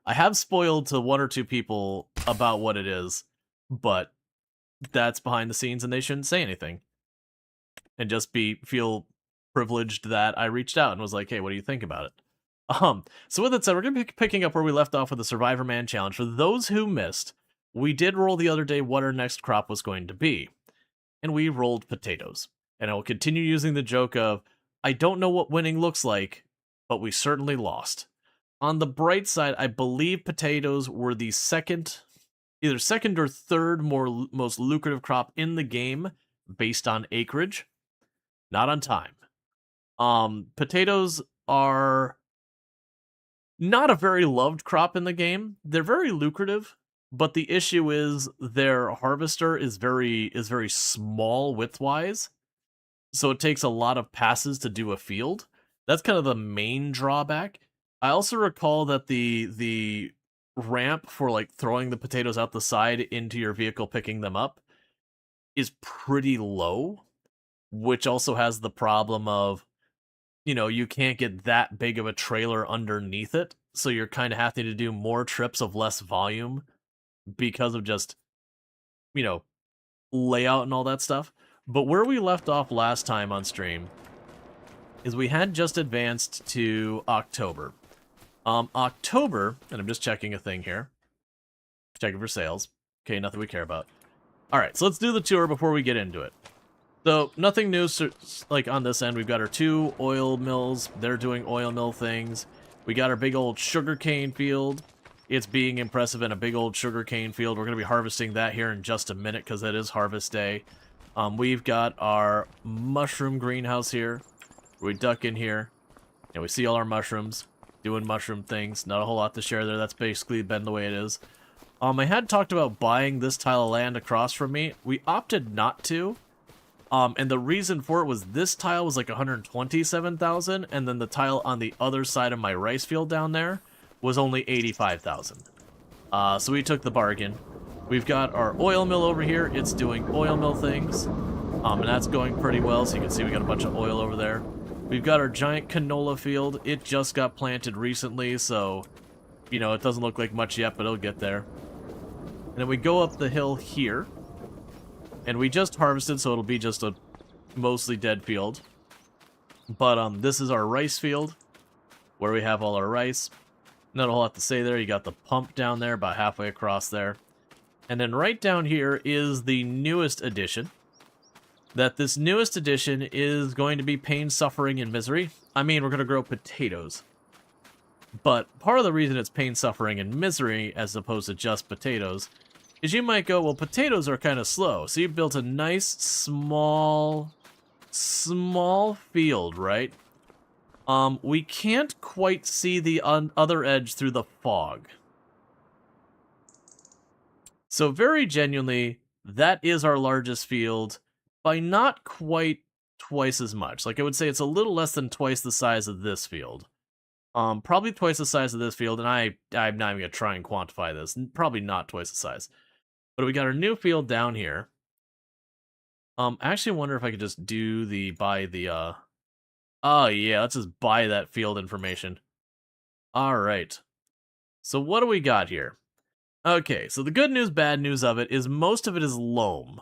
I have spoiled to one or two people about what it is, but that's behind the scenes and they shouldn't say anything. And just feel privileged that I reached out and was like, hey, what do you think about it? So with that said, we're going to be picking up where we left off with the Survivor Man Challenge. For those who missed, we did roll the other day what our next crop was going to be. And we rolled potatoes. And I will continue using the joke of, I don't know what winning looks like, but we certainly lost. On the bright side, I believe potatoes were the either second or third most lucrative crop in the game based on acreage, not on time. Potatoes are not a very loved crop in the game. They're very lucrative, but the issue is their harvester is very small width-wise, so it takes a lot of passes to do a field. That's kind of the main drawback. I also recall that the ramp for like throwing the potatoes out the side into your vehicle, picking them up, is pretty low, which also has the problem of, you know, you can't get that big of a trailer underneath it, so you're kind of having to do more trips of less volume because of just, you know, layout and all that stuff. But where we left off last time on stream is we had just advanced to October. October, and I'm just checking a thing here. Checking for sales. Okay, nothing we care about. Alright, so let's do the tour before we get into it. So, nothing new, like, on this end. We've got our 2 oil mills. They're doing oil mill things. We got our big old sugarcane field. It's being impressive in a big old sugarcane field. We're going to be harvesting that here in just a minute, because that is harvest day. We've got our mushroom greenhouse here. We duck in here, and we see all our mushrooms, doing mushroom things. Not a whole lot to share there. That's basically been the way it is. I had talked about buying this tile of land across from me. We opted not to. And the reason for it was this tile was like 127,000, and then the tile on the other side of my rice field down there was only 85,000. So we took the bargain. We've got our oil mill over here. It's doing oil mill things, and that's going pretty well. So you can see we got a bunch of oil over there. We've got our giant canola field. It just got planted recently, so, you know, it doesn't look like much yet, but it'll get there. And then we go up the hill here. And we just harvested, so it'll be just a mostly dead field. But this is our rice field, where we have all our rice. Not a whole lot to say there. You got the pump down there, about halfway across there. And then right down here is the newest addition. This newest addition is going to be pain, suffering, and misery. I mean, we're going to grow potatoes. But part of the reason it's pain, suffering, and misery, as opposed to just potatoes, is you might go, well, potatoes are kind of slow. So you built a nice, small field, right? We can't quite see the other edge through the fog. So very genuinely, that is our largest field by not quite twice as much. Like, I would say it's a little less than twice the size of this field. Probably twice the size of this field, and I'm not even going to try and quantify this. Probably not twice the size. But we got our new field down here. I actually wonder if I could just do oh yeah, let's just buy that field information. Alright. So what do we got here? Okay, so the good news, bad news of it is most of it is loam.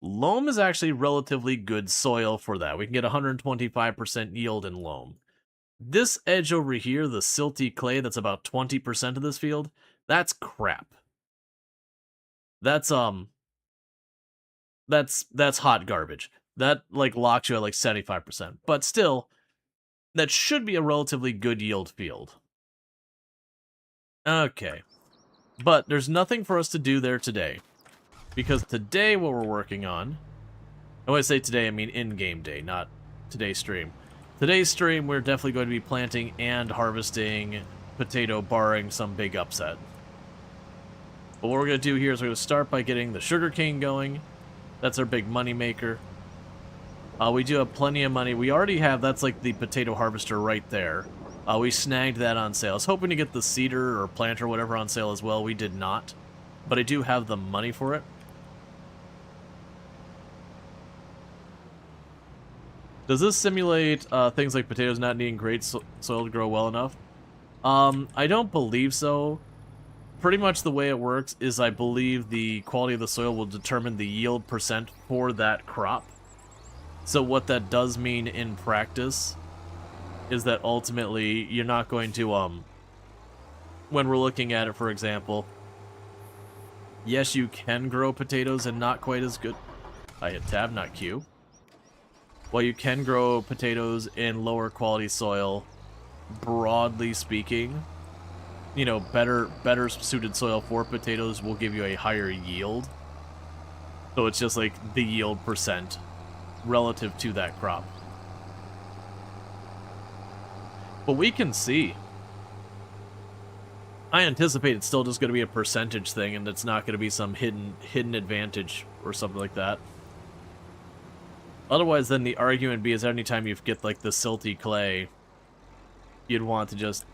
Loam is actually relatively good soil for that. We can get 125% yield in loam. This edge over here, the silty clay that's about 20% of this field, that's crap. That's hot garbage. That like locks you at like 75%. But still, that should be a relatively good yield field. Okay. But there's nothing for us to do there today. Because today what we're working on, and when I say today, I mean in-game day, not today's stream. Today's stream, we're definitely going to be planting and harvesting potato, barring some big upset. But what we're going to do here is we're going to start by getting the sugarcane going. That's our big money maker. We do have plenty of money. We already have, that's like the potato harvester right there. We snagged that on sale. I was hoping to get the seeder or planter or whatever on sale as well. We did not. But I do have the money for it. Does this simulate things like potatoes not needing great soil to grow well enough? I don't believe so. pretty much the way it works is I believe the quality of the soil will determine the yield percent for that crop. So what that does mean in practice is that ultimately you're not going to, when we're looking at it, for example, yes, you can grow potatoes and not quite as good. I hit tab, not Q. While you can grow potatoes in lower quality soil, broadly speaking, you know, better suited soil for potatoes will give you a higher yield. So it's just like the yield percent relative to that crop. But we can see. I anticipate it's still just going to be a percentage thing, and it's not going to be some hidden advantage or something like that. Otherwise, then the argument be is anytime you get like the silty clay, you'd want to just...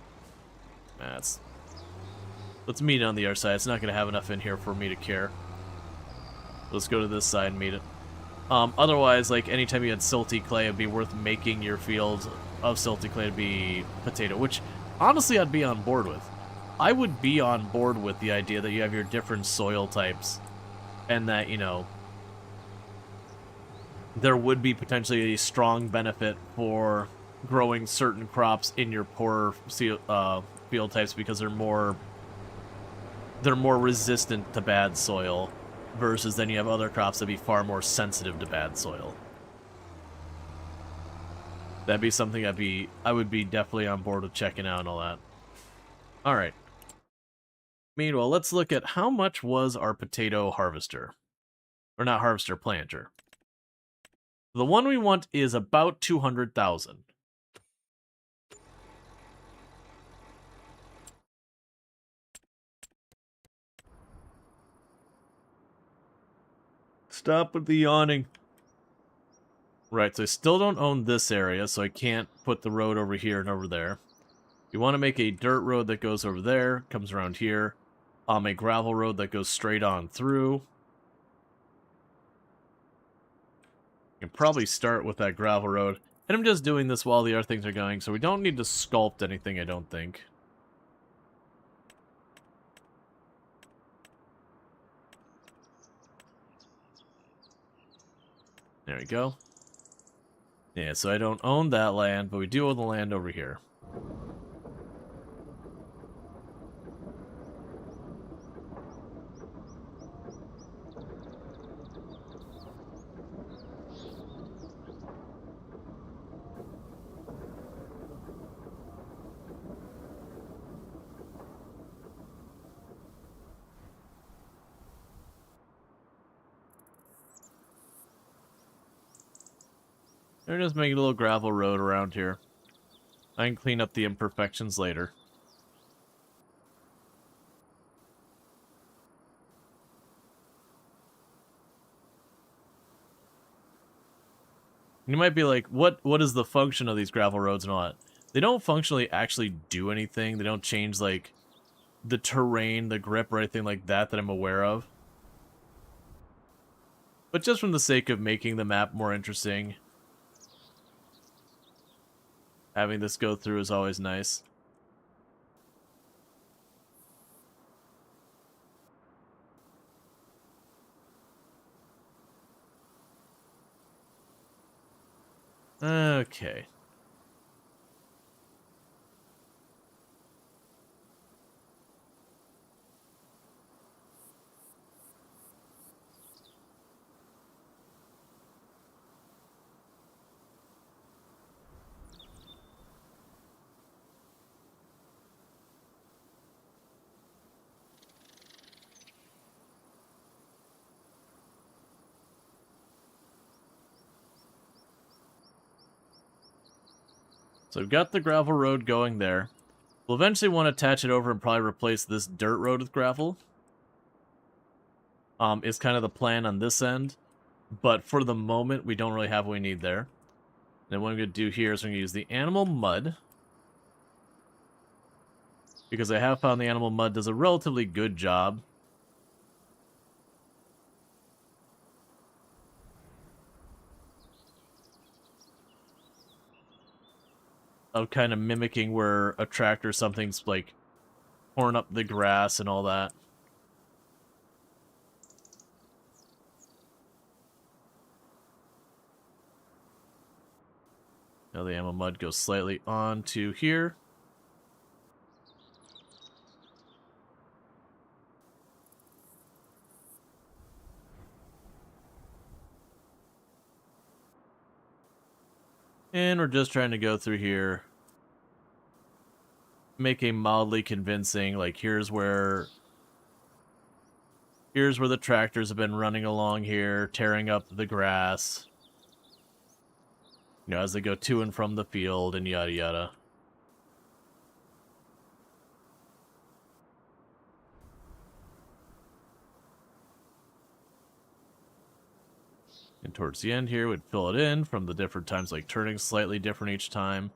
Let's meet it on the other side. It's not going to have enough in here for me to care. Let's go to this side and meet it. Otherwise, like, anytime you had silty clay, it'd be worth making your field of silty clay to be potato, which, honestly, I'd be on board with. I would be on board with the idea that you have your different soil types, and that, you know, there would be potentially a strong benefit for growing certain crops in your poorer field types because they're more resistant to bad soil, versus then you have other crops that be far more sensitive to bad soil. That'd be something I would be definitely on board with checking out and all that. All right. Meanwhile, let's look at how much was our potato harvester. Or not harvester, planter. The one we want is about 200,000. Stop with the yawning. Right, so I still don't own this area, so I can't put the road over here and over there. You want to make a dirt road that goes over there, comes around here. A gravel road that goes straight on through. You can probably start with that gravel road. And I'm just doing this while the other things are going, so we don't need to sculpt anything, I don't think. There we go. Yeah, so I don't own that land, but we do own the land over here. They're just making a little gravel road around here. I can clean up the imperfections later. You might be like, what is the function of these gravel roads and all that? They don't functionally actually do anything. They don't change, like, the terrain, the grip, or anything like that I'm aware of. But just from the sake of making the map more interesting, having this go through is always nice. Okay. So I've got the gravel road going there. We'll eventually want to attach it over and probably replace this dirt road with gravel. Is kind of the plan on this end. But for the moment, we don't really have what we need there. And what I'm going to do here is I'm going to use the animal mud. Because I have found the animal mud does a relatively good job of kind of mimicking where a tractor or something's like torn up the grass and all that. Now the ammo mud goes slightly onto here. And we're just trying to go through here. Make a mildly convincing, like, here's where the tractors have been running along here, tearing up the grass. You know, as they go to and from the field and yada yada. And towards the end here, we'd fill it in from the different times, like turning slightly different each time.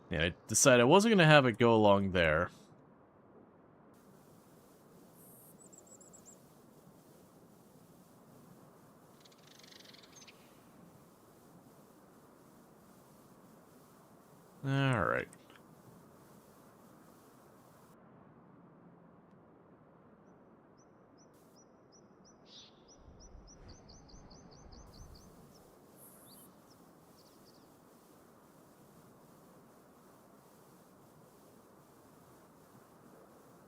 Yeah, I decided I wasn't going to have it go along there. Alright.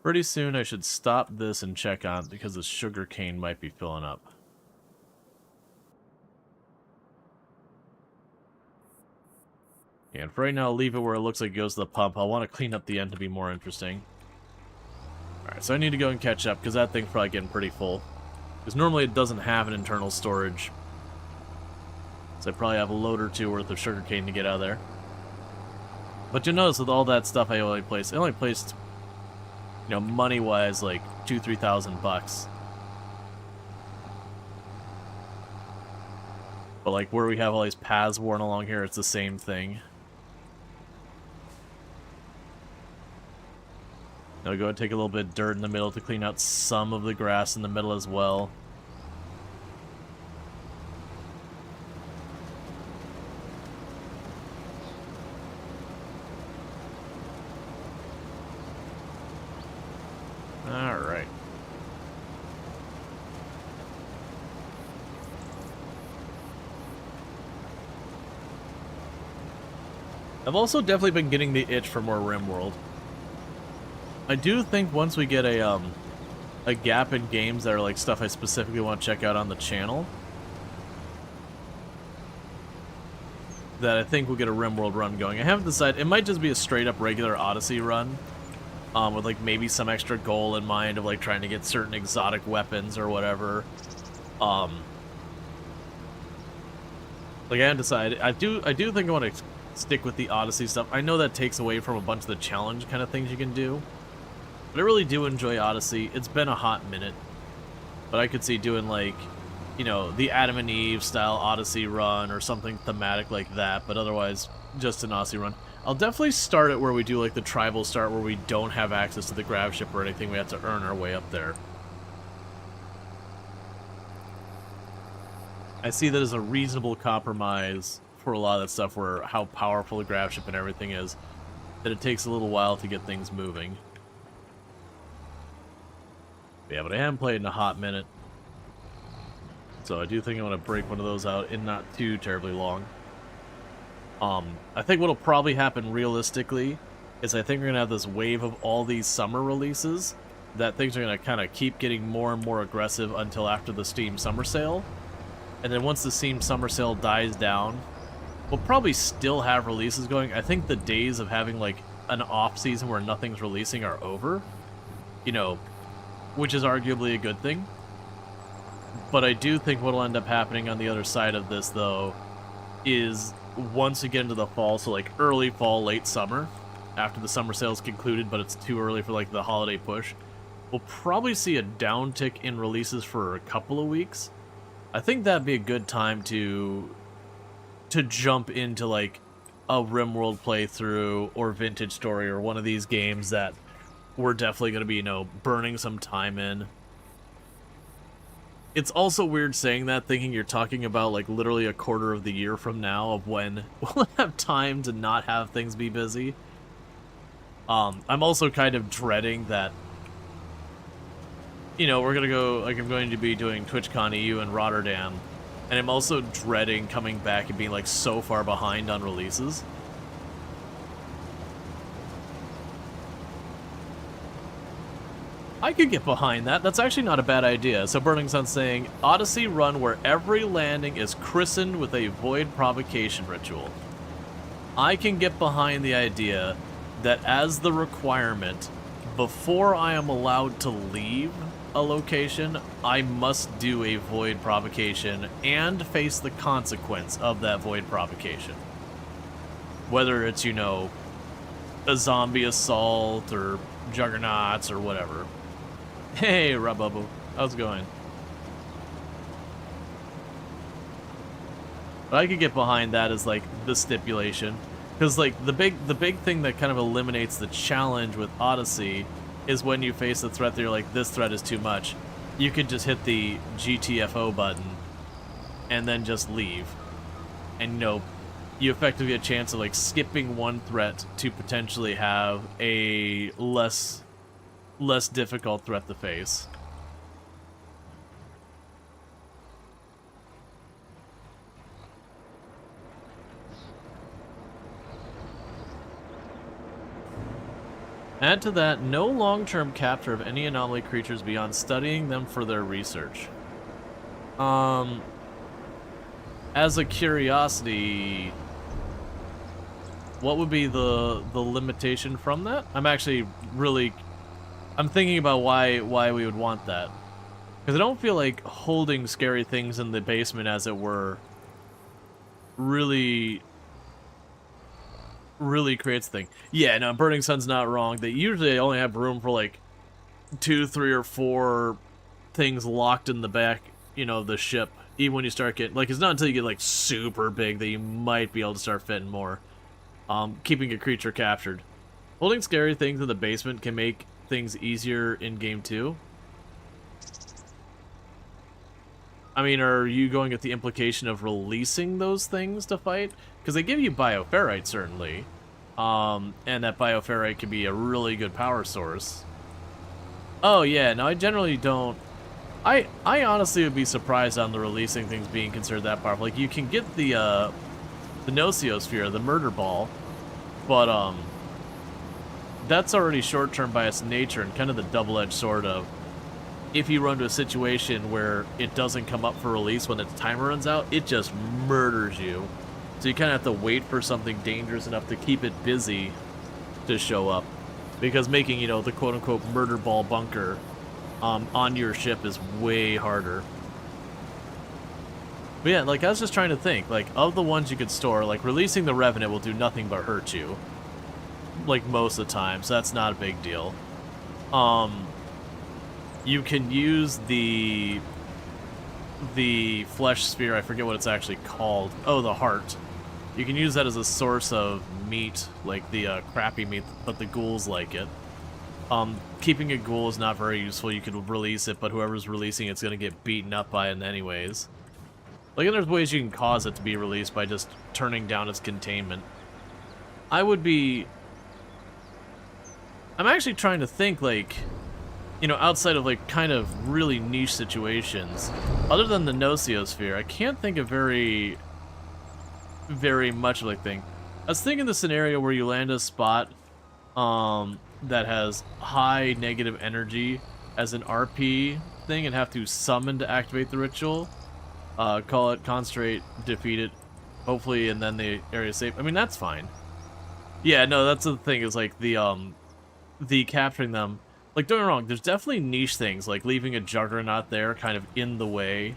Pretty soon I should stop this and check on it because the sugar cane might be filling up. And for right now, I'll leave it where it looks like it goes to the pump. I want to clean up the end to be more interesting. Alright, so I need to go and catch up because that thing's probably getting pretty full. Because normally it doesn't have an internal storage. So I probably have a load or two worth of sugarcane to get out of there. But you'll notice with all that stuff I only placed, you know, money-wise, like $2,000-3,000 But like where we have all these paths worn along here, it's the same thing. Now go and take a little bit of dirt in the middle to clean out some of the grass in the middle as well. Alright. I've also definitely been getting the itch for more RimWorld. I do think once we get a gap in games that are like stuff I specifically want to check out on the channel, that I think we'll get a RimWorld run going. I haven't decided. It might just be a straight up regular Odyssey run, with like maybe some extra goal in mind of like trying to get certain exotic weapons or whatever. Like I haven't decided. I do think I want to stick with the Odyssey stuff. I know that takes away from a bunch of the challenge kind of things you can do. But I really do enjoy Odyssey. It's been a hot minute. But I could see doing, like, you know, the Adam and Eve style Odyssey run or something thematic like that. But otherwise, just an Odyssey run. I'll definitely start it where we do, like, the tribal start where we don't have access to the grav ship or anything. We have to earn our way up there. I see that as a reasonable compromise for a lot of that stuff where how powerful the grav ship and everything is. That it takes a little while to get things moving. Yeah, but I haven't played in a hot minute. So I do think I want to break one of those out in not too terribly long. I think what'll probably happen realistically is I think we're going to have this wave of all these summer releases that things are going to kind of keep getting more and more aggressive until after the Steam Summer Sale. And then once the Steam Summer Sale dies down, we'll probably still have releases going. I think the days of having like an off season where nothing's releasing are over. You know, which is arguably a good thing. But I do think what'll end up happening on the other side of this, though, is once we get into the fall, so like early fall, late summer, after the summer sale's concluded, but it's too early for like the holiday push, we'll probably see a downtick in releases for a couple of weeks. I think that'd be a good time to jump into like a RimWorld playthrough or Vintage Story or one of these games that we're definitely going to be, you know, burning some time in. It's also weird saying that, thinking you're talking about, like, literally a quarter of the year from now of when we'll have time to not have things be busy. I'm also kind of dreading that, you know, we're gonna go, like, I'm going to be doing TwitchCon EU in Rotterdam, and I'm also dreading coming back and being, like, so far behind on releases. I could get behind that. That's actually not a bad idea. So Burning Sun's saying, Odyssey run where every landing is christened with a void provocation ritual. I can get behind the idea that as the requirement, before I am allowed to leave a location, I must do a void provocation and face the consequence of that void provocation. Whether it's, you know, a zombie assault or juggernauts or whatever. Hey, Rabubu, how's it going? But I could get behind that as, like, the stipulation. Because, like, the big thing that kind of eliminates the challenge with Odyssey is when you face a threat that you're like, this threat is too much. You could just hit the GTFO button and then just leave. And, you know, you effectively get a chance of, like, skipping one threat to potentially have a less difficult threat to face. Add to that, no long-term capture of any anomaly creatures beyond studying them for their research. As a curiosity, what would be the limitation from that? I'm actually really... I'm thinking about why we would want that. Because I don't feel like holding scary things in the basement, as it were, really creates a thing. Yeah, no, Burning Sun's not wrong. They usually only have room for, like, 2, 3, or 4 things locked in the back, you know, of the ship. Even when you start getting... Like, it's not until you get, like, super big that you might be able to start fitting more. Keeping a creature captured. Holding scary things in the basement can make things easier in game 2. I mean, are you going at the implication of releasing those things to fight? Because they give you bioferrite, certainly. And that bioferrite can be a really good power source. Oh yeah, no, I generally don't... I honestly would be surprised on the releasing things being considered that powerful. Like, you can get the Nociosphere, the murder ball, but, that's already short-term by its nature, and kind of the double-edged sword of, if you run to a situation where it doesn't come up for release when its timer runs out, it just murders you. So you kind of have to wait for something dangerous enough to keep it busy to show up. Because making, you know, the quote-unquote murder ball bunker on your ship is way harder. But yeah, like, I was just trying to think, like, of the ones you could store, like, releasing the Revenant will do nothing but hurt you. Like, most of the time, so that's not a big deal. You can use the flesh sphere, I forget what it's actually called. Oh, the heart. You can use that as a source of meat, like the crappy meat, but the ghouls like it. Keeping a ghoul is not very useful. You could release it, but whoever's releasing it's going to get beaten up by it anyways. Like, and there's ways you can cause it to be released by just turning down its containment. I'm actually trying to think, like, you know, outside of, like, kind of really niche situations. Other than the Nociosphere, I can't think of very much of, like, thing. I was thinking the scenario where you land a spot, that has high negative energy as an RP thing and have to summon to activate the ritual. Call it, concentrate, defeat it, hopefully, and then the area's safe. I mean, that's fine. Yeah, no, that's the thing, is, like, the capturing them. Like, don't get me wrong, there's definitely niche things, like leaving a Juggernaut there kind of in the way.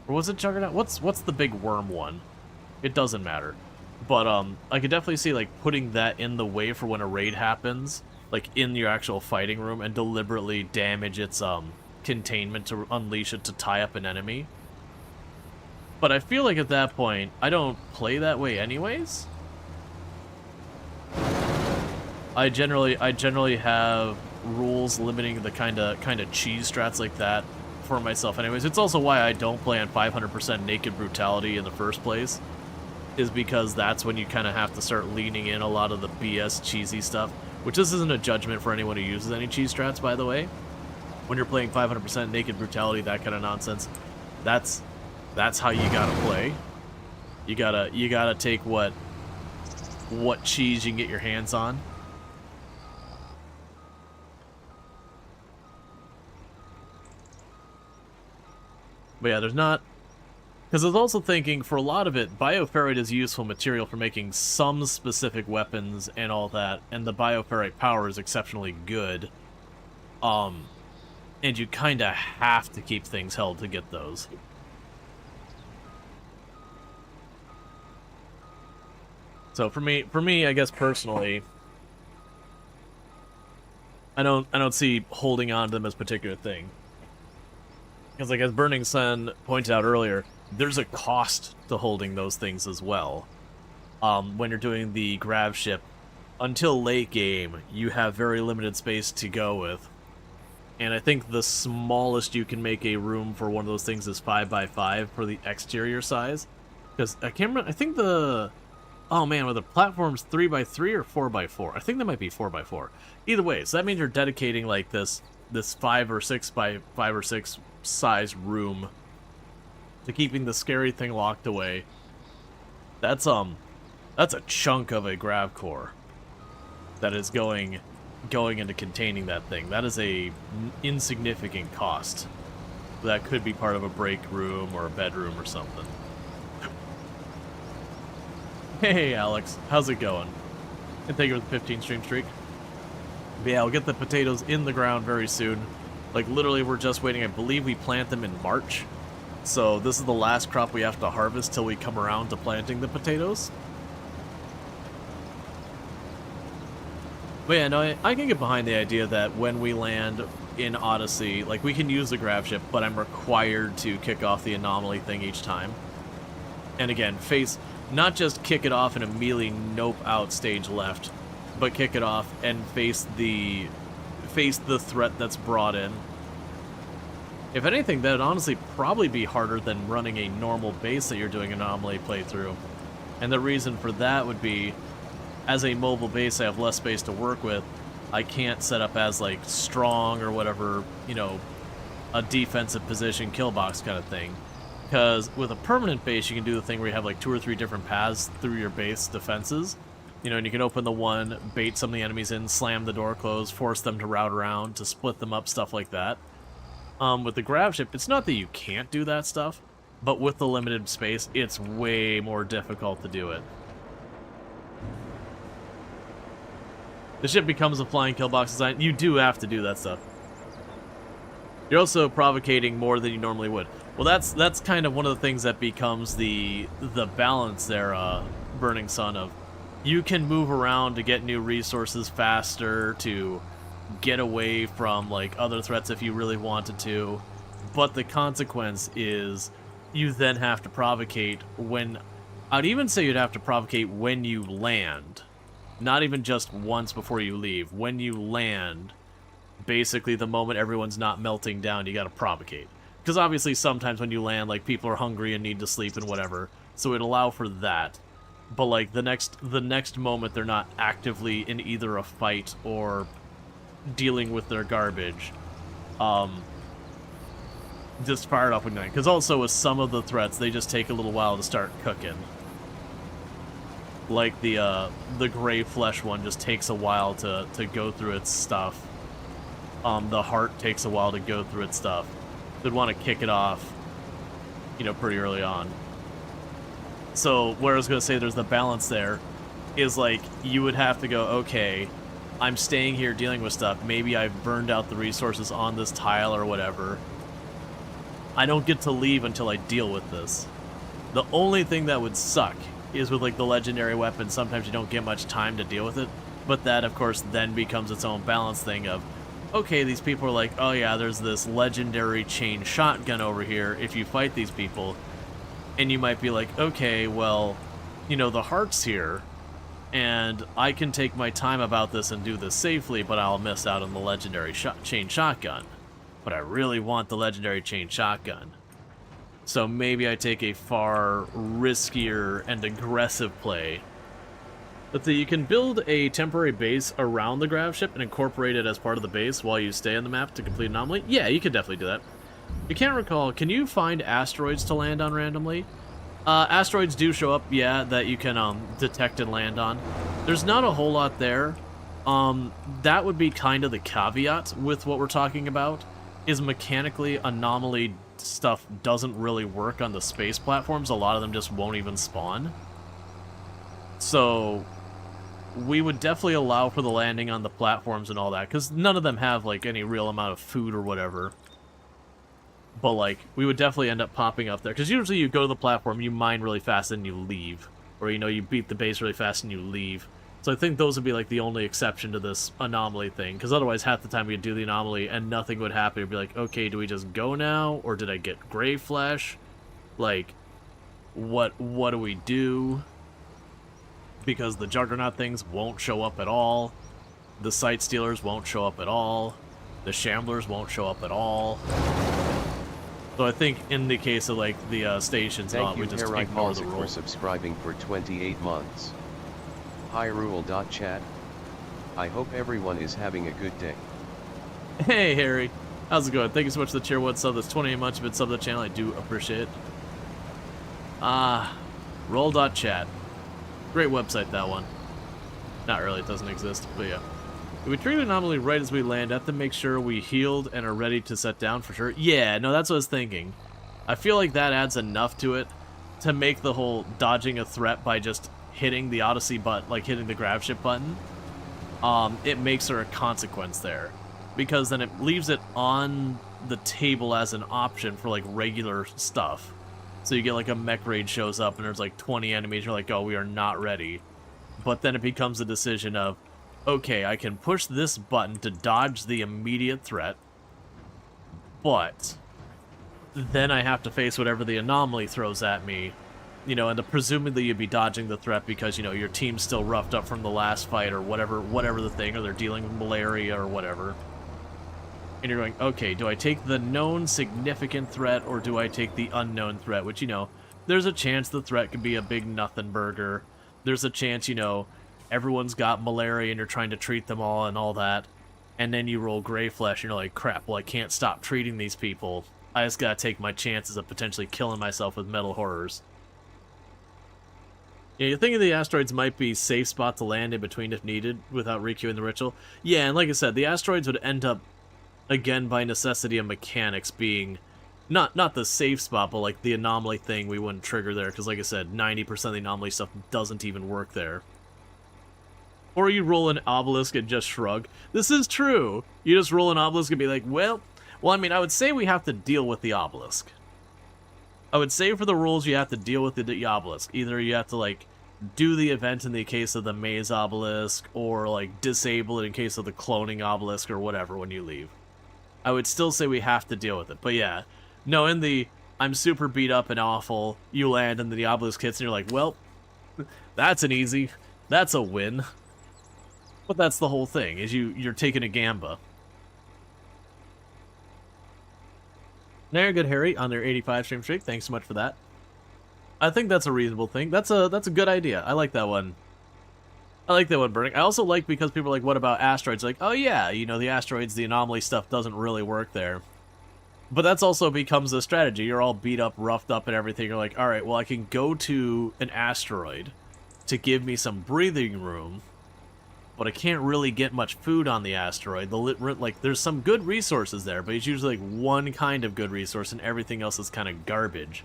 Or was it Juggernaut? What's the big worm one? It doesn't matter. But, I could definitely see, like, putting that in the way for when a raid happens, like, in your actual fighting room, and deliberately damage its, containment to unleash it to tie up an enemy. But I feel like at that point, I don't play that way anyways. I generally have rules limiting the kind of cheese strats like that for myself anyways. It's also why I don't play on 500% naked brutality in the first place, is because that's when you kind of have to start leaning in a lot of the BS cheesy stuff, which this isn't a judgment for anyone who uses any cheese strats, by the way. When you're playing 500% naked brutality, that kind of nonsense, that's how you gotta play. You gotta take what cheese you can get your hands on. But yeah, there's not... Because I was also thinking, for a lot of it, bioferrite is useful material for making some specific weapons and all that, and the bioferrite power is exceptionally good. And you kind of have to keep things held to get those. So for me, I guess personally, I don't see holding on to them as a particular thing. Because, like, as Burning Sun pointed out earlier, there's a cost to holding those things as well. When you're doing the grav ship, until late game, you have very limited space to go with. And I think the smallest you can make a room for one of those things is 5x5 for the exterior size. Because I can't remember, I think the... Oh man, were the platforms 3x3 or 4x4? I think that might be 4x4. Either way, so that means you're dedicating like this 5 or 6 by 5 or 6 size room to keeping the scary thing locked away. That's a chunk of a grav core that is going into containing that thing. That is a insignificant cost. That could be part of a break room or a bedroom or something. Hey Alex, how's it going? And thank you for the 15 stream streak. But yeah, I'll get the potatoes in the ground very soon. Like, literally, we're just waiting. I believe we plant them in March. So this is the last crop we have to harvest till we come around to planting the potatoes. But yeah, no, I can get behind the idea that when we land in Odyssey, like, we can use the grav ship, but I'm required to kick off the anomaly thing each time. And again, not just kick it off and immediately nope out stage left, but kick it off and face the threat that's brought in. If anything, that'd honestly probably be harder than running a normal base that you're doing an anomaly playthrough. And the reason for that would be, as a mobile base, I have less space to work with. I can't set up as, like, strong or whatever, you know, a defensive position kill box kind of thing. Because with a permanent base, you can do the thing where you have, like, 2 or 3 different paths through your base defenses. You know, and you can open the one, bait some of the enemies in, slam the door closed, force them to route around, to split them up, stuff like that. With the grav ship, it's not that you can't do that stuff, but with the limited space, it's way more difficult to do it. The ship becomes a flying kill box design. You do have to do that stuff. You're also provocating more than you normally would. Well, that's kind of one of the things that becomes the balance there, Burning Sun, of you can move around to get new resources faster, to get away from, like, other threats if you really wanted to, but the consequence is you then have to provocate when... I'd even say you'd have to provocate when you land. Not even just once before you leave. When you land, basically the moment everyone's not melting down, you gotta provocate. Because obviously sometimes when you land, like, people are hungry and need to sleep and whatever, so it'd allow for that. But, like, the next moment they're not actively in either a fight or dealing with their garbage, just fire it up again. Because also with some of the threats, they just take a little while to start cooking. Like the gray flesh one just takes a while to go through its stuff. The heart takes a while to go through its stuff. They'd want to kick it off, you know, pretty early on. So where I was going to say there's the balance there is, like, you would have to go, okay, I'm staying here dealing with stuff. Maybe I've burned out the resources on this tile or whatever. I don't get to leave until I deal with this. The only thing that would suck is with, like, the legendary weapon, sometimes you don't get much time to deal with it. But that, of course, then becomes its own balance thing of, okay, these people are like, oh yeah, there's this legendary chain shotgun over here if you fight these people. And you might be like, okay, well, you know, the heart's here, and I can take my time about this and do this safely, but I'll miss out on the legendary chain shotgun. but I really want the legendary chain shotgun. So maybe I take a far riskier and aggressive play. Let's see, you can build a temporary base around the grav ship and incorporate it as part of the base while you stay on the map to complete anomaly. Yeah, you could definitely do that. You can't recall, can you find asteroids to land on randomly? Asteroids do show up, yeah, that you can detect and land on. There's not a whole lot there. That would be kind of the caveat with what we're talking about, is mechanically anomaly stuff doesn't really work on the space platforms. A lot of them just won't even spawn. So we would definitely allow for the landing on the platforms and all that, because none of them have like any real amount of food or whatever. But like, we would definitely end up popping up there, because usually you go to the platform, you mine really fast, and you leave. Or, you know, you beat the base really fast and you leave. So I think those would be like the only exception to this anomaly thing, because otherwise half the time we'd do the anomaly and nothing would happen. It'd be like, okay, do we just go now, or did I get gray flesh? Like, what do we do? Because the Juggernaut things won't show up at all. The Sight Stealers won't show up at all. The Shamblers won't show up at all. So I think in the case of like the stations, we just ignore the rule. For subscribing for 28 months. Hi Rual.chat. I hope everyone is having a good day. Hey Harry, how's it going? Thank you so much for the tier 1 sub. That's 28 months. You've been subbed to the channel. I do appreciate it. Roll.chat. Great website, that one. Not really, it doesn't exist, but yeah. If we trigger the anomaly right as we land, have to make sure we healed and are ready to set down for sure. Yeah, no, that's what I was thinking. I feel like that adds enough to it to make the whole dodging a threat by just hitting the Odyssey button, like hitting the grab ship button, it makes there a consequence there. Because then it leaves it on the table as an option for like regular stuff. So you get like a mech raid shows up and there's like 20 enemies, you're like, oh, we are not ready. But then it becomes a decision of, okay, I can push this button to dodge the immediate threat, but then I have to face whatever the anomaly throws at me, you know, and presumably you'd be dodging the threat because, you know, your team's still roughed up from the last fight or whatever the thing, or they're dealing with malaria or whatever. And you're going, okay, do I take the known significant threat or do I take the unknown threat? Which, you know, there's a chance the threat could be a big nothing burger. There's a chance, you know, everyone's got malaria and you're trying to treat them all and all that. And then you roll gray flesh and you're like, crap, well, I can't stop treating these people. I just gotta take my chances of potentially killing myself with metal horrors. Yeah, you think the asteroids might be safe spot to land in between if needed without requeuing the ritual? Yeah, and like I said, the asteroids would end up, again, by necessity of mechanics, being not the safe spot, but like the anomaly thing we wouldn't trigger there, because like I said, 90% of the anomaly stuff doesn't even work there. Or you roll an obelisk and just shrug. This is true. You just roll an obelisk and be like, well, I mean, I would say we have to deal with the obelisk. I would say for the rules you have to deal with the obelisk. Either you have to, like, do the event in the case of the maze obelisk, or, like, disable it in case of the cloning obelisk, or whatever when you leave. I would still say we have to deal with it. But yeah, no, in the I'm super beat up and awful, you land and the obelisk hits and you're like, well, that's an easy, that's a win. But that's the whole thing, is you're taking a gamba. Very good, Harry, on their 85 stream streak. Thanks so much for that. I think that's a reasonable thing. That's a good idea. I like that one. I like that one, Burning. I also like because people are like, what about asteroids? Like, oh yeah, you know, the asteroids, the anomaly stuff doesn't really work there. But that's also becomes a strategy. You're all beat up, roughed up and everything. You're like, all right, well, I can go to an asteroid to give me some breathing room, but I can't really get much food on the asteroid. Like, there's some good resources there, but it's usually like one kind of good resource and everything else is kind of garbage.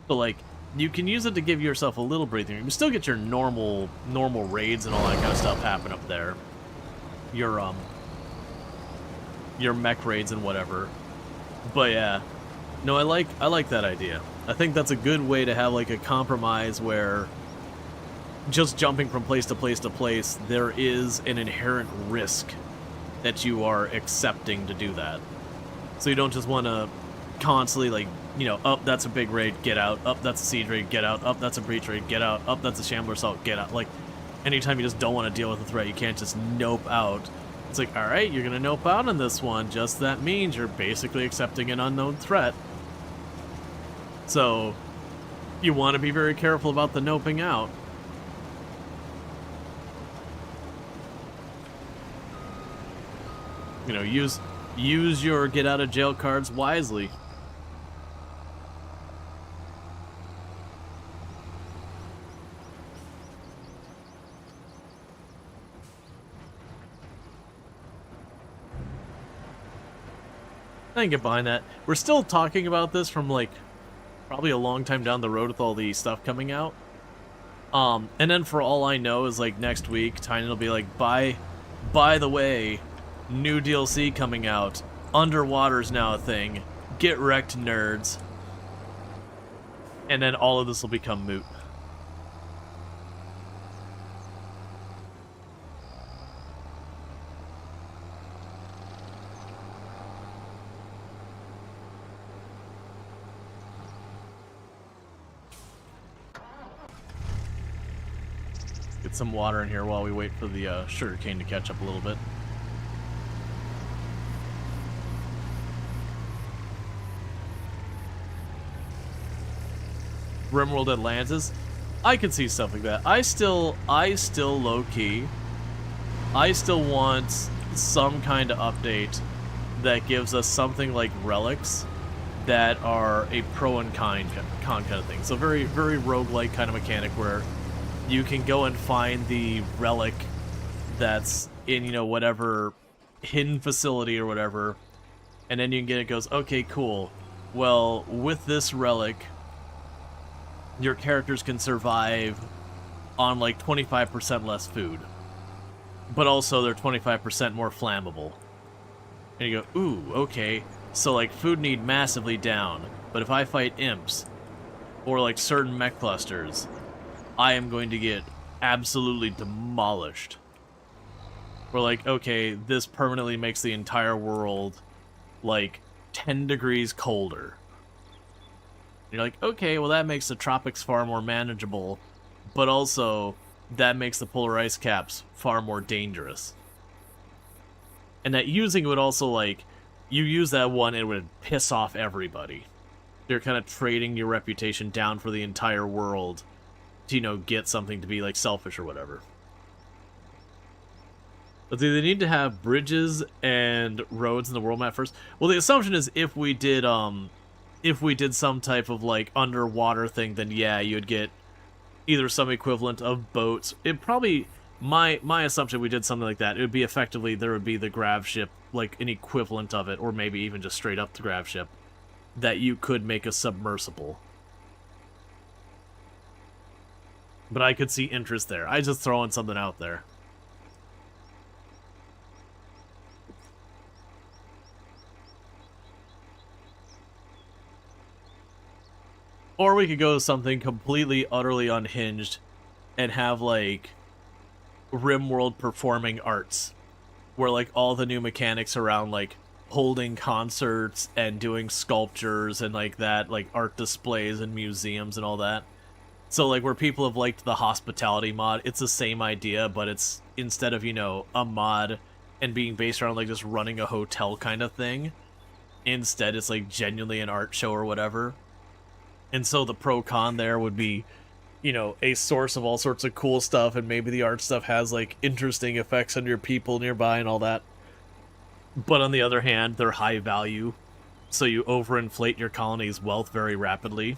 So like, you can use it to give yourself a little breathing room. You still get your normal raids and all that kind of stuff happen up there. Your mech raids and whatever. But yeah, no, I like that idea. I think that's a good way to have like a compromise where just jumping from place to place to place, there is an inherent risk that you are accepting to do that. So you don't just want to constantly, like, you know, up, that's a big raid, get out. Up, that's a siege raid, get out. Up, that's a breach raid, get out. Up, that's a shambler assault, get out. Like, anytime you just don't want to deal with a threat, you can't just nope out It's like, all right, you're gonna nope out on this one. Just that means you're basically accepting an unknown threat. So you want to be very careful about the noping out. You know, use your get out of jail cards wisely. I can get behind that. We're still talking about this from, like, probably a long time down the road with all the stuff coming out. And then for all I know is, like, next week, Tynan will be like, by the way, new DLC coming out. Underwater's now a thing. Get wrecked, nerds. And then all of this will become moot. Get some water in here while we wait for the sugarcane to catch up a little bit. RimWorld Atlantis, I could see stuff like that. I still low-key, I still want some kind of update that gives us something like relics that are a pro and con kind of thing. So very, very roguelike kind of mechanic where you can go and find the relic that's in, you know, whatever hidden facility or whatever, and then you can get it, goes, okay, cool. Well, with this relic, your characters can survive on like 25% less food, but also they're 25% more flammable. And you go, ooh, okay, so like food need massively down, but if I fight imps or like certain mech clusters, I am going to get absolutely demolished. We're like, okay, this permanently makes the entire world like 10 degrees colder. You're like, okay, well that makes the tropics far more manageable, but also that makes the polar ice caps far more dangerous. And that using it would also, like, you use that one, it would piss off everybody. You're kind of trading your reputation down for the entire world to, you know, get something to be, like, selfish or whatever. But do they need to have bridges and roads in the world map first? Well, the assumption is if we did some type of, like, underwater thing, then yeah, you'd get either some equivalent of boats. It probably, my assumption, we did something like that, it would be effectively, there would be the grav ship, like an equivalent of it, or maybe even just straight up the grav ship, that you could make a submersible. But I could see interest there. I just throwing something out there. Or we could go to something completely, utterly unhinged and have, like, RimWorld performing arts. Where, like, all the new mechanics around, like, holding concerts and doing sculptures and, like, that, like, art displays and museums and all that. So, like, where people have liked the hospitality mod, it's the same idea, but it's, instead of, you know, a mod and being based around, like, just running a hotel kind of thing, instead it's, like, genuinely an art show or whatever. And so the pro-con there would be, you know, a source of all sorts of cool stuff, and maybe the art stuff has, like, interesting effects on your people nearby and all that. But on the other hand, they're high value, so you overinflate your colony's wealth very rapidly.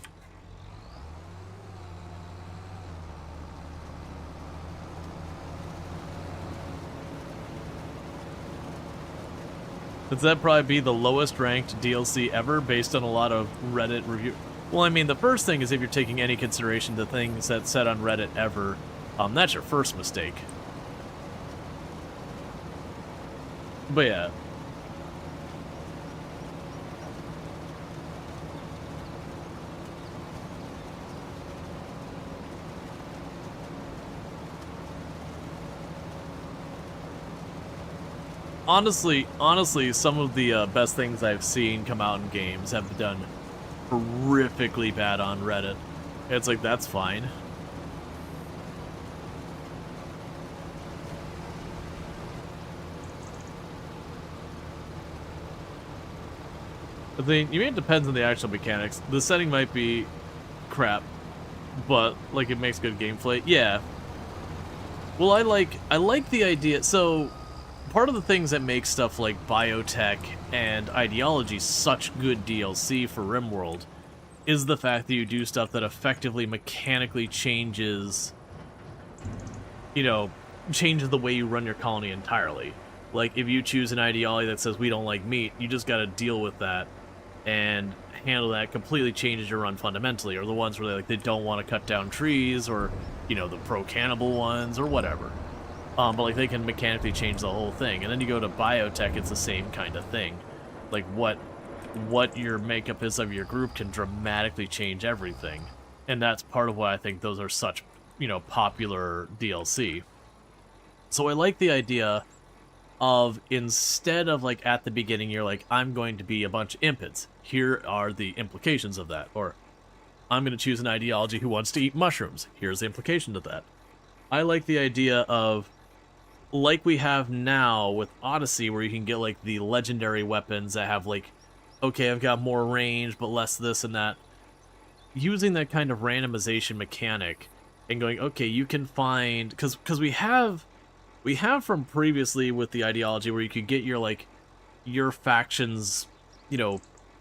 Does that probably be the lowest ranked DLC ever based on a lot of Reddit review? Well, I mean, the first thing is if you're taking any consideration to things that said on Reddit ever, that's your first mistake. But yeah. Honestly, some of the best things I've seen come out in games have done horrifically bad on Reddit. It's like, that's fine. I think, you mean it depends on the actual mechanics. The setting might be crap, but, like, it makes good gameplay. Yeah. Well, I like the idea, so, part of the things that make stuff like biotech and ideology such good DLC for RimWorld is the fact that you do stuff that effectively mechanically changes, you know, changes the way you run your colony entirely. Like, if you choose an ideology that says we don't like meat, you just gotta deal with that and handle that. Completely changes your run fundamentally. Or the ones where they don't want to cut down trees, or, you know, the pro-cannibal ones, or whatever. But, like, they can mechanically change the whole thing. And then you go to biotech, it's the same kind of thing. Like, what your makeup is of your group can dramatically change everything. And that's part of why I think those are such, you know, popular DLC. So I like the idea of, instead of, like, at the beginning, you're like, I'm going to be a bunch of impids. Here are the implications of that. Or, I'm going to choose an ideology who wants to eat mushrooms. Here's the implication of that. I like the idea of, like we have now with Odyssey, where you can get, like, the legendary weapons that have, like, okay, I've got more range, but less this and that. Using that kind of randomization mechanic and going, okay, you can find... Because we have from previously with the ideology where you could get your, like, your faction's, you know,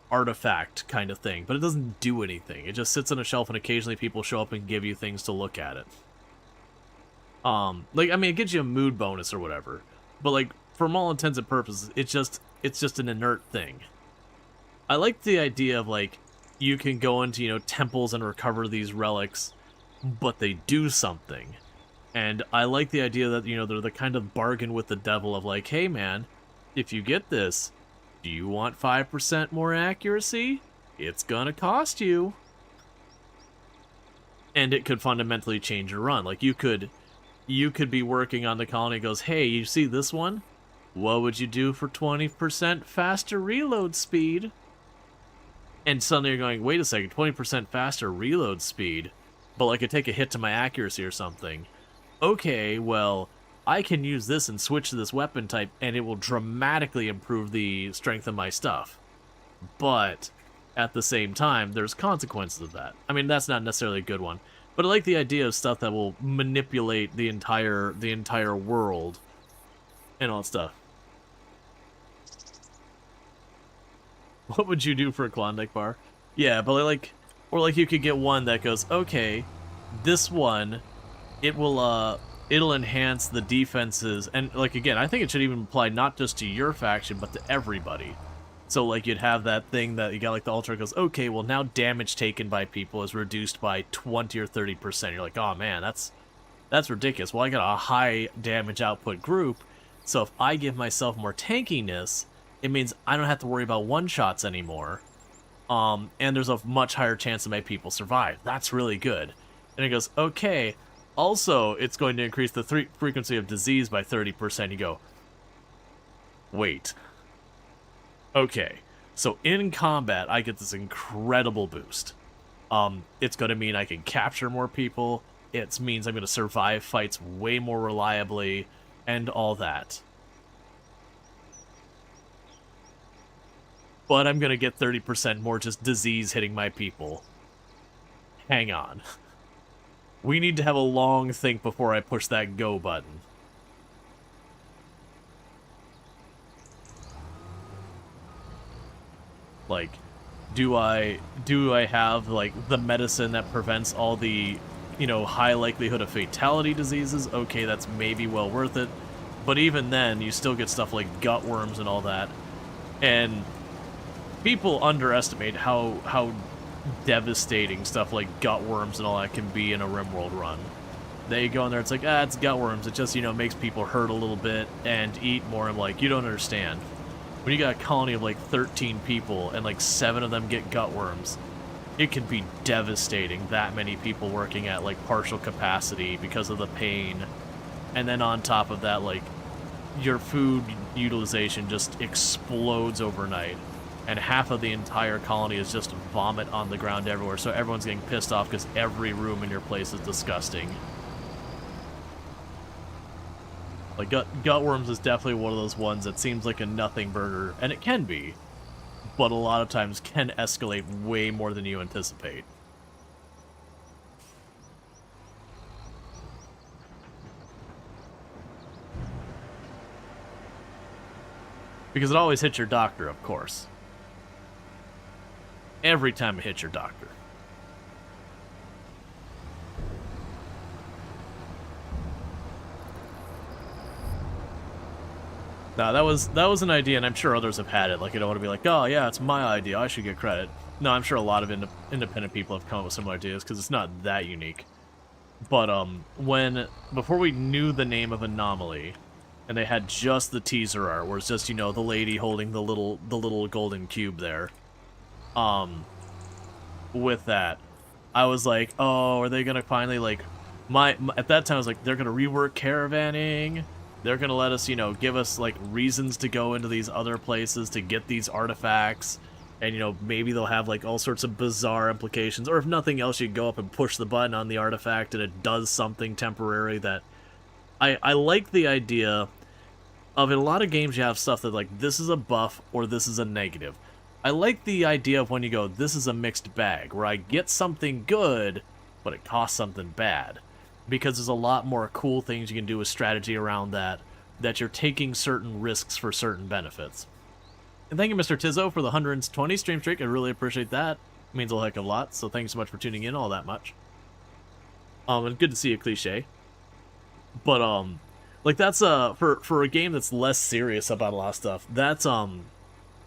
artifact kind of thing, but it doesn't do anything. It just sits on a shelf and occasionally people show up and give you things to look at it. Like, I mean, it gives you a mood bonus or whatever, but, like, from all intents and purposes, it's just an inert thing. I like the idea of, like, you can go into, you know, temples and recover these relics, but they do something. And I like the idea that, you know, they're the kind of bargain with the devil of, like, hey, man, if you get this, do you want 5% more accuracy? It's gonna cost you. And it could fundamentally change your run. Like, you could be working on the colony, goes, hey, you see this one? What would you do for 20% faster reload speed? And suddenly you're going, wait a second, 20% faster reload speed, but, like, I take a hit to my accuracy or something. Okay, well, I can use this and switch to this weapon type, and it will dramatically improve the strength of my stuff. But, at the same time, there's consequences of that. I mean, that's not necessarily a good one. But I like the idea of stuff that will manipulate the entire world and all that stuff. What would you do for a Klondike bar? Yeah, but like, or like you could get one that goes, okay, this one, it'll enhance the defenses, and, like, again, I think it should even apply not just to your faction, but to everybody. So, like, you'd have that thing that you got, like, the Ultra goes, okay, well, now damage taken by people is reduced by 20 or 30%. You're like, oh man, that's ridiculous. Well, I got a high damage output group, so if I give myself more tankiness, it means I don't have to worry about one-shots anymore. And there's a much higher chance that my people survive. That's really good. And it goes, okay, also, it's going to increase the frequency of disease by 30%. You go, wait. Okay, so in combat, I get this incredible boost. It's going to mean I can capture more people. It means I'm going to survive fights way more reliably, and all that. But I'm going to get 30% more just disease hitting my people. Hang on. We need to have a long think before I push that go button. Like, do I have, like, the medicine that prevents all the, you know, high likelihood of fatality diseases? Okay, that's maybe well worth it. But even then, you still get stuff like gut worms and all that. And people underestimate how devastating stuff like gut worms and all that can be in a RimWorld run. They go in there, it's like, it's gut worms. It just, you know, makes people hurt a little bit and eat more. I'm like, you don't understand. When you got a colony of, like, 13 people and, like, 7 of them get gut worms, it can be devastating, that many people working at, like, partial capacity because of the pain. And then on top of that, like, your food utilization just explodes overnight. And half of the entire colony is just vomit on the ground everywhere, so everyone's getting pissed off because every room in your place is disgusting. Like, gut worms is definitely one of those ones that seems like a nothing burger, and it can be. but a lot of times can escalate way more than you anticipate. Because it always hits your doctor, of course. Every time it hits your doctor. No, that was an idea, and I'm sure others have had it. Like, you don't want to be like, oh yeah, it's my idea, I should get credit. No, I'm sure a lot of independent people have come up with similar ideas, because it's not that unique. But, before we knew the name of Anomaly, and they had just the teaser art, where it's just, you know, the lady holding the little golden cube there. With that, I was like, oh, are they gonna finally, like, at that time I was like, they're gonna rework caravanning, they're gonna let us, you know, give us, like, reasons to go into these other places to get these artifacts, and, you know, maybe they'll have, like, all sorts of bizarre implications, or if nothing else, you go up and push the button on the artifact and it does something temporary that... I like the idea of, in a lot of games, you have stuff that, like, this is a buff or this is a negative. I like the idea of when you go, this is a mixed bag, where I get something good, but it costs something bad. Because there's a lot more cool things you can do with strategy around that you're taking certain risks for certain benefits. And thank you, Mr. Tizzo, for the 120 stream streak. I really appreciate that. It means a heck of a lot, so thanks so much for tuning in all that much. And good to see you, Cliche. But, like, that's, for a game that's less serious about a lot of stuff, that's,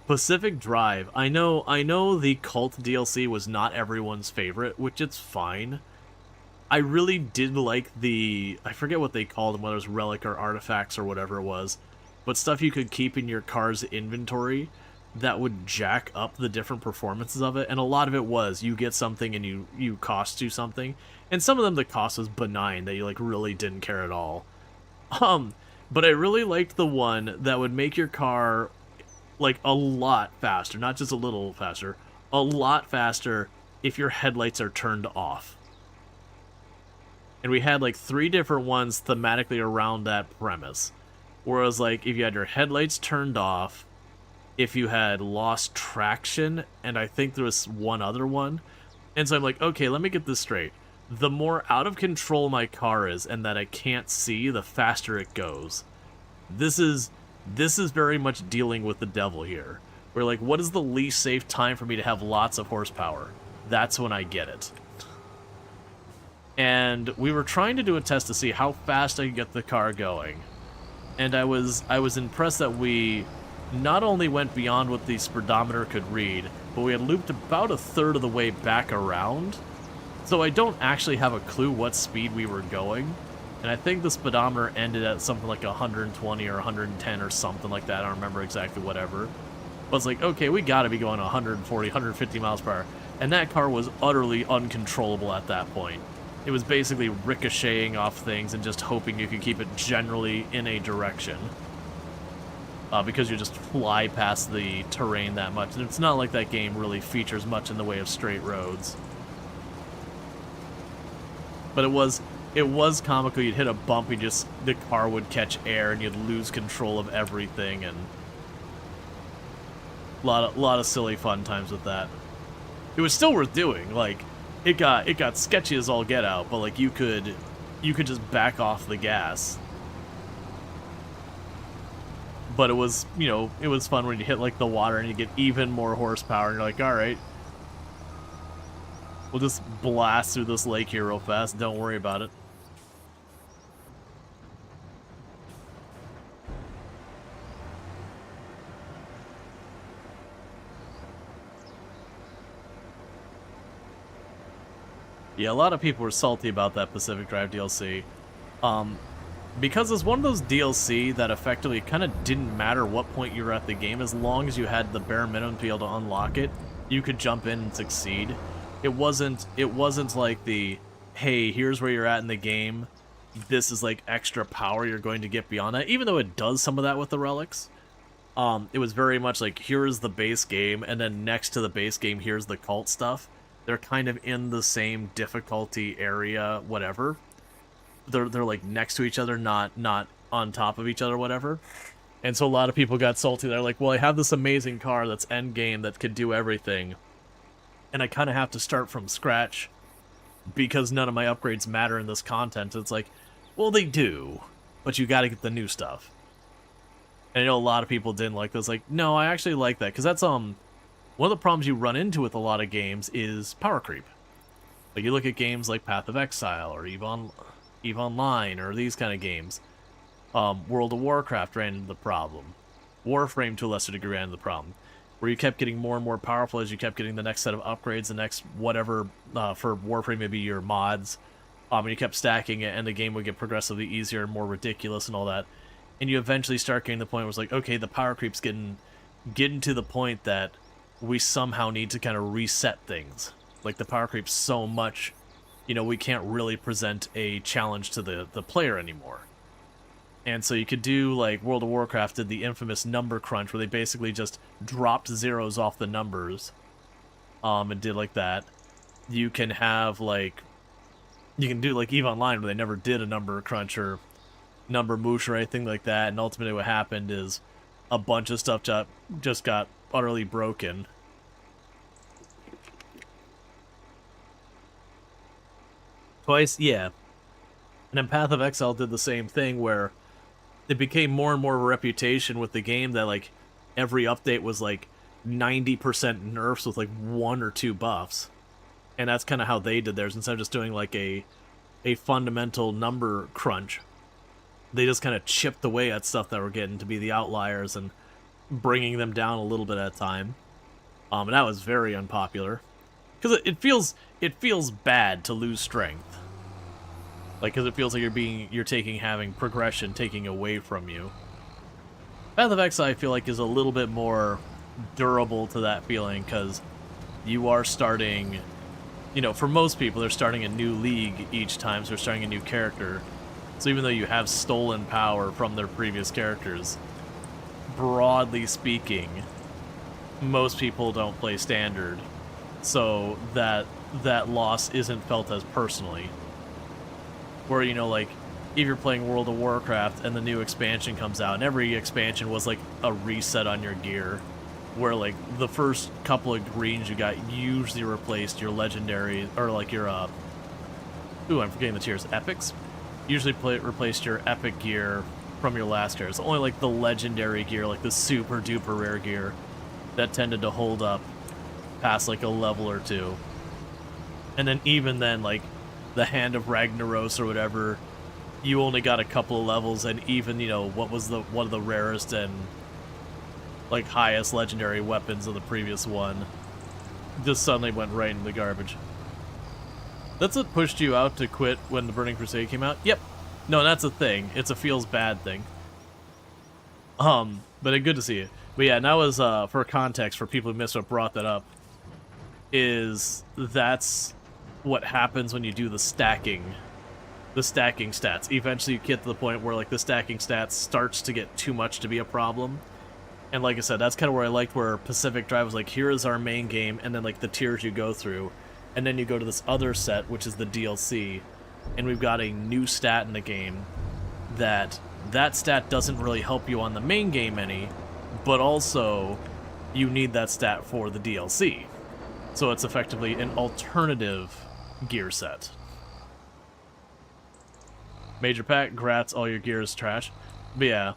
Pacific Drive. I know the Cult DLC was not everyone's favorite, which it's fine. I really did like I forget what they called them, whether it was relic or artifacts or whatever it was, but stuff you could keep in your car's inventory that would jack up the different performances of it, and a lot of it was, you get something and you cost you something, and some of them the cost was benign, that you, like, really didn't care at all. But I really liked the one that would make your car, like, a lot faster, not just a little faster, a lot faster if your headlights are turned off. And we had, like, 3 different ones thematically around that premise. Whereas, like, if you had your headlights turned off, if you had lost traction, and I think there was one other one. And so I'm like, okay, let me get this straight. The more out of control my car is and that I can't see, the faster it goes. This is very much dealing with the devil here. We're like, what is the least safe time for me to have lots of horsepower? That's when I get it. And we were trying to do a test to see how fast I could get the car going. And I was impressed that we not only went beyond what the speedometer could read, but we had looped about a third of the way back around. So I don't actually have a clue what speed we were going. And I think the speedometer ended at something like 120 or 110 or something like that. I don't remember exactly whatever. But it's like, okay, we gotta be going 140, 150 miles per hour. And that car was utterly uncontrollable at that point. It was basically ricocheting off things and just hoping you could keep it generally in a direction. Because you just fly past the terrain that much. And it's not like that game really features much in the way of straight roads. But it was comical. You'd hit a bump, the car would catch air and you'd lose control of everything, and a lot of silly fun times with that. It was still worth doing. Like, it got sketchy as all get out, but like you could just back off the gas. But it was, you know, it was fun when you hit like the water and you get even more horsepower and you're like, all right, we'll just blast through this lake here real fast. Don't worry about it. Yeah, a lot of people were salty about that Pacific Drive DLC. Because it's one of those DLC that effectively kind of didn't matter what point you were at the game, as long as you had the bare minimum to be able to unlock it, you could jump in and succeed. It wasn't like the, hey, here's where you're at in the game, this is like extra power you're going to get beyond that, even though it does some of that with the relics. It was very much like, here is the base game, and then next to the base game, here's the cult stuff. They're kind of in the same difficulty area, whatever. They're like next to each other, not on top of each other, whatever. And so a lot of people got salty. They're like, well, I have this amazing car that's end game that could do everything, and I kind of have to start from scratch because none of my upgrades matter in this content. It's like, well, they do, but you got to get the new stuff. And I know a lot of people didn't like this. Like, no, I actually like that, because that's one of the problems you run into with a lot of games is power creep. Like, you look at games like Path of Exile or EVE Online or these kind of games. World of Warcraft ran into the problem. Warframe, to a lesser degree, ran into the problem, where you kept getting more and more powerful as you kept getting the next set of upgrades, the next whatever, for Warframe, maybe your mods, and you kept stacking it, and the game would get progressively easier and more ridiculous and all that. And you eventually start getting to the point where it's like, okay, the power creep's getting to the point that we somehow need to kind of reset things. Like, the power creep's so much, you know, we can't really present a challenge to the player anymore. And so you could do, like, World of Warcraft did the infamous number crunch, where they basically just dropped zeros off the numbers, and did like that. You can have, like, you can do, like, EVE Online, where they never did a number crunch or number moosh or anything like that, and ultimately what happened is a bunch of stuff just got utterly broken. Twice, yeah. And then Path of Exile did the same thing, where it became more and more of a reputation with the game that, like, every update was, like, 90% nerfs with, like, 1 or 2 buffs. And that's kind of how they did theirs. Instead of just doing, like, a fundamental number crunch, they just kind of chipped away at stuff that were getting to be the outliers and bringing them down a little bit at a time. And that was very unpopular. Because it feels bad to lose strength. Like, because it feels like you're having progression taking away from you. Path of Exile, I feel like, is a little bit more durable to that feeling, because you are starting, you know, for most people, they're starting a new league each time, so they're starting a new character. So even though you have stolen power from their previous characters, broadly speaking, most people don't play standard, so that loss isn't felt as personally. Where, you know, like, if you're playing World of Warcraft and the new expansion comes out, and every expansion was like a reset on your gear, where, like, the first couple of greens you got usually replaced your legendary, or like your ooh, I'm forgetting the tiers, epics, usually replaced your epic gear from your last gear. It's only like the legendary gear, like the super duper rare gear, that tended to hold up past like a level or two. And then even then, like, the Hand of Ragnaros or whatever, you only got a couple of levels, and even, you know, what was one of the rarest and, like, highest legendary weapons of the previous one just suddenly went right in the garbage. That's what pushed you out to quit when the Burning Crusade came out? Yep. No, that's a thing. It's a feels bad thing. But good to see you. But yeah, that was, for context, for people who missed what brought that up, that's what happens when you do the stacking stats. Eventually you get to the point where, like, the stacking stats starts to get too much to be a problem. And like I said, that's kind of where I liked where Pacific Drive was like, here is our main game, and then, like, the tiers you go through, and then you go to this other set, which is the DLC, and we've got a new stat in the game that stat doesn't really help you on the main game any, but also you need that stat for the DLC. So it's effectively an alternative gear set. Major pack, grats, all your gear is trash. But yeah.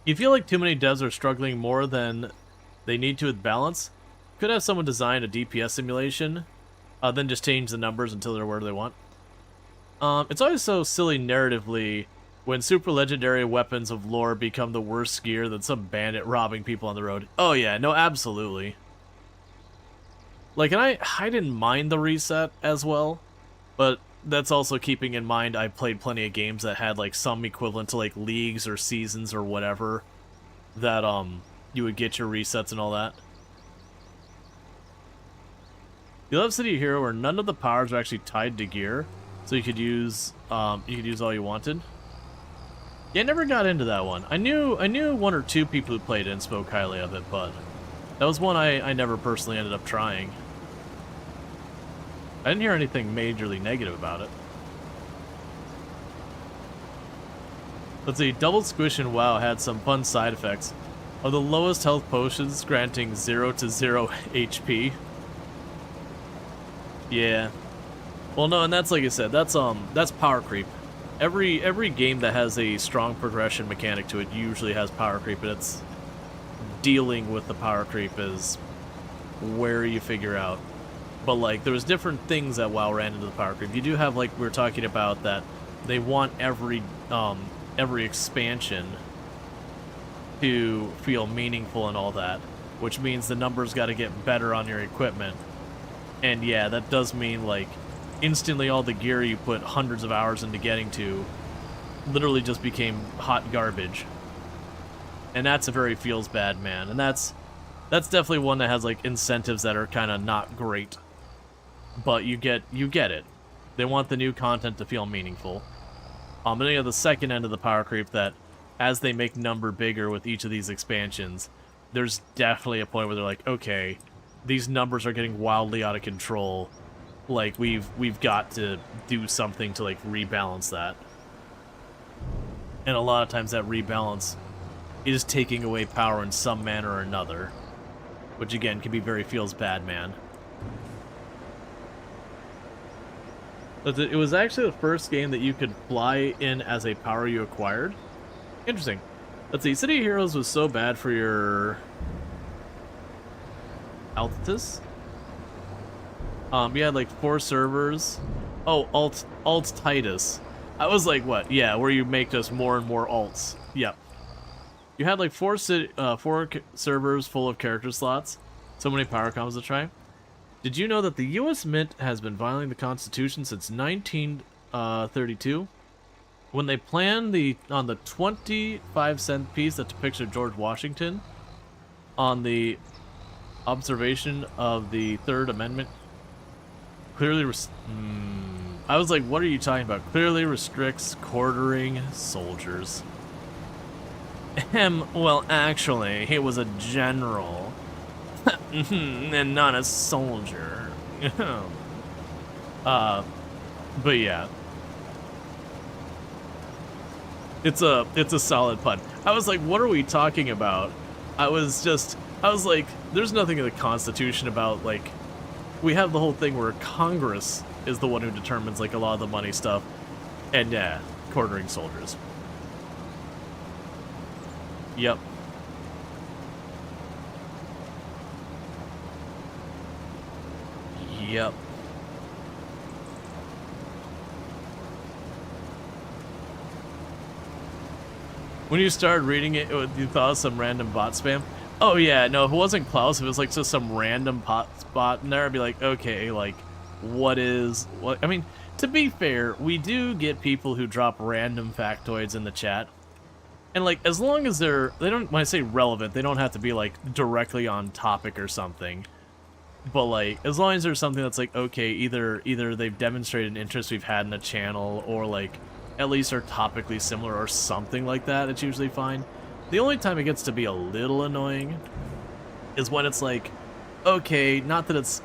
You feel like too many devs are struggling more than they need to with balance? Could have someone design a DPS simulation, then just change the numbers until they're where they want. It's always so silly narratively when super legendary weapons of lore become the worst gear than some bandit robbing people on the road. Oh yeah, no, absolutely. Like, and I didn't mind the reset as well, but that's also keeping in mind I played plenty of games that had, like, some equivalent to, like, leagues or seasons or whatever that, you would get your resets and all that. You love City Hero where none of the powers are actually tied to gear, so you could use all you wanted. Yeah, I never got into that one. I knew 1 or 2 people who played it and spoke highly of it, but that was one I never personally ended up trying. I didn't hear anything majorly negative about it. Let's see, Double Squish in WoW had some fun side effects. Are the lowest health potions granting 0 to 0 HP? Yeah. Well, no, and that's like I said, that's power creep. Every game that has a strong progression mechanic to it usually has power creep, and it's dealing with the power creep is where you figure out. But like, there's different things that WoW ran into the power creep. You do have, like we were talking about, that they want every expansion to feel meaningful and all that, which means the numbers got to get better on your equipment. And yeah, that does mean like instantly all the gear you put hundreds of hours into getting to literally just became hot garbage. And that's a very feels bad, man. And that's definitely one that has like incentives that are kind of not great. But you get it. They want the new content to feel meaningful. And then you have the second end of the power creep that, as they make number bigger with each of these expansions, there's definitely a point where they're like, okay, these numbers are getting wildly out of control. Like, we've got to do something to like rebalance that. And a lot of times that rebalance is taking away power in some manner or another, which again can be very feels bad, man. But it was actually the first game that you could fly in as a power you acquired. Interesting. Let's see, City of Heroes was so bad for your Altitus. You had like 4 servers. Oh, alt Titus. I was like, what? Yeah, where you make just more and more alts. Yep. You had like 4 servers full of character slots. So many power combos to try. Did you know that the U.S. Mint has been violating the Constitution since 1932? When they planned on the 25-cent piece that depicts George Washington on the observation of the Third Amendment, clearly I was like, what are you talking about? Clearly restricts quartering soldiers. Well, actually, he was a general. And not a soldier. But yeah. It's a solid pun. I was like, what are we talking about? I was like, there's nothing in the Constitution about, like, we have the whole thing where Congress is the one who determines, like, a lot of the money stuff. And yeah, quartering soldiers. Yep. Yep. When you started reading it, you thought of some random bot spam? Oh yeah, no, if it wasn't Klaus, if it was like just some random bot in there, I'd be like, okay, like, what? I mean, to be fair, we do get people who drop random factoids in the chat. And like, as long as they don't, when I say relevant, they don't have to be like directly on topic or something. But like, as long as there's something that's like, okay, either they've demonstrated an interest we've had in the channel, or like, at least are topically similar or something like that, it's usually fine. The only time it gets to be a little annoying is when it's like, okay, not that it's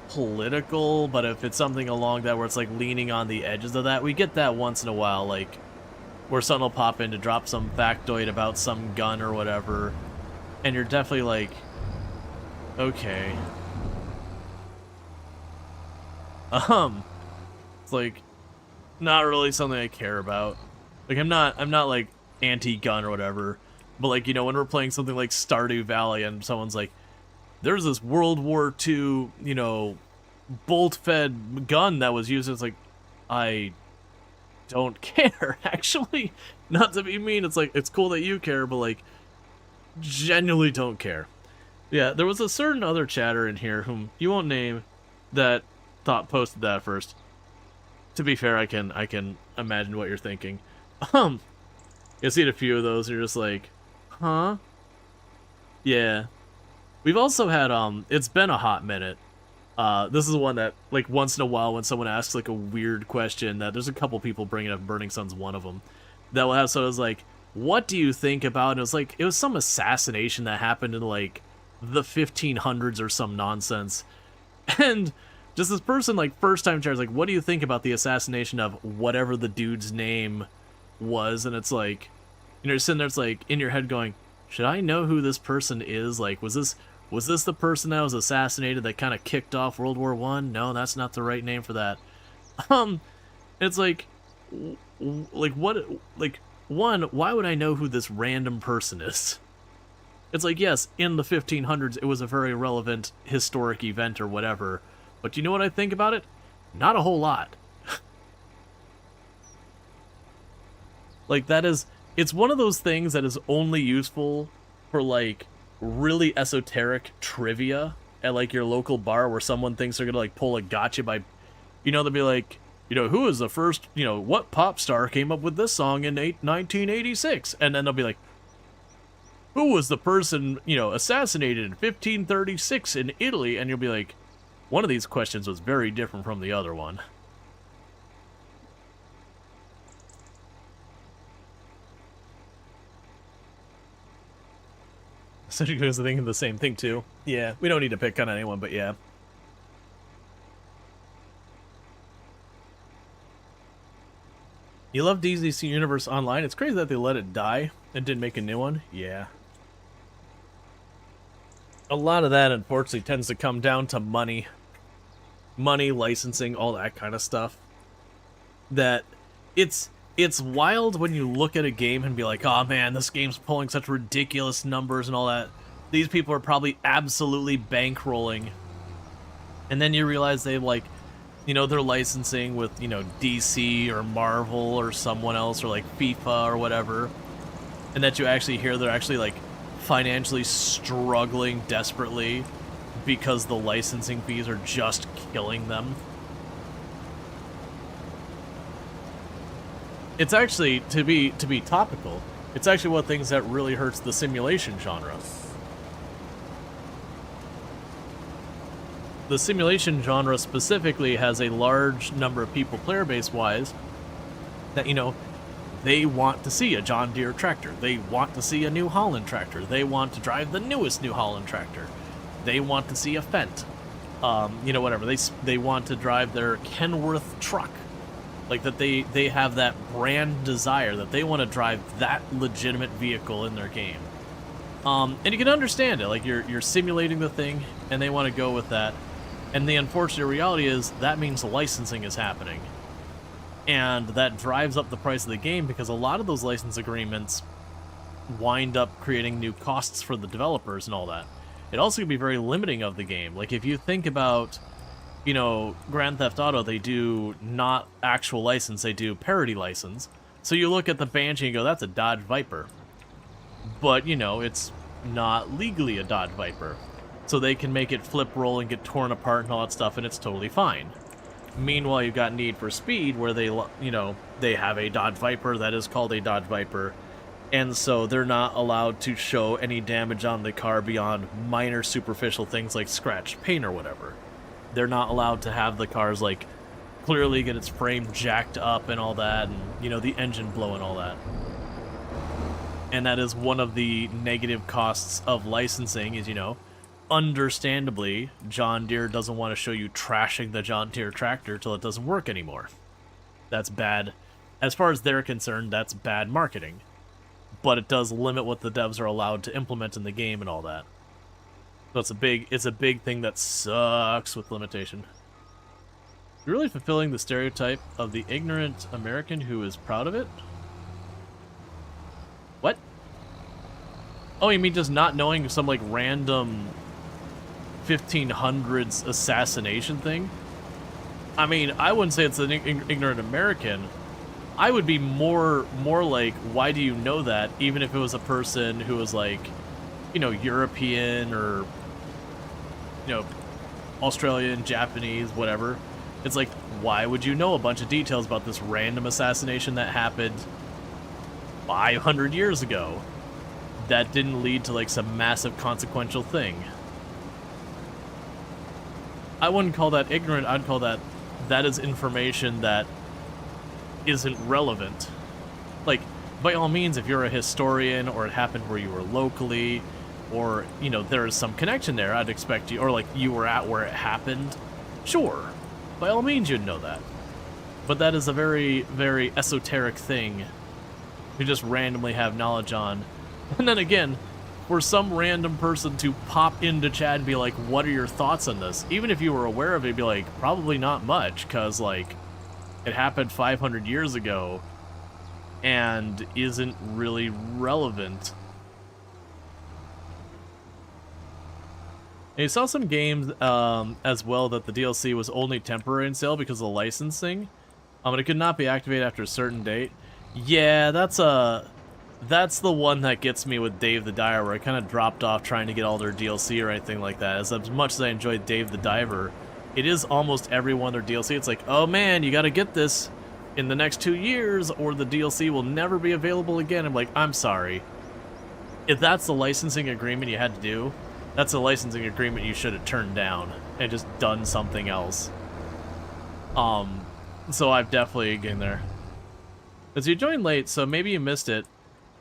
political, but if it's something along that where it's like leaning on the edges of that, we get that once in a while, like, where someone will pop in to drop some factoid about some gun or whatever, and you're definitely like, okay. It's like not really something I care about. Like, I'm not like anti-gun or whatever, but like, you know, when we're playing something like Stardew Valley and someone's like, there's this World War II, you know, bolt-fed gun that was used, it's like, I don't care, actually. Not to be mean, it's like, it's cool that you care, but like, genuinely don't care. Yeah, there was a certain other chatter in here whom you won't name that posted that first. To be fair, I can imagine what you're thinking. You've seen a few of those and you're just like, huh? Yeah. We've also had it's been a hot minute. This is one that, like, once in a while when someone asks like a weird question, that there's a couple people bringing up, Burning Sun's one of them, that will have, so it was like, what do you think about, and it was like, it was some assassination that happened in like the 1500s or some nonsense. And just this person, like, first time chair is like, what do you think about the assassination of whatever the dude's name was, and it's like, you're sitting there, it's like in your head going, should I know who this person is? Like, was this the person that was assassinated that kind of kicked off World War One? No, that's not the right name for that. It's like, like what, like one, why would I know who this random person is? It's like, yes, in the 1500s, it was a very relevant historic event or whatever, but you know what I think about it? Not a whole lot. Like, it's one of those things that is only useful for, like, really esoteric trivia at, like, your local bar where someone thinks they're gonna, like, pull a gotcha by, they'll be like, who was the first, what pop star came up with this song in 1986? And then they'll be like, who was the person, assassinated in 1536 in Italy? And you'll be like, one of these questions was very different from the other one. Essentially, because I think the same thing too. Yeah, we don't need to pick on anyone, but yeah. You love DC Universe Online? It's crazy that they let it die and didn't make a new one. Yeah. A lot of that, unfortunately, tends to come down to money. Money, licensing, all that kind of stuff. That it's wild when you look at a game and be like, oh man, this game's pulling such ridiculous numbers and all that. These people are probably absolutely bankrolling. And then you realize they like, they're licensing with, DC or Marvel or someone else or like FIFA or whatever. And that you actually hear they're actually like financially struggling desperately because the licensing fees are just killing them. It's actually, to be topical, it's actually one of the things that really hurts the simulation genre. The simulation genre specifically has a large number of people, player base wise, that, they want to see a John Deere tractor. They want to see a New Holland tractor. They want to drive the newest New Holland tractor. They want to see a Fendt. Whatever. They want to drive their Kenworth truck. Like, that they have that brand desire, that they want to drive that legitimate vehicle in their game. And you can understand it. Like, you're simulating the thing, and they want to go with that. And the unfortunate reality is, that means licensing is happening. And that drives up the price of the game, because a lot of those license agreements wind up creating new costs for the developers and all that. It also can be very limiting of the game. Like, if you think about, Grand Theft Auto, they do not actual license, they do parody license. So you look at the Banshee and go, that's a Dodge Viper. But, it's not legally a Dodge Viper. So they can make it flip, roll, and get torn apart and all that stuff, and it's totally fine. Meanwhile, you've got Need for Speed, where they have a Dodge Viper that is called a Dodge Viper, and so they're not allowed to show any damage on the car beyond minor superficial things like scratched paint or whatever. They're not allowed to have the cars, like, clearly get its frame jacked up and all that, and, the engine blow and all that. And that is one of the negative costs of licensing is, understandably, John Deere doesn't want to show you trashing the John Deere tractor till it doesn't work anymore. That's bad. As far as they're concerned, that's bad marketing. But it does limit what the devs are allowed to implement in the game and all that. So it's a big thing that sucks with limitation. You're really fulfilling the stereotype of the ignorant American who is proud of it? What? Oh, you mean just not knowing some, like, random 1500s assassination thing? I mean, I wouldn't say it's an ignorant American. I would be more like, why do you know that? Even if it was a person who was like, European or, Australian, Japanese, whatever. It's like, why would you know a bunch of details about this random assassination that happened 500 years ago that didn't lead to, like, some massive consequential thing? I wouldn't call that ignorant. I'd call that is information that isn't relevant. Like, by all means, if you're a historian or it happened where you were locally, or, there is some connection there, I'd expect you, or like you were at where it happened, sure, by all means you'd know that. But that is a very, very esoteric thing you just randomly have knowledge on. And then again, for some random person to pop into chat and be like, what are your thoughts on this? Even if you were aware of it, be like, probably not much, because, like, it happened 500 years ago and isn't really relevant. And you saw some games as well that the DLC was only temporary in sale because of the licensing. And it could not be activated after a certain date. Yeah, that's the one that gets me with Dave the Diver, where I kind of dropped off trying to get all their DLC or anything like that. As much as I enjoyed Dave the Diver, it is almost every one of their DLC. It's like, oh man, you gotta get this in the next 2 years or the DLC will never be available again. I'm like, I'm sorry. If that's the licensing agreement you had to do, that's a licensing agreement you should have turned down and just done something else. So I've definitely getting there. As you joined late, so maybe you missed it,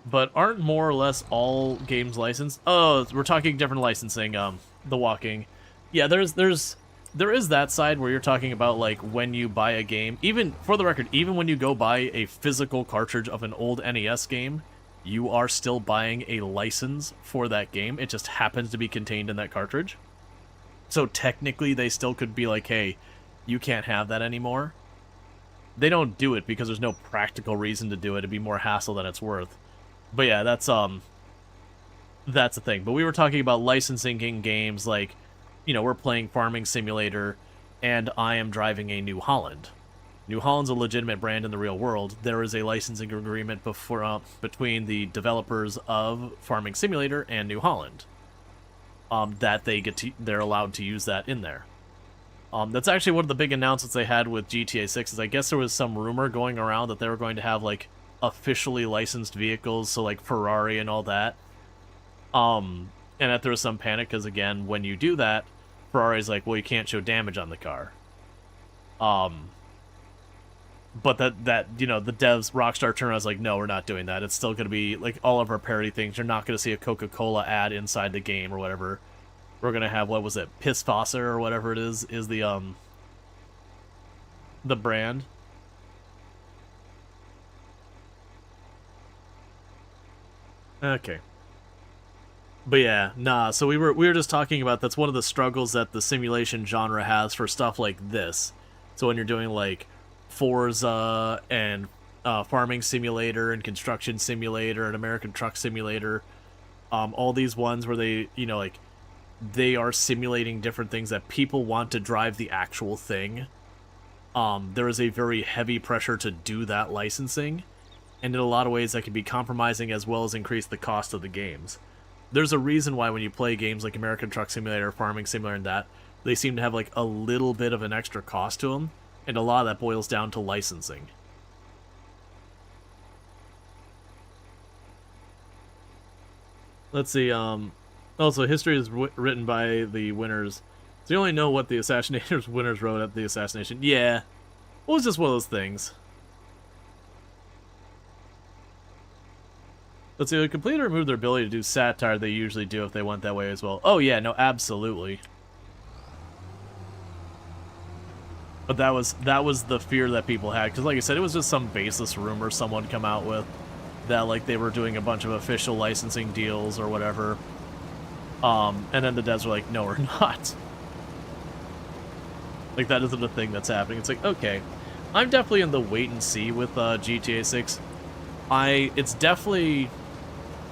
but aren't more or less all games licensed? Oh, we're talking different licensing, the walking. Yeah, there is that side where you're talking about, like, when you buy a game. Even, for the record, even when you go buy a physical cartridge of an old NES game, you are still buying a license for that game. It just happens to be contained in that cartridge. So technically, they still could be like, hey, you can't have that anymore. They don't do it because there's no practical reason to do it. It'd be more hassle than it's worth. But yeah, that's the thing. But we were talking about licensing in games like, you know, we're playing Farming Simulator, and I am driving a New Holland. New Holland's a legitimate brand in the real world. There is a licensing agreement between the developers of Farming Simulator and New Holland. That they're allowed to use that in there. That's actually one of the big announcements they had with GTA 6, is I guess there was some rumor going around that they were going to have, like, officially licensed vehicles, so, like, Ferrari and all that. And that there was some panic, because, again, when you do that, Ferrari's like, well, you can't show damage on the car. But that you know, the devs, Rockstar turned around, was like, no, we're not doing that. It's still going to be, like, all of our parody things. You're not going to see a Coca-Cola ad inside the game or whatever. We're going to have, what was it, Piss Fosser or whatever it is the brand. Okay. But yeah, nah, so we were just talking about, that's one of the struggles that the simulation genre has for stuff like this. So when you're doing, like, Forza and Farming Simulator and Construction Simulator and American Truck Simulator, all these ones where they, you know, like, they are simulating different things that people want to drive the actual thing. There is a very heavy pressure to do that licensing, and in a lot of ways that can be compromising as well as increase the cost of the games. There's a reason why when you play games like American Truck Simulator, Farming Simulator, and that, they seem to have, like, a little bit of an extra cost to them, and a lot of that boils down to licensing. Let's see, also, history is written by the winners. So you only know what the assassinators winners wrote at the assassination. Yeah. Well, it's just one of those things. Let's see, they completely remove their ability to do satire they usually do if they went that way as well. Oh yeah, no, absolutely. But that was the fear that people had, because like I said, it was just some baseless rumor someone come out with that, like, they were doing a bunch of official licensing deals or whatever. And then the devs were like, no, we're not. Like, that isn't a thing that's happening. It's like, okay, I'm definitely in the wait and see with GTA 6. It's definitely,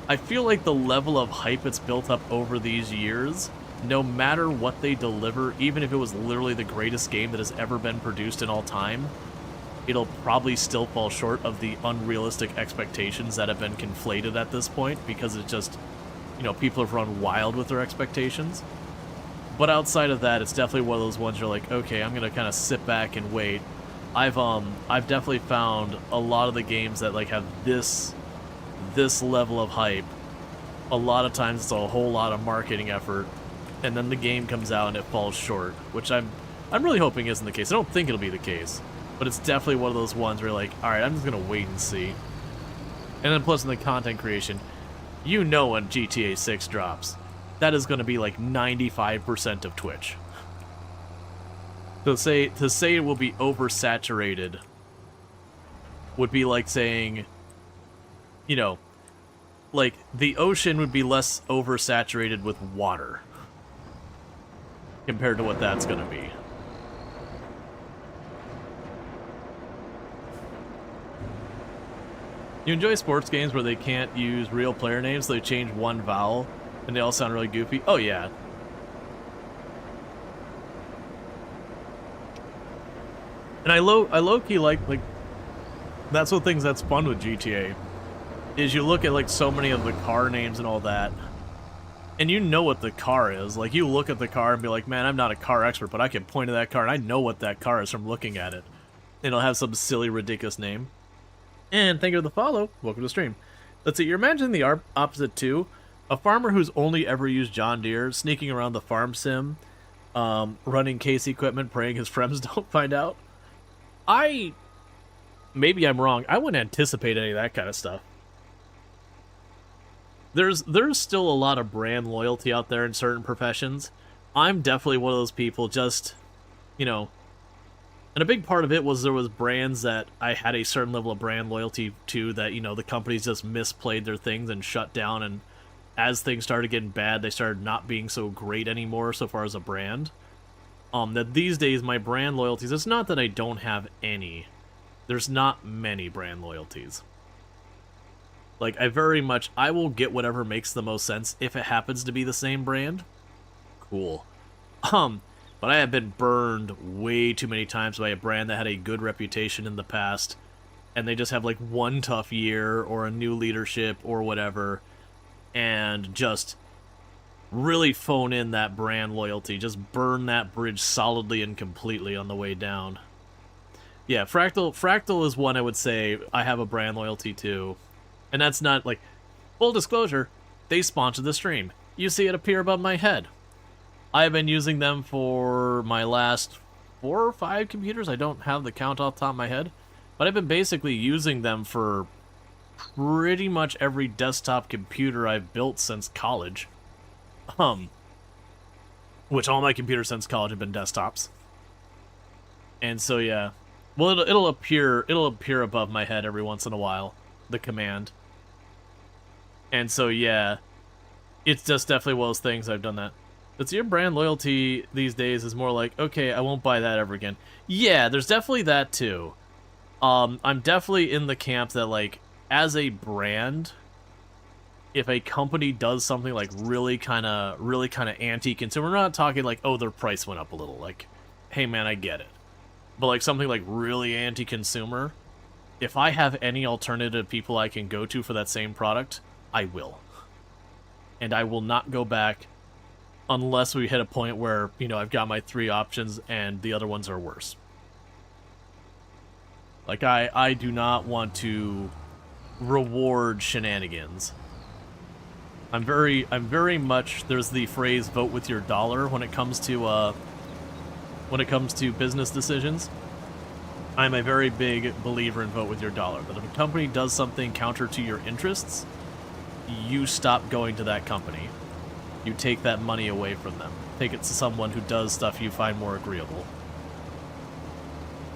I feel like the level of hype it's built up over these years, no matter what they deliver, even if it was literally the greatest game that has ever been produced in all time, it'll probably still fall short of the unrealistic expectations that have been conflated at this point, because it's just, you know, people have run wild with their expectations. But outside of that, it's definitely one of those ones you're like, okay, I'm gonna kind of sit back and wait. I've definitely found a lot of the games that, like, have this level of hype, a lot of times it's a whole lot of marketing effort, and then the game comes out and it falls short, which I'm really hoping isn't the case. I don't think it'll be the case, but it's definitely one of those ones where you're like, alright, I'm just gonna wait and see. And then plus in the content creation, you know when GTA 6 drops, that is going to be like 95% of Twitch. To say it will be oversaturated would be like saying you know, like, the ocean would be less oversaturated with water compared to what that's going to be. You enjoy sports games where they can't use real player names, so they change one vowel, and they all sound really goofy? Oh, yeah. And I low-key like, that's one of the things that's fun with GTA, is you look at, like, so many of the car names and all that, and you know what the car is. Like, you look at the car and be like, man, I'm not a car expert, but I can point to that car, and I know what that car is from looking at it. It'll have some silly, ridiculous name. And thank you for the follow. Welcome to the stream. Let's see, you're imagining the opposite too. A farmer who's only ever used John Deere, sneaking around the farm sim, running case equipment, praying his friends don't find out. Maybe I'm wrong. I wouldn't anticipate any of that kind of stuff. There's still a lot of brand loyalty out there in certain professions. I'm definitely one of those people, just, you know, and a big part of it was there was brands that I had a certain level of brand loyalty to that, you know, the companies just misplayed their things and shut down, and as things started getting bad, they started not being so great anymore so far as a brand. That these days, my brand loyalties, it's not that I don't have any. There's not many brand loyalties. Like, I will get whatever makes the most sense if it happens to be the same brand. Cool. But I have been burned way too many times by a brand that had a good reputation in the past, and they just have, like, one tough year, or a new leadership, or whatever, and just really phone in that brand loyalty. Just burn that bridge solidly and completely on the way down. Yeah, Fractal is one I would say I have a brand loyalty to. And that's not, like, full disclosure, they sponsored the stream. You see it appear above my head. I've been using them for my last 4 or 5 computers. I don't have the count off the top of my head. But I've been basically using them for pretty much every desktop computer I've built since college. Which all my computers since college have been desktops. And so, yeah. Well, it'll appear above my head every once in a while, the command. And so, yeah, it's just definitely one of those things. I've done that. But your brand loyalty these days is more like, okay, I won't buy that ever again. Yeah, there's definitely that too. I'm definitely in the camp that, like, as a brand, if a company does something like really kind of anti-consumer, we're not talking like, oh, their price went up a little. Like, hey man, I get it. But like something like really anti-consumer, if I have any alternative people I can go to for that same product, I will. And I will not go back unless we hit a point where, you know, I've got my 3 options and the other ones are worse. Like, I do not want to reward shenanigans. I'm very much, there's the phrase vote with your dollar when it comes to business decisions. I'm a very big believer in vote with your dollar. That if a company does something counter to your interests, you stop going to that company. You take that money away from them. Take it to someone who does stuff you find more agreeable.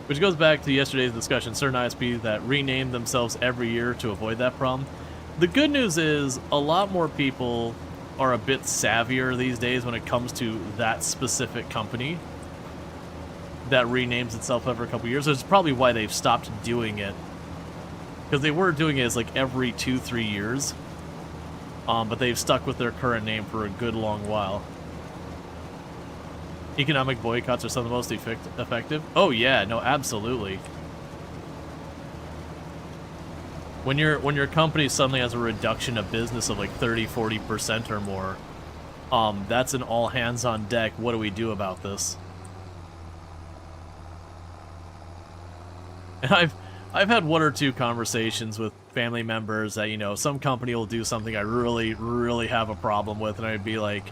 Which goes back to yesterday's discussion, certain ISPs that rename themselves every year to avoid that problem. The good news is a lot more people are a bit savvier these days when it comes to that specific company that renames itself every couple years. That's probably why they've stopped doing it. Because they were doing it as like every 2-3 years. But they've stuck with their current name for a good long while. Economic boycotts are some of the most effective. Oh yeah, no, absolutely. When your company suddenly has a reduction of business of like 30-40% or more, that's an all hands on deck. What do we do about this? And I've had 1 or 2 conversations with family members that, you know, some company will do something I really, really have a problem with, and I'd be like,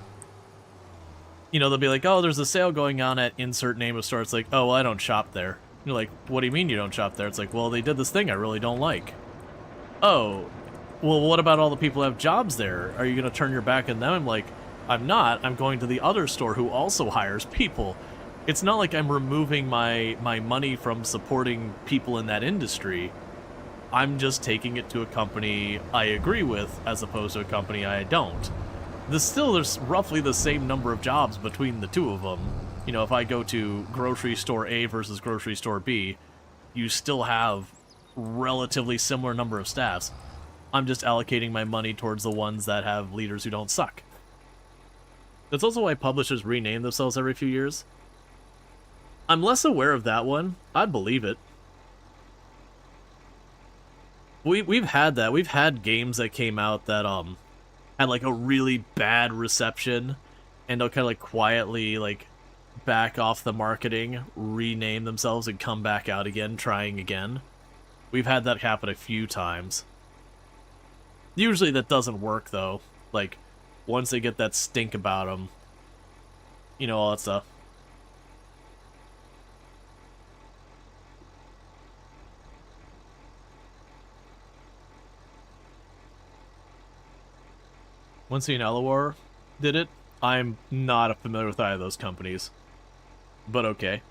you know, they'll be like, oh, there's a sale going on at insert name of store. It's like, oh, well, I don't shop there. And you're like, what do you mean you don't shop there? It's like, well, they did this thing I really don't like. Oh, well, what about all the people who have jobs there? Are you going to turn your back on them? I'm like, I'm not. I'm going to the other store who also hires people. It's not like I'm removing my money from supporting people in that industry. I'm just taking it to a company I agree with as opposed to a company I don't. There's roughly the same number of jobs between the two of them. You know, if I go to grocery store A versus grocery store B, you still have relatively similar number of staffs. I'm just allocating my money towards the ones that have leaders who don't suck. That's also why publishers rename themselves every few years. I'm less aware of that one. I'd believe it. We've had that. We've had games that came out that had like a really bad reception, and they'll kind of like quietly like back off the marketing, rename themselves, and come back out again, trying again. We've had that happen a few times. Usually that doesn't work though. Like once they get that stink about them, you know, all that stuff. Once the Elawar did it, I'm not familiar with either of those companies. But okay.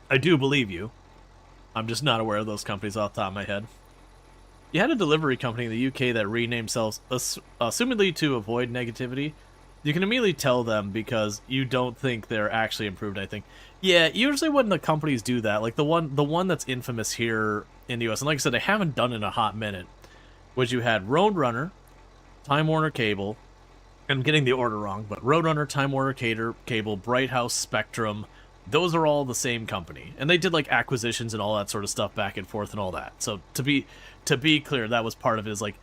I do believe you. I'm just not aware of those companies off the top of my head. You had a delivery company in the UK that renamed themselves, assumedly to avoid negativity. You can immediately tell them because you don't think they're actually improved, I think. Yeah, usually when the companies do that, like the one that's infamous here in the US, and like I said, they haven't done it in a hot minute, was you had Roadrunner, Time Warner Cable, I'm getting the order wrong, but Roadrunner, Time Warner Cable, Bright House, Spectrum, those are all the same company. And they did like acquisitions and all that sort of stuff back and forth and all that. So to be clear, that was part of it, is like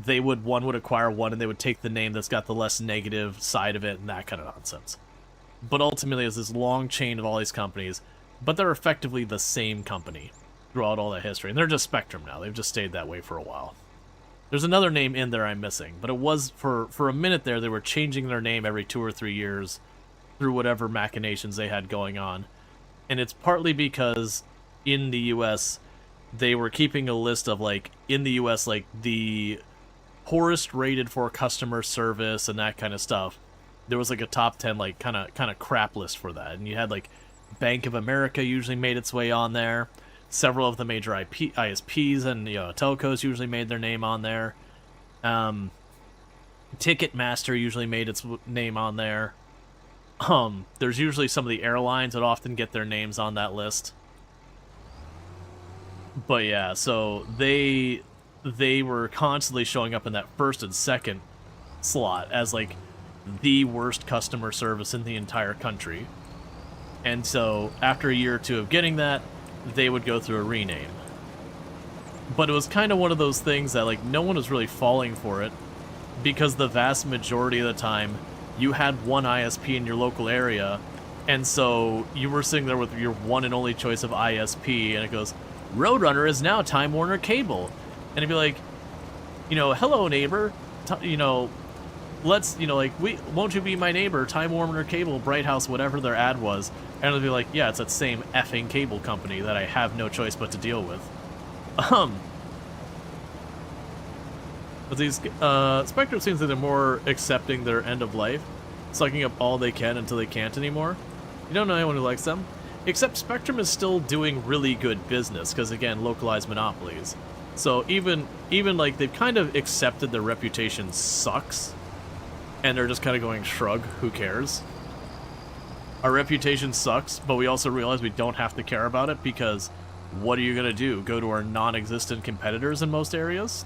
one would acquire one and they would take the name that's got the less negative side of it and that kind of nonsense. But ultimately it's this long chain of all these companies, but they're effectively the same company throughout all that history. And they're just Spectrum now. They've just stayed that way for a while. There's another name in there I'm missing, but it was for a minute there, they were changing their name every 2 or 3 years through whatever machinations they had going on. And it's partly because in the US, they were keeping a list of, like, in the US, like, the poorest rated for customer service and that kind of stuff. There was, like, a top 10, like, kind of crap list for that. And you had, like, Bank of America usually made its way on there. Several of the major ISPs and telcos usually made their name on there. Ticketmaster usually made its name on there. There's usually some of the airlines that often get their names on that list. But yeah, so they were constantly showing up in that first and second slot as like the worst customer service in the entire country. And so after a year or two of getting that, they would go through a rename. But it was kind of one of those things that like no one was really falling for it, because the vast majority of the time you had one ISP in your local area, and so you were sitting there with your one and only choice of ISP, and it goes, Roadrunner is now Time Warner Cable. And it'd be like, hello neighbor, let's, won't you be my neighbor, Time Warner Cable, Bright House, whatever their ad was. And it'll be like, yeah, it's that same effing cable company that I have no choice but to deal with. But these, Spectrum seems that they're more accepting their end of life, sucking up all they can until they can't anymore. You don't know anyone who likes them. Except Spectrum is still doing really good business, because again, localized monopolies. So even like, they've kind of accepted their reputation sucks, and they're just kind of going, shrug, who cares? Our reputation sucks, but we also realize we don't have to care about it, because what are you going to do? Go to our non-existent competitors in most areas?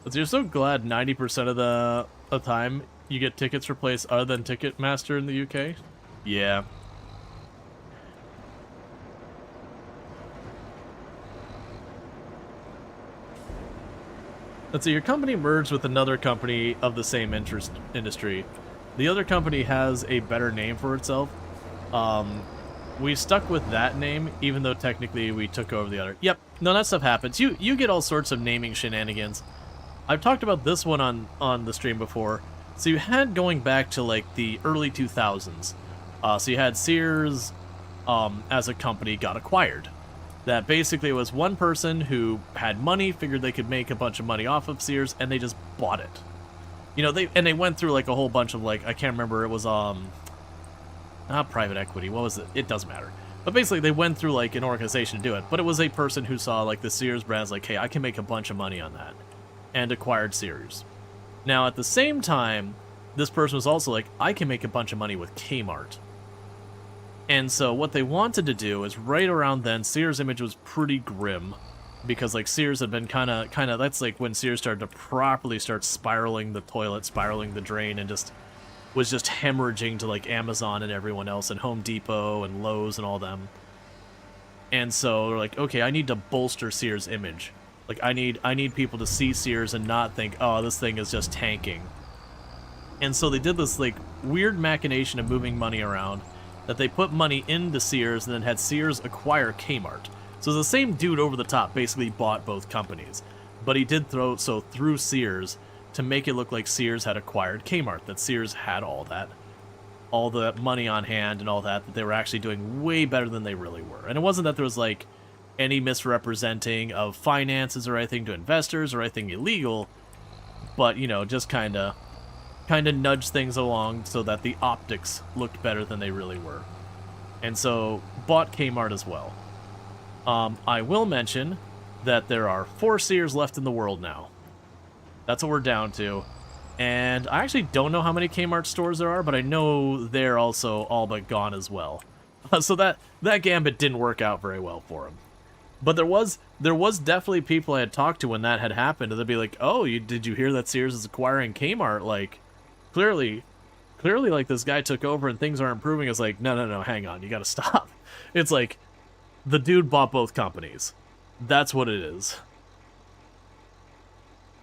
But you're so glad 90% of the time you get tickets replaced other than Ticketmaster in the UK? Yeah. Let's see, your company merged with another company of the same industry. The other company has a better name for itself. We stuck with that name, even though technically we took over the other. Yep, no, that stuff happens. You get all sorts of naming shenanigans. I've talked about this one on the stream before. So you had, going back to like the early 2000s, so you had Sears as a company got acquired. That basically was one person who had money, figured they could make a bunch of money off of Sears, and they just bought it. They went through like a whole bunch of, like, I can't remember, it was not private equity, what was it? It doesn't matter. But basically, they went through, like, an organization to do it. But it was a person who saw, like, the Sears brands, like, hey, I can make a bunch of money on that. And acquired Sears. Now, at the same time, this person was also like, I can make a bunch of money with Kmart. And so what they wanted to do is right around then, Sears' image was pretty grim. Because, like, Sears had been kind of, that's, like, when Sears started to properly start spiraling the toilet, spiraling the drain, and was just hemorrhaging to, like, Amazon and everyone else, and Home Depot and Lowe's and all them. And so they're like, okay, I need to bolster Sears' image. Like, I need people to see Sears and not think, oh, this thing is just tanking. And so they did this, like, weird machination of moving money around, that they put money into Sears and then had Sears acquire Kmart. So the same dude over the top basically bought both companies. But he did through Sears to make it look like Sears had acquired Kmart, that Sears had all the money on hand and all that they were actually doing way better than they really were. And it wasn't that there was, like, any misrepresenting of finances or anything to investors or anything illegal, but, you know, just kind of nudge things along so that the optics looked better than they really were. And so bought Kmart as well. I will mention that there are 4 Sears left in the world now. That's what we're down to. And I actually don't know how many Kmart stores there are, but I know they're also all but gone as well. So that gambit didn't work out very well for him. But there was definitely people I had talked to when that had happened, and they'd be like, "Oh, did you hear that Sears is acquiring Kmart? Like, clearly, like, this guy took over and things are improving." It's like, no, hang on, you got to stop. It's like the dude bought both companies. That's what it is.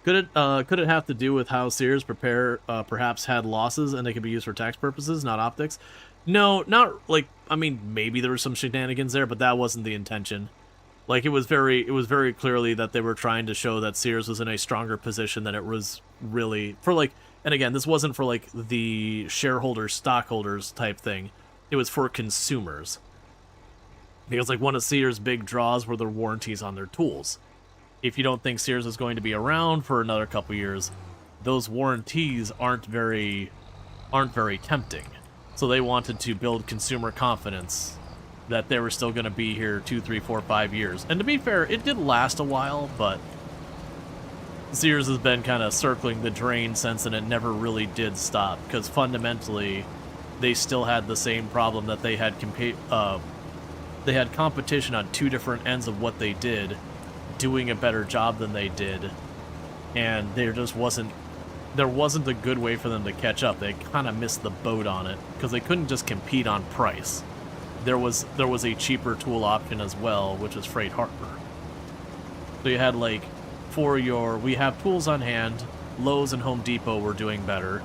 Could it have to do with how Sears perhaps had losses and they could be used for tax purposes, not optics? No, not like, I mean, maybe there were some shenanigans there, but that wasn't the intention. Like, it was very clearly that they were trying to show that Sears was in a stronger position than it was really for, like, and again, this wasn't for, like, the shareholders, stockholders type thing. It was for consumers. Because, like, one of Sears' big draws were their warranties on their tools. If you don't think Sears is going to be around for another couple years, those warranties aren't very tempting. So they wanted to build consumer confidence that they were still going to be here 2, 3, 4, 5 years. And to be fair, it did last a while, but Sears has been kind of circling the drain since, and it never really did stop, because fundamentally they still had the same problem that they had competition on 2 different ends of what they did, doing a better job than they did, and there wasn't a good way for them to catch up. They kind of missed the boat on it, because they couldn't just compete on price. There was a cheaper tool option as well, which was Freight Harbor. So you had, like, we have tools on hand, Lowe's and Home Depot were doing better.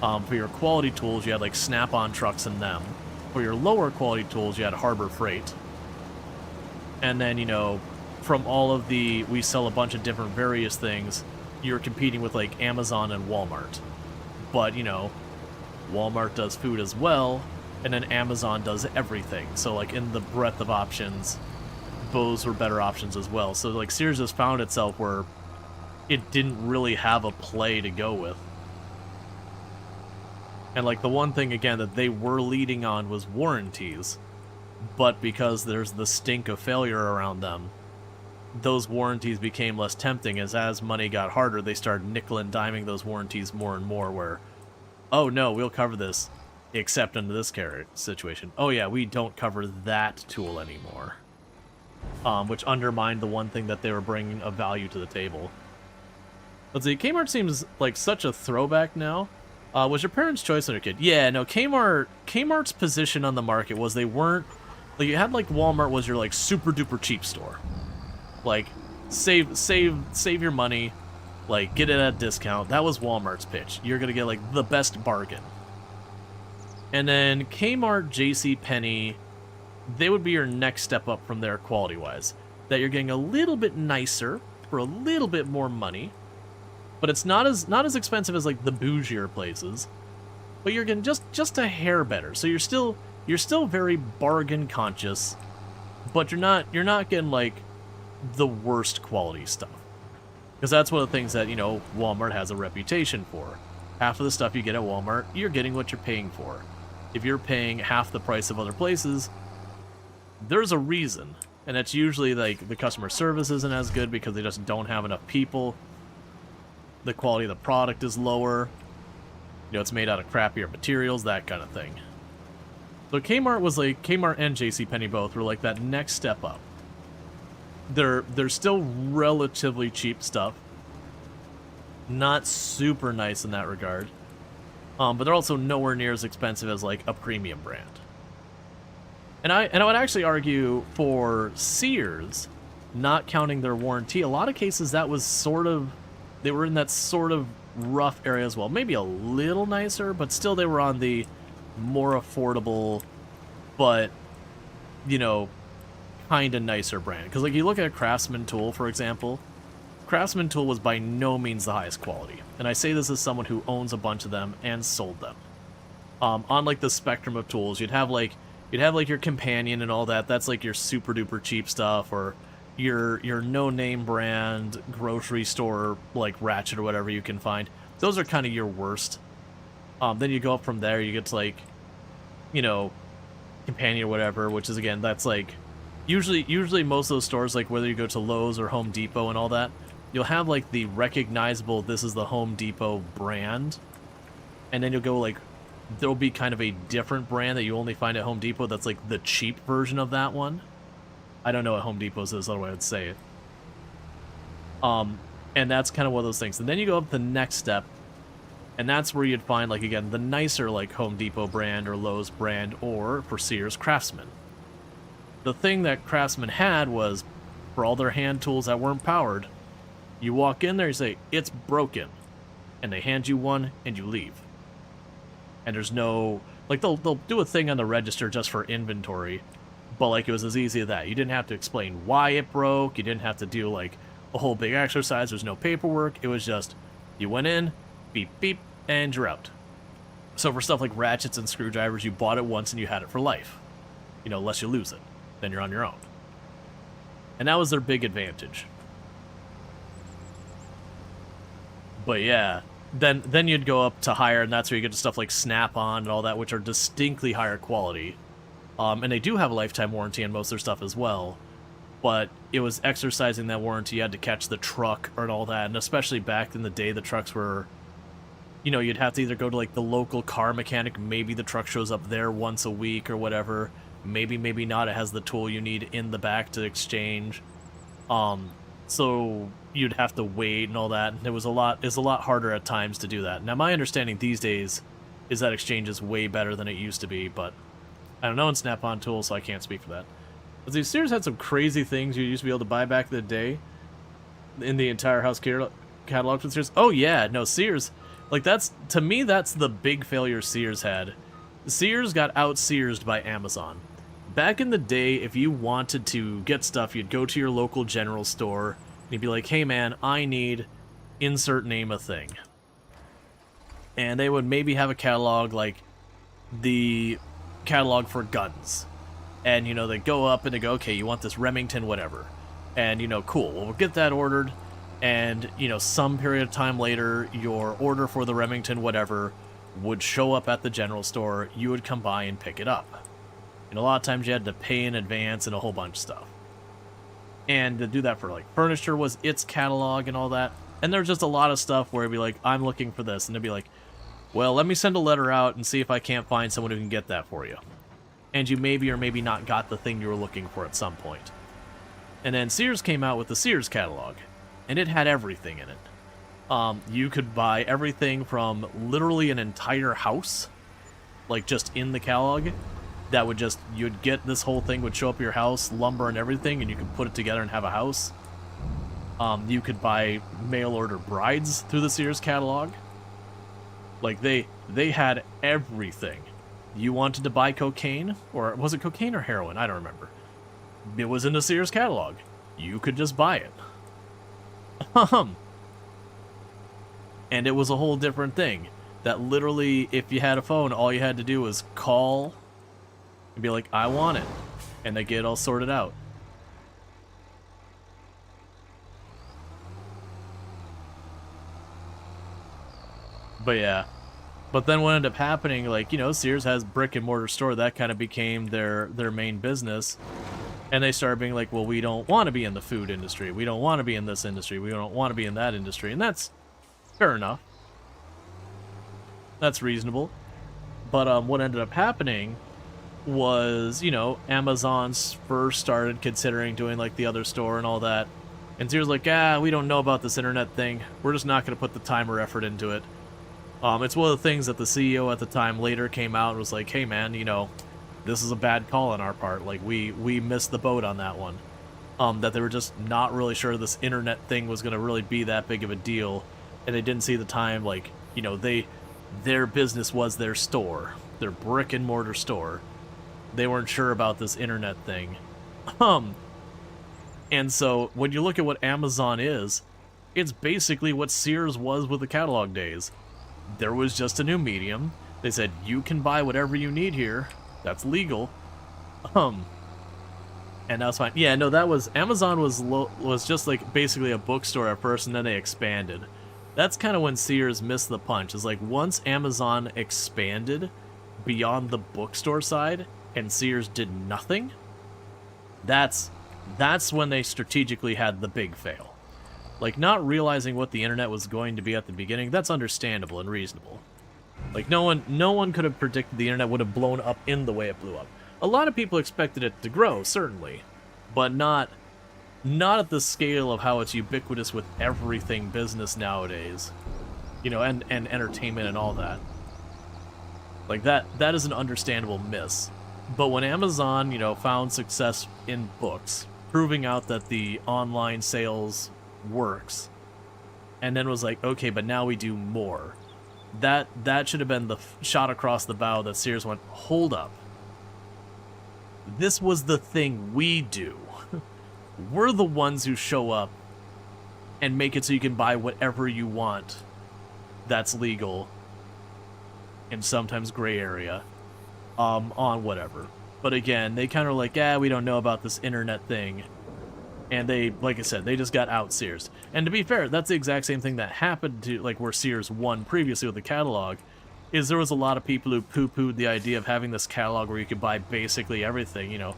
For your quality tools, you had, like, Snap-on trucks and them. For your lower quality tools, you had Harbor Freight. And then, you know, from all of we sell a bunch of different various things, you're competing with, like, Amazon and Walmart. But, you know, Walmart does food as well, and then Amazon does everything. So, like, in the breadth of options, those were better options as well. So, like, Sears has found itself where it didn't really have a play to go with. And, like, the one thing, again, that they were leading on was warranties. But because there's the stink of failure around them, those warranties became less tempting. As money got harder, they started nickel and diming those warranties more and more, where, oh no, we'll cover this, except under this situation. Oh yeah, we don't cover that tool anymore. Which undermined the one thing that they were bringing of value to the table. Let's see, Kmart seems like such a throwback now. Was your parents' choice when you were a kid? Yeah, no, Kmart's position on the market was they weren't, like, you had, like, Walmart was your, like, super duper cheap store. Like, save your money, like, get it at a discount. That was Walmart's pitch. You're gonna get, like, the best bargain. And then Kmart, JCPenney, they would be your next step up from there quality-wise. That you're getting a little bit nicer for a little bit more money, but it's not as expensive as, like, the bougier places. But you're getting just a hair better. So you're still very bargain conscious, but you're not getting, like, the worst quality stuff. Because that's one of the things that, you know, Walmart has a reputation for. Half of the stuff you get at Walmart, you're getting what you're paying for. If you're paying half the price of other places, there's a reason. And it's usually like the customer service isn't as good because they just don't have enough people. The quality of the product is lower. You know, it's made out of crappier materials, that kind of thing. So Kmart was like, Kmart and JCPenney both were like that next step up. They're still relatively cheap stuff. Not super nice in that regard. But they're also nowhere near as expensive as like a premium brand. And I would actually argue for Sears, not counting their warranty, a lot of cases that was sort of, they were in that sort of rough area as well. Maybe a little nicer, but still they were on the more affordable, but, you know, kind of nicer brand. Because like you look at Craftsman Tool, for example, Craftsman Tool was by no means the highest quality. And I say this as someone who owns a bunch of them and sold them. On like the spectrum of tools, you'd have like your Companion and all that. That's like your super duper cheap stuff, or your no name brand grocery store like Ratchet or whatever you can find. Those are kind of your worst. Then you go up from there, you get to like, you know, Companion or whatever, which is again, that's like usually most of those stores, like whether you go to Lowe's or Home Depot and all that, you'll have like the recognizable, this is the Home Depot brand, and then you'll go like, there'll be kind of a different brand that you only find at Home Depot that's like the cheap version of that one. I don't know what Home Depot's is, otherwise I would say it. And that's kind of one of those things. And then you go up the next step, and that's where you'd find, like, again, the nicer, like, Home Depot brand or Lowe's brand, or, for Sears, Craftsman. The thing that Craftsman had was, for all their hand tools that weren't powered, you walk in there, you say, it's broken. And they hand you one, and you leave. And there's no, like, they'll do a thing on the register just for inventory, but, like, it was as easy as that. You didn't have to explain why it broke, you didn't have to do, like, a whole big exercise, there's no paperwork, it was just, you went in, beep, beep, and you're out. So for stuff like ratchets and screwdrivers, you bought it once and you had it for life. You know, unless you lose it, then you're on your own. And that was their big advantage. But yeah, then you'd go up to higher, and that's where you get to stuff like Snap-on and all that, which are distinctly higher quality. And they do have a lifetime warranty on most of their stuff as well. But it was exercising that warranty, you had to catch the truck and all that, and especially back in the day, the trucks were, you know, you'd have to either go to like the local car mechanic, maybe the truck shows up there once a week or whatever, maybe not, it has the tool you need in the back to exchange. So you'd have to wait and all that, and it's a lot harder at times to do that. Now my understanding these days is that exchange is way better than it used to be, but I don't know in Snap-on tools, so I can't speak for that. But see, Sears had some crazy things you used to be able to buy back in the day in the entire house catalog from Sears. Oh yeah, no, Sears, like to me, that's the big failure Sears had. Sears got out-Searsed by Amazon. Back in the day, if you wanted to get stuff, you'd go to your local general store, and you'd be like, hey man, I need insert name a thing. And they would maybe have a catalog, like the catalog for guns. And, you know, they go up and they go, okay, you want this Remington whatever. And, you know, cool, well, we'll get that ordered. And, you know, some period of time later, your order for the Remington whatever would show up at the general store. You would come by and pick it up. And a lot of times you had to pay in advance and a whole bunch of stuff. And to do that for, like, furniture was its catalog and all that. And there's just a lot of stuff where it'd be like, I'm looking for this. And it'd be like, well, let me send a letter out and see if I can't find someone who can get that for you. And you maybe or maybe not got the thing you were looking for at some point. And then Sears came out with the Sears catalog, and it had everything in it. You could buy everything from literally an entire house, like just in the catalog, that would just, you'd get this whole thing would show up at your house, lumber and everything, and you could put it together and have a house. You could buy mail order brides through the Sears catalog. Like they had everything. You wanted to buy cocaine, or was it cocaine or heroin? I don't remember. It was in the Sears catalog. You could just buy it. And it was a whole different thing. That literally, if you had a phone, all you had to do was call and be like, I want it. And they get it all sorted out. But yeah. But then what ended up happening, like, you know, Sears has brick and mortar store, that kind of became their main business. And they started being like, well, we don't want to be in the food industry. We don't want to be in this industry. We don't want to be in that industry. And that's fair enough. That's reasonable. But what ended up happening was, you know, Amazon's first started considering doing like the other store and all that. And Sears like, we don't know about this internet thing. We're just not going to put the time or effort into it. It's one of the things that the CEO at the time later came out and was like, hey man, you know, this is a bad call on our part. Like, we missed the boat on that one. That they were just not really sure this internet thing was going to really be that big of a deal. And they didn't see the time, like, you know, their business was their store. Their brick and mortar store. They weren't sure about this internet thing. And so, when you look at what Amazon is, it's basically what Sears was with the catalog days. There was just a new medium. They said, you can buy whatever you need here. That's legal. And that's fine. Yeah, no, that was... Amazon was just like basically a bookstore at first, and then they expanded. That's kind of when Sears missed the punch. Is like once Amazon expanded beyond the bookstore side, and Sears did nothing, that's when they strategically had the big fail. Like, not realizing what the internet was going to be at the beginning, that's understandable and reasonable. Like, no one could have predicted the internet would have blown up in the way it blew up. A lot of people expected it to grow, certainly, but not at the scale of how it's ubiquitous with everything business nowadays. You know, and entertainment and all that. Like, that is an understandable miss. But when Amazon, you know, found success in books, proving out that the online sales works, and then was like, okay, but now we do more. That should have been the shot across the bow that Sears went, hold up. This was the thing we do. We're the ones who show up and make it so you can buy whatever you want that's legal and sometimes gray area on whatever. But again, they kind of like, we don't know about this internet thing. And they, like I said, they just got out Sears. And to be fair, that's the exact same thing that happened to, like, where Sears won previously with the catalog, is there was a lot of people who poo-pooed the idea of having this catalog where you could buy basically everything, you know.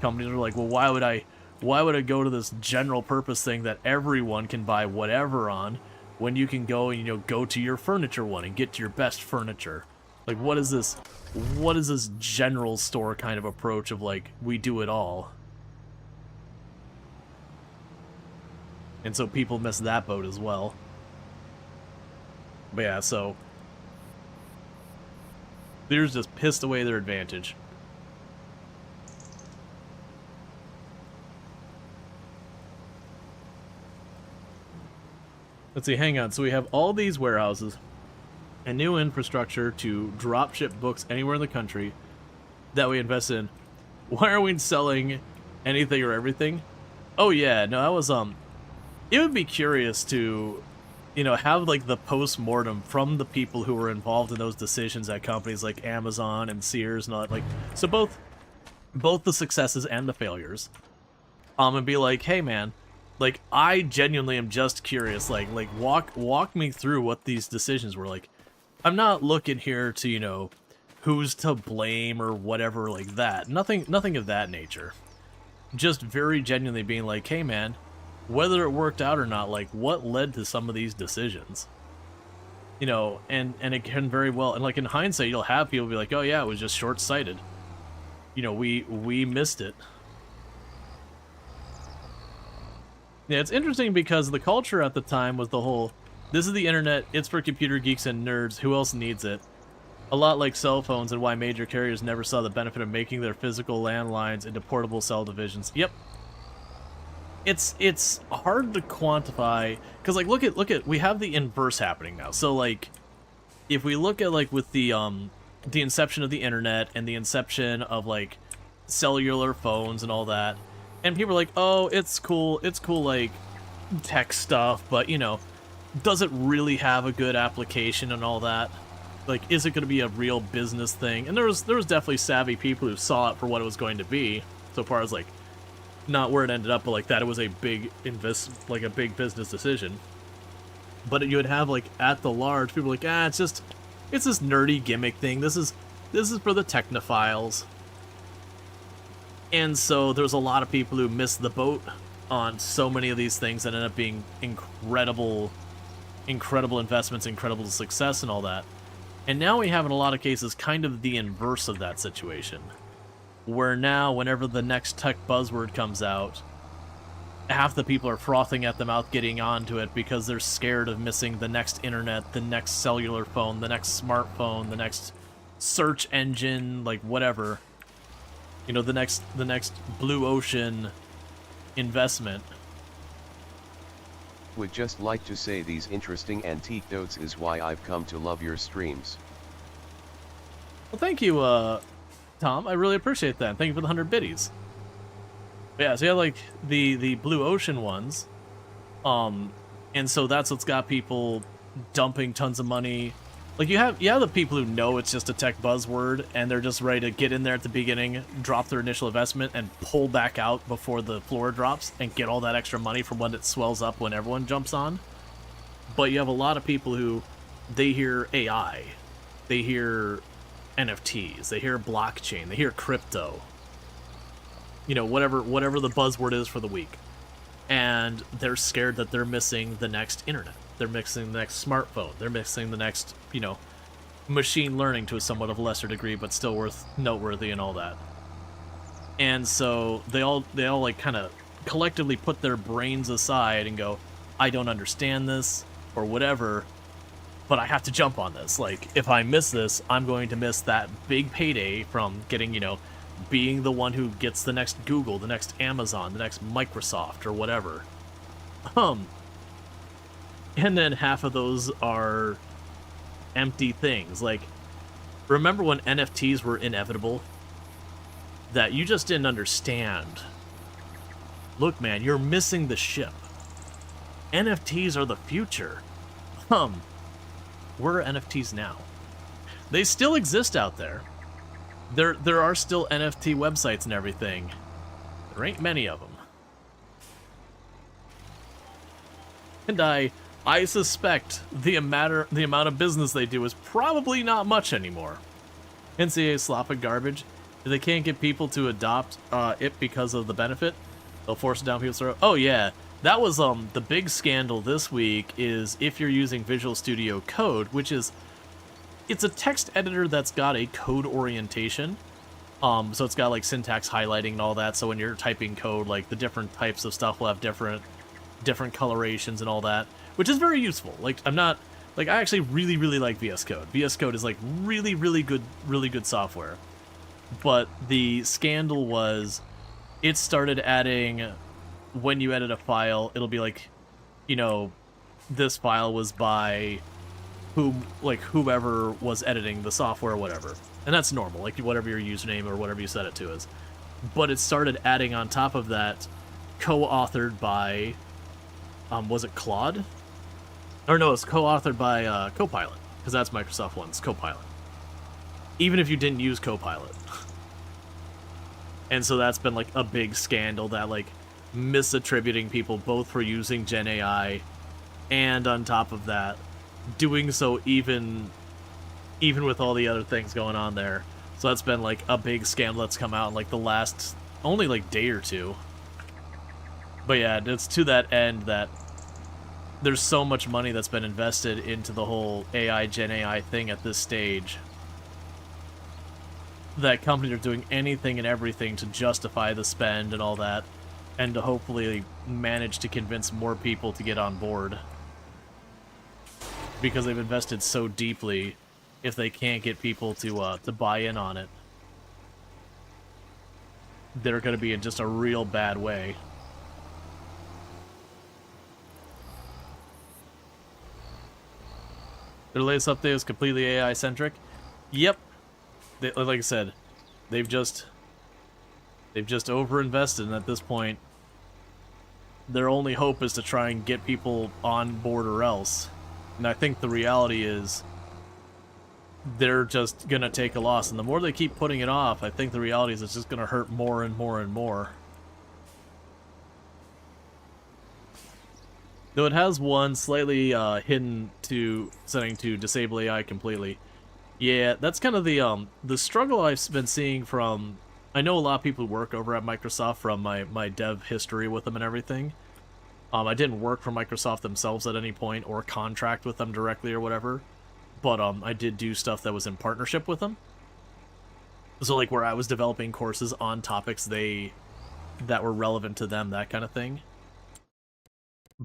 Companies were like, well, why would I go to this general purpose thing that everyone can buy whatever on, when you can go and, you know, go to your furniture one and get to your best furniture? Like, what is this general store kind of approach of, like, we do it all? And so people miss that boat as well. But yeah, so Sears just pissed away their advantage. Let's see, hang on. So we have all these warehouses and new infrastructure to drop ship books anywhere in the country that we invest in. Why are we selling anything or everything? Oh yeah, no, that was it would be curious to, you know, have like the post-mortem from the people who were involved in those decisions at companies like Amazon and Sears and all that. Like, so both the successes and the failures. And be like, hey man, like, I genuinely am just curious, like walk me through what these decisions were. Like, I'm not looking here to, you know, who's to blame or whatever like that. Nothing of that nature. Just very genuinely being like, hey man, whether it worked out or not, like, what led to some of these decisions? You know, and it can very well, and like in hindsight, you'll have people be like, oh yeah, it was just short-sighted. You know, we missed it. Yeah, it's interesting because the culture at the time was the whole, this is the internet, it's for computer geeks and nerds, who else needs it? A lot like cell phones and why major carriers never saw the benefit of making their physical landlines into portable cell divisions. Yep. It's hard to quantify, because like look at we have the inverse happening now. So like if we look at like with the inception of the internet and the inception of like cellular phones and all that, and people are like, oh, it's cool like tech stuff, but you know, does it really have a good application and all that? Like, is it going to be a real business thing? And there was definitely savvy people who saw it for what it was going to be, so far as like not where it ended up, but like that it was a big a big business decision. But you would have like at the large people like, it's this nerdy gimmick thing. This is for the technophiles. And so there's a lot of people who missed the boat on so many of these things that end up being incredible investments, incredible success, and all that. And now we have, in a lot of cases, kind of the inverse of that situation, where now, whenever the next tech buzzword comes out, half the people are frothing at the mouth getting onto it because they're scared of missing the next internet, the next cellular phone, the next smartphone, the next search engine, like whatever. You know, the next blue ocean investment. Would just like to say these interesting anecdotes is why I've come to love your streams. Well, thank you, Tom. I really appreciate that. Thank you for the 100 biddies. But yeah, so you have like the blue ocean ones, and so that's what's got people dumping tons of money. Like you have the people who know it's just a tech buzzword and they're just ready to get in there at the beginning, drop their initial investment, and pull back out before the floor drops and get all that extra money from when it swells up when everyone jumps on. But you have a lot of people who, they hear AI, they hear NFTs, they hear blockchain, they hear crypto, you know, whatever the buzzword is for the week, and they're scared that they're missing the next internet, they're missing the next smartphone, they're missing the next, you know, machine learning to a somewhat of a lesser degree, but still worth noteworthy and all that. And so they all like kind of collectively put their brains aside and go, I don't understand this or whatever, but I have to jump on this. Like, if I miss this, I'm going to miss that big payday from getting, you know, being the one who gets the next Google, the next Amazon, the next Microsoft, or whatever. And then half of those are empty things. Like, remember when NFTs were inevitable? That you just didn't understand. Look, man, you're missing the ship. NFTs are the future. Where are NFTs now? They still exist out there. There are still NFT websites and everything. There ain't many of them. And I suspect the amount of business they do is probably not much anymore. NCAA is slop and garbage. If they can't get people to adopt it because of the benefit, they'll force it down people's throat. Oh yeah, that was the big scandal this week. Is if you're using Visual Studio Code, which is, it's a text editor that's got a code orientation. So it's got like syntax highlighting and all that. So when you're typing code, like the different types of stuff will have different colorations and all that, which is very useful. Like I actually really like VS Code. VS Code is like really good software. But the scandal was, it started adding, when you edit a file, it'll be like, you know, this file was by whoever was editing the software or whatever. And that's normal, like whatever your username or whatever you set it to is. But it started adding on top of that, co-authored by, was it Claude? Or no, it's co-authored by Copilot, because that's Microsoft One's Copilot. Even if you didn't use Copilot. And so that's been like a big scandal, that like misattributing people both for using Gen AI, and on top of that, doing so even with all the other things going on there. So that's been like a big scandal that's come out in like the last only like day or two. But yeah, it's to that end that there's so much money that's been invested into the whole AI, Gen AI thing at this stage, that companies are doing anything and everything to justify the spend and all that, and to hopefully manage to convince more people to get on board. Because they've invested so deeply, if they can't get people to buy in on it, they're going to be in just a real bad way. Their latest update is completely AI-centric. Yep. Like I said, they've just overinvested, and at this point, their only hope is to try and get people on board or else. And I think the reality is they're just going to take a loss. And the more they keep putting it off, I think the reality is it's just going to hurt more and more and more. Though it has one slightly hidden to setting to disable AI completely. Yeah, that's kind of the struggle I've been seeing from I know a lot of people who work over at Microsoft from my dev history with them and everything. I didn't work for Microsoft themselves at any point or contract with them directly or whatever, but I did do stuff that was in partnership with them. So like where I was developing courses on topics that were relevant to them, that kind of thing.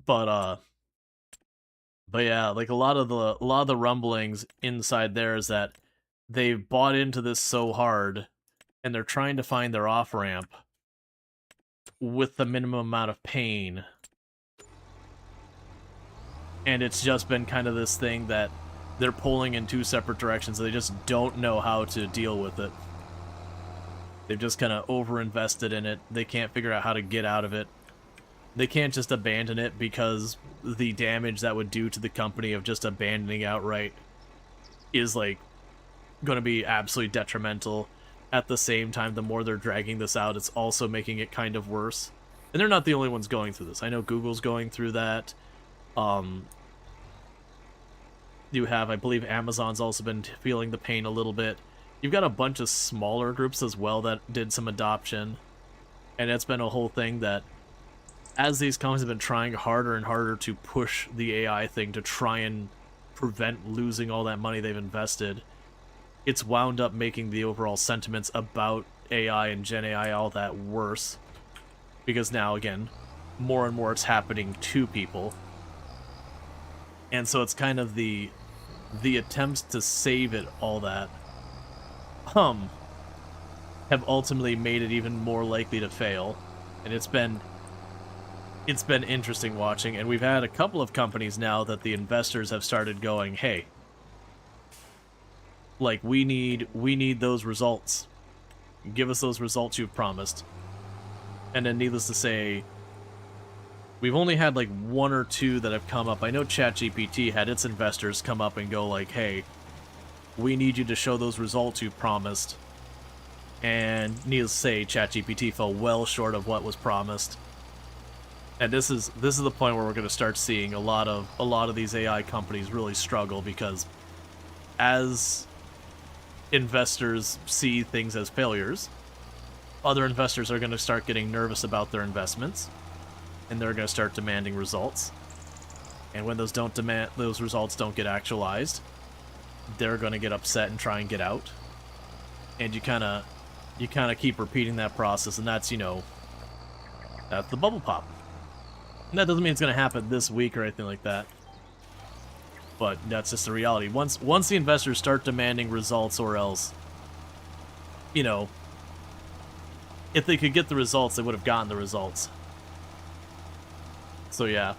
But yeah, like a lot of the rumblings inside there is that they've bought into this so hard and they're trying to find their off ramp with the minimum amount of pain. And it's just been kind of this thing that they're pulling in two separate directions. They just don't know how to deal with it. They've just kind of overinvested in it. They can't figure out how to get out of it. They can't just abandon it because the damage that would do to the company of just abandoning outright is, like, going to be absolutely detrimental. At the same time, the more they're dragging this out, it's also making it kind of worse. And they're not the only ones going through this. I know Google's going through that. You have, I believe, Amazon's also been feeling the pain a little bit. You've got a bunch of smaller groups as well that did some adoption. And it's been a whole thing that, as these companies have been trying harder and harder to push the AI thing to try and prevent losing all that money they've invested, it's wound up making the overall sentiments about AI and Gen AI all that worse. Because now, again, more and more it's happening to people. And so it's kind of the attempts to save it, all that, have ultimately made it even more likely to fail. And it's been interesting watching, and we've had a couple of companies now that the investors have started going, hey, like, we need those results. Give us those results you've promised. And then, needless to say, we've only had like one or two that have come up. I know ChatGPT had its investors come up and go like, hey, we need you to show those results you promised. And needless to say, ChatGPT fell well short of what was promised. And this is the point where we're going to start seeing a lot of these AI companies really struggle, because as investors see things as failures, other investors are going to start getting nervous about their investments, and they're going to start demanding results. And when those results don't get actualized, they're going to get upset and try and get out. And you kind of keep repeating that process, and that's, that's the bubble pop. And that doesn't mean it's going to happen this week or anything like that. But that's just the reality. Once the investors start demanding results, or else, if they could get the results, they would have gotten the results. So yeah.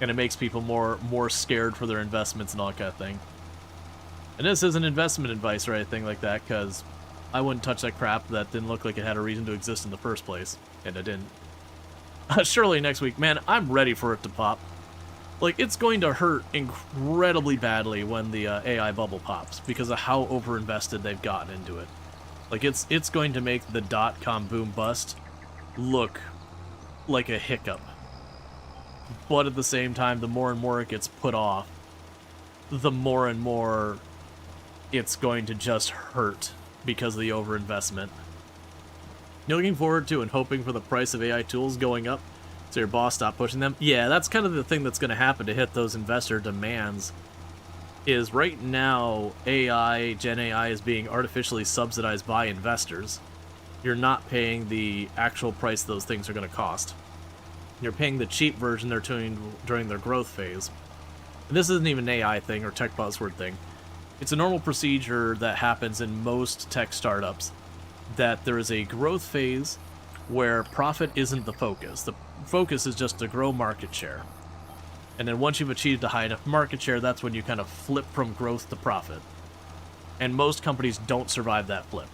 And it makes people more scared for their investments and all that kind of thing. And this isn't investment advice or anything like that, because I wouldn't touch that crap that didn't look like it had a reason to exist in the first place. And it didn't. Surely next week, man, I'm ready for it to pop. Like, it's going to hurt incredibly badly when the AI bubble pops, because of how overinvested they've gotten into it. Like, it's going to make the .com boom bust look like a hiccup. But at the same time, the more and more it gets put off, the more and more it's going to just hurt because of the overinvestment. You're looking forward to and hoping for the price of AI tools going up so your boss stop pushing them? Yeah, that's kind of the thing that's going to happen to hit those investor demands. Is right now, Gen AI is being artificially subsidized by investors. You're not paying the actual price those things are going to cost. You're paying the cheap version they're doing during their growth phase. And this isn't even an AI thing or tech buzzword thing. It's a normal procedure that happens in most tech startups, that there is a growth phase where profit isn't the focus. The focus is just to grow market share. And then once you've achieved a high enough market share, that's when you kind of flip from growth to profit. And most companies don't survive that flip.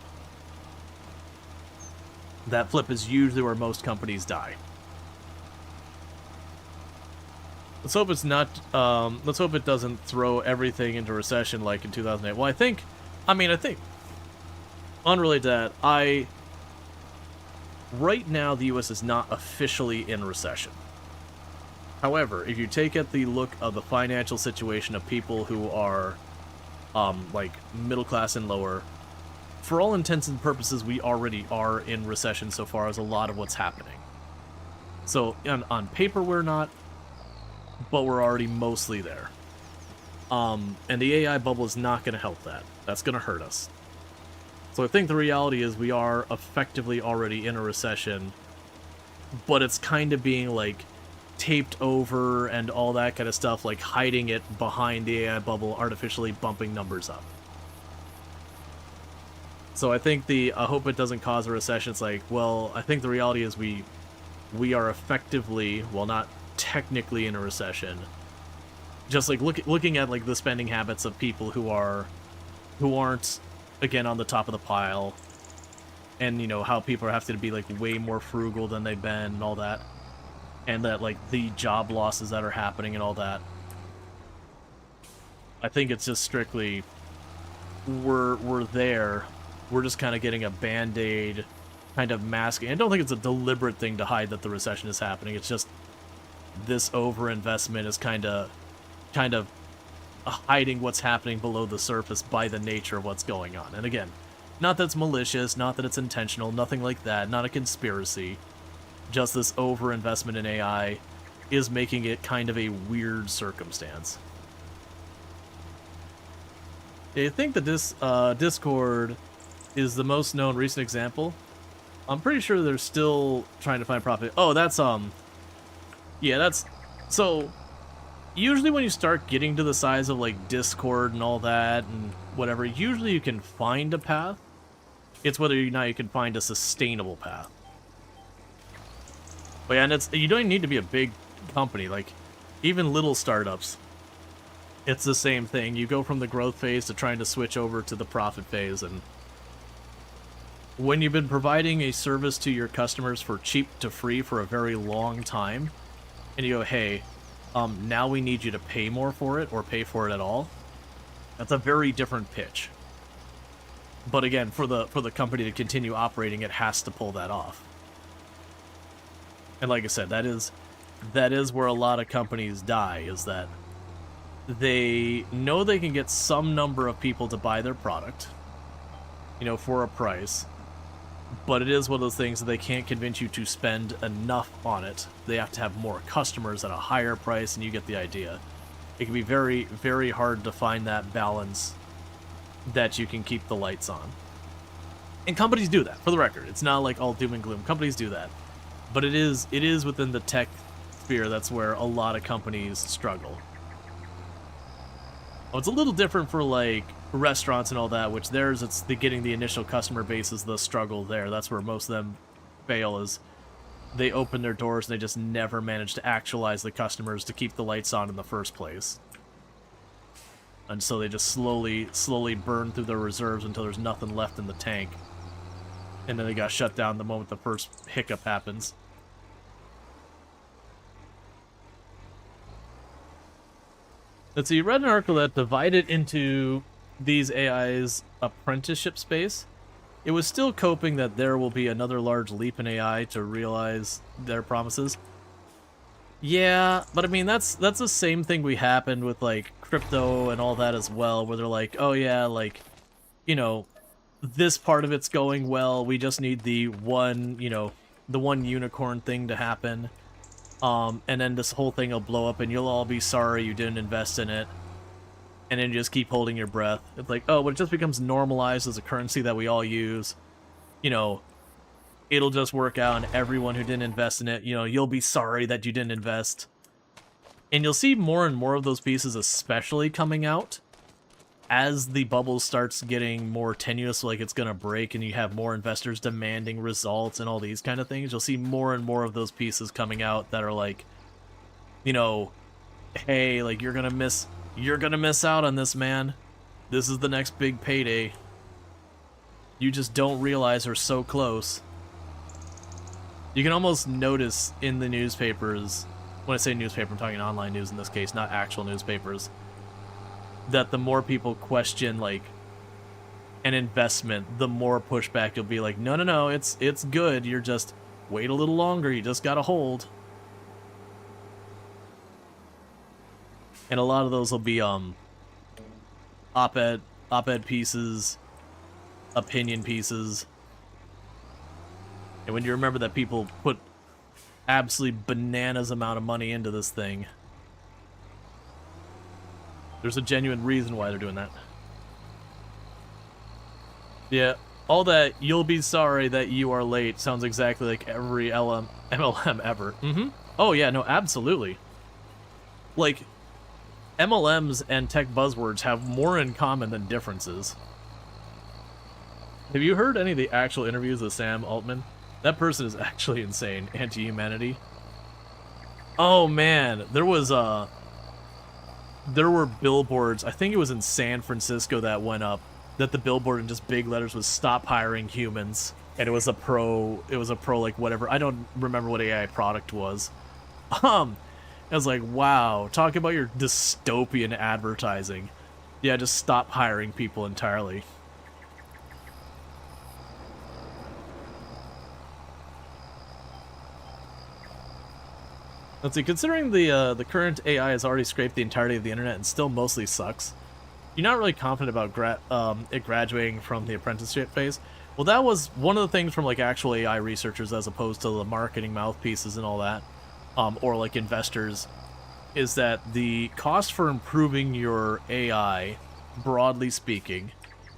That flip is usually where most companies die. Let's hope it's not, let's hope it doesn't throw everything into recession like in 2008. Well, I think, unrelated to that, right now the US is not officially in recession. However, if you take at the look of the financial situation of people who are, like, middle class and lower, for all intents and purposes, we already are in recession so far as a lot of what's happening. So on paper, we're not, but we're already mostly there. And the AI bubble is not going to help that. That's going to hurt us. So I think the reality is we are effectively already in a recession, but it's kind of being, like, taped over and all that kind of stuff, like hiding it behind the AI bubble, artificially bumping numbers up. So I think I hope it doesn't cause a recession. It's like, well, I think the reality is we are effectively, well, not technically in a recession. Just like looking at like the spending habits of people who aren't, again, on the top of the pile, and you know how people have to be like way more frugal than they've been and all that, and that like the job losses that are happening and all that. I think it's just strictly we're there. We're just kind of getting a band-aid kind of masking. I don't think it's a deliberate thing to hide that the recession is happening. It's just this overinvestment is kind of hiding what's happening below the surface by the nature of what's going on. And again, not that it's malicious, not that it's intentional, nothing like that, not a conspiracy. Just this overinvestment in AI is making it kind of a weird circumstance. I think that this Discord is the most known recent example. I'm pretty sure they're still trying to find profit. Oh, that's yeah, that's so usually when you start getting to the size of like Discord and all that and whatever, usually you can find a path. It's whether or not you can find a sustainable path. But yeah, and you don't even need to be a big company. Like even little startups, it's the same thing. You go from the growth phase to trying to switch over to the profit phase, and when you've been providing a service to your customers for cheap to free for a very long time, and you go, hey, now we need you to pay more for it or pay for it at all, that's a very different pitch. But again, for the company to continue operating, it has to pull that off. And like I said, that is where a lot of companies die, is that they know they can get some number of people to buy their product, you know, for a price, but it is one of those things that they can't convince you to spend enough on it. They have to have more customers at a higher price, and you get the idea. It can be very, very hard to find that balance that you can keep the lights on. And companies do that, for the record. It's not like all doom and gloom. Companies do that. But it is within the tech sphere that's where a lot of companies struggle. Oh, it's a little different for like restaurants and all that, which it's getting the initial customer base is the struggle there. That's where most of them fail, is they open their doors and they just never manage to actualize the customers to keep the lights on in the first place. And so they just slowly burn through their reserves until there's nothing left in the tank. And then they got shut down the moment the first hiccup happens. Let's see, you read an article that divided into these AI's apprenticeship space. It was still coping that there will be another large leap in AI to realize their promises. Yeah, but I mean, that's the same thing we happened with, like, crypto and all that as well, where they're like, oh yeah, like, you know, this part of it's going well, we just need the one, you know, the one unicorn thing to happen. And then this whole thing will blow up and you'll all be sorry you didn't invest in it. And then you just keep holding your breath. It's like, oh, but it just becomes normalized as a currency that we all use. You know, it'll just work out, and everyone who didn't invest in it, you know, you'll be sorry that you didn't invest. And you'll see more and more of those pieces especially coming out as the bubble starts getting more tenuous, like it's going to break, and you have more investors demanding results and all these kind of things. You'll see more and more of those pieces coming out that are like, you know, hey, like, you're going to miss out on this, man. This is the next big payday. You just don't realize we're so close. You can almost notice in the newspapers, when I say newspaper, I'm talking online news in this case, not actual newspapers, that the more people question, like, an investment, the more pushback you'll be like, no, it's good, you're just, wait a little longer, you just gotta hold. And a lot of those will be, op-ed pieces, opinion pieces. And when you remember that people put absolutely bananas amount of money into this thing, there's a genuine reason why they're doing that. Yeah, all that "you'll be sorry that you are late" sounds exactly like every MLM ever. Oh yeah, no, absolutely. Like, MLMs and tech buzzwords have more in common than differences. Have you heard any of the actual interviews with Sam Altman? That person is actually insane. Anti-humanity. Oh man, there were billboards, I think it was in San Francisco, that went up, that the billboard in just big letters was "Stop hiring humans." And it was a pro like whatever. I don't remember what AI product was. I was like, wow, talk about your dystopian advertising. Yeah, just stop hiring people entirely. Let's see, considering the current AI has already scraped the entirety of the internet and still mostly sucks, you're not really confident about it graduating from the apprenticeship phase. Well, that was one of the things from like actual AI researchers as opposed to the marketing mouthpieces and all that, or like investors, is that the cost for improving your AI, broadly speaking,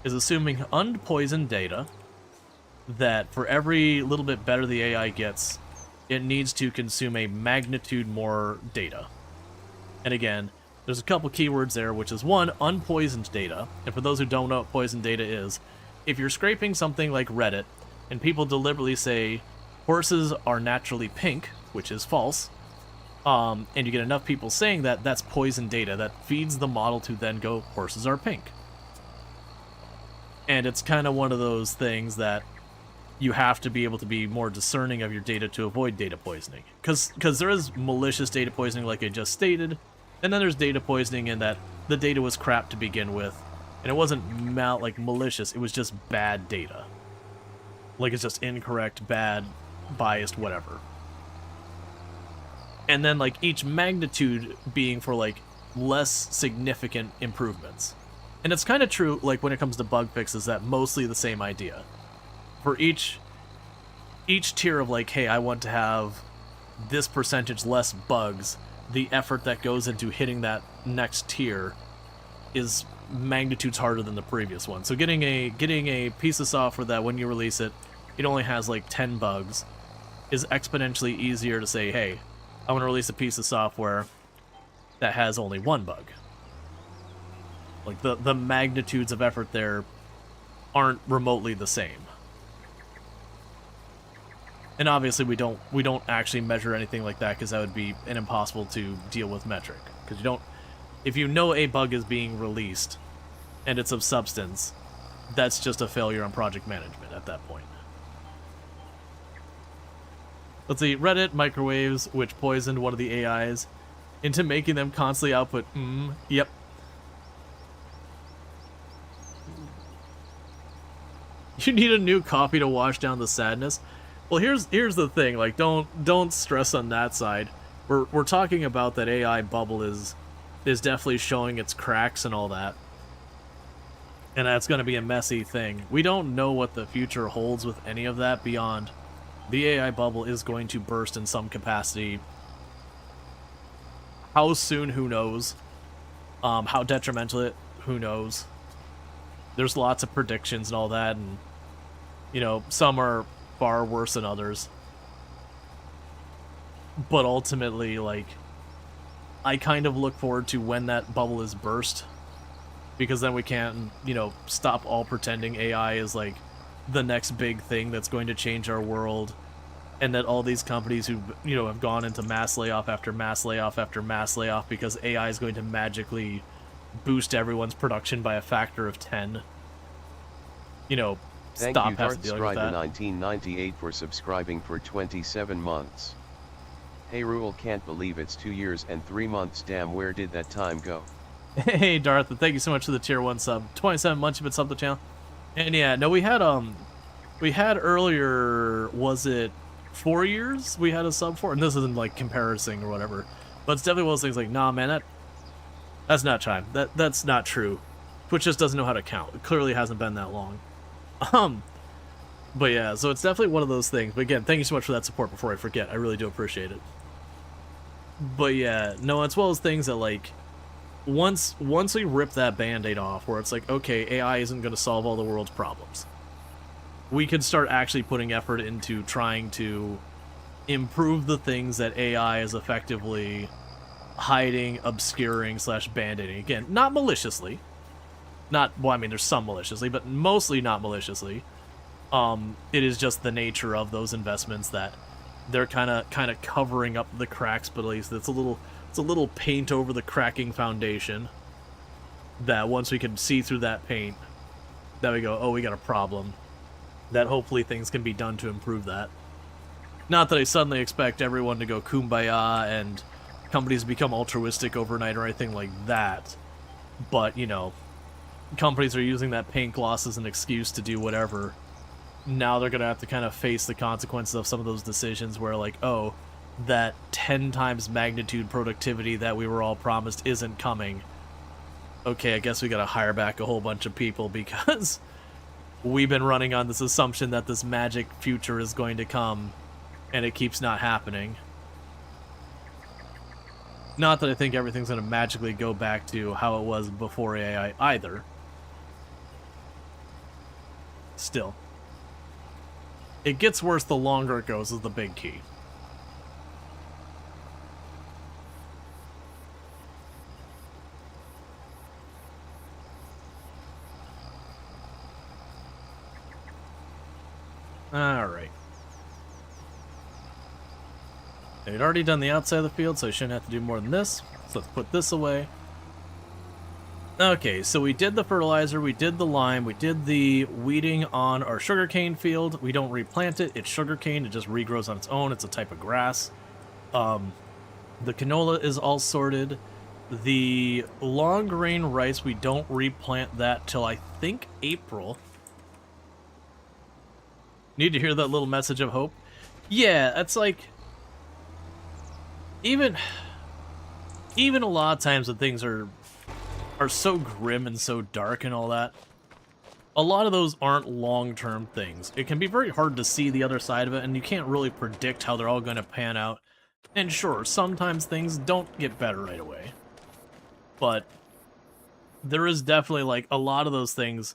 is assuming unpoisoned data, that for every little bit better the AI gets, it needs to consume a magnitude more data. And again, there's a couple keywords there, which is one, unpoisoned data. And for those who don't know what poisoned data is, if you're scraping something like Reddit, and people deliberately say horses are naturally pink, which is false, and you get enough people saying that, that's poisoned data. That feeds the model to then go, horses are pink. And it's kind of one of those things that you have to be able to be more discerning of your data to avoid data poisoning. Because there is malicious data poisoning, like I just stated, and then there's data poisoning in that the data was crap to begin with, and it wasn't malicious, it was just bad data. Like, it's just incorrect, bad, biased, whatever. And then, like, each magnitude being for, like, less significant improvements. And it's kind of true, like, when it comes to bug fixes, that mostly the same idea. For each tier of like, hey, I want to have this percentage less bugs, the effort that goes into hitting that next tier is magnitudes harder than the previous one. So getting a piece of software that when you release it, it only has like 10 bugs is exponentially easier to say, hey, I want to release a piece of software that has only 1 bug. Like the magnitudes of effort there aren't remotely the same. And obviously we don't actually measure anything like that, because that would be an impossible to deal with metric. Because you don't, if you know a bug is being released and it's of substance, that's just a failure on project management at that point. Let's see, Reddit microwaves, which poisoned one of the AIs into making them constantly output yep. You need a new copy to wash down the sadness. Well, here's the thing, like, don't stress on that side. We're talking about that AI bubble is definitely showing its cracks and all that. And that's going to be a messy thing. We don't know what the future holds with any of that beyond the AI bubble is going to burst in some capacity. How soon, who knows? How detrimental it, who knows? There's lots of predictions and all that, and, you know, some are far worse than others. But ultimately, like, I kind of look forward to when that bubble is burst, because then we can't, you know, stop all pretending AI is like the next big thing that's going to change our world, and that all these companies who, you know, have gone into mass layoff after mass layoff after mass layoff because AI is going to magically boost everyone's production by a factor of 10. You know, Thank stop you, having to deal with that. 1998 for subscribing for 27 months. Hey Rual, can't believe it's 2 years and 3 months, damn, where did that time go? Hey Darth, thank you so much for the tier 1 sub. 27 months you've been subbed to the channel. And yeah, no, we had earlier, was it 4 years we had a sub for? And this isn't like comparison or whatever, but it's definitely one of those things like, nah man, that's not time. That's not true. Twitch just doesn't know how to count. It clearly hasn't been that long. But yeah, so it's definitely one of those things. But again, thank you so much for that support before I forget. I really do appreciate it. But yeah, no, it's one of those things that, like, once we rip that band-aid off, where it's like, okay, AI isn't going to solve all the world's problems, we could start actually putting effort into trying to improve the things that AI is effectively hiding, obscuring, / band-aiding. Again, not maliciously. Not, well, I mean, there's some maliciously, but mostly not maliciously. It is just the nature of those investments that they're kind of covering up the cracks, but at least it's a little paint over the cracking foundation. That once we can see through that paint, that we go, oh, we got a problem. That hopefully things can be done to improve that. Not that I suddenly expect everyone to go kumbaya and companies become altruistic overnight or anything like that. But, you know, companies are using that paint gloss as an excuse to do whatever. Now they're going to have to kind of face the consequences of some of those decisions where, like, oh, that 10 times magnitude productivity that we were all promised isn't coming. Okay, I guess we got to hire back a whole bunch of people because we've been running on this assumption that this magic future is going to come, and it keeps not happening. Not that I think everything's going to magically go back to how it was before AI either. Still. It gets worse the longer it goes is the big key. Alright. They'd already done the outside of the field, so I shouldn't have to do more than this. So let's put this away. Okay, so we did the fertilizer, we did the lime, we did the weeding on our sugarcane field. We don't replant it, it's sugarcane, it just regrows on its own, it's a type of grass. The canola is all sorted. The long grain rice, we don't replant that till I think April. Need to hear that little message of hope? Yeah, it's like... Even a lot of times when things are so grim and so dark and all that, a lot of those aren't long-term things. It can be very hard to see the other side of it, and you can't really predict how they're all going to pan out. And sure, sometimes things don't get better right away. But there is definitely, like, a lot of those things,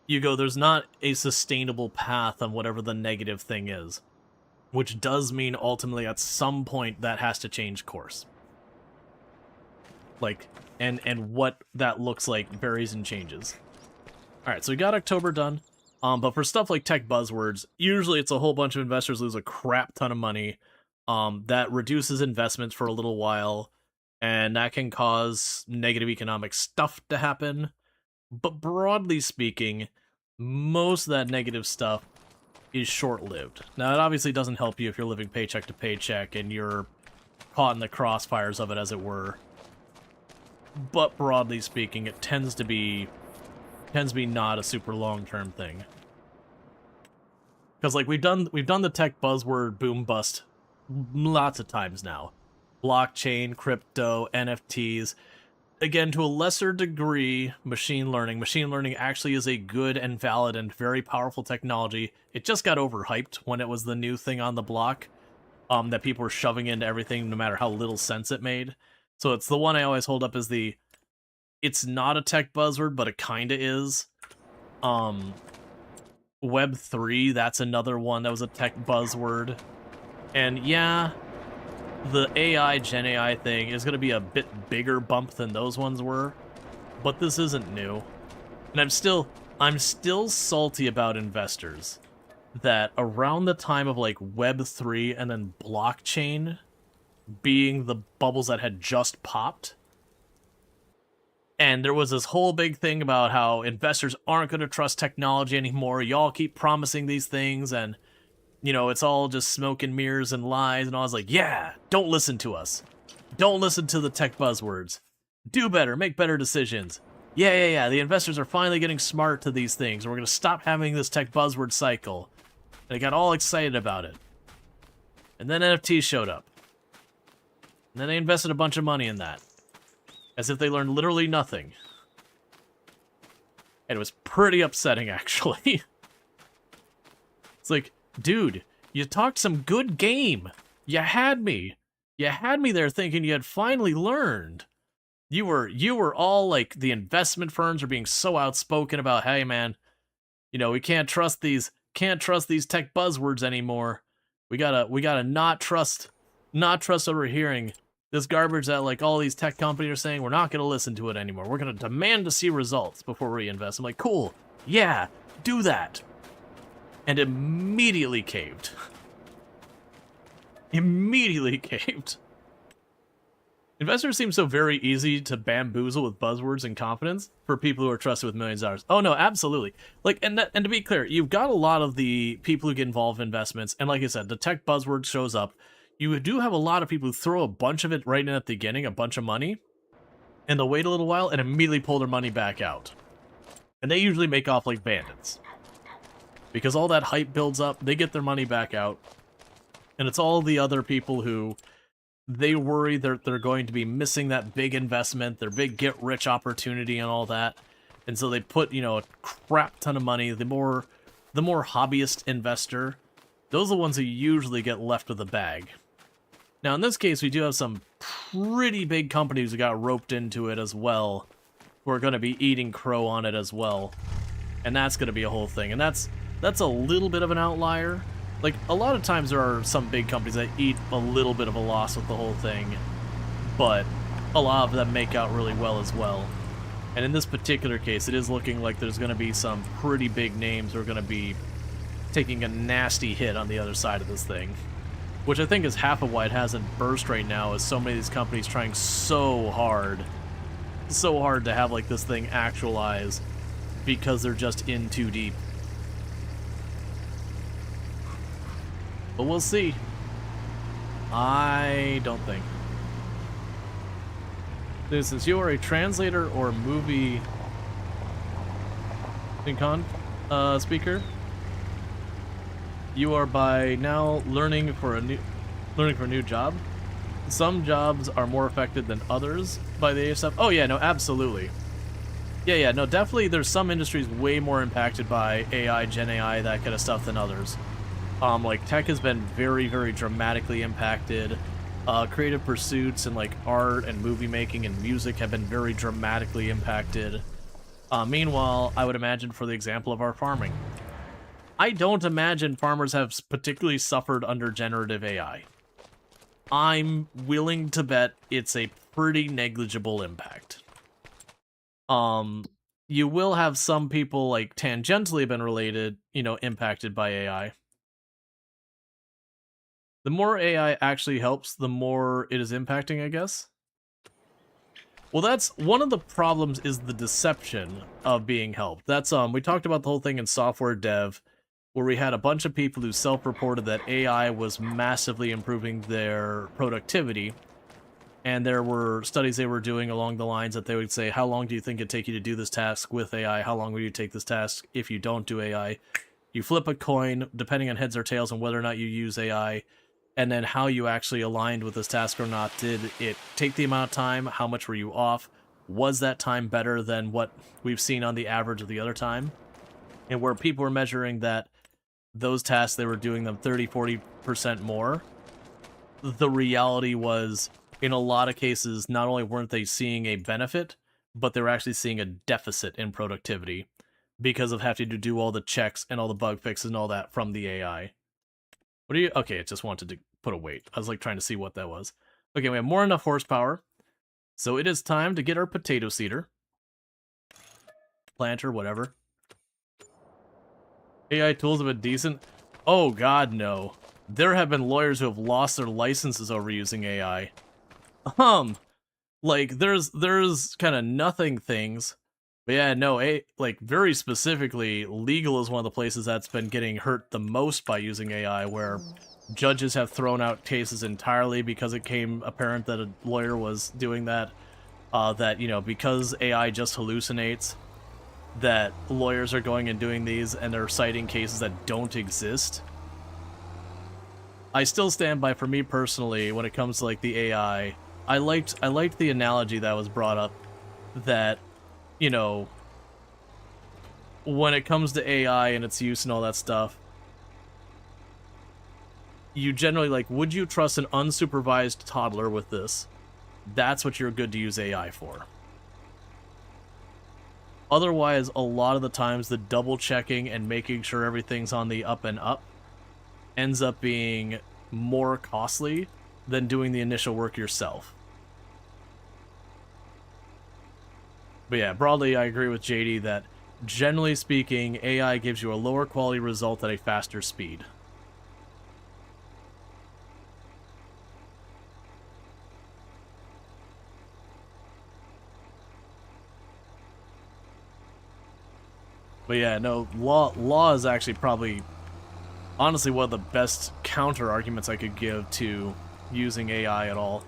you go, there's not a sustainable path on whatever the negative thing is. Which does mean ultimately at some point that has to change course. Like, and what that looks like varies and changes. Alright, so we got October done. But for stuff like tech buzzwords, usually it's a whole bunch of investors lose a crap ton of money. That reduces investments for a little while, and that can cause negative economic stuff to happen. But broadly speaking, most of that negative stuff is short-lived. Now, it obviously doesn't help you if you're living paycheck to paycheck and you're caught in the crossfires of it, as it were. But broadly speaking, it tends to be not a super long-term thing. Because, like, we've done the tech buzzword boom bust lots of times now. Blockchain, crypto, NFTs. Again, to a lesser degree, machine learning. Machine learning actually is a good and valid and very powerful technology. It just got overhyped when it was the new thing on the block, that people were shoving into everything no matter how little sense it made. So it's the one I always hold up as it's not a tech buzzword, but it kinda is. Web3, that's another one that was a tech buzzword. And yeah, the AI, Gen AI thing is going to be a bit bigger bump than those ones were, but this isn't new. And I'm still salty about investors that around the time of like Web3 and then blockchain being the bubbles that had just popped, and there was this whole big thing about how investors aren't going to trust technology anymore. Y'all keep promising these things, and you know, it's all just smoke and mirrors and lies, and I was like, yeah, don't listen to us. Don't listen to the tech buzzwords. Do better, make better decisions. Yeah, the investors are finally getting smart to these things, and we're going to stop having this tech buzzword cycle. And I got all excited about it. And then NFTs showed up. And then they invested a bunch of money in that. As if they learned literally nothing. And it was pretty upsetting, actually. It's like, dude, you talked some good game. You had me. You had me there thinking you had finally learned. You were all like, the investment firms are being so outspoken about, hey man, we can't trust these tech buzzwords anymore. We gotta not trust what we're hearing. This garbage that like all these tech companies are saying, we're not gonna listen to it anymore. We're gonna demand to see results before we invest. I'm like, cool, yeah, do that. And immediately caved. Immediately caved. Investors seem so very easy to bamboozle with buzzwords and confidence for people who are trusted with millions of dollars. Oh no, absolutely. Like, and to be clear, you've got a lot of the people who get involved in investments, and like I said, the tech buzzword shows up. You do have a lot of people who throw a bunch of it right in at the beginning, a bunch of money, and they'll wait a little while and immediately pull their money back out. And they usually make off like bandits. Because all that hype builds up, they get their money back out. And it's all the other people who they worry they're going to be missing that big investment, their big get-rich opportunity and all that. And so they put, a crap ton of money. The more hobbyist investor, those are the ones who usually get left with the bag. Now, in this case, we do have some pretty big companies who got roped into it as well, who are going to be eating crow on it as well. And that's going to be a whole thing. And that's a little bit of an outlier. Like, a lot of times there are some big companies that eat a little bit of a loss with the whole thing, but a lot of them make out really well as well. And in this particular case, it is looking like there's going to be some pretty big names who are going to be taking a nasty hit on the other side of this thing. Which I think is half of why it hasn't burst right now, is so many of these companies trying so hard to have, like, this thing actualize, because they're just in too deep. But we'll see. I don't think. Since you are a translator or movie speaker, you are by now learning for a new job. Some jobs are more affected than others by the AI stuff. Oh yeah, no, absolutely. Yeah, no, definitely there's some industries way more impacted by AI, Gen AI, that kind of stuff than others. Like, tech has been very, very dramatically impacted. Creative pursuits and, like, art and movie making and music have been very dramatically impacted. Meanwhile, I would imagine, for the example of our farming, I don't imagine farmers have particularly suffered under generative AI. I'm willing to bet it's a pretty negligible impact. You will have some people, like, tangentially been related, impacted by AI. The more AI actually helps, the more it is impacting, I guess. Well, that's one of the problems, is the deception of being helped. That's we talked about the whole thing in software dev, where we had a bunch of people who self-reported that AI was massively improving their productivity, and there were studies they were doing along the lines that they would say, how long do you think it'd take you to do this task with AI? How long will you take this task if you don't do AI? You flip a coin, depending on heads or tails, on whether or not you use AI, and then how you actually aligned with this task or not. Did it take the amount of time? How much were you off? Was that time better than what we've seen on the average of the other time? And where people were measuring that those tasks, they were doing them 30-40% more, the reality was, in a lot of cases, not only weren't they seeing a benefit, but they were actually seeing a deficit in productivity because of having to do all the checks and all the bug fixes and all that from the AI. What are you? Okay, it just wanted to put a weight. I was like trying to see what that was. Okay, we have more than enough horsepower. So it is time to get our potato seeder. Planter, whatever. AI tools have been decent. Oh god, no. There have been lawyers who have lost their licenses over using AI. Like, there's kind of nothing things. But yeah, no, like, very specifically, legal is one of the places that's been getting hurt the most by using AI, where judges have thrown out cases entirely because it became apparent that a lawyer was doing that. That, because AI just hallucinates, that lawyers are going and doing these, and they're citing cases that don't exist. I still stand by, for me personally, when it comes to, like, the AI, I liked the analogy that was brought up, that, when it comes to AI and its use and all that stuff, you generally, like, would you trust an unsupervised toddler with this? That's what you're good to use AI for. Otherwise, a lot of the times, the double checking and making sure everything's on the up and up ends up being more costly than doing the initial work yourself. But yeah, broadly, I agree with JD that, generally speaking, AI gives you a lower quality result at a faster speed. But yeah, no, law is actually probably, honestly, one of the best counter arguments I could give to using AI at all.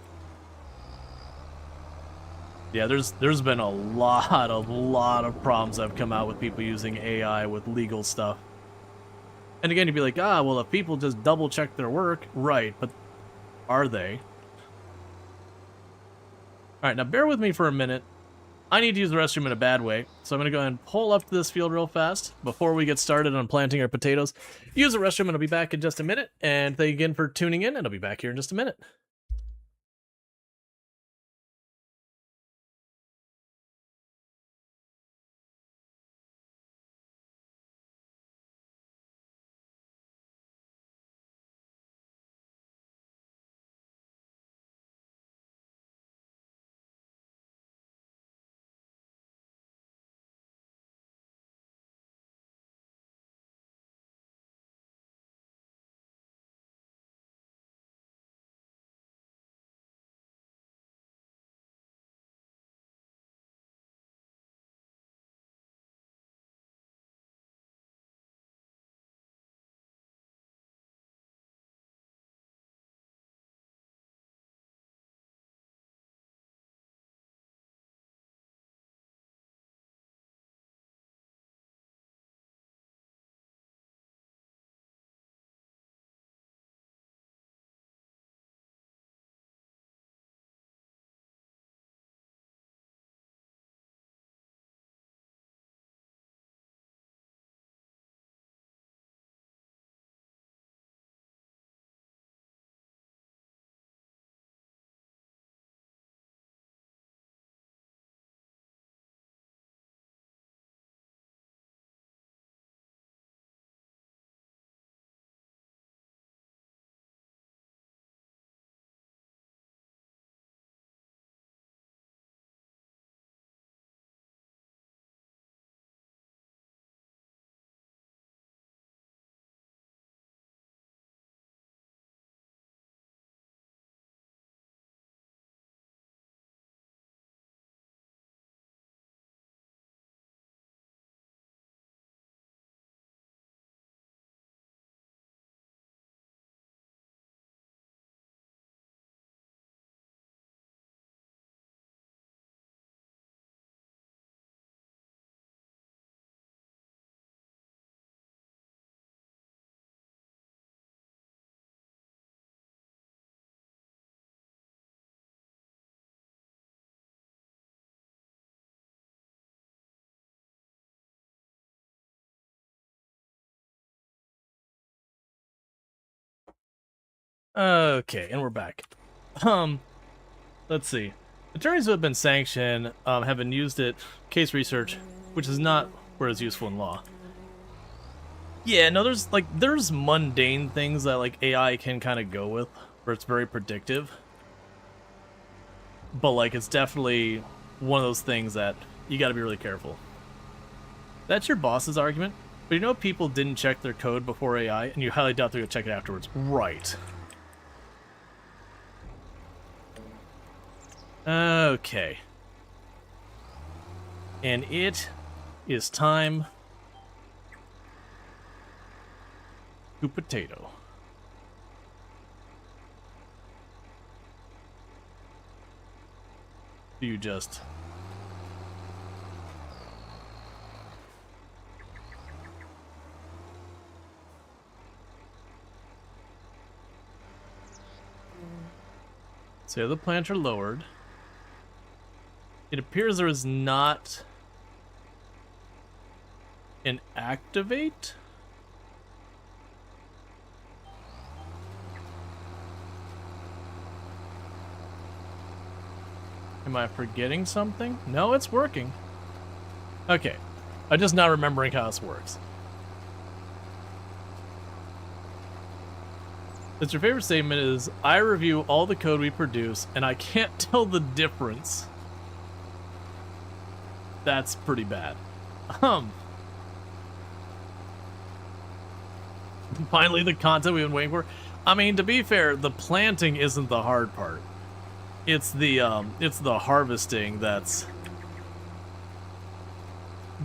Yeah, there's been a lot of problems that have come out with people using AI with legal stuff. And again, you'd be like, well, if people just double check their work, right, but are they? Alright, now bear with me for a minute. I need to use the restroom in a bad way, so I'm going to go ahead and pull up to this field real fast before we get started on planting our potatoes. Use the restroom, and I'll be back in just a minute. And thank you again for tuning in, and I'll be back here in just a minute. Okay, and we're back. Let's see. Attorneys who have been sanctioned have been used at case research, which is not where it's useful in law. Yeah, no, there's mundane things that like AI can kind of go with, where it's very predictive. But like it's definitely one of those things that you got to be really careful. That's your boss's argument, but you know people didn't check their code before AI, and you highly doubt they're gonna check it afterwards. Right. Okay. And it is time to potato. Do you just... So the planter lowered. It appears there is not an activate. Am I forgetting something? No, it's working. Okay. I'm just not remembering how this works. It's your favorite statement is, I review all the code we produce, and I can't tell the difference. That's pretty bad. Finally, the content we've been waiting for. I mean, to be fair, the planting isn't the hard part. It's the harvesting that's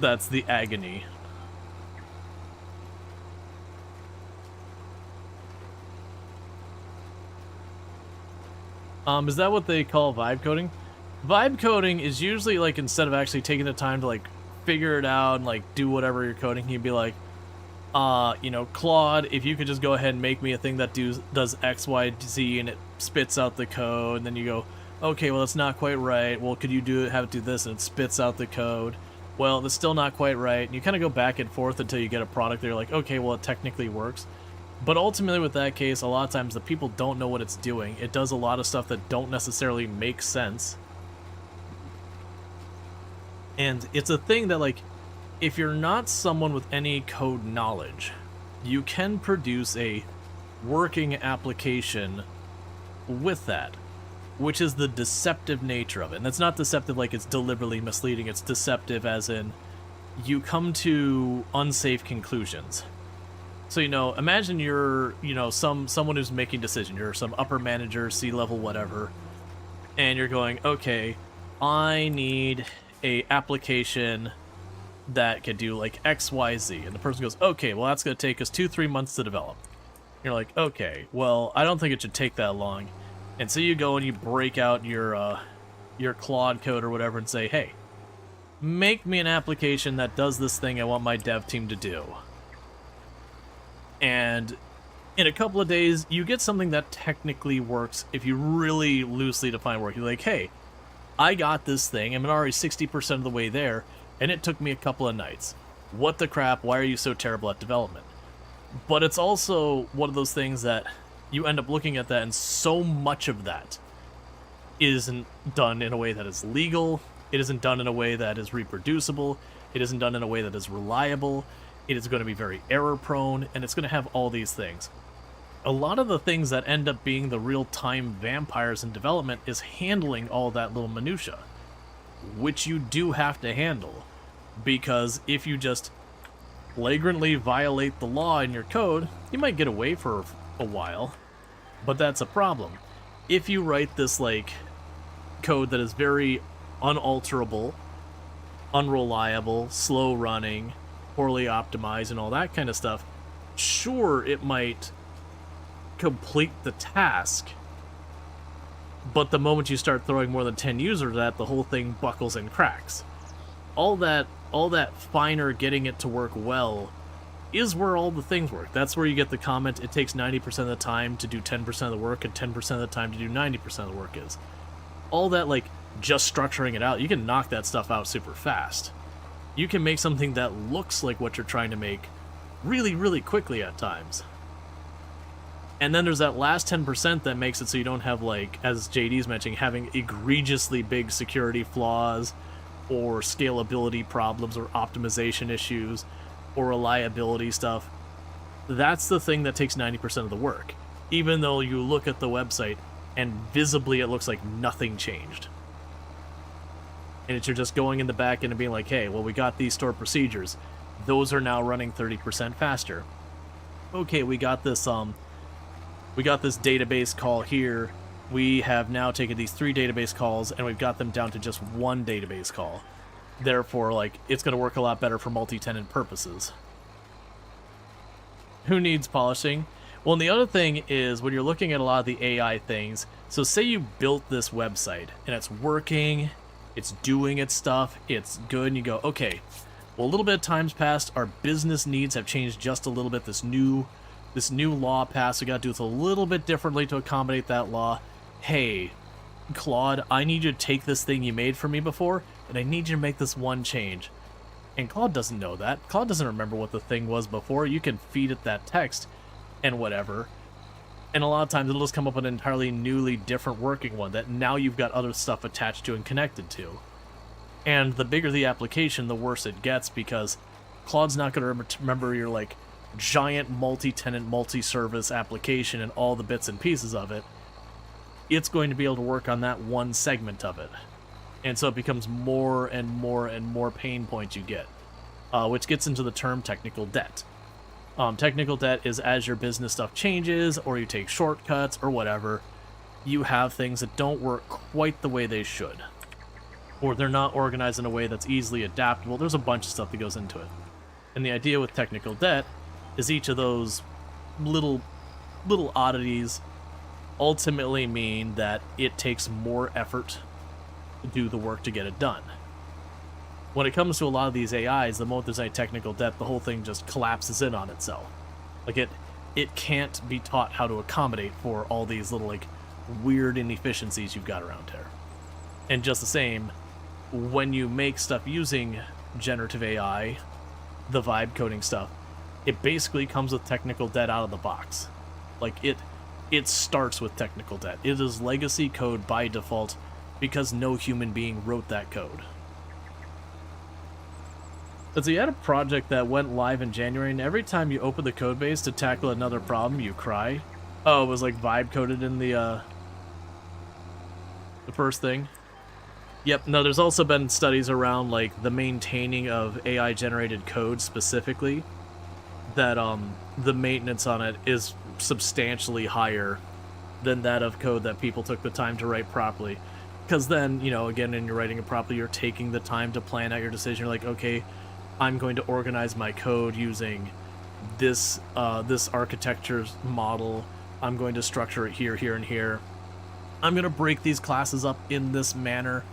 the agony. Is that what they call vibe coding? Vibe coding is usually like, instead of actually taking the time to like figure it out and like do whatever you're coding, you'd be like, you know, Claude, if you could just go ahead and make me a thing that does X, Y, Z, and it spits out the code, and then you go, okay, well, that's not quite right. Well, could you have it do this, and it spits out the code? Well, that's still not quite right. And you kind of go back and forth until you get a product that you're like, okay, well, it technically works. But ultimately, with that case, a lot of times the people don't know what it's doing. It does a lot of stuff that don't necessarily make sense. And it's a thing that, like, if you're not someone with any code knowledge, you can produce a working application with that, which is the deceptive nature of it. And that's not deceptive like it's deliberately misleading. It's deceptive as in you come to unsafe conclusions. So, you know, imagine you're, you know, someone who's making decisions. You're some upper manager, C-level, whatever, and you're going, okay, I need a application that could do like X, Y, Z. And the person goes, okay, well, that's going to take us 2-3 months to develop. You're like, okay, well, I don't think it should take that long. And so you go and you break out your Claude code or whatever and say, hey, make me an application that does this thing I want my dev team to do. And in a couple of days, you get something that technically works if you really loosely define work. You're like, hey, I got this thing. I'm already 60% of the way there, and it took me a couple of nights. What the crap? Why are you so terrible at development? But it's also one of those things that you end up looking at that, and so much of that isn't done in a way that is legal. It isn't done in a way that is reproducible. It isn't done in a way that is reliable. It is going to be very error-prone, and it's going to have all these things. A lot of the things that end up being the real-time vampires in development is handling all that little minutia, which you do have to handle, because if you just flagrantly violate the law in your code, you might get away for a while, but that's a problem. If you write this, like, code that is very unalterable, unreliable, slow-running, poorly optimized, and all that kind of stuff, sure, it might complete the task, but the moment you start throwing more than 10 users at it, the whole thing buckles and cracks. All that finer getting it to work well is where all the things work. That's where you get the comment, it takes 90% of the time to do 10% of the work, and 10% of the time to do 90% of the work is. All that, like, just structuring it out, you can knock that stuff out super fast. You can make something that looks like what you're trying to make really, really quickly at times. And then there's that last 10% that makes it so you don't have, like, as JD's mentioning, having egregiously big security flaws, or scalability problems, or optimization issues, or reliability stuff. That's the thing that takes 90% of the work, even though you look at the website and visibly it looks like nothing changed. And it's you're just going in the back end and being like, hey, well, we got these stored procedures. Those are now running 30% faster. Okay, we got this database call here. We have now taken these 3 database calls and we've got them down to just 1 database call. Therefore, like, it's going to work a lot better for multi-tenant purposes. Who needs polishing? Well, and the other thing is, when you're looking at a lot of the AI things, so say you built this website and it's working, it's doing its stuff, it's good, and you go, okay, well, a little bit of time's passed, our business needs have changed just a little bit, this new law passed, we got to do this a little bit differently to accommodate that law. Hey, Claude, I need you to take this thing you made for me before, and I need you to make this one change. And Claude doesn't know that. Claude doesn't remember what the thing was before. You can feed it that text and whatever. And a lot of times it'll just come up with an entirely newly different working one that now you've got other stuff attached to and connected to. And the bigger the application, the worse it gets, because Claude's not going to remember your, like, giant multi-tenant, multi-service application and all the bits and pieces of it. It's going to be able to work on that one segment of it. And so it becomes more and more and more pain points you get, which gets into the term technical debt. Technical debt is as your business stuff changes, or you take shortcuts, or whatever, you have things that don't work quite the way they should. Or they're not organized in a way that's easily adaptable. There's a bunch of stuff that goes into it. And the idea with technical debt is each of those little oddities ultimately mean that it takes more effort to do the work to get it done. When it comes to a lot of these AIs, the moment there's any technical debt, the whole thing just collapses in on itself. Like, it can't be taught how to accommodate for all these little, like, weird inefficiencies you've got around here. And just the same, when you make stuff using generative AI, the vibe coding stuff, it basically comes with technical debt out of the box. Like, it starts with technical debt. It is legacy code by default because no human being wrote that code. So you had a project that went live in January, and every time you open the code base to tackle another problem, you cry. Oh, it was like vibe coded in the first thing. Yep, no, there's also been studies around, like, the maintaining of AI-generated code specifically, that, the maintenance on it is substantially higher than that of code that people took the time to write properly. Because then, you know, again, when you're writing it properly, you're taking the time to plan out your decision. You're like, okay, I'm going to organize my code using this, this architecture's model. I'm going to structure it here, here, and here. I'm going to break these classes up in this manner.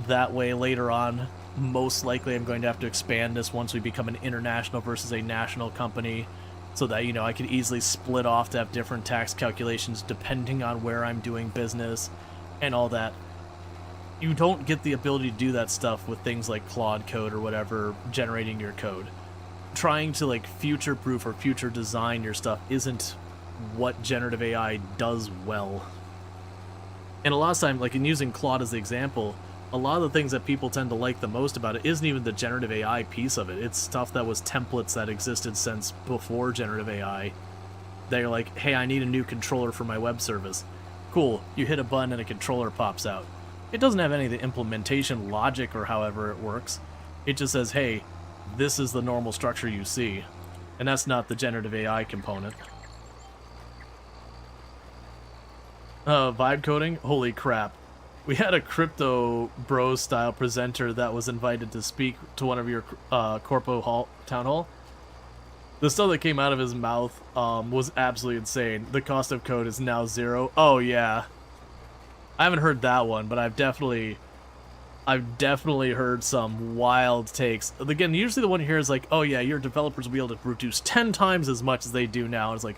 That way, later on, most likely I'm going to have to expand this once we become an international versus a national company, so that, you know, I can easily split off to have different tax calculations depending on where I'm doing business and all that. You don't get the ability to do that stuff with things like Claude Code or whatever, generating your code. Trying to, like, future-proof or future design your stuff isn't what generative AI does well. And a lot of time, like, in using Claude as the example, a lot of the things that people tend to like the most about it isn't even the generative AI piece of it. It's stuff that was templates that existed since before generative AI. They're like, hey, I need a new controller for my web service. Cool, you hit a button and a controller pops out. It doesn't have any of the implementation logic or however it works. It just says, hey, this is the normal structure you see. And that's not the generative AI component. Vibe coding? Holy crap. We had a Crypto Bros style presenter that was invited to speak to one of your Corpo town hall. The stuff that came out of his mouth was absolutely insane. The cost of code is now 0. Oh yeah. I haven't heard that one, but I've definitely heard some wild takes. Again, usually the one you hear is like, oh yeah, your developers will be able to produce 10 times as much as they do now. And it's like,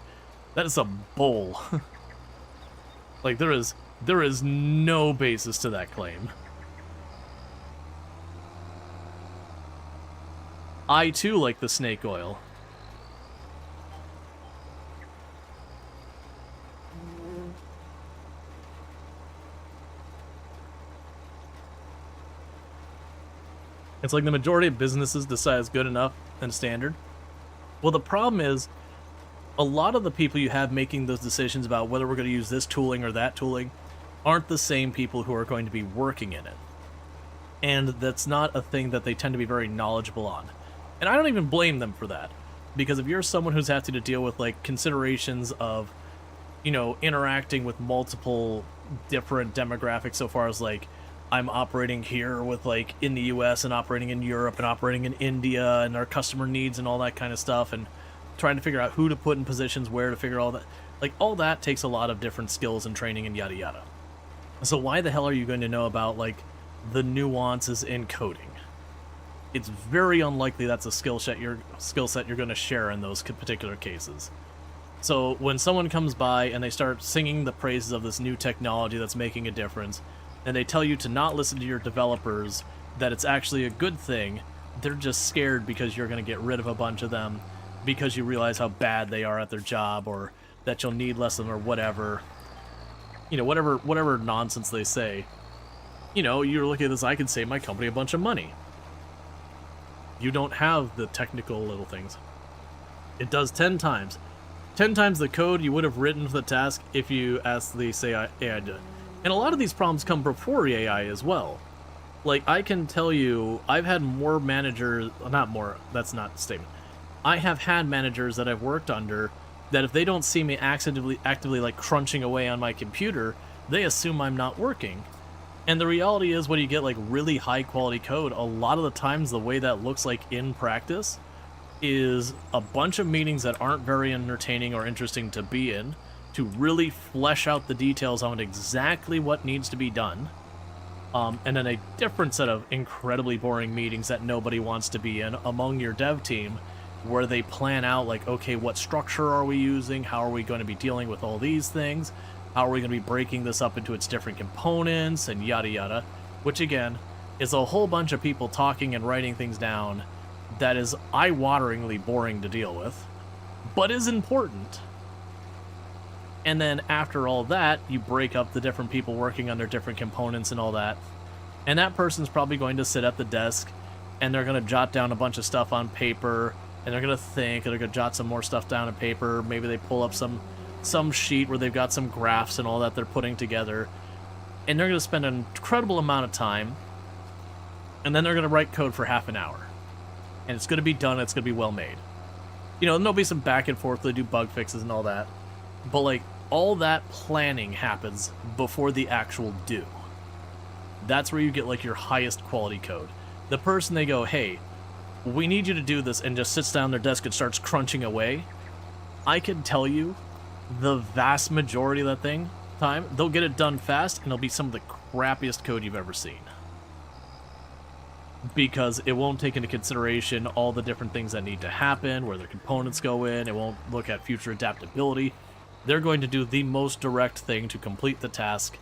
that is some bull. Like, there is no basis to that claim. I too like the snake oil. It's like the majority of businesses decide it's good enough and standard. Well, the problem is, a lot of the people you have making those decisions about whether we're going to use this tooling or that tooling aren't the same people who are going to be working in it. And that's not a thing that they tend to be very knowledgeable on. And I don't even blame them for that. Because if you're someone who's had to deal with, like, considerations of, you know, interacting with multiple different demographics so far as, like, I'm operating here with, like, in the US and operating in Europe and operating in India and our customer needs and all that kind of stuff, and trying to figure out who to put in positions where to figure all that. Like, all that takes a lot of different skills and training and yada yada. So why the hell are you going to know about, like, the nuances in coding? It's very unlikely that's a skill set you're going to share in those particular cases. So when someone comes by and they start singing the praises of this new technology that's making a difference, and they tell you to not listen to your developers, that it's actually a good thing, they're just scared because you're going to get rid of a bunch of them, because you realize how bad they are at their job, or that you'll need less than or whatever. You know, whatever nonsense they say. You know, you're looking at this, I can save my company a bunch of money. You don't have the technical little things. It does 10 times. 10 times the code you would have written for the task if you asked the AI did. And a lot of these problems come before AI as well. Like, I can tell you, I've had more managers, not more, that's not a statement. I have had managers that I've worked under that if they don't see me actively like crunching away on my computer, they assume I'm not working. And the reality is when you get like really high quality code, a lot of the times the way that looks like in practice is a bunch of meetings that aren't very entertaining or interesting to be in to really flesh out the details on exactly what needs to be done. And then a different set of incredibly boring meetings that nobody wants to be in among your dev team, where they plan out like, okay, what structure are we using? How are we going to be dealing with all these things? How are we going to be breaking this up into its different components and yada yada, which again is a whole bunch of people talking and writing things down that is eye-wateringly boring to deal with, but is important. And then after all that, you break up the different people working on their different components and all that. And that person's probably going to sit at the desk and they're going to jot down a bunch of stuff on paper, and they're going to think, and they're going to jot some more stuff down on paper. Maybe they pull up some sheet where they've got some graphs and all that they're putting together. And they're going to spend an incredible amount of time, and then they're going to write code for half an hour. And it's going to be done, it's going to be well made. You know, there'll be some back and forth, they do bug fixes and all that. But like, all that planning happens before the actual do. That's where you get like your highest quality code. The person they go, hey, we need you to do this, and just sits down their desk and starts crunching away. I can tell you, the vast majority of that time, they'll get it done fast, and it'll be some of the crappiest code you've ever seen. Because it won't take into consideration all the different things that need to happen, where their components go in, it won't look at future adaptability. They're going to do the most direct thing to complete the task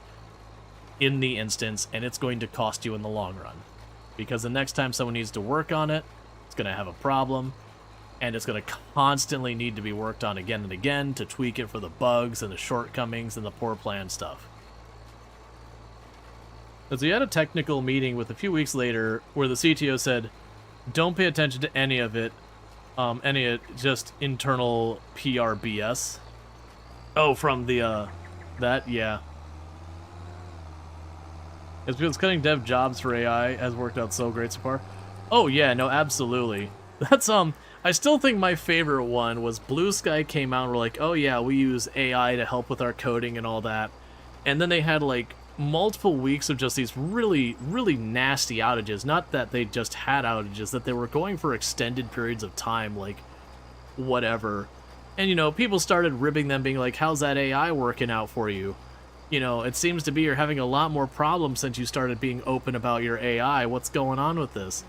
in the instance, and it's going to cost you in the long run. Because the next time someone needs to work on it, it's going to have a problem, and it's going to constantly need to be worked on again and again to tweak it for the bugs and the shortcomings and the poor plan stuff. So we had a technical meeting with a few weeks later where the CTO said, don't pay attention to any of it, just internal PR BS. Oh, from the, that, yeah. It's because cutting dev jobs for AI has worked out so great so far. Oh yeah, no, absolutely. That's, I still think my favorite one was Blue Sky came out and were like, oh yeah, we use AI to help with our coding and all that. And then they had like multiple weeks of just these really, really nasty outages. Not that they just had outages, that they were going for extended periods of time, like whatever. And, you know, people started ribbing them, being like, how's that AI working out for you? You know, it seems to be you're having a lot more problems since you started being open about your AI. What's going on with this?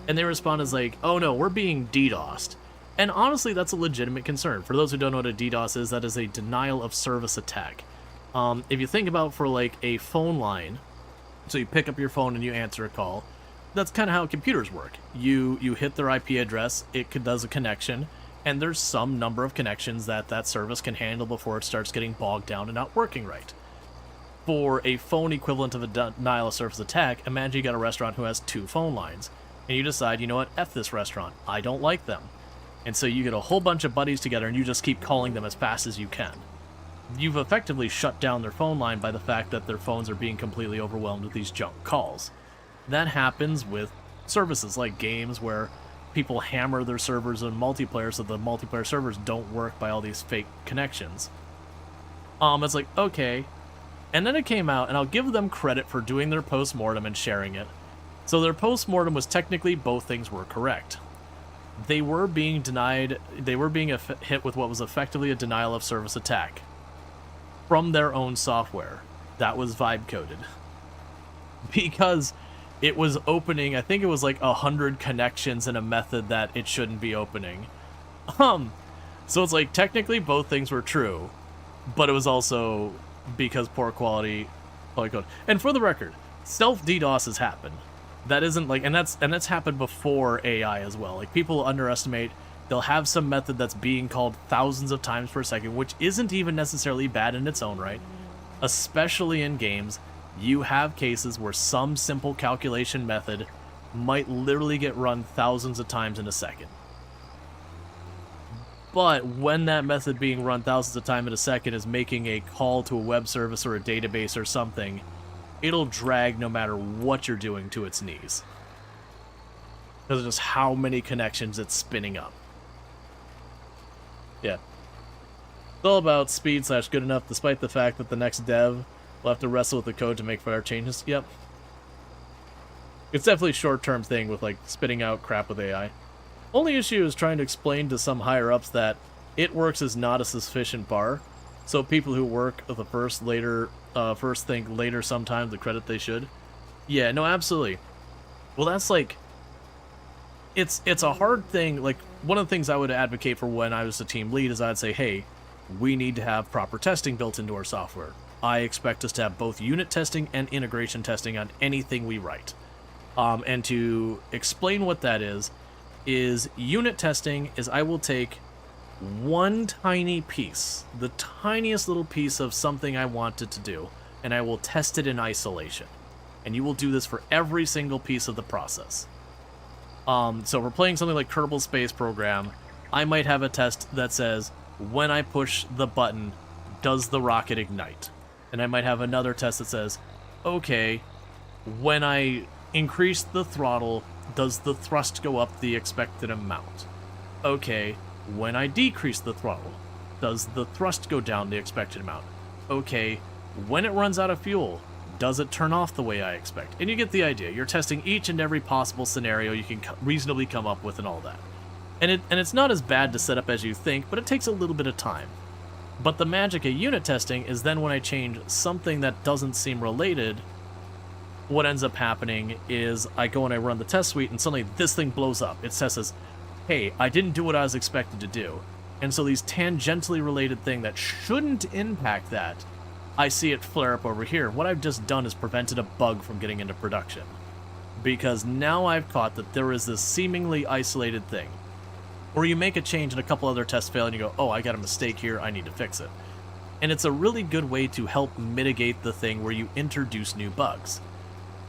And they respond as like, oh no, we're being DDoSed. And honestly, that's a legitimate concern. For those who don't know what a DDoS is, that is a denial of service attack. If you think about for like a phone line, so you pick up your phone and you answer a call, that's kind of how computers work. You hit their IP address, it does a connection, and there's some number of connections that service can handle before it starts getting bogged down and not working right. For a phone equivalent of a denial of service attack, imagine you got a restaurant who has 2 phone lines, and you decide, you know what, F this restaurant, I don't like them. And so you get a whole bunch of buddies together and you just keep calling them as fast as you can. You've effectively shut down their phone line by the fact that their phones are being completely overwhelmed with these junk calls. That happens with services like games where people hammer their servers in multiplayer so the multiplayer servers don't work by all these fake connections. It's like, okay. And then it came out, and I'll give them credit for doing their post-mortem and sharing it. So their post-mortem was technically both things were correct. They were being denied, they were being hit with what was effectively a denial of service attack from their own software that was vibe coded. Because it was opening, I think it was like 100 connections in a method that it shouldn't be opening. So it's like technically both things were true, but it was also because poor quality code. And for the record, self DDoS has happened. That isn't like, and that's happened before AI as well. Like people underestimate They'll have some method that's being called thousands of times per second, which isn't even necessarily bad in its own right. Especially in games, you have cases where some simple calculation method might literally get run thousands of times in a second. But when that method being run thousands of times in a second is making a call to a web service or a database or something, it'll drag no matter what you're doing to its knees. Because of just how many connections it's spinning up. Yeah. It's all about speed / good enough, despite the fact that the next dev will have to wrestle with the code to make fire changes. Yep. It's definitely a short-term thing with, like, spitting out crap with AI. Only issue is trying to explain to some higher-ups that it works is not a sufficient bar, so people who work the first think later sometimes the credit they should. Yeah, no, absolutely. Well, that's like... It's a hard thing. Like, one of the things I would advocate for when I was a team lead is I'd say, hey, we need to have proper testing built into our software. I expect us to have both unit testing and integration testing on anything we write. And to explain what that is unit testing is I will take one tiny piece, the tiniest little piece of something I wanted to do, and I will test it in isolation. And you will do this for every single piece of the process. So if we're playing something like Kerbal Space Program, I might have a test that says, when I push the button, does the rocket ignite? And I might have another test that says, okay, when I increase the throttle, does the thrust go up the expected amount? Okay, when I decrease the throttle, does the thrust go down the expected amount? Okay, when it runs out of fuel, does it turn off the way I expect? And you get the idea. You're testing each and every possible scenario you can reasonably come up with and all that. And it's not as bad to set up as you think, but it takes a little bit of time. But the magic of unit testing is then when I change something that doesn't seem related, what ends up happening is I go and I run the test suite and suddenly this thing blows up. It says, hey, I didn't do what I was expected to do. And so these tangentially related things that shouldn't impact that, I see it flare up over here. What I've just done is prevented a bug from getting into production. Because now I've caught that there is this seemingly isolated thing. Or you make a change and a couple other tests fail and you go, oh, I got a mistake here, I need to fix it. And it's a really good way to help mitigate the thing where you introduce new bugs.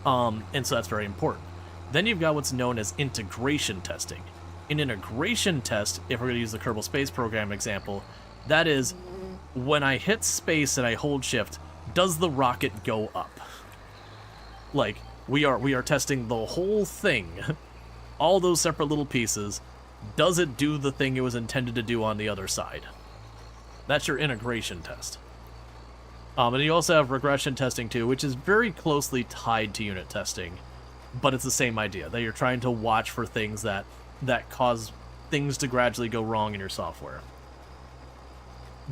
And so that's very important. Then you've got what's known as integration testing. An integration test, if we're going to use the Kerbal Space Program example, that is, when I hit space and I hold shift, does the rocket go up? Like, we are testing the whole thing, all those separate little pieces. Does it do the thing it was intended to do on the other side? That's your integration test. And you also have regression testing too, which is very closely tied to unit testing, but it's the same idea, that you're trying to watch for things that cause things to gradually go wrong in your software.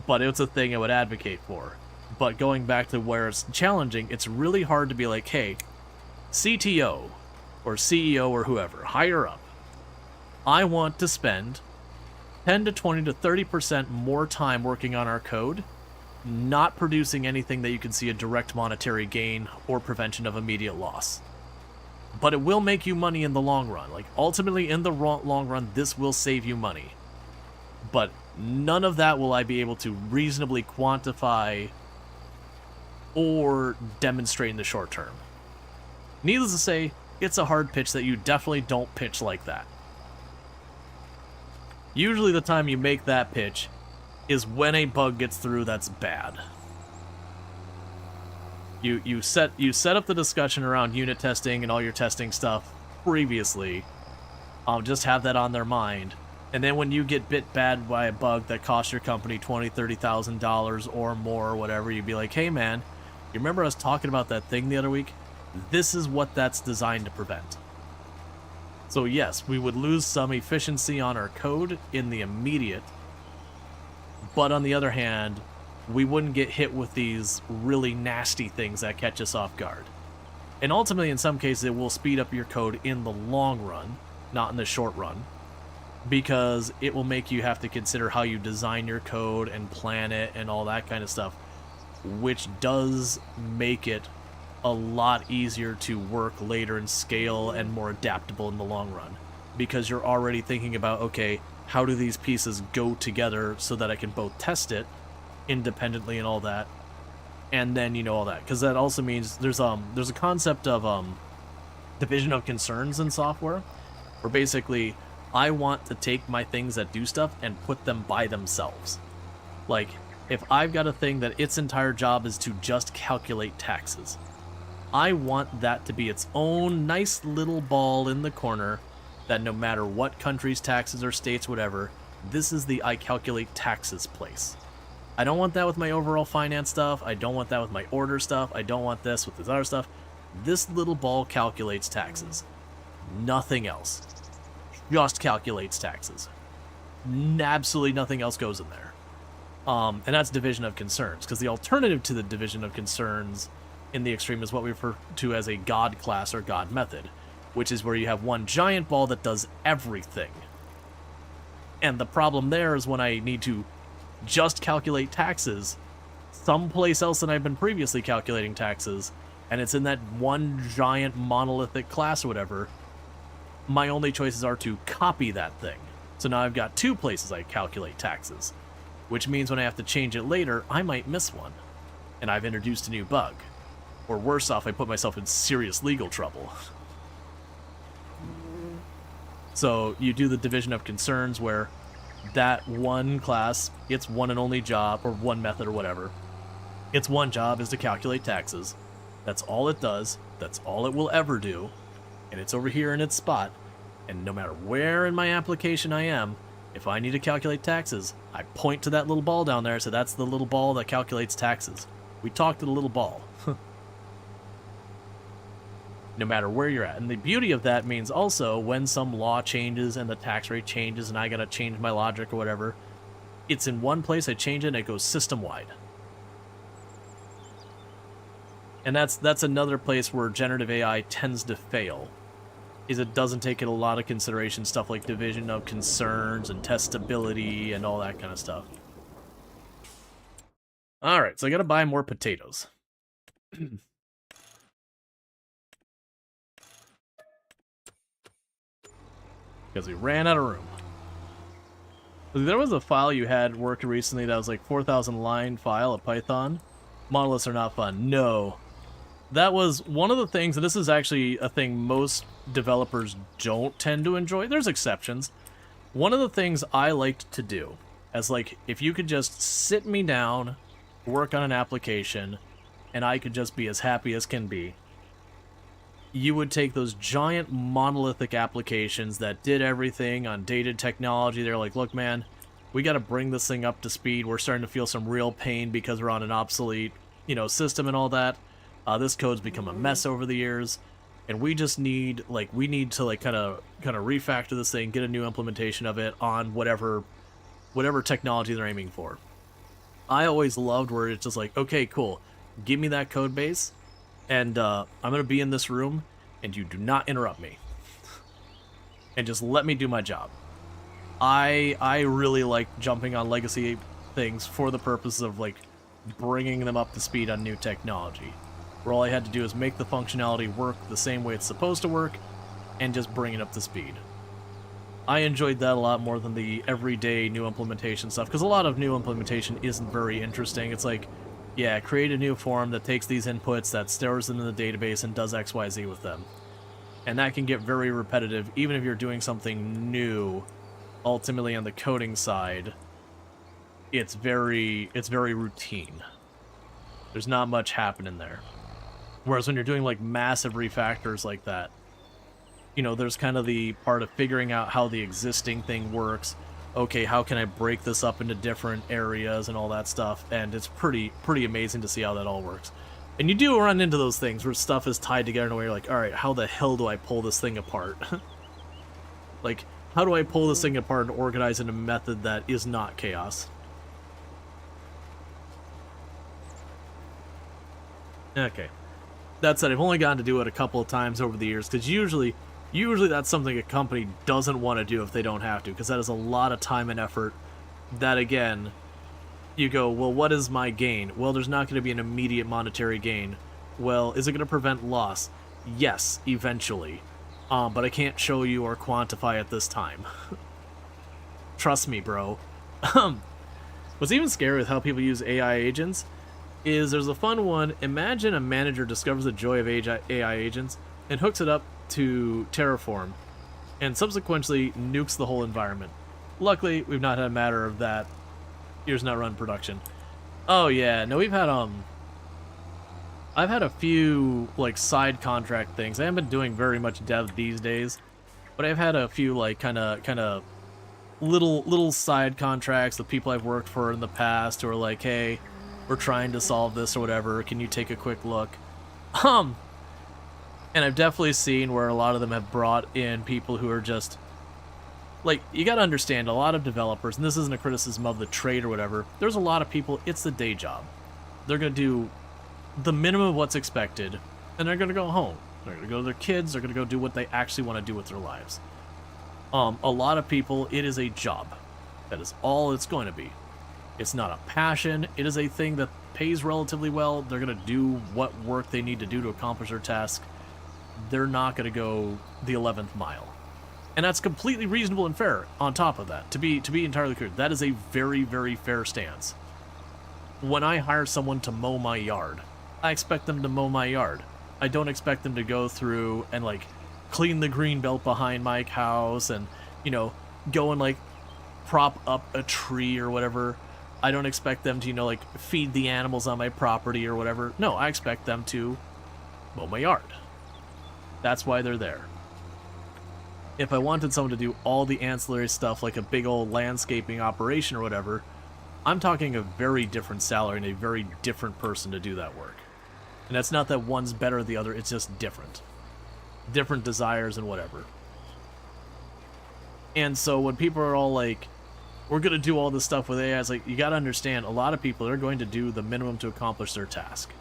But it's a thing I would advocate for. But going back to where it's challenging, it's really hard to be like, hey, CTO or CEO or whoever, higher up, I want to spend 10 to 20 to 30% more time working on our code, not producing anything that you can see a direct monetary gain or prevention of immediate loss. But it will make you money in the long run. Like, ultimately, in the long run, this will save you money. But none of that will I be able to reasonably quantify or demonstrate in the short term. Needless to say, it's a hard pitch that you definitely don't pitch like that. Usually the time you make that pitch is when a bug gets through that's bad. You set up the discussion around unit testing and all your testing stuff previously. Just have that on their mind. And then when you get bit bad by a bug that costs your company $20,000, $30,000 or more or whatever, you'd be like, hey man, you remember us talking about that thing the other week? This is what that's designed to prevent. So yes, we would lose some efficiency on our code in the immediate, but on the other hand, we wouldn't get hit with these really nasty things that catch us off guard. And ultimately, in some cases, it will speed up your code in the long run, not in the short run, because it will make you have to consider how you design your code and plan it and all that kind of stuff, which does make it a lot easier to work later and scale and more adaptable in the long run, because you're already thinking about, okay, how do these pieces go together so that I can both test it independently and all that, and then, you know, all that, because that also means there's a concept of division of concerns in software, where basically I want to take my things that do stuff and put them by themselves. Like, if I've got a thing that its entire job is to just calculate taxes, I want that to be its own nice little ball in the corner that no matter what country's taxes or states, whatever, this is the I calculate taxes place. I don't want that with my overall finance stuff. I don't want that with my order stuff. I don't want this with this other stuff. This little ball calculates taxes. Nothing else. Just calculates taxes. Absolutely nothing else goes in there. And that's division of concerns, because the alternative to the division of concerns in the extreme is what we refer to as a God class or God method, which is where you have one giant ball that does everything. And the problem there is when I need to just calculate taxes someplace else than I've been previously calculating taxes, and it's in that one giant monolithic class or whatever, my only choices are to copy that thing. So now I've got two places I calculate taxes, which means when I have to change it later, I might miss one, and I've introduced a new bug. Or worse off, I put myself in serious legal trouble. So you do the division of concerns where that one class, its one and only job, or one method or whatever, its one job is to calculate taxes. That's all it does. That's all it will ever do. And it's over here in its spot. And no matter where in my application I am, if I need to calculate taxes, I point to that little ball down there, so that's the little ball that calculates taxes. We talk to the little ball. No matter where you're at. And the beauty of that means also when some law changes and the tax rate changes and I gotta change my logic or whatever, it's in one place, I change it and it goes system-wide. And that's another place where generative AI tends to fail, is it doesn't take in a lot of consideration stuff like division of concerns and testability and all that kind of stuff. Alright, so I gotta buy more potatoes. Because we ran out of room. There was a file you had working recently that was like 4,000 line file of Python. Monoliths are not fun. No. That was one of the things, and this is actually a thing most developers don't tend to enjoy. There's exceptions. One of the things I liked to do, as like, if you could just sit me down, work on an application, and I could just be as happy as can be, you would take those giant monolithic applications that did everything on dated technology. They're like, look, man, we got to bring this thing up to speed. We're starting to feel some real pain because we're on an obsolete, system and all that. This code's become a mess over the years, and we just need, we need to, kind of refactor this thing, get a new implementation of it on whatever technology they're aiming for. I always loved where it's just like, okay, cool, give me that code base, and I'm going to be in this room, and you do not interrupt me. And just let me do my job. I really like jumping on legacy things for the purpose of, bringing them up to speed on new technology. Where all I had to do is make the functionality work the same way it's supposed to work, and just bring it up to speed. I enjoyed that a lot more than the everyday new implementation stuff, because a lot of new implementation isn't very interesting. It's like, yeah, create a new form that takes these inputs, that stores them in the database, and does XYZ with them. And that can get very repetitive, even if you're doing something new. Ultimately, on the coding side, it's very routine. There's not much happening there. Whereas when you're doing, massive refactors like that, there's kind of the part of figuring out how the existing thing works. Okay, how can I break this up into different areas and all that stuff, and it's pretty amazing to see how that all works. And you do run into those things where stuff is tied together in a way you're like, alright, how the hell do I pull this thing apart? How do I pull this thing apart and organize in a method that is not chaos? Okay. That said, I've only gotten to do it a couple of times over the years, because usually that's something a company doesn't want to do if they don't have to, because that is a lot of time and effort that, again, you go, well, what is my gain? Well, there's not going to be an immediate monetary gain. Well, is it going to prevent loss? Yes, eventually. But I can't show you or quantify at this time. Trust me, bro. Um, what's even scary with how people use AI agents is there's a fun one. Imagine a manager discovers the joy of AI agents and hooks it up to Terraform and subsequently nukes the whole environment. Luckily, we've not had a matter of that. Here's not run production. Oh yeah, no, I've had a few like side contract things. I haven't been doing very much dev these days, but I've had a few like kind of little side contracts with people I've worked for in the past who are like, hey, we're trying to solve this or whatever. Can you take a quick look? And I've definitely seen where a lot of them have brought in people who are just like, you gotta understand, a lot of developers, and this isn't a criticism of the trade or whatever, there's a lot of people, it's the day job. They're gonna do the minimum of what's expected, and they're gonna go home. They're gonna go to their kids, they're gonna go do what they actually want to do with their lives. A lot of people, it is a job. That is all it's going to be. It's not a passion, it is a thing that pays relatively well. They're gonna do what work they need to do to accomplish their task. They're not gonna go the 11th mile. And that's completely reasonable and fair on top of that. To be entirely clear, that is a very, very fair stance. When I hire someone to mow my yard, I expect them to mow my yard. I don't expect them to go through and like clean the green belt behind my house and, you know, go and like prop up a tree or whatever. I don't expect them to, you know, like feed the animals on my property or whatever. No, I expect them to mow my yard. That's why they're there. If I wanted someone to do all the ancillary stuff like a big old landscaping operation or whatever, I'm talking a very different salary and a very different person to do that work. And that's not that one's better than the other, it's just different. Different desires and whatever. And so when people are all like, we're going to do all this stuff with AI, it's like, you got to understand, a lot of people are going to do the minimum to accomplish their task.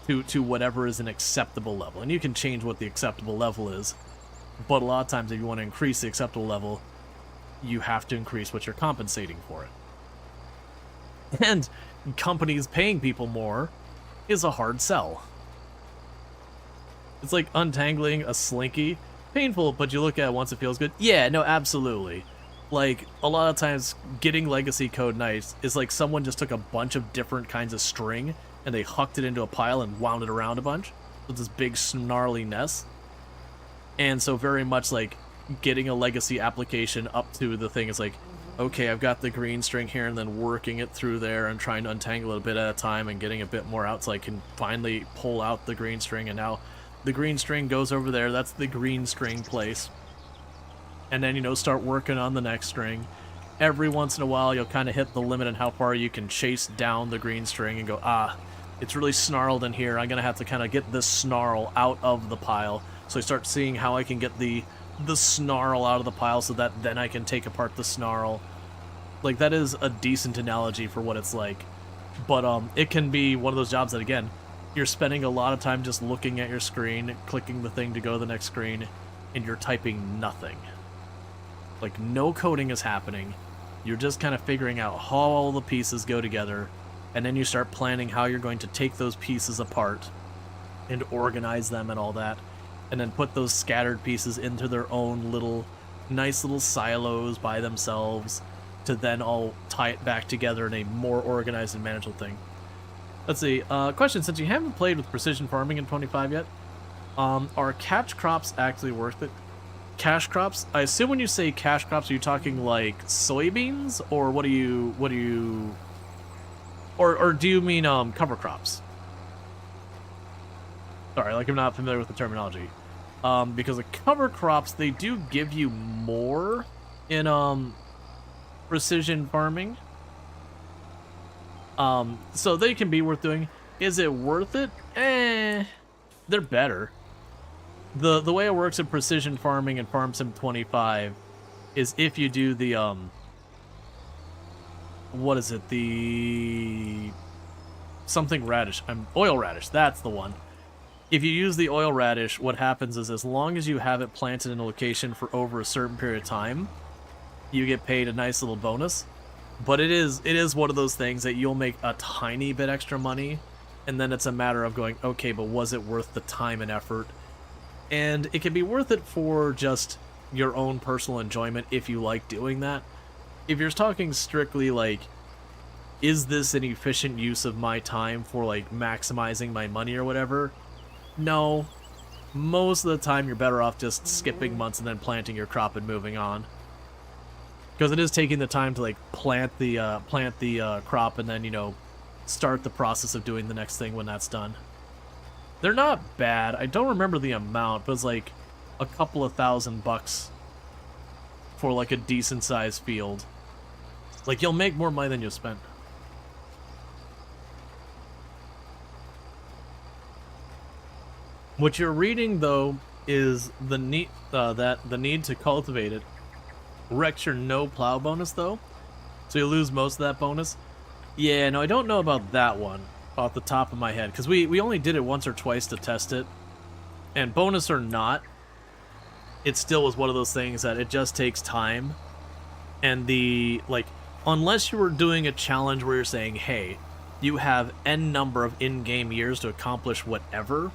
To whatever is an acceptable level. And you can change what the acceptable level is. But a lot of times if you want to increase the acceptable level, you have to increase what you're compensating for it. And companies paying people more is a hard sell. It's like untangling a slinky. Painful, but you look at it once it feels good. Yeah, no, absolutely. Like, a lot of times getting legacy code nice is like someone just took a bunch of different kinds of string and they hucked it into a pile and wound it around a bunch with this big snarly nest. And so very much like getting a legacy application up to the thing is like, okay, I've got the green string here and then working it through there and trying to untangle it a bit at a time and getting a bit more out so I can finally pull out the green string, and now the green string goes over there, that's the green string place. And then, you know, start working on the next string. Every once in a while you'll kind of hit the limit on how far you can chase down the green string and go, it's really snarled in here, I'm gonna have to kind of get this snarl out of the pile. So I start seeing how I can get the snarl out of the pile so that then I can take apart the snarl. Like, that is a decent analogy for what it's like. But it can be one of those jobs that, again, you're spending a lot of time just looking at your screen, clicking the thing to go to the next screen, and you're typing nothing. Like, no coding is happening. You're just kind of figuring out how all the pieces go together, and then you start planning how you're going to take those pieces apart and organize them and all that, and then put those scattered pieces into their own little, nice little silos by themselves to then all tie it back together in a more organized and manageable thing. Let's see, question, since you haven't played with precision farming in 25 yet, are cash crops actually worth it? Cash crops? I assume when you say cash crops, are you talking like soybeans, or what do you, or do you mean cover crops? Sorry, like I'm not familiar with the terminology. Because the cover crops, they do give you more in precision farming. So they can be worth doing. Is it worth it? They're better. The way it works in precision farming and Farm Sim 25 is if you do the what is it? The something radish. Oil radish, that's the one. If you use the oil radish, what happens is as long as you have it planted in a location for over a certain period of time, you get paid a nice little bonus. But it is one of those things that you'll make a tiny bit extra money, and then it's a matter of going, okay, but was it worth the time and effort? And it can be worth it for just your own personal enjoyment if you like doing that. if you're talking strictly like, is this an efficient use of my time for like maximizing my money or whatever? No. Most of the time you're better off just skipping months and then planting your crop and moving on. Because it is taking the time to like plant the crop and then, you know, start the process of doing the next thing when that's done. They're not bad. I don't remember the amount, but it's like a couple of $1,000 for like a decent sized field. Like, you'll make more money than you'll spend. What you're reading though is the need to cultivate it wrecks your no plow bonus though, so you lose most of that bonus. Yeah, no, I don't know about that one off the top of my head, because we only did it once or twice to test it, and bonus or not, it still was one of those things that it just takes time, and unless you were doing a challenge where you're saying, hey, you have n number of in-game years to accomplish whatever,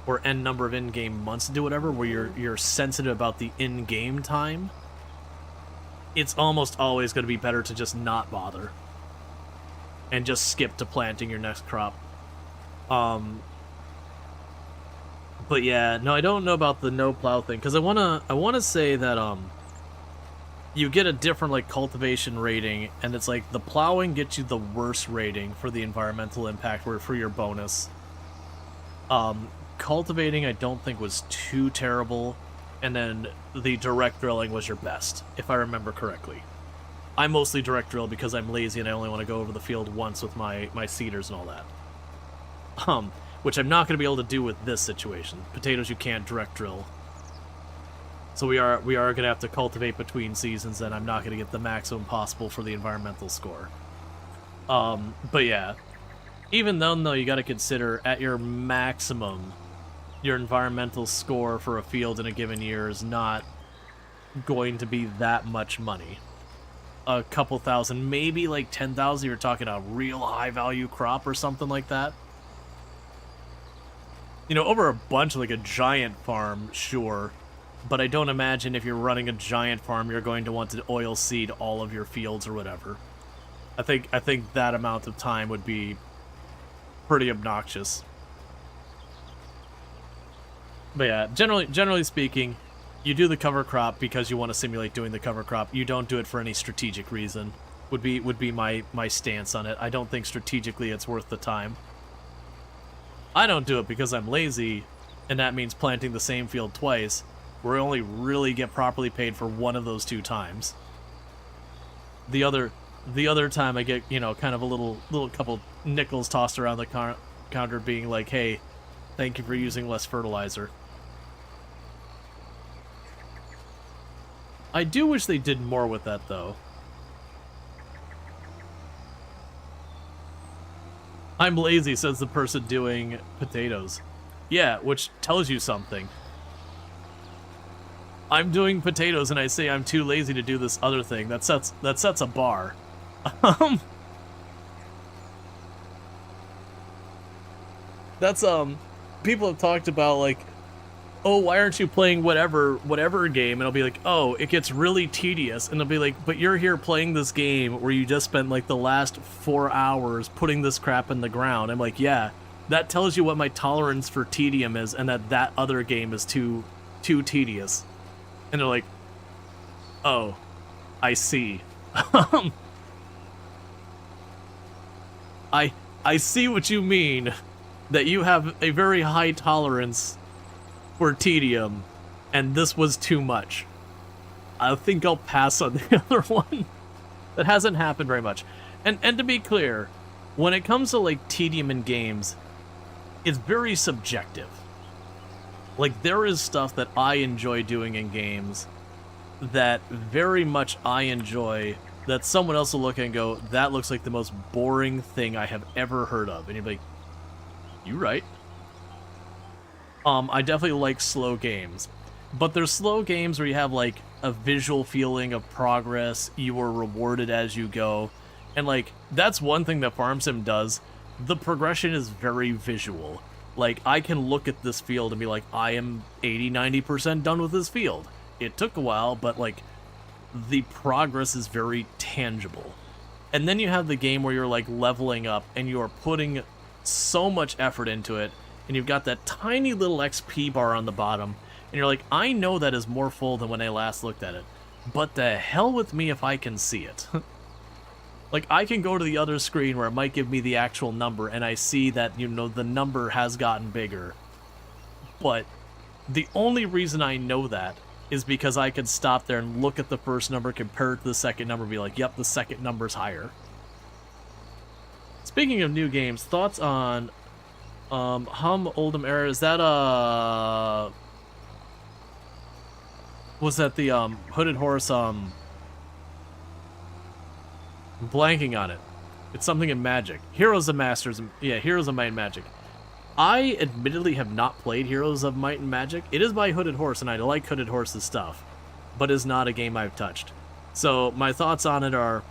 or n number of in-game months to do whatever, where you're sensitive about the in-game time, it's almost always going to be better to just not bother and just skip to planting your next crop. But yeah, no, I don't know about the no plow thing, because I wanna say that you get a different like cultivation rating, and it's like the plowing gets you the worst rating for the environmental impact for your bonus. Cultivating I don't think was too terrible, and then the direct drilling was your best, if I remember correctly. I mostly direct drill because I'm lazy and I only want to go over the field once with my seeders and all that. Which I'm not going to be able to do with this situation. Potatoes you can't direct drill. So we are going to have to cultivate between seasons, and I'm not going to get the maximum possible for the environmental score. But yeah, even though you got to consider at your maximum, your environmental score for a field in a given year is not going to be that much money. A couple thousand, maybe like 10,000, you're talking a real high value crop or something like that. You know, over a bunch of like a giant farm, sure. But I don't imagine if you're running a giant farm, you're going to want to oil seed all of your fields or whatever. I think that amount of time would be pretty obnoxious. But yeah, generally speaking, you do the cover crop because you want to simulate doing the cover crop. You don't do it for any strategic reason. Would be my stance on it. I don't think strategically it's worth the time. I don't do it because I'm lazy, and that means planting the same field twice, where I only really get properly paid for one of those 2 times. The other time I get, you know, kind of a little couple nickels tossed around the counter being like, hey, thank you for using less fertilizer. I do wish they did more with that, though. I'm lazy, says the person doing potatoes. Yeah, which tells you something. I'm doing potatoes and I say I'm too lazy to do this other thing. That sets a bar. That's people have talked about like, oh, why aren't you playing whatever game? And I'll be like, oh, it gets really tedious. And they'll be like, but you're here playing this game where you just spent like the last 4 hours putting this crap in the ground. I'm like, yeah, that tells you what my tolerance for tedium is, and that other game is too tedious. And they're like, oh, I see. I see what you mean, that you have a very high tolerance for tedium, and this was too much. I think I'll pass on the other one. That hasn't happened very much. And to be clear, when it comes to like tedium in games, it's very subjective. Like, there is stuff that I enjoy doing in games that very much I enjoy, that someone else will look at and go, that looks like the most boring thing I have ever heard of. And you're like, you right. I definitely like slow games. But there's slow games where you have like a visual feeling of progress, you are rewarded as you go. And like, that's one thing that Farm Sim does. The progression is very visual. Like, I can look at this field and be like, I am 80-90% done with this field. It took a while, but like, the progress is very tangible. And then you have the game where you're like leveling up and you're putting so much effort into it, and you've got that tiny little XP bar on the bottom, and you're like, I know that is more full than when I last looked at it, but the hell with me if I can see it. Like, I can go to the other screen where it might give me the actual number, and I see that, you know, the number has gotten bigger. But the only reason I know that is because I can stop there and look at the first number, compare it to the second number, and be like, yep, the second number's higher. Speaking of new games, thoughts on Hum Oldham Era? Is that was that the Hooded Horse? I'm blanking on it. It's something in Magic. Heroes of Masters. Yeah, Heroes of Might and Magic. I admittedly have not played Heroes of Might and Magic. It is by Hooded Horse, and I like Hooded Horse's stuff, but is not a game I've touched. So my thoughts on it are,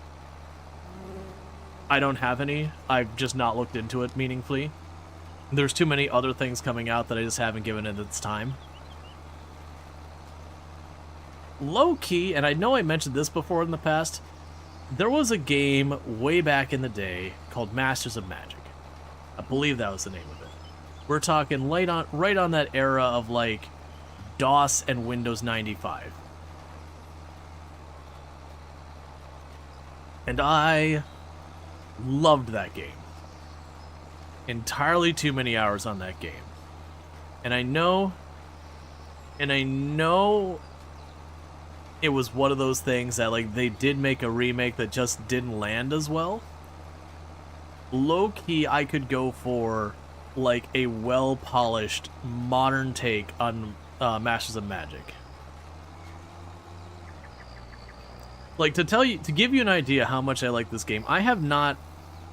I don't have any. I've just not looked into it meaningfully. There's too many other things coming out that I just haven't given it its time. Low-key, and I know I mentioned this before in the past, there was a game way back in the day called Masters of Magic. I believe that was the name of it. We're talking right on that era of like DOS and Windows 95. And I loved that game. Entirely too many hours on that game. And I know it was one of those things that, like, they did make a remake that just didn't land as well. Low-key, I could go for, like, a well-polished, modern take on Masters of Magic. Like, to give you an idea how much I like this game, I have not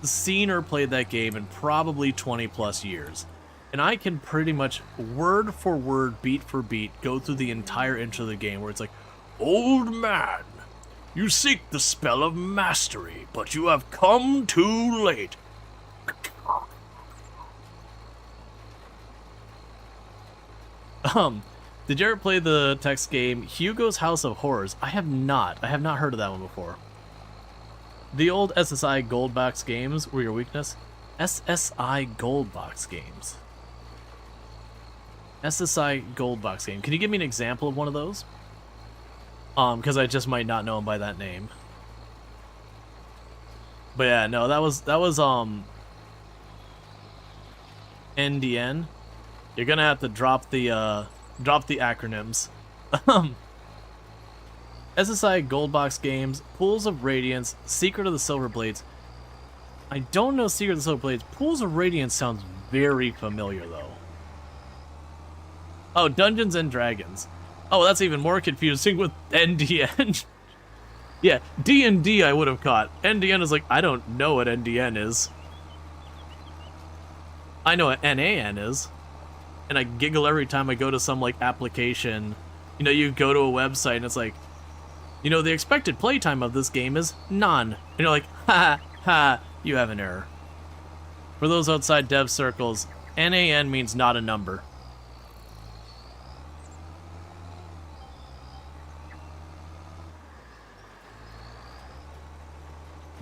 seen or played that game in probably 20-plus years. And I can pretty much, word for word, beat for beat, go through the entire intro of the game, where it's like, Old man, you seek the spell of mastery, but you have come too late. Did you ever play the text game Hugo's House of Horrors? I have not. I have not heard of that one before. The old SSI Gold Box games were your weakness? SSI Gold Box games. SSI Gold Box game. Can you give me an example of one of those? Because I just might not know him by that name. But yeah, no, that was NDN. You're gonna have to drop the acronyms. SSI Gold Box games, Pools of Radiance, Secret of the Silver Blades. I don't know Secret of the Silver Blades. Pools of Radiance sounds very familiar though. Oh, Dungeons and Dragons. Oh, that's even more confusing with NDN. Yeah, D&D I would have caught. NDN is like, I don't know what NDN is. I know what NAN is. And I giggle every time I go to some, like, application. You know, you go to a website and it's like, you know, the expected playtime of this game is none. And you're like, ha, ha, you have an error. For those outside dev circles, NAN means not a number.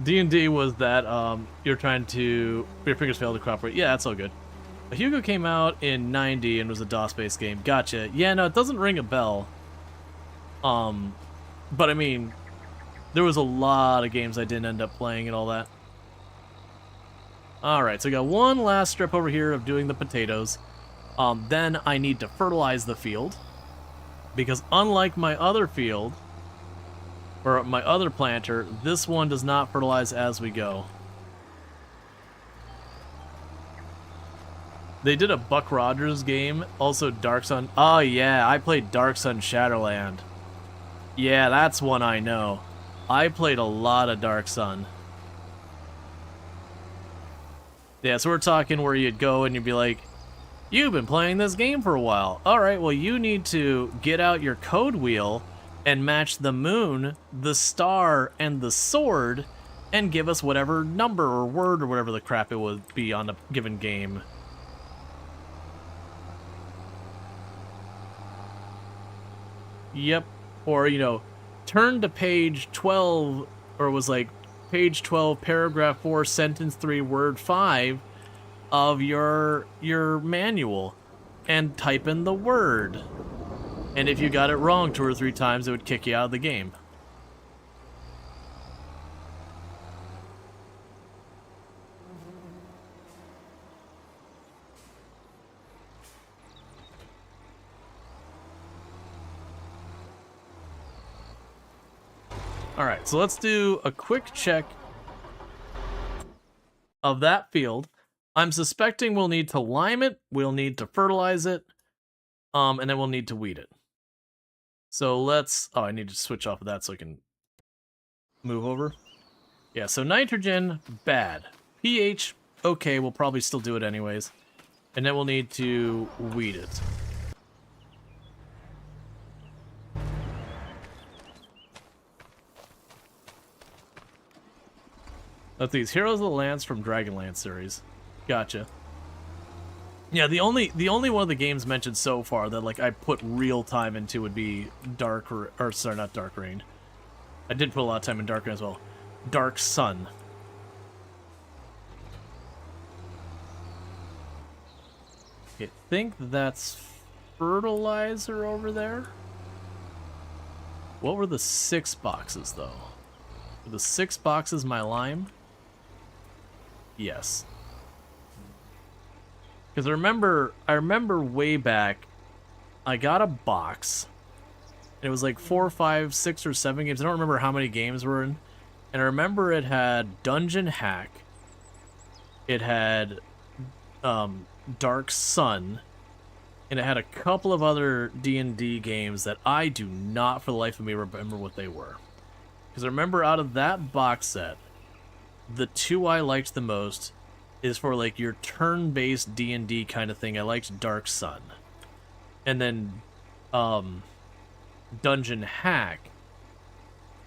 D&D was that, you're trying to, your fingers fail to cooperate. Yeah, that's all good. Hugo came out in 90 and was a DOS-based game. Gotcha. Yeah, no, it doesn't ring a bell. But I mean, there was a lot of games I didn't end up playing and all that. Alright, so I got one last strip over here of doing the potatoes. Then I need to fertilize the field. Because unlike my other field, or my other planter, this one does not fertilize as we go. They did a Buck Rogers game, also Dark Sun. Oh yeah, I played Dark Sun Shadowland. Yeah, that's one I know. I played a lot of Dark Sun. Yeah, so we're talking where you'd go and you'd be like, you've been playing this game for a while. Alright, well you need to get out your code wheel and match the moon, the star, and the sword, and give us whatever number or word or whatever the crap it would be on a given game. Yep. Or, you know, turn to page 12, or it was like page 12, paragraph 4, sentence 3, word 5 of your manual and type in the word. And if you got it wrong 2 or 3 times, it would kick you out of the game. Alright, so let's do a quick check of that field. I'm suspecting we'll need to lime it, we'll need to fertilize it, and then we'll need to weed it. So let's... Oh, I need to switch off of that so I can move over. Yeah, so nitrogen, bad. pH, okay, we'll probably still do it anyways. And then we'll need to weed it. That's these Heroes of the Lance from Dragonlance series. Gotcha. Yeah, the only one of the games mentioned so far that like I put real time into would be sorry, not Dark Rain. I did put a lot of time in Dark Rain as well. Dark Sun. I think that's fertilizer over there. What were the 6 boxes though? Were the 6 boxes my lime? Yes. Because I remember way back, I got a box, and it was like 4, 5, 6, or 7 games. I don't remember how many games were in. And I remember it had Dungeon Hack, it had Dark Sun, and it had a couple of other D&D games that I do not for the life of me remember what they were. Because I remember out of that box set, the 2 I liked the most is for like your turn-based D&D kind of thing. I liked Dark Sun. And then Dungeon Hack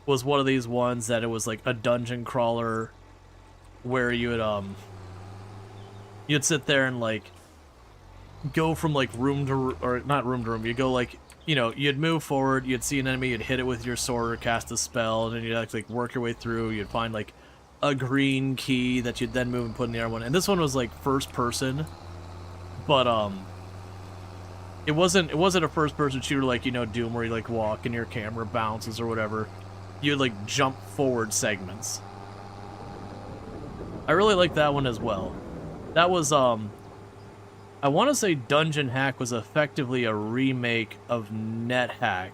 was one of these ones that it was like a dungeon crawler where you would you'd sit there and like go from like room to or not room to room. You go like, you know, you'd move forward, you'd see an enemy, you'd hit it with your sword or cast a spell, and then you'd like work your way through. You'd find like a green key that you'd then move and put in the other one. And this one was like first person, but it wasn't a first person shooter like, you know, Doom, where you like walk and your camera bounces or whatever. You'd like jump forward segments. I really like that one as well. That was I want to say Dungeon Hack was effectively a remake of NetHack,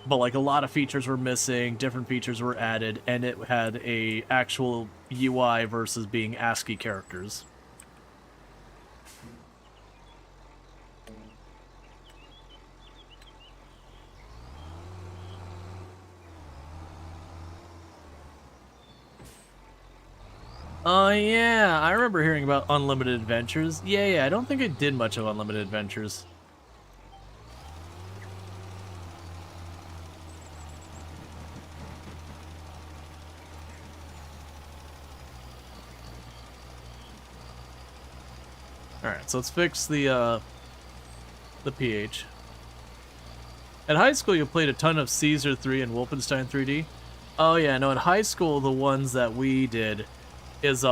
but like a lot of features were missing, different features were added, and it had a actual UI versus being ASCII characters. Yeah, I remember hearing about Unlimited Adventures. Yeah, I don't think I did much of Unlimited Adventures. Alright, so let's fix the pH. At high school, you played a ton of Caesar 3 and Wolfenstein 3D. Oh yeah, no, in high school, the ones that we did is,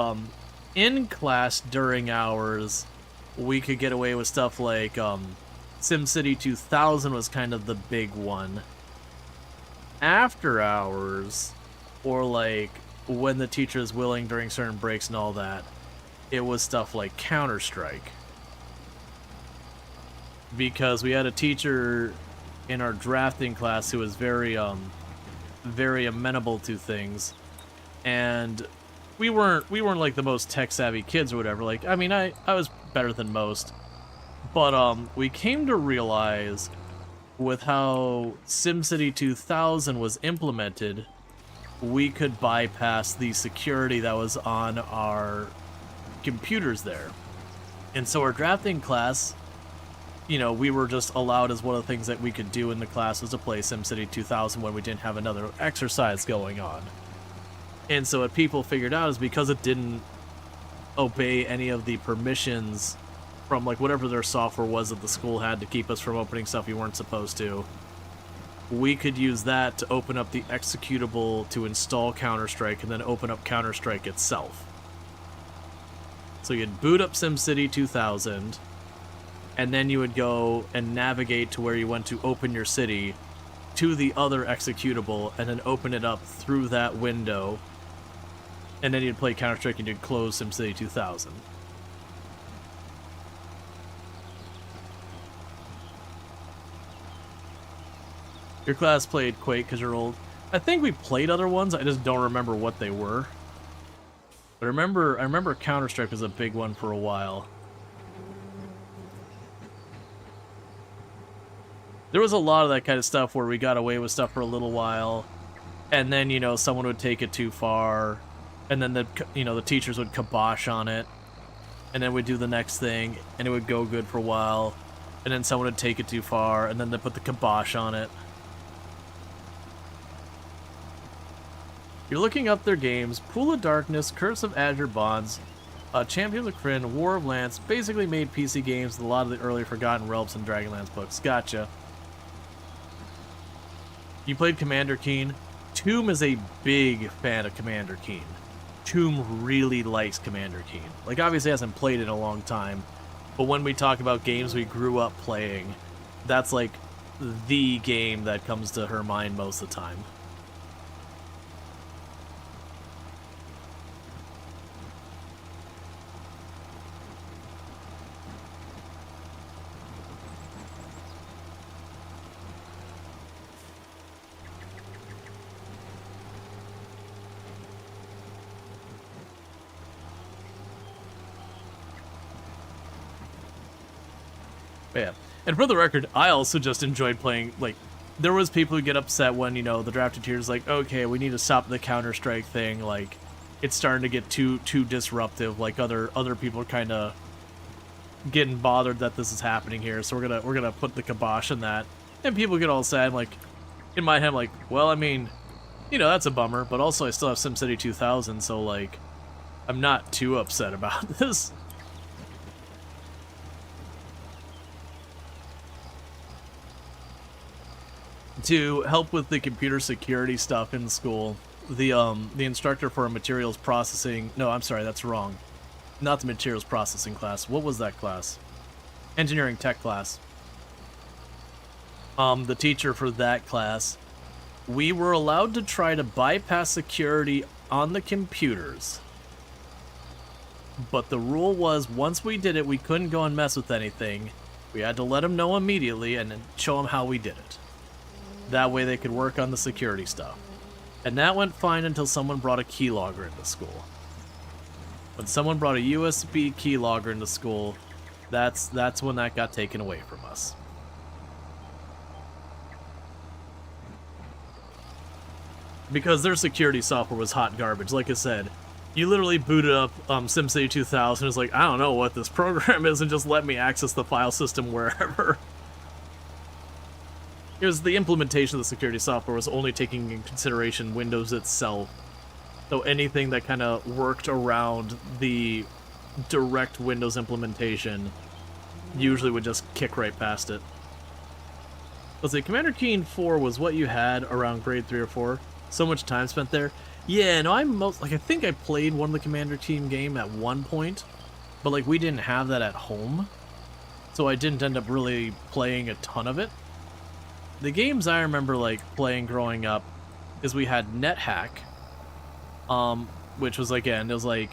in class during hours, we could get away with stuff like, SimCity 2000 was kind of the big one. After hours, or like, when the teacher is willing during certain breaks and all that, it was stuff like Counter-Strike. Because we had a teacher in our drafting class who was very amenable to things, and we weren't like the most tech savvy kids or whatever. Like, I mean, I was better than most, but we came to realize with how SimCity 2000 was implemented, we could bypass the security that was on our computers there. And so our drafting class, you know, we were just allowed as one of the things that we could do in the class was to play SimCity 2000 when we didn't have another exercise going on. And so what people figured out is because it didn't obey any of the permissions from like whatever their software was that the school had to keep us from opening stuff you weren't supposed to, we could use that to open up the executable to install Counter-Strike and then open up Counter-Strike itself. So you'd boot up SimCity 2000, and then you would go and navigate to where you want to open your city to the other executable, and then open it up through that window, and then you'd play Counter-Strike and you'd close SimCity 2000. Your class played Quake because you're old. I think we played other ones, I just don't remember what they were. But I remember Counter-Strike was a big one for a while. There was a lot of that kind of stuff where we got away with stuff for a little while, and then, you know, someone would take it too far, and then the teachers would kibosh on it, and then we'd do the next thing, and it would go good for a while, and then someone would take it too far, and then they'd put the kibosh on it. You're looking up their games. Pool of Darkness, Curse of Azure Bonds, Champions of Kryn, War of Lance, basically made PC games with a lot of the early Forgotten Realms and Dragonlance books. Gotcha. You played Commander Keen. Tomb is a big fan of Commander Keen. Tomb really likes Commander Keen. Like, obviously hasn't played it in a long time, but when we talk about games we grew up playing, that's like the game that comes to her mind most of the time. Yeah, and for the record, I also just enjoyed playing, like, there was people who get upset when, you know, the drafted tier's like, okay, we need to stop the Counter-Strike thing, like, it's starting to get too disruptive, like, other people are kind of getting bothered that this is happening here, so we're gonna put the kibosh on that, and people get all sad, like, in my head, I'm like, well, I mean, you know, that's a bummer, but also I still have SimCity 2000, so, like, I'm not too upset about this. To help with the computer security stuff in school, the instructor for a materials processing, no, I'm sorry, that's wrong. Not the materials processing class. What was that class? Engineering tech class. The teacher for that class, we were allowed to try to bypass security on the computers. But the rule was, once we did it, we couldn't go and mess with anything. We had to let them know immediately and then show them how we did it. That way they could work on the security stuff. And that went fine until someone brought a keylogger into school. When someone brought a USB keylogger into school, that's when that got taken away from us. Because their security software was hot garbage. Like I said, you literally booted up SimCity 2000, it's like, I don't know what this program is, and just let me access the file system wherever. It was the implementation of the security software was only taking in consideration Windows itself. So anything that kind of worked around the direct Windows implementation usually would just kick right past it. Let's see, Commander Keen 4 was what you had around grade 3 or 4. So much time spent there. Yeah, no, I think I played one of the Commander Keen game at one point, but like we didn't have that at home. So I didn't end up really playing a ton of it. The games I remember like playing growing up is we had NetHack, which was, again, it was like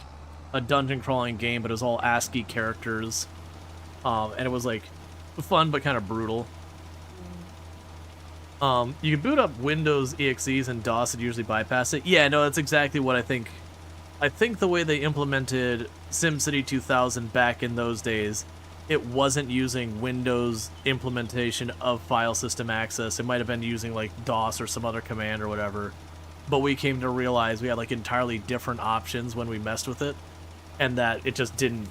a dungeon crawling game, but it was all ASCII characters, and it was like fun but kind of brutal. You could boot up Windows EXEs and DOS would usually bypass it. Yeah, no, that's exactly what I think. I think the way they implemented SimCity 2000 back in those days, it wasn't using Windows implementation of file system access. It might have been using like DOS or some other command or whatever. But we came to realize we had like entirely different options when we messed with it, and that it just didn't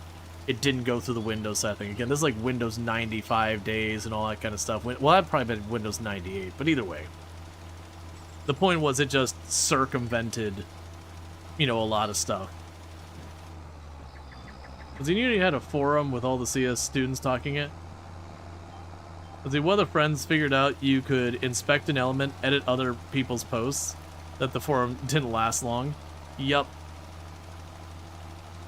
go through the Windows setting. Again, this is like Windows 95 days and all that kind of stuff. Well, that'd probably been Windows 98, but either way. The point was it just circumvented, you know, a lot of stuff. Because you had a forum with all the CS students talking it. See, one of the friends figured out you could inspect an element, edit other people's posts, that the forum didn't last long. Yup.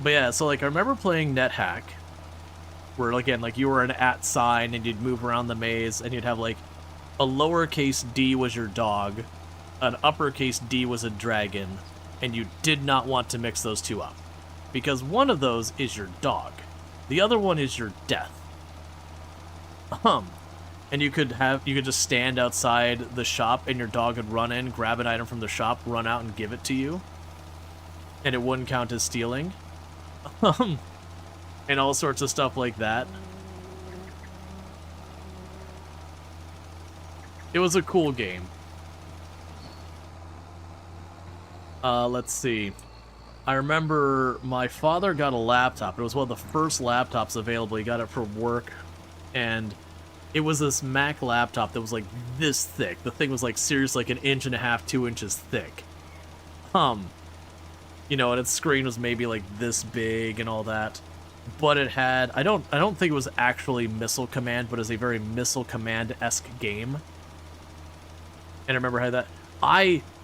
But yeah, so like I remember playing NetHack, where again, like you were an @ sign and you'd move around the maze and you'd have like a lowercase d was your dog, an uppercase D was a dragon, and you did not want to mix those two up. Because one of those is your dog. The other one is your death. And you could just stand outside the shop and your dog would run in, grab an item from the shop, run out and give it to you. And it wouldn't count as stealing. And all sorts of stuff like that. It was a cool game. Let's see. I remember my father got a laptop. It was one of the first laptops available. He got it for work. And it was this Mac laptop that was like this thick. The thing was like seriously like 1.5 inches, 2 inches thick. You know, and its screen was maybe like this big and all that. But it had, I don't think it was actually Missile Command, but it was a very Missile Command-esque game. And I remember how that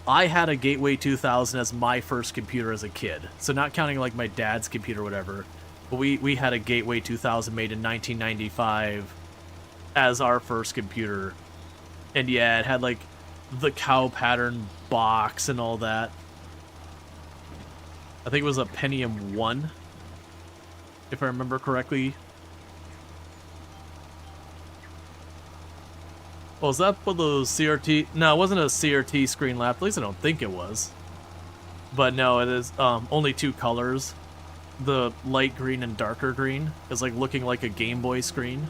I had a Gateway 2000 as my first computer as a kid. So not counting like my dad's computer or whatever, but we had a Gateway 2000 made in 1995 as our first computer. And yeah, it had like the cow pattern box and all that. I think it was a Pentium 1, if I remember correctly. Oh, is that one of those CRT? No, it wasn't a CRT screen laptop. At least I don't think it was. But no, it is only 2 colors. The light green and darker green is like looking like a Game Boy screen.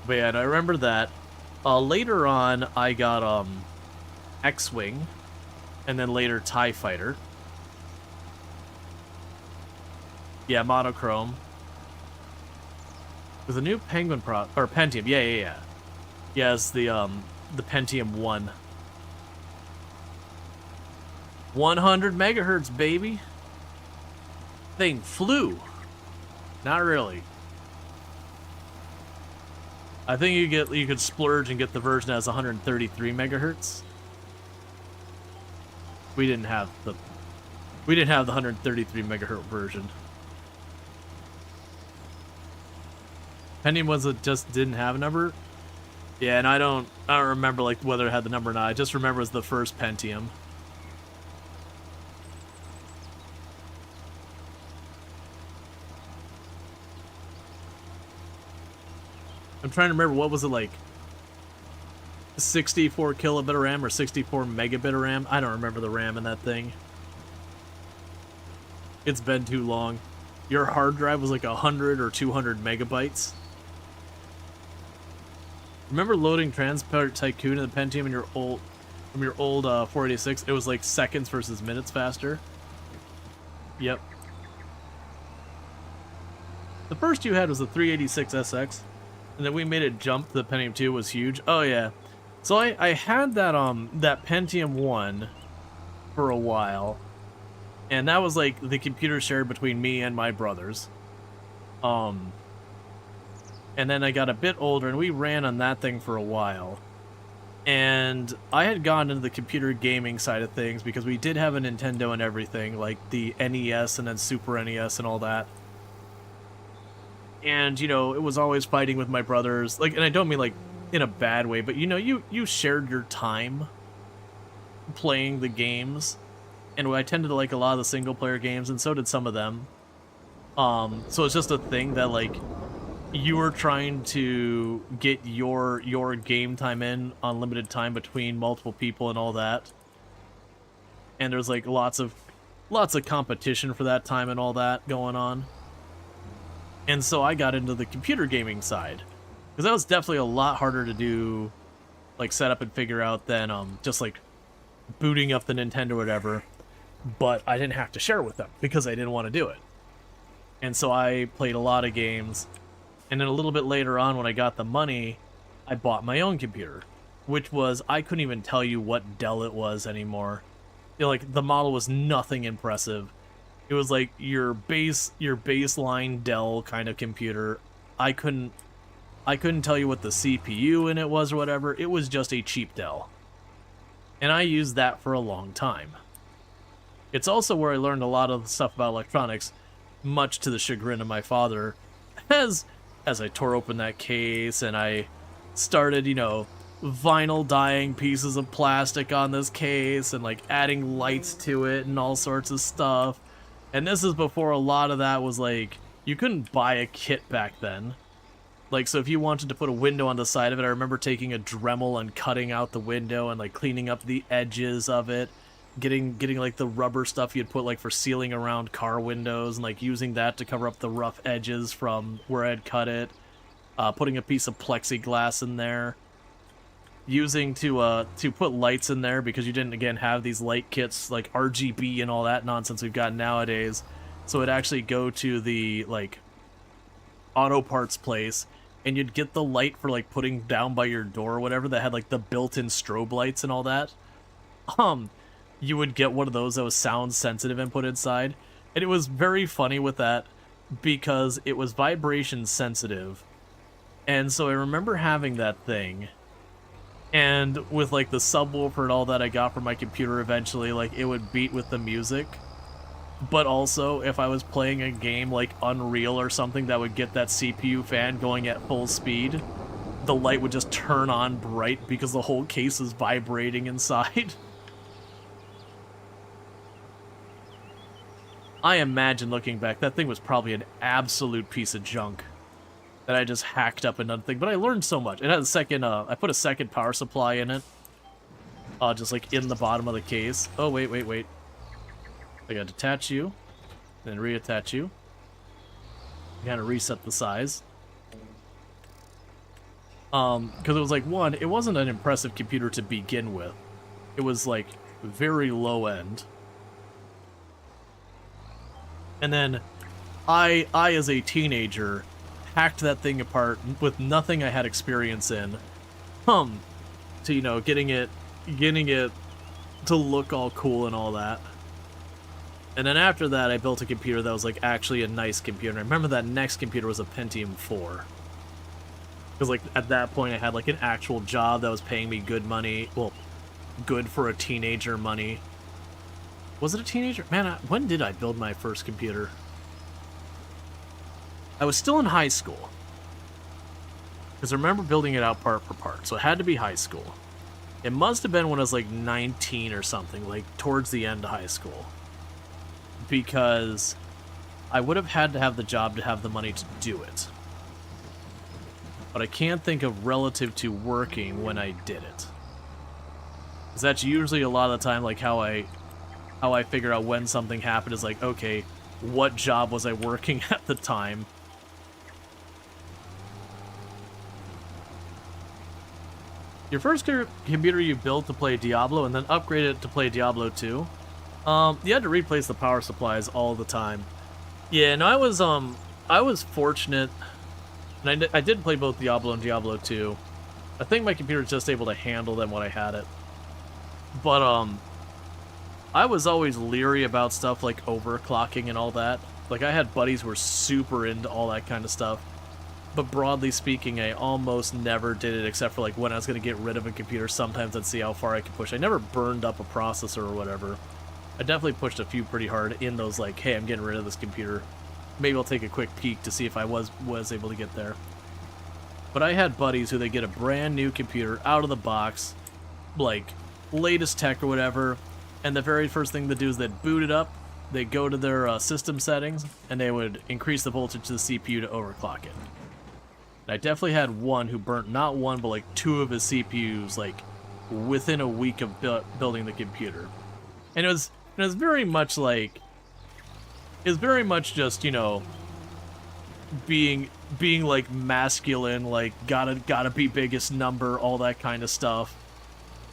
But yeah, and I remember that. Later on, I got X-Wing, and then later TIE Fighter. Yeah, monochrome. There's a new Penguin or Pentium. Yeah. Yeah, it's the Pentium 1. 100 megahertz, baby. Thing flew. Not really. I think you could splurge and get the version that has 133 megahertz. We didn't have the 133 megahertz version. Pentium was it just didn't have a number? Yeah, and I don't remember like whether it had the number or not. I just remember it was the first Pentium. I'm trying to remember, what was it like? 64 kilobit of RAM or 64 megabit of RAM? I don't remember the RAM in that thing. It's been too long. Your hard drive was like 100 or 200 megabytes. Remember loading Transport Tycoon in the Pentium in your old, from your old 486? It was like seconds versus minutes faster. Yep. The first you had was the 386SX, and then we made it jump. The Pentium 2 was huge. Oh yeah. So I had that that Pentium 1 for a while, and that was like the computer shared between me and my brothers. And then I got a bit older, and we ran on that thing for a while. And I had gone into the computer gaming side of things because we did have a Nintendo and everything, like the NES and then Super NES and all that. And, you know, it was always fighting with my brothers. Like, and I don't mean like in a bad way, but you know, you shared your time playing the games. And I tended to like a lot of the single player games, and so did some of them. So it's just a thing that like you were trying to get your game time in on limited time between multiple people and all that. And there's like lots of competition for that time and all that going on. And so I got into the computer gaming side, because that was definitely a lot harder to do, like set up and figure out than just like booting up the Nintendo or whatever. But I didn't have to share with them because I didn't want to do it. And so I played a lot of games. And then a little bit later on, when I got the money, I bought my own computer, which was, I couldn't even tell you what Dell it was anymore. You know, like, the model was nothing impressive. It was like your baseline Dell kind of computer. I couldn't tell you what the CPU in it was or whatever. It was just a cheap Dell. And I used that for a long time. It's also where I learned a lot of stuff about electronics, much to the chagrin of my father, as I tore open that case and I started, you know, vinyl dyeing pieces of plastic on this case and like adding lights to it and all sorts of stuff. And this is before a lot of that was like, you couldn't buy a kit back then. Like, so if you wanted to put a window on the side of it, I remember taking a Dremel and cutting out the window and like cleaning up the edges of it, getting like the rubber stuff you'd put like for sealing around car windows and like using that to cover up the rough edges from where I'd cut it, putting a piece of plexiglass in there, using to put lights in there because you didn't again have these light kits like RGB and all that nonsense we've got nowadays. So it'd actually go to the like auto parts place and you'd get the light for like putting down by your door or whatever that had like the built-in strobe lights and all that. You would get one of those that was sound sensitive and put inside. And it was very funny with that because it was vibration sensitive. And so I remember having that thing. And with like the subwoofer and all that I got from my computer eventually, like it would beat with the music. But also, if I was playing a game like Unreal or something that would get that CPU fan going at full speed, the light would just turn on bright because the whole case is vibrating inside. I imagine looking back, that thing was probably an absolute piece of junk that I just hacked up another thing. But I learned so much. It had a second, I put a second power supply in it. Just like in the bottom of the case. Oh, wait. I gotta detach you, then reattach you. Kind of reset the size. Because it was like, one, it wasn't an impressive computer to begin with. It was like very low end. And then I as a teenager hacked that thing apart with nothing I had experience in. To, you know, getting it to look all cool and all that. And then after that, I built a computer that was like actually a nice computer. And I remember that next computer was a Pentium 4. Because like at that point I had like an actual job that was paying me good money. Well, good for a teenager money. Was it a teenager? Man, when did I build my first computer? I was still in high school. Because I remember building it out part for part. So it had to be high school. It must have been when I was like 19 or something. Like towards the end of high school. Because I would have had to have the job to have the money to do it. But I can't think of relative to working when I did it. Because that's usually a lot of the time like how I figure out when something happened is like, okay, what job was I working at the time? Your first computer you built to play Diablo and then upgraded it to play Diablo 2? You had to replace the power supplies all the time. Yeah, no, I was fortunate, and I did play both Diablo and Diablo 2. I think my computer was just able to handle them when I had it. But, I was always leery about stuff like overclocking and all that. Like, I had buddies who were super into all that kind of stuff. But broadly speaking, I almost never did it except for like when I was going to get rid of a computer. Sometimes I'd see how far I could push. I never burned up a processor or whatever. I definitely pushed a few pretty hard in those like, hey, I'm getting rid of this computer. Maybe I'll take a quick peek to see if I was able to get there. But I had buddies who they get a brand new computer out of the box, like latest tech or whatever, and the very first thing they do is they'd boot it up, they'd go to their system settings, and they would increase the voltage to the CPU to overclock it. And I definitely had one who burnt not one, but like two of his CPUs, like within a week of building the computer. And it was very much like, it was very much just, you know, being like masculine, like gotta be biggest number, all that kind of stuff,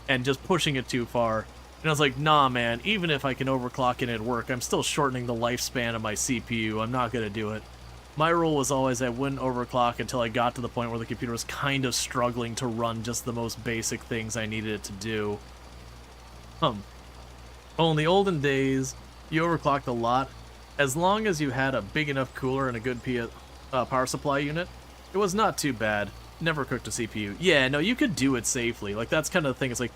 and just pushing it too far. And I was like, nah, man, even if I can overclock it at work, I'm still shortening the lifespan of my CPU. I'm not gonna do it. My rule was always I wouldn't overclock until I got to the point where the computer was kind of struggling to run just the most basic things I needed it to do. Oh, in the olden days, you overclocked a lot, as long as you had a big enough cooler and a good power supply unit, it was not too bad. Never cooked a CPU. Yeah, no, you could do it safely. Like, that's kind of the thing. It's like,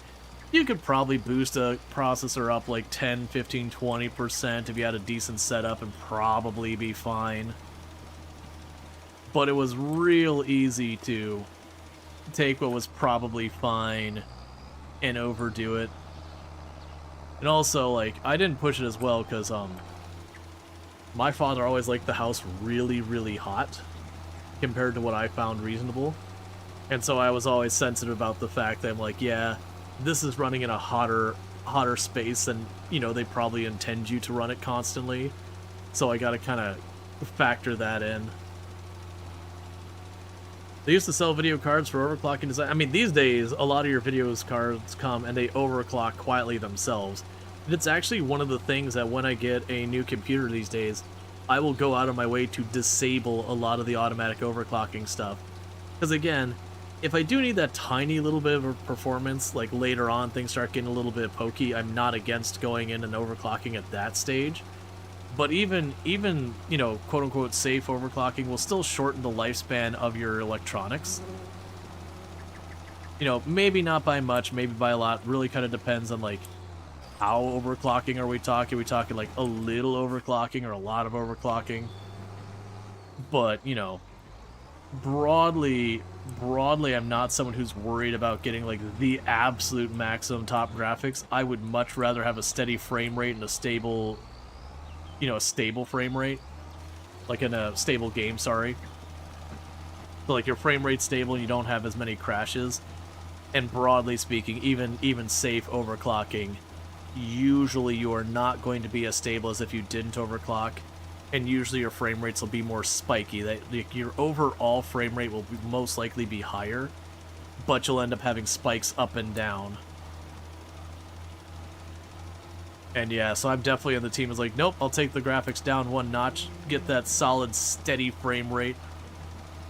you could probably boost a processor up like 10, 15, 20% if you had a decent setup and probably be fine. But it was real easy to take what was probably fine and overdo it. And also, like, I didn't push it as well because, my father always liked the house really, really hot compared to what I found reasonable. And so I was always sensitive about the fact that I'm like, yeah, this is running in a hotter space and, you know, they probably intend you to run it constantly. So I gotta kind of factor that in. They used to sell video cards for overclocking design. I mean, these days, a lot of your video cards come and they overclock quietly themselves. And it's actually one of the things that when I get a new computer these days, I will go out of my way to disable a lot of the automatic overclocking stuff. Because again, if I do need that tiny little bit of a performance, like later on things start getting a little bit pokey, I'm not against going in and overclocking at that stage. But even you know, quote-unquote safe overclocking will still shorten the lifespan of your electronics. You know, maybe not by much, maybe by a lot. Really kind of depends on, like, how overclocking are we talking? Are we talking, like, a little overclocking or a lot of overclocking? But, you know, broadly, I'm not someone who's worried about getting, like, the absolute maximum top graphics. I would much rather have a steady frame rate and a stable... you know, a stable frame rate, like in a stable game, sorry. So like your frame rate's stable and you don't have as many crashes. And broadly speaking, even safe overclocking, usually you are not going to be as stable as if you didn't overclock. And usually your frame rates will be more spiky. Like, your overall frame rate will most likely be higher, but you'll end up having spikes up and down. And yeah, so I'm definitely on the team is like, nope, I'll take the graphics down one notch, get that solid, steady frame rate.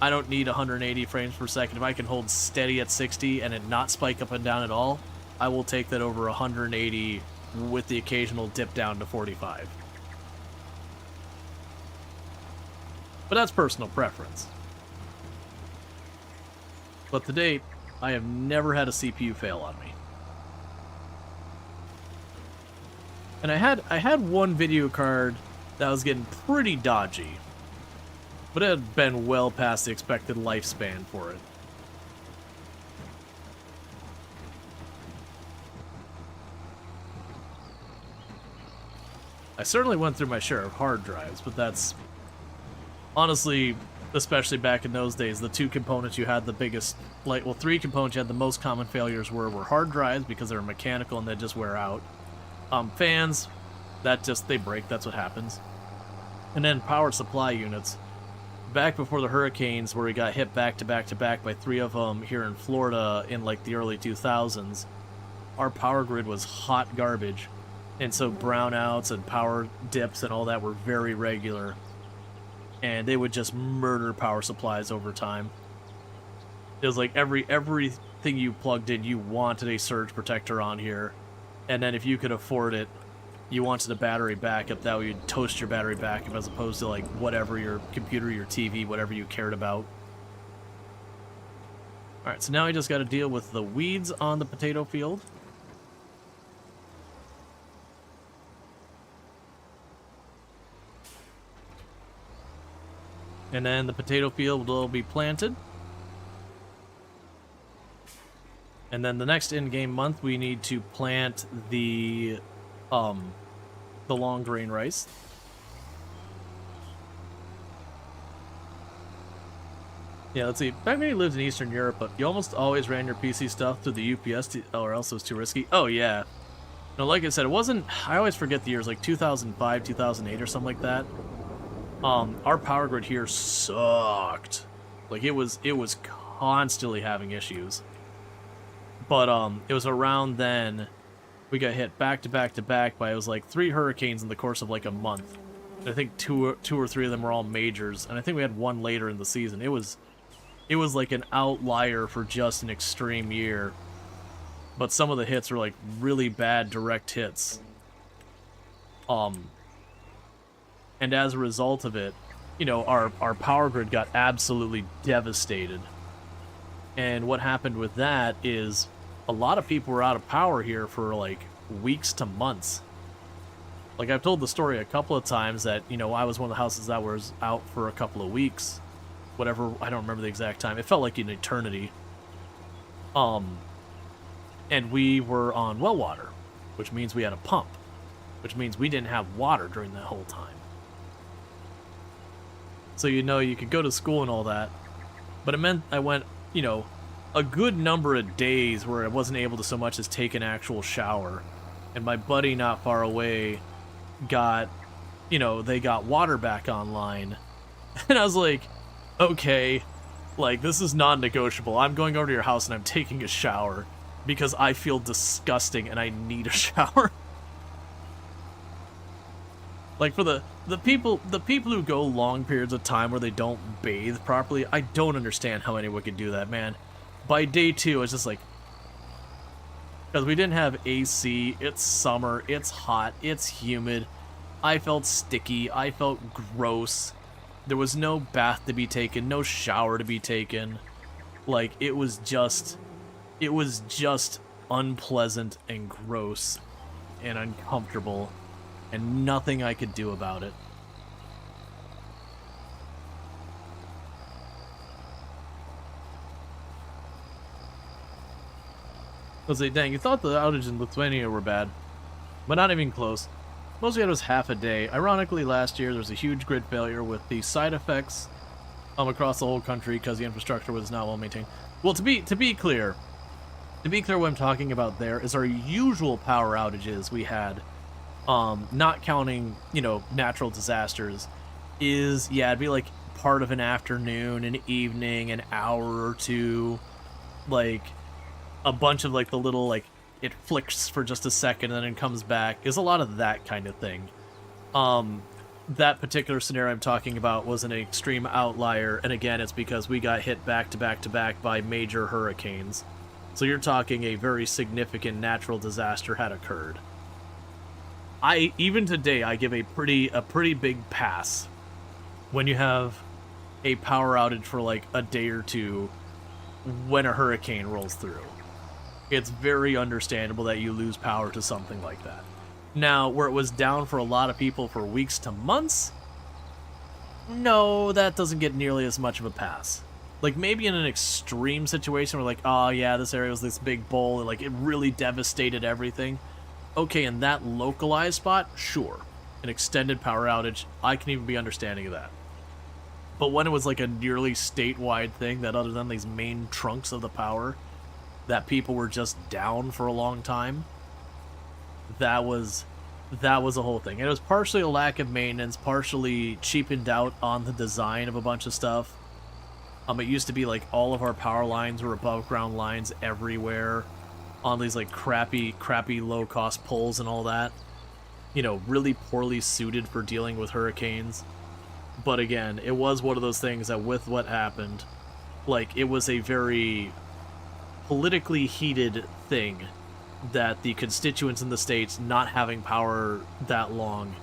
I don't need 180 frames per second. If I can hold steady at 60 and it not spike up and down at all, I will take that over 180 with the occasional dip down to 45. But that's personal preference. But to date, I have never had a CPU fail on me. And I had one video card that was getting pretty dodgy, but it had been well past the expected lifespan for it. I certainly went through my share of hard drives, but that's honestly, especially back in those days, the two components you had the biggest, like, well, three components you had the most common failures were hard drives because they were mechanical and they just wear out. Fans, they break, that's what happens. And then power supply units. Back before the hurricanes, where we got hit back to back to back by 3 of them here in Florida in like the early 2000s, our power grid was hot garbage. And so brownouts and power dips and all that were very regular. And they would just murder power supplies over time. It was like everything you plugged in, you wanted a surge protector on here. And then if you could afford it, you wanted a battery backup. That way you'd toast your battery backup as opposed to like whatever your computer, your TV, whatever you cared about. Alright, so now I just got to deal with the weeds on the potato field. And then the potato field will be planted. And then the next in-game month, we need to plant the long grain rice. Yeah, let's see. Back when you lived in Eastern Europe, but you almost always ran your PC stuff through the UPS, or else it was too risky. Oh, yeah. No, like I said, it wasn't... I always forget the years, like 2005, 2008, or something like that. Our power grid here sucked. Like, it was constantly having issues. But it was around then we got hit back to back to back by, it was like 3 hurricanes in the course of like a month. And I think two or three of them were all majors, and I think we had one later in the season. It was like an outlier for just an extreme year. But some of the hits were like really bad direct hits. And as a result of it, you know, our power grid got absolutely devastated. And what happened with that is a lot of people were out of power here for like weeks to months. Like, I've told the story a couple of times that, you know, I was one of the houses that was out for a couple of weeks. Whatever, I don't remember the exact time. It felt like an eternity. And we were on well water, which means we had a pump, which means we didn't have water during that whole time. So, you know, you could go to school and all that, but it meant I went, you know, a good number of days where I wasn't able to so much as take an actual shower. And my buddy not far away got, you know, they got water back online. And I was like, okay, like, this is non-negotiable. I'm going over to your house and I'm taking a shower because I feel disgusting and I need a shower. Like, for the people who go long periods of time where they don't bathe properly, I don't understand how anyone could do that, man. By day 2, it's just like, because we didn't have AC, it's summer, it's hot, it's humid, I felt sticky, I felt gross, there was no bath to be taken, no shower to be taken, like, it was just unpleasant and gross and uncomfortable, and nothing I could do about it. I was like, dang, you thought the outages in Lithuania were bad, but not even close. Most we had was half a day. Ironically, last year there was a huge grid failure with the side effects across the whole country because the infrastructure was not well maintained. Well, to be clear, what I'm talking about there is our usual power outages we had, not counting, you know, natural disasters, is, yeah, it'd be like part of an afternoon, an evening, an hour or two, like a bunch of like the little, like, it flicks for just a second and then it comes back. Is a lot of that kind of thing. That particular scenario I'm talking about was an extreme outlier, and again, it's because we got hit back to back to back by major hurricanes. So you're talking a very significant natural disaster had occurred. Even today, I give a pretty big pass when you have a power outage for like a day or two when a hurricane rolls through. It's very understandable that you lose power to something like that. Now, where it was down for a lot of people for weeks to months, no, that doesn't get nearly as much of a pass. Like, maybe in an extreme situation where, like, oh yeah, this area was this big bowl, and like, it really devastated everything. Okay, in that localized spot, sure. An extended power outage, I can even be understanding of that. But when it was like a nearly statewide thing, that other than these main trunks of the power, that people were just down for a long time, that was a whole thing. And it was partially a lack of maintenance, partially cheapened out on the design of a bunch of stuff. It used to be like all of our power lines were above ground lines everywhere on these like crappy low cost poles and all that. You know, really poorly suited for dealing with hurricanes. But again, it was one of those things that with what happened, like, it was a very politically heated thing that the constituents in the states, not having power that long,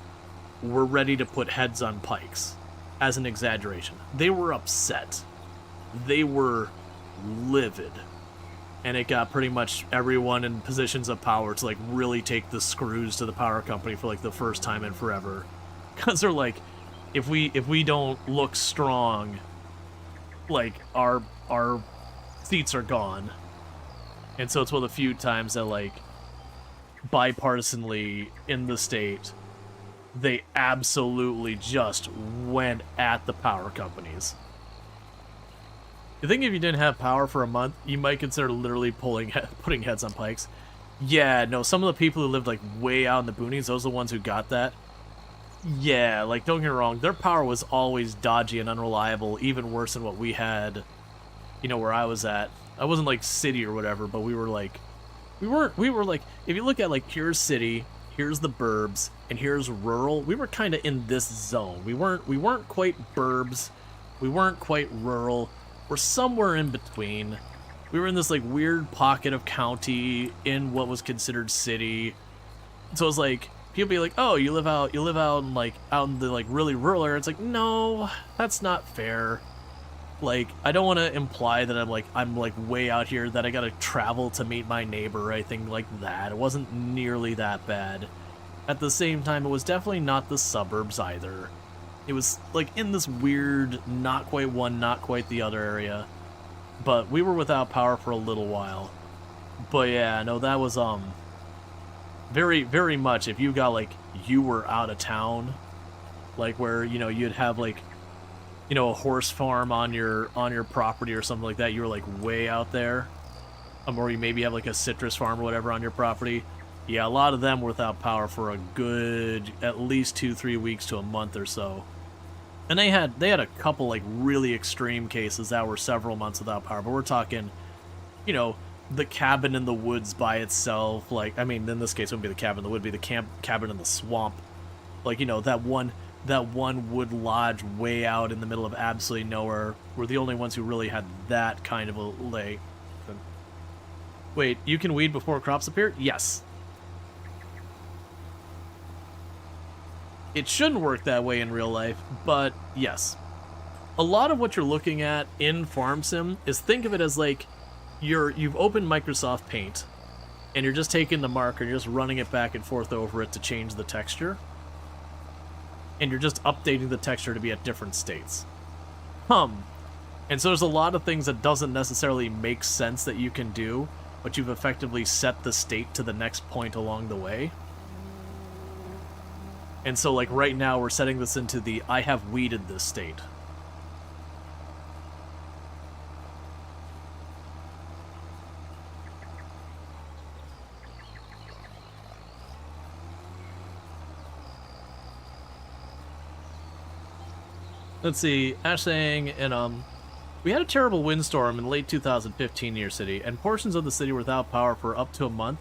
were ready to put heads on pikes, as an exaggeration. They were upset. They were livid. And it got pretty much everyone in positions of power to like really take the screws to the power company for like the first time in forever. Because they're like, if we don't look strong, like, our seats are gone. And so it's one of the few times that, like, bipartisanly in the state, they absolutely just went at the power companies. You think if you didn't have power for a month, you might consider literally putting heads on pikes? Yeah, no, some of the people who lived, like, way out in the boonies, those are the ones who got that. Yeah, like, don't get me wrong, their power was always dodgy and unreliable, even worse than what we had, you know, where I was at. I wasn't like city or whatever, but we were like, we were like, if you look at like, here's city, here's the burbs, and here's rural, we were kind of in this zone. We weren't quite burbs, we weren't quite rural, we're somewhere in between. We were in this like weird pocket of county in what was considered city. So it was like, people be like, "Oh, you live out in like out in the like really rural area." It's like, no, that's not fair. Like, I don't want to imply that I'm like way out here, that I gotta travel to meet my neighbor or anything like that. It wasn't nearly that bad. At the same time, it was definitely not the suburbs either. It was like in this weird, not quite one, not quite the other area. But we were without power for a little while. But yeah, no, that was very, very much, if you got like, you were out of town, like where, you know, you'd have like, you know, a horse farm on your property or something like that, you were like way out there, or you maybe have like a citrus farm or whatever on your property. Yeah, a lot of them were without power for a good at least 2-3 weeks to a month or so. And they had a couple like really extreme cases that were several months without power, but we're talking, you know, the cabin in the woods by itself. Like, I mean, in this case, it wouldn't be the cabin in the wood, it'd be the cabin in the swamp. Like, you know, that one wood lodge way out in the middle of absolutely nowhere. We're the only ones who really had that kind of a lay. Wait, you can weed before crops appear? Yes. It shouldn't work that way in real life, but yes. A lot of what you're looking at in Farm Sim is, think of it as like you've opened Microsoft Paint and you're just taking the marker and you're just running it back and forth over it to change the texture. And you're just updating the texture to be at different states. And so there's a lot of things that doesn't necessarily make sense that you can do, but you've effectively set the state to the next point along the way. And so like right now we're setting this into the I have weeded this state. Let's see, Ash saying, and we had a terrible windstorm in late 2015 near city, and portions of the city were without power for up to a month.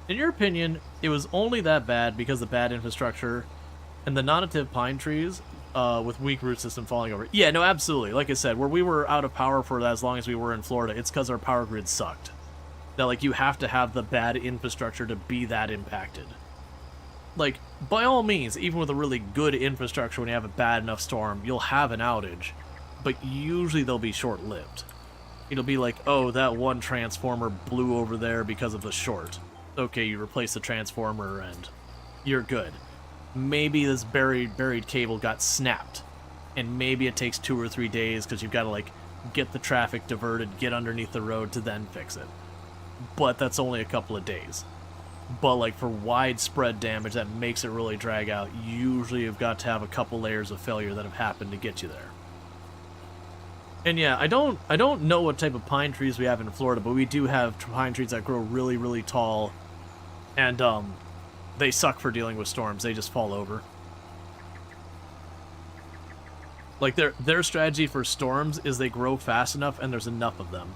In your opinion, it was only that bad because of bad infrastructure and the non-native pine trees with weak root system falling over? Yeah, no, absolutely. Like I said, where we were out of power for as long as we were in Florida, it's because our power grid sucked. That, like, you have to have the bad infrastructure to be that impacted. Like, by all means, even with a really good infrastructure, when you have a bad enough storm, you'll have an outage, but usually they'll be short-lived. It'll be like, oh, that one transformer blew over there because of the short. Okay, you replace the transformer and you're good. Maybe this buried cable got snapped, and maybe it takes 2 or 3 days because you've got to, like, get the traffic diverted, get underneath the road to then fix it. But that's only a couple of days. But, like, for widespread damage that makes it really drag out, usually you've got to have a couple layers of failure that have happened to get you there. And yeah, I don't know what type of pine trees we have in Florida, but we do have pine trees that grow really, really tall, and they suck for dealing with storms. They just fall over. Like, their strategy for storms is they grow fast enough and there's enough of them.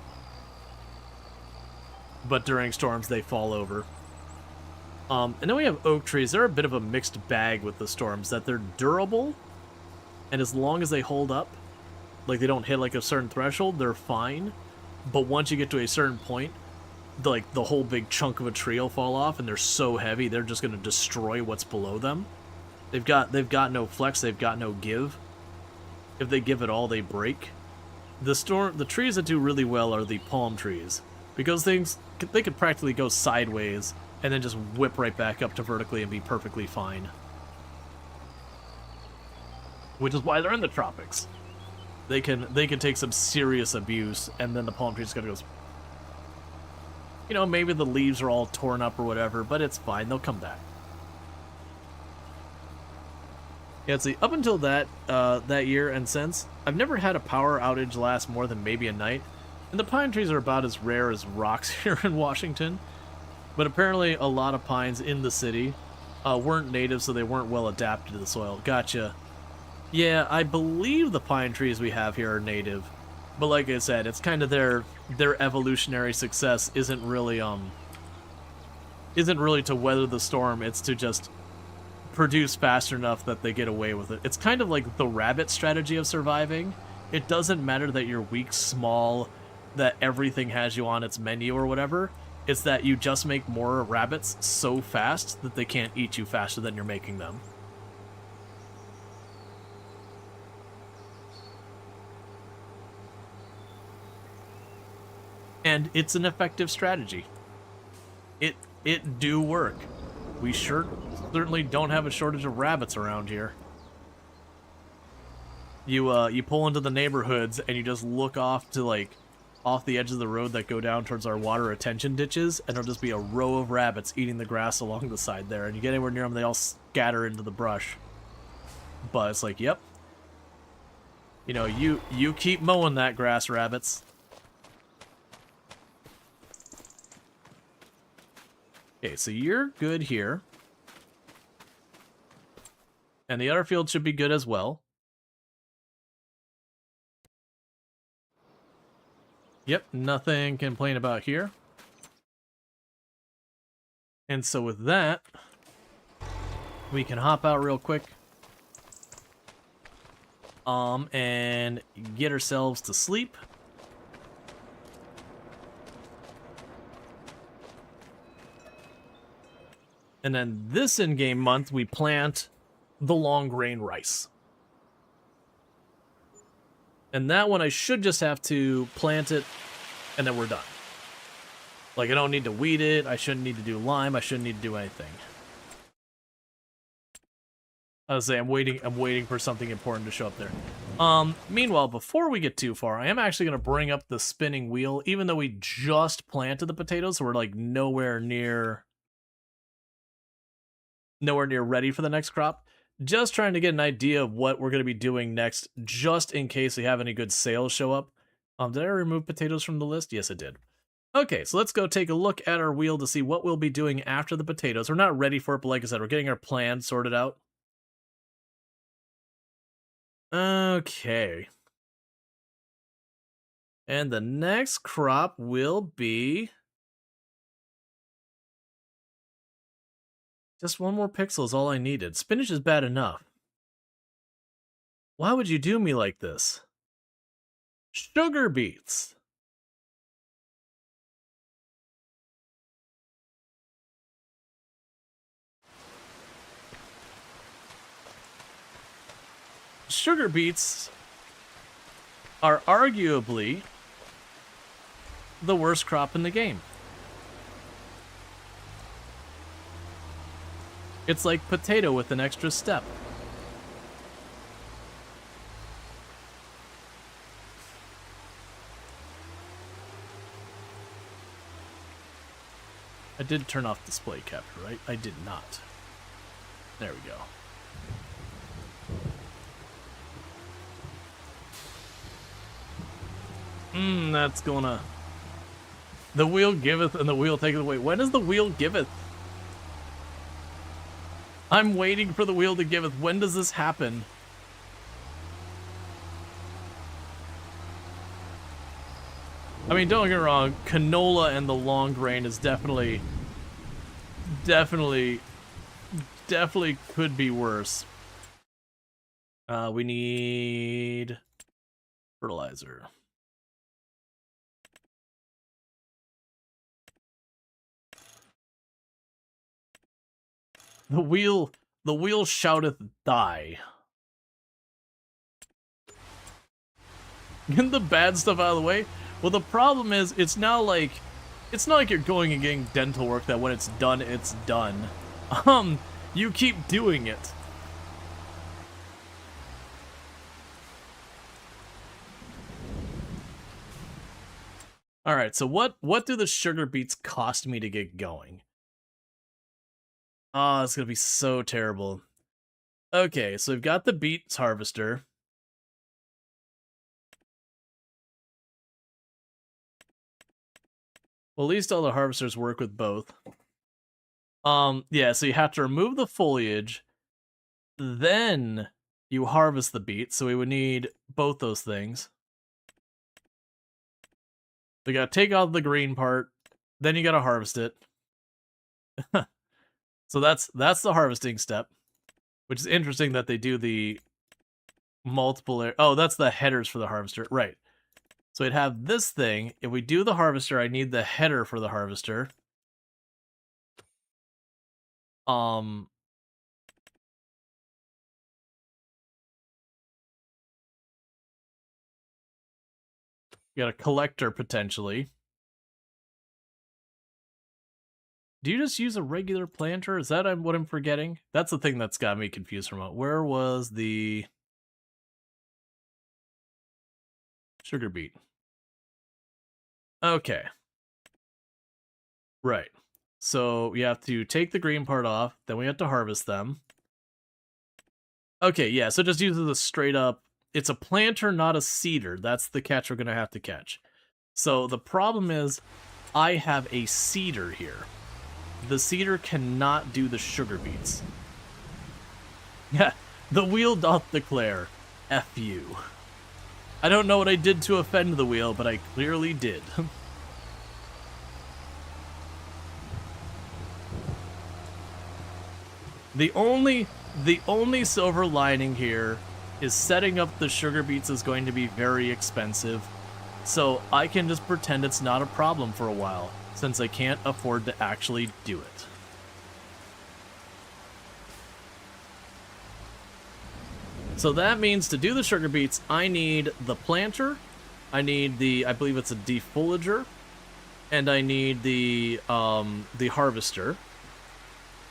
But during storms, they fall over. And then we have oak trees. They're a bit of a mixed bag with the storms, that they're durable, and as long as they hold up, like they don't hit like a certain threshold, they're fine. But once you get to a certain point, the whole big chunk of a tree will fall off, and they're so heavy, they're just going to destroy what's below them. They've got no flex, they've got no give. If they give at all, they break. The trees that do really well are the palm trees, because they could practically go sideways and then just whip right back up to vertically and be perfectly fine. Which is why they're in the tropics. They can take some serious abuse, and then the palm tree's gonna go. You know, maybe the leaves are all torn up or whatever, but it's fine. They'll come back. Yeah, see, up until that year and since, I've never had a power outage last more than maybe a night, and the pine trees are about as rare as rocks here in Washington. But apparently a lot of pines in the city weren't native, so they weren't well adapted to the soil. Gotcha. Yeah, I believe the pine trees we have here are native. But like I said, it's kind of their evolutionary success isn't really to weather the storm, it's to just produce faster enough that they get away with it. It's kind of like the rabbit strategy of surviving. It doesn't matter that you're weak, small, that everything has you on its menu or whatever. It's that you just make more rabbits so fast that they can't eat you faster than you're making them. And it's an effective strategy. It do work. We certainly don't have a shortage of rabbits around here. You pull into the neighborhoods and you just look off to off the edge of the road that go down towards our water retention ditches, and there'll just be a row of rabbits eating the grass along the side there. And you get anywhere near them, they all scatter into the brush. But it's like, yep. You know, you keep mowing that grass, rabbits. Okay, so you're good here. And the other field should be good as well. Yep, nothing to complain about here. And so with that, we can hop out real quick. And get ourselves to sleep. And then this in-game month, we plant the long grain rice. And that one, I should just have to plant it, and then we're done. Like, I don't need to weed it, I shouldn't need to do lime, I shouldn't need to do anything. I was saying, I'm waiting for something important to show up there. Meanwhile, before we get too far, I am actually going to bring up the spinning wheel, even though we just planted the potatoes, so we're, like, nowhere near ready for the next crop. Just trying to get an idea of what we're going to be doing next, just in case we have any good sales show up. Did I remove potatoes from the list? Yes, I did. Okay, so let's go take a look at our wheel to see what we'll be doing after the potatoes. We're not ready for it, but like I said, we're getting our plan sorted out. Okay. And the next crop will be... just one more pixel is all I needed. Spinach is bad enough. Why would you do me like this? Sugar beets. Sugar beets are arguably the worst crop in the game. It's like potato with an extra step. I did turn off display capture, right? I did not. There we go. That's gonna... the wheel giveth and the wheel taketh away. When is the wheel giveth? I'm waiting for the wheel to giveth. When does this happen? I mean, don't get me wrong, canola and the long grain is definitely could be worse. We need fertilizer. The wheel shouteth die. Get the bad stuff out of the way. Well, the problem is, it's not like you're going and getting dental work that when it's done, it's done. You keep doing it. Alright, so what do the sugar beets cost me to get going? Oh, it's gonna be so terrible. Okay, so we've got the beets harvester. Well, at least all the harvesters work with both. Yeah, so you have to remove the foliage, then you harvest the beets, so we would need both those things. We gotta take out the green part, then you gotta harvest it. So that's the harvesting step, which is interesting that they do the multiple... oh, that's the headers for the harvester, right. So we'd have this thing. If we do the harvester, I need the header for the harvester. You got a collector potentially. Do you just use a regular planter? Is that what I'm forgetting? That's the thing that's got me confused from it. Where was the sugar beet? Okay. Right. So we have to take the green part off, then we have to harvest them. Okay, yeah, so it just uses a straight up, it's a planter, not a seeder. That's the catch we're gonna have to catch. So the problem is, I have a seeder here. The seeder cannot do the sugar beets. Yeah, the wheel doth declare, F you. I don't know what I did to offend the wheel, but I clearly did. The only silver lining here is setting up the sugar beets is going to be very expensive, so I can just pretend it's not a problem for a while, since I can't afford to actually do it. So that means to do the sugar beets, I need the planter, I need the, I believe it's a defoliager, and I need the harvester.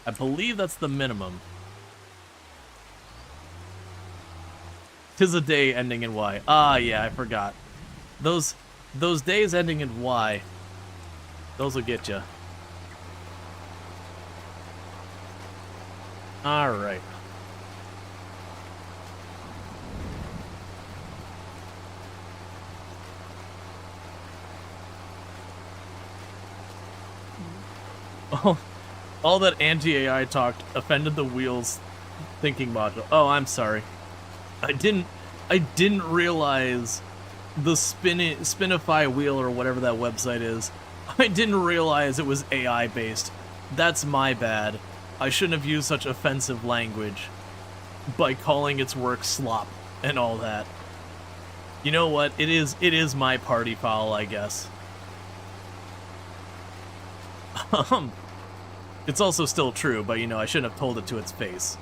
I believe that's the minimum. 'Tis a day ending in Y. Ah, yeah, I forgot. Those days ending in Y, those will get you. All right. Oh. All that anti-AI talked offended the wheel's thinking module. Oh, I'm sorry. I didn't realize the Spinify wheel or whatever that website is. I didn't realize it was AI based. That's my bad. I shouldn't have used such offensive language by calling its work slop and all that. You know what? It is my party foul, I guess. It's also still true, but, you know, I shouldn't have told it to its face.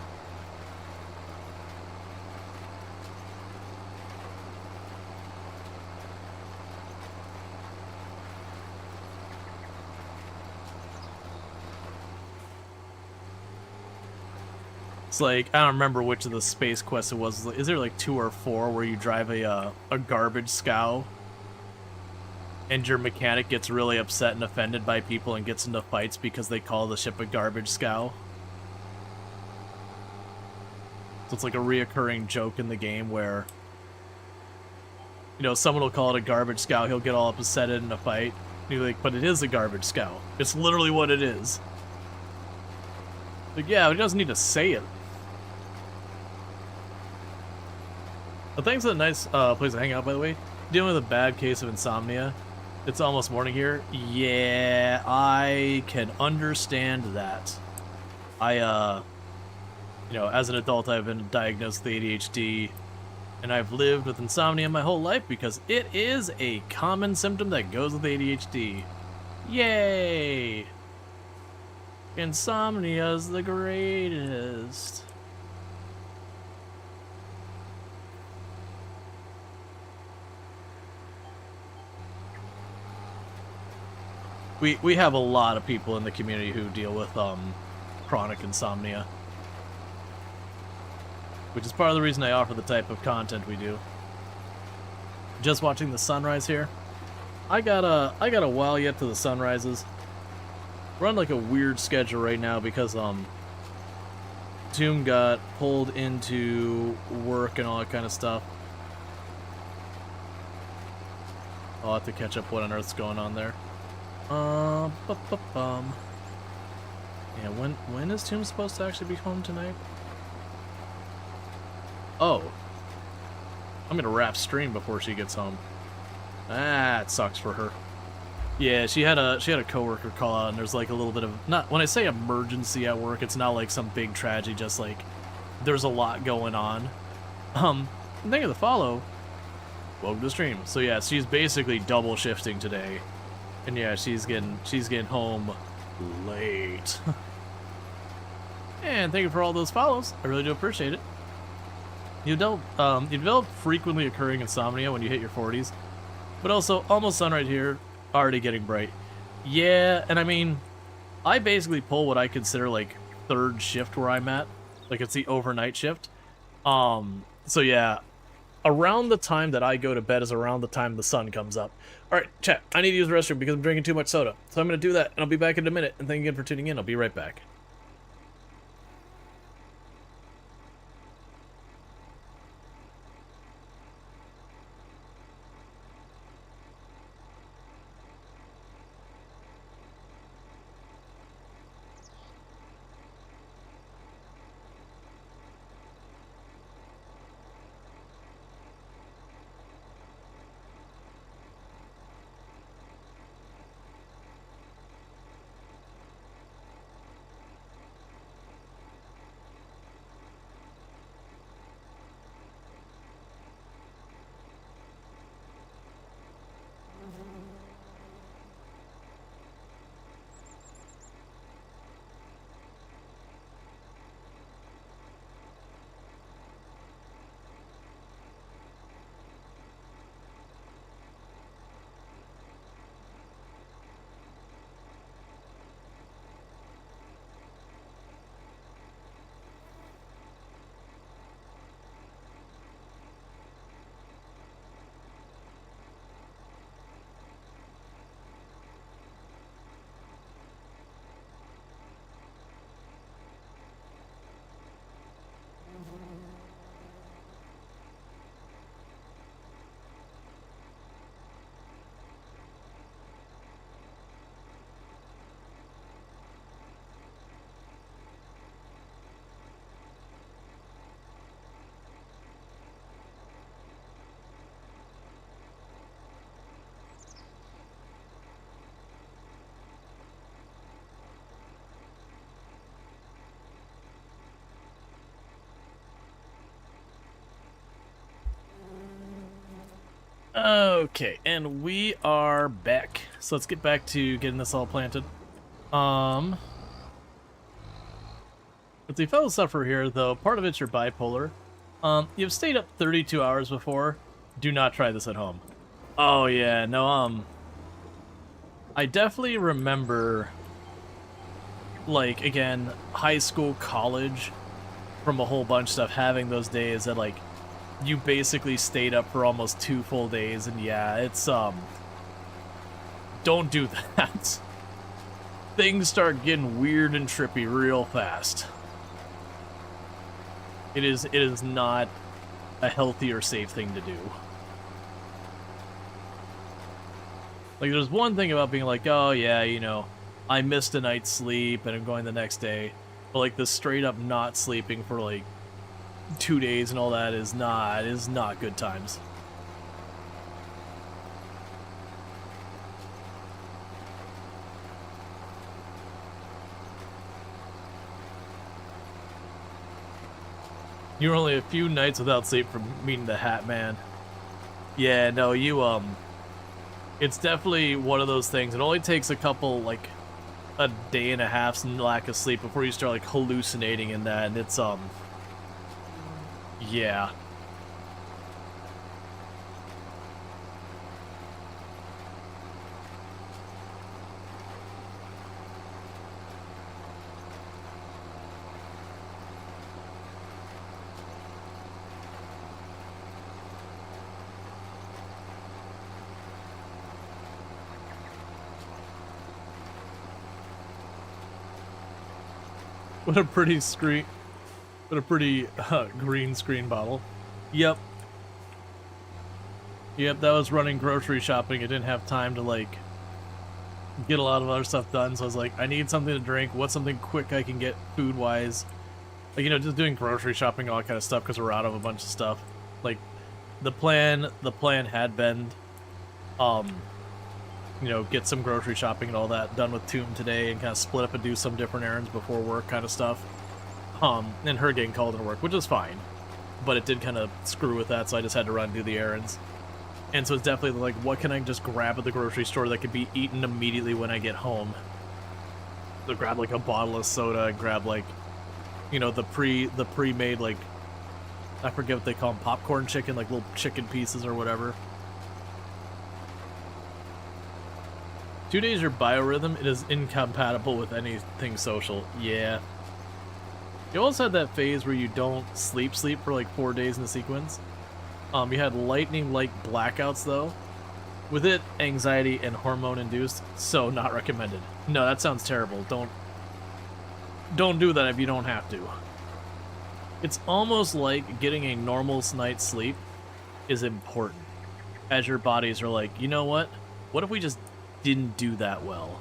It's like, I don't remember which of the space quests it was. Is there like 2 or 4 where you drive a garbage scow? And your mechanic gets really upset and offended by people and gets into fights because they call the ship a garbage scow. So it's like a reoccurring joke in the game where, you know, someone will call it a garbage scow, he'll get all upset in a fight. And you're like, but it is a garbage scow. It's literally what it is. Like, yeah, he doesn't need to say it. But thanks for the nice place to hang out, by the way. Dealing with a bad case of insomnia. It's almost morning here. Yeah, I can understand that. You know, as an adult, I've been diagnosed with ADHD, and I've lived with insomnia my whole life because it is a common symptom that goes with ADHD. Yay! Insomnia's the greatest. We have a lot of people in the community who deal with chronic insomnia, which is part of the reason I offer the type of content we do. Just watching the sunrise here. I got a while yet to the sunrises. We're on like a weird schedule right now because Tomb got pulled into work and all that kind of stuff. I'll have to catch up what on earth's going on there. Yeah, when is Tomb supposed to actually be home tonight? Oh. I'm gonna wrap stream before she gets home. Ah, it sucks for her. Yeah, she had a coworker call out, and there's like a little bit of, not, when I say emergency at work, it's not like some big tragedy, just like there's a lot going on. Thank you for the follow. welcome to the stream. So yeah, she's basically double shifting today. And yeah, she's getting home late. And thank you for all those follows. I really do appreciate it. You develop frequently occurring insomnia when you hit your 40s. But also, almost sun right here, already getting bright. Yeah, and I mean, I basically pull what I consider like third shift where I'm at. Like it's the overnight shift. So yeah, around the time that I go to bed is around the time the sun comes up. Alright, chat, I need to use the restroom because I'm drinking too much soda. So I'm going to do that, and I'll be back in a minute. And thank you again for tuning in. I'll be right back. Okay, and we are back. So let's get back to getting this all planted. With the fellow sufferer here, though, part of it's your bipolar. You've stayed up 32 hours before. Do not try this at home. Oh yeah, no, I definitely remember, like, again, high school, college, from a whole bunch of stuff, having those days that, like, you basically stayed up for almost 2 full days, and yeah, it's, don't do that. Things start getting weird and trippy real fast. It is not a healthy or safe thing to do. Like, there's one thing about being like, oh yeah, you know, I missed a night's sleep and I'm going the next day. But like the straight up not sleeping for like 2 days and all that is not good times. You were only a few nights without sleep from meeting the Hat Man. Yeah, no, you, it's definitely one of those things. It only takes a couple, like, a day and a half's lack of sleep before you start, like, hallucinating in that, and it's, yeah. What a pretty screen. What a pretty green screen bottle. Yep. Yep, that was running grocery shopping. I didn't have time to, like, get a lot of other stuff done, so I was like, I need something to drink. What's something quick I can get food-wise? Like, you know, just doing grocery shopping, all that kind of stuff, because we're out of a bunch of stuff. Like, the plan had been, you know, get some grocery shopping and all that done with Tomb today and kind of split up and do some different errands before work kind of stuff. And her getting called into work, which is fine. But it did kind of screw with that, so I just had to run and do the errands. And so it's definitely like, what can I just grab at the grocery store that could be eaten immediately when I get home? So grab like a bottle of soda, and grab like, you know, the pre-made, like, I forget what they call them, popcorn chicken, like little chicken pieces or whatever. 2 days your biorhythm, it is incompatible with anything social. Yeah. You also had that phase where you don't sleep for like 4 days in a sequence. You had lightning-like blackouts though. With it, anxiety and hormone-induced, so not recommended. No, that sounds terrible. Don't do that if you don't have to. It's almost like getting a normal night's sleep is important, as your bodies are like, you know what? What if we just didn't do that well?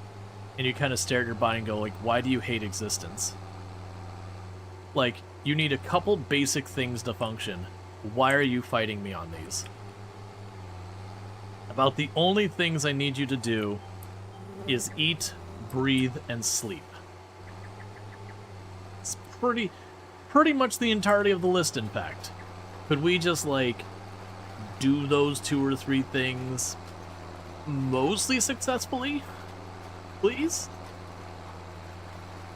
And you kind of stare at your body and go like, why do you hate existence? Like, you need a couple basic things to function. Why are you fighting me on these? About the only things I need you to do is eat, breathe, and sleep. It's pretty much the entirety of the list, in fact. Could we just, like, do those 2 or 3 things mostly successfully? Please?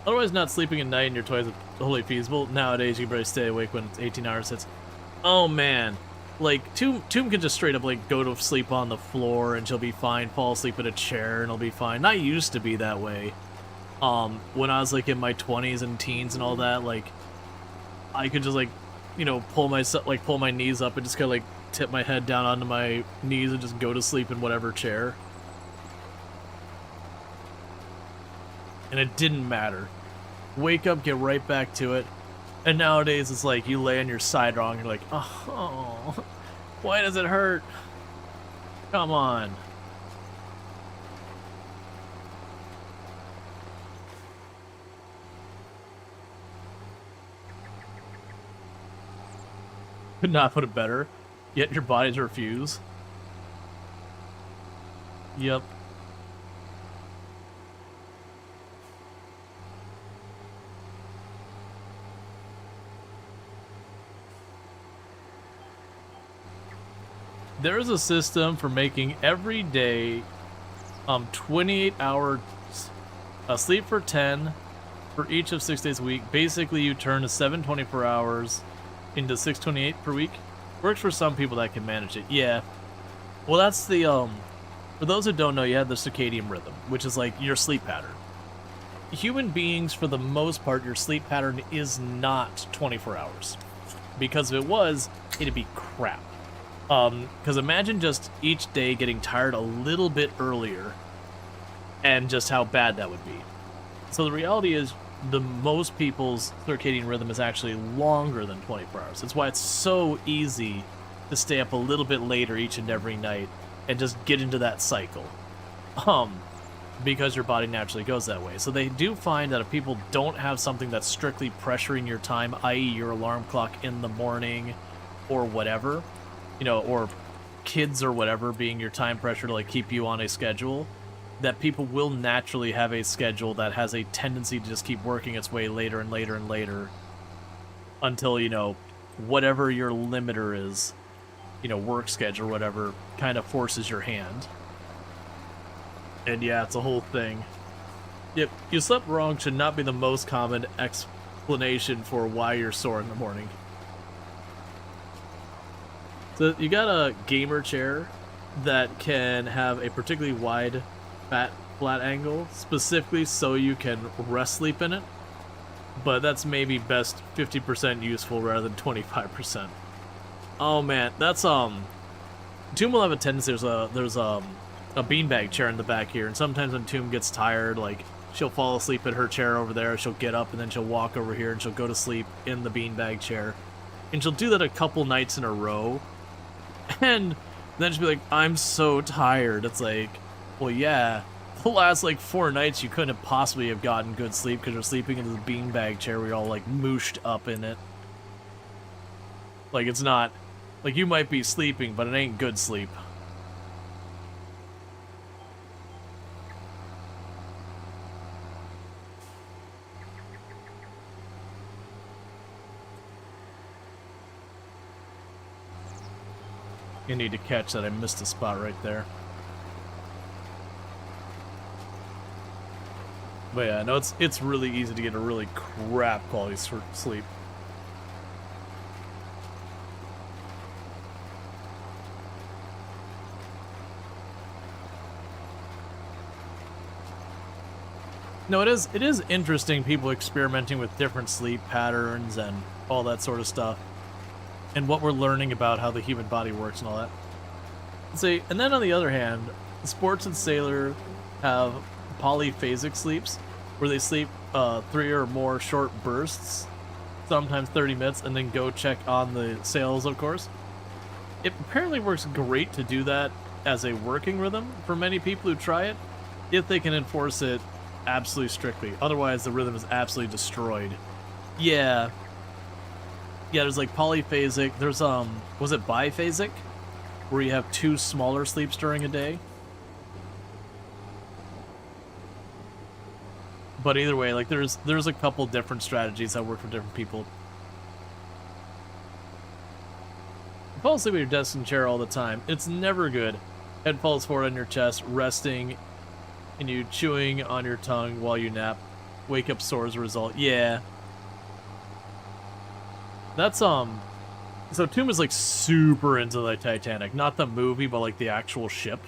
Otherwise, not sleeping at night in your toys is totally feasible. Nowadays, you can probably stay awake when it's 18 hours hits. Oh, man. Like, Tomb can just straight up, like, go to sleep on the floor and she'll be fine, fall asleep in a chair and it'll be fine. I used to be that way. When I was, like, in my 20s and teens and all that, like, I could just, like, you know, pull my knees up and just kind of, like, tip my head down onto my knees and just go to sleep in whatever chair. And it didn't matter. Wake up, get right back to it. And nowadays, it's like, you lay on your side wrong, you're like, oh, why does it hurt? Come on. Could not put it better, yet your bodies refuse. Yep. There's a system for making every day 28 hours sleep for 10 for each of 6 days a week. Basically, you turn a 724 hours into 628 per week. Works for some people that can manage it. Yeah. Well, that's the for those who don't know, you have the circadian rhythm, which is like your sleep pattern. Human beings, for the most part, your sleep pattern is not 24 hours. Because if it was, it'd be crap. Because imagine just each day getting tired a little bit earlier and just how bad that would be. So the reality is, the most people's circadian rhythm is actually longer than 24 hours. That's why it's so easy to stay up a little bit later each and every night and just get into that cycle. Because your body naturally goes that way. So they do find that if people don't have something that's strictly pressuring your time, i.e. your alarm clock in the morning or whatever, you know, or kids or whatever being your time pressure to like keep you on a schedule, that people will naturally have a schedule that has a tendency to just keep working its way later and later and later until, you know, whatever your limiter is, you know, work schedule or whatever, kind of forces your hand. And yeah, it's a whole thing. Yep, you slept wrong should not be the most common explanation for why you're sore in the morning. So you got a gamer chair that can have a particularly wide, flat angle, specifically so you can rest sleep in it. But that's maybe best 50% useful rather than 25%. Oh man, that's Tomb will have a tendency. There's a beanbag chair in the back here, and sometimes when Tomb gets tired, like she'll fall asleep in her chair over there. She'll get up and then she'll walk over here and she'll go to sleep in the beanbag chair, and she'll do that a couple nights in a row. And then she'll be like, I'm so tired. It's like, well, yeah, the last like 4 nights you couldn't possibly have gotten good sleep because you're sleeping in the beanbag chair where you're all like mooshed up in it. Like, it's not, like, you might be sleeping, but it ain't good sleep. You need to catch that I missed a spot right there. But yeah, no, it's really easy to get a really crap quality sleep. No, it is interesting people experimenting with different sleep patterns and all that sort of stuff. And what we're learning about how the human body works and all that. See, and then on the other hand, sports and sailor have polyphasic sleeps, where they sleep 3 or more short bursts, sometimes 30 minutes, and then go check on the sails, of course. It apparently works great to do that as a working rhythm for many people who try it, if they can enforce it absolutely strictly. Otherwise, the rhythm is absolutely destroyed. Yeah. Yeah, there's like polyphasic. There's, was it biphasic? Where you have 2 smaller sleeps during a day. But either way, like there's a couple different strategies that work for different people. You fall asleep in your desk and chair all the time. It's never good. Head falls forward on your chest, resting, and you chewing on your tongue while you nap. Wake up sore as a result. Yeah. That's, so Toom is like super into the Titanic. Not the movie, but like the actual ship.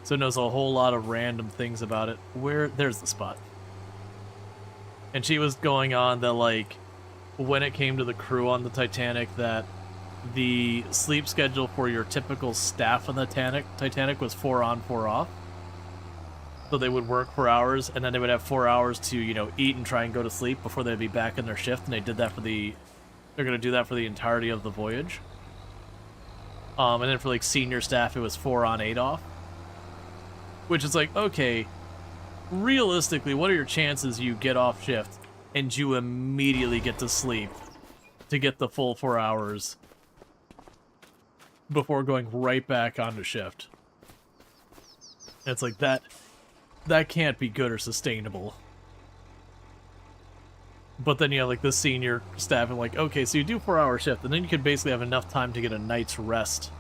So knows a whole lot of random things about it. There's the spot. And she was going on that, like, when it came to the crew on the Titanic, that the sleep schedule for your typical staff on the Titanic was 4 on, 4 off. So they would work 4 hours, and then they would have 4 hours to, you know, eat and try and go to sleep before they'd be back in their shift, and they did that for they're going to do that for the entirety of the voyage. And then for, like, senior staff, it was 4 on, 8 off. Which is like, okay, realistically, what are your chances you get off shift and you immediately get to sleep to get the full 4 hours before going right back onto shift? And it's like, that can't be good or sustainable. But then you have like the senior staff and like, okay, so you do 4-hour shift, and then you could basically have enough time to get a night's rest.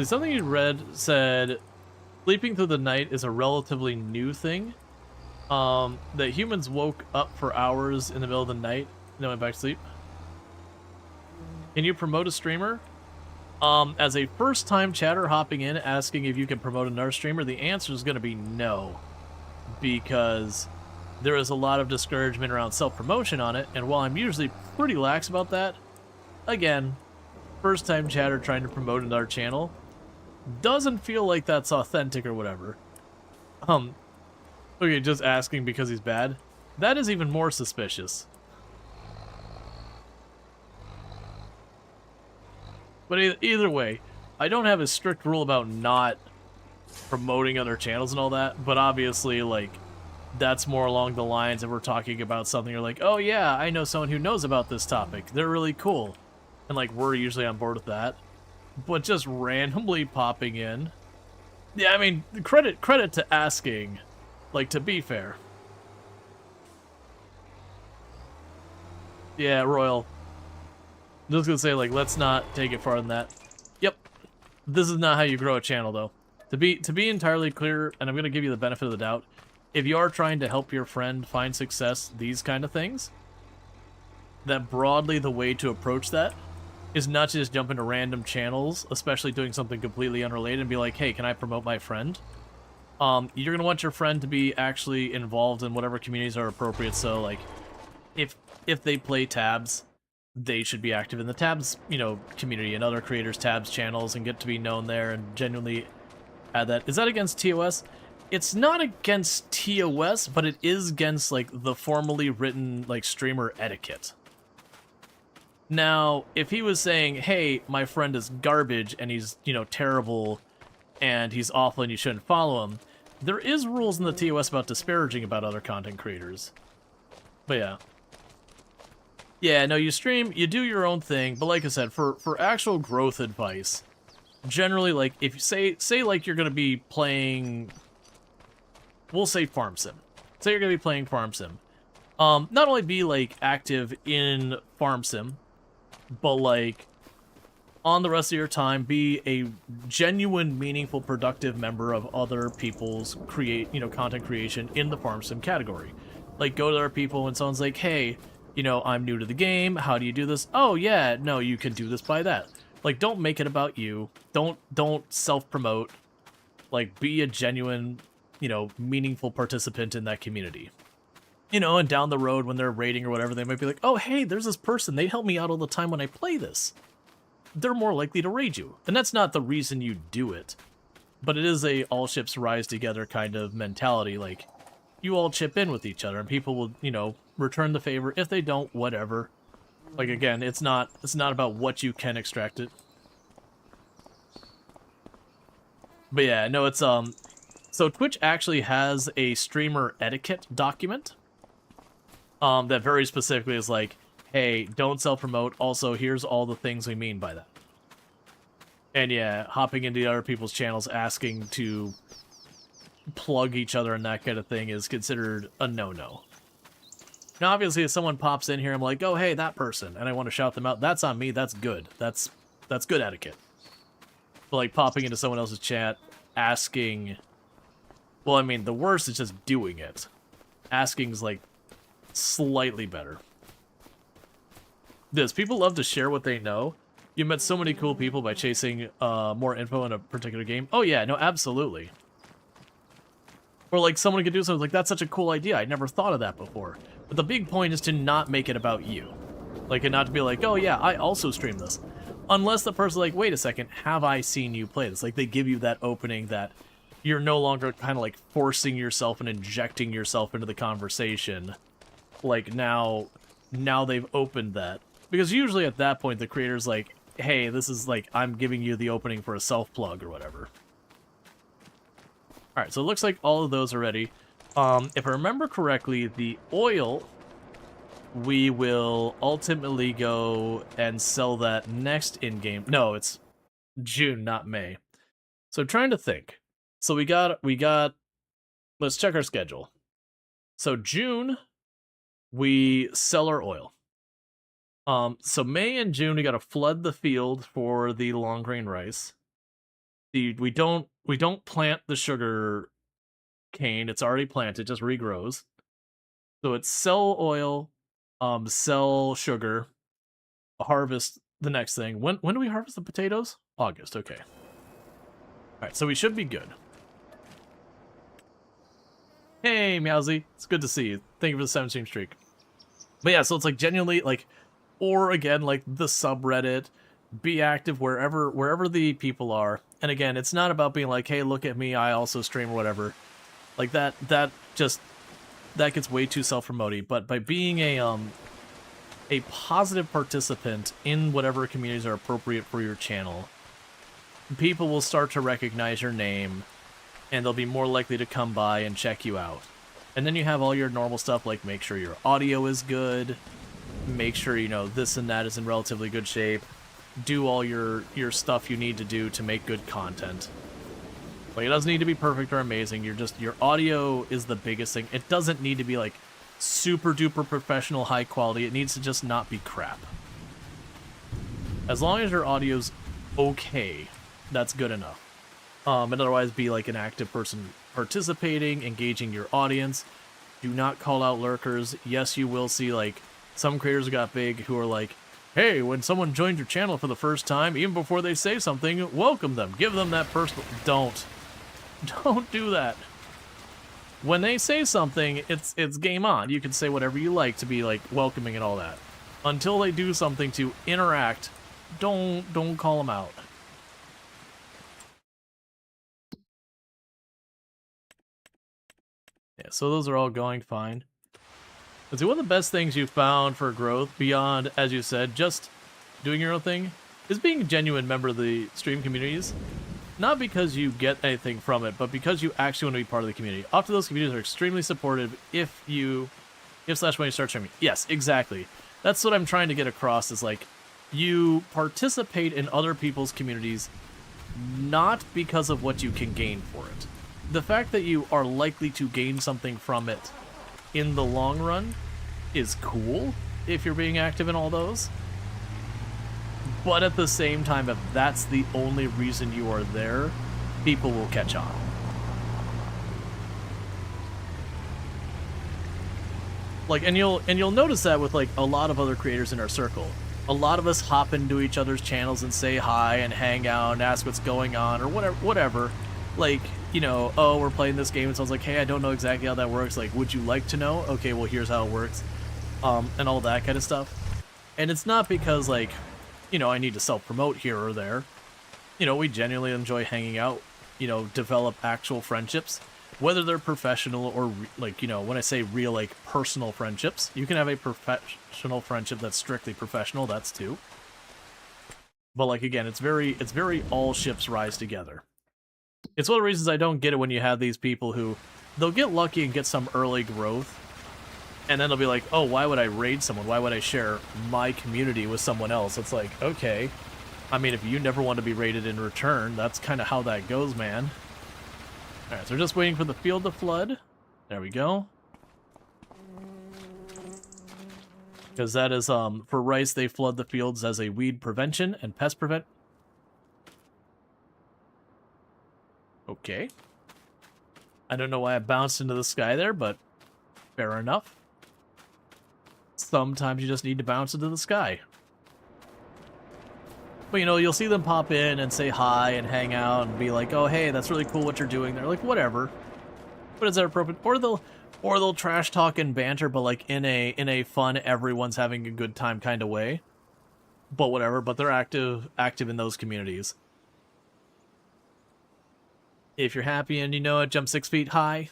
Something you read said, sleeping through the night is a relatively new thing. That humans woke up for hours in the middle of the night and then went back to sleep. Can you promote a streamer? As a first-time chatter hopping in asking if you can promote another streamer, the answer is going to be no. Because there is a lot of discouragement around self-promotion on it, and while I'm usually pretty lax about that, again, first-time chatter trying to promote another channel doesn't feel like that's authentic or whatever. Okay, just asking because he's bad. That is even more suspicious. But either way, I don't have a strict rule about not promoting other channels and all that, but obviously, like, that's more along the lines of we're talking about something, you're like, oh yeah, I know someone who knows about this topic. They're really cool. And, like, we're usually on board with that. But just randomly popping in. Yeah, I mean, credit to asking, like, to be fair. Yeah, Royal. I'm just gonna say, like, let's not take it farther than that. Yep. This is not how you grow a channel, though. To be entirely clear, and I'm gonna give you the benefit of the doubt, if you are trying to help your friend find success, these kind of things, that broadly the way to approach that is not to just jump into random channels, especially doing something completely unrelated, and be like, hey, can I promote my friend? You're going to want your friend to be actually involved in whatever communities are appropriate, so, like, if they play tabs, they should be active in the tabs, you know, community and other creators' tabs channels and get to be known there and genuinely add that. Is that against TOS? It's not against TOS, but it is against, like, the formally written, like, streamer etiquette. Now, if he was saying, hey, my friend is garbage and he's, you know, terrible and he's awful and you shouldn't follow him, there is rules in the TOS about disparaging about other content creators. But yeah. Yeah, no, you stream, you do your own thing, but like I said, for actual growth advice, generally, like, if you say like you're going to be playing, we'll say Farm Sim. Say you're going to be playing Farm Sim. Not only be like active in farm sim, but like on the rest of your time, be a genuine, meaningful, productive member of other people's content creation in the farm sim category. Like, go to other people when someone's like, hey, I'm new to the game, how do you do this? Oh, yeah, no, you can do this by that. Like, don't make it about you. Don't self-promote. Like, be a genuine, meaningful participant in that community. And down the road when they're raiding or whatever, they might be like, oh, hey, there's this person. They help me out all the time when I play this. They're more likely to raid you. And that's not the reason you do it. But it is a all ships rise together kind of mentality. Like, you all chip in with each other, and people will, return the favor. If they don't, whatever. Like, again, it's not about what you can extract it. But yeah, no, it's, so Twitch actually has a streamer etiquette document. That very specifically is like, hey, don't self-promote. Also, here's all the things we mean by that. And yeah, hopping into other people's channels asking to plug each other and that kind of thing is considered a no-no. Now, obviously, if someone pops in here, I'm like, oh, hey, that person, and I want to shout them out, that's on me, that's good. That's good etiquette. But, like, popping into someone else's chat, asking... Well, I mean, the worst is just doing it. Asking's, like, slightly better. People love to share what they know. You met so many cool people by chasing more info in a particular game. Oh yeah, no, absolutely. Or like someone could do something like, that's such a cool idea, I never thought of that before. But the big point is to not make it about you. Like, and not to be like, oh yeah, I also stream this. Unless the person's like, wait a second, have I seen you play this? Like, they give you that opening that you're no longer kind of like forcing yourself and injecting yourself into the conversation. Like, now they've opened that. Because usually at that point, the creator's like, hey, this is like, I'm giving you the opening for a self-plug or whatever. Alright, so it looks like all of those are ready. If I remember correctly, the oil, we will ultimately go and sell that next in-game. No, it's June, not May. So I'm trying to think. So we got, let's check our schedule. So June, we sell our oil. So May and June, we gotta flood the field for the long grain rice. We don't plant the sugar cane, it's already planted, just regrows. So it's sell oil, sell sugar, harvest the next thing. When do we harvest the potatoes? August, okay. Alright, so we should be good. Hey, Meowsy, it's good to see you. Thank you for the 7-stream streak. But yeah, so it's like genuinely, like, or again, like the subreddit, be active wherever the people are. And again, it's not about being like, hey, look at me, I also stream or whatever. Like that gets way too self-promoting. But by being a positive participant in whatever communities are appropriate for your channel, people will start to recognize your name, and they'll be more likely to come by and check you out. And then you have all your normal stuff, like make sure your audio is good, make sure, this and that is in relatively good shape, do all your stuff you need to do to make good content. Like, it doesn't need to be perfect or amazing, your audio is the biggest thing. It doesn't need to be, like, super duper professional high quality, it needs to just not be crap. As long as your audio's okay, that's good enough. And otherwise be, like, an active person participating, engaging your audience. Do not call out lurkers. Yes, you will see, like, some creators got big who are like, hey, when someone joined your channel for the first time, even before they say something, welcome them. Give them that personal... Don't do that. When they say something, it's game on. You can say whatever you like to be, like, welcoming and all that. Until they do something to interact, don't call them out. Yeah, so those are all going fine. Let's see, one of the best things you found for growth, beyond, as you said, just doing your own thing, is being a genuine member of the stream communities. Not because you get anything from it, but because you actually want to be part of the community. Often those communities are extremely supportive if when you start streaming. Yes, exactly. That's what I'm trying to get across, is like, you participate in other people's communities not because of what you can gain for it. The fact that you are likely to gain something from it in the long run is cool if you're being active in all those. But at the same time, if that's the only reason you are there, people will catch on. Like, and you'll notice that with like a lot of other creators in our circle. A lot of us hop into each other's channels and say hi and hang out and ask what's going on or whatever. Like, you know, oh, we're playing this game, and so I was like, hey, I don't know exactly how that works. Like, would you like to know? Okay, well, here's how it works, and all that kind of stuff. And it's not because like, you know, I need to self-promote here or there. You know, we genuinely enjoy hanging out. You know, develop actual friendships. Whether they're professional or, like, you know, when I say real, like, personal friendships, you can have a professional friendship that's strictly professional, that's too. But, like, again, it's very all ships rise together. It's one of the reasons I don't get it when you have these people who, they'll get lucky and get some early growth, and then they'll be like, oh, why would I raid someone? Why would I share my community with someone else? It's like, okay, I mean, if you never want to be raided in return, that's kind of how that goes, man. Alright, so we're just waiting for the field to flood. There we go. Because that is, for rice, they flood the fields as a weed prevention and pest prevent. Okay. I don't know why I bounced into the sky there, but fair enough. Sometimes you just need to bounce into the sky. But, you know, you'll see them pop in and say hi and hang out and be like, oh, hey, that's really cool what you're doing there. Like, whatever. But is that appropriate? Or they'll trash talk and banter, but like in a fun, everyone's having a good time kind of way. But whatever, but they're active in those communities. If you're happy and you know it, jump 6 feet high.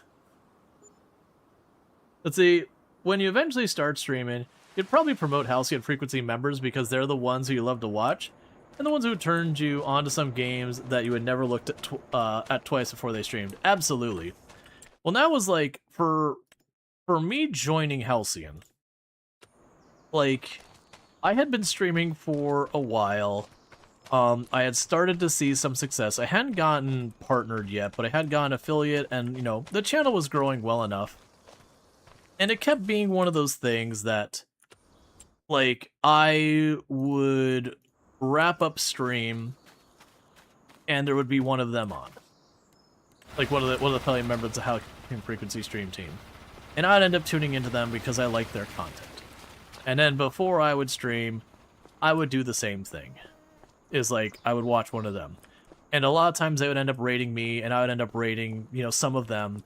Let's see, when you eventually start streaming, you'd probably promote Halcyon Frequency members because they're the ones who you love to watch. And the ones who turned you onto some games that you had never looked at twice before they streamed. Absolutely. Well, that was like, for me joining Halcyon, like, I had been streaming for a while. I had started to see some success. I hadn't gotten partnered yet, but I had gotten affiliate, and, you know, the channel was growing well enough. And it kept being one of those things that, like, I would wrap up stream, and there would be one of them on, like one of the affiliate members of the Halcyon Frequency stream team, and I'd end up tuning into them because I liked their content. And then before I would stream, I would do the same thing. Is like I would watch one of them, and a lot of times they would end up rating me, and I would end up rating, you know, some of them,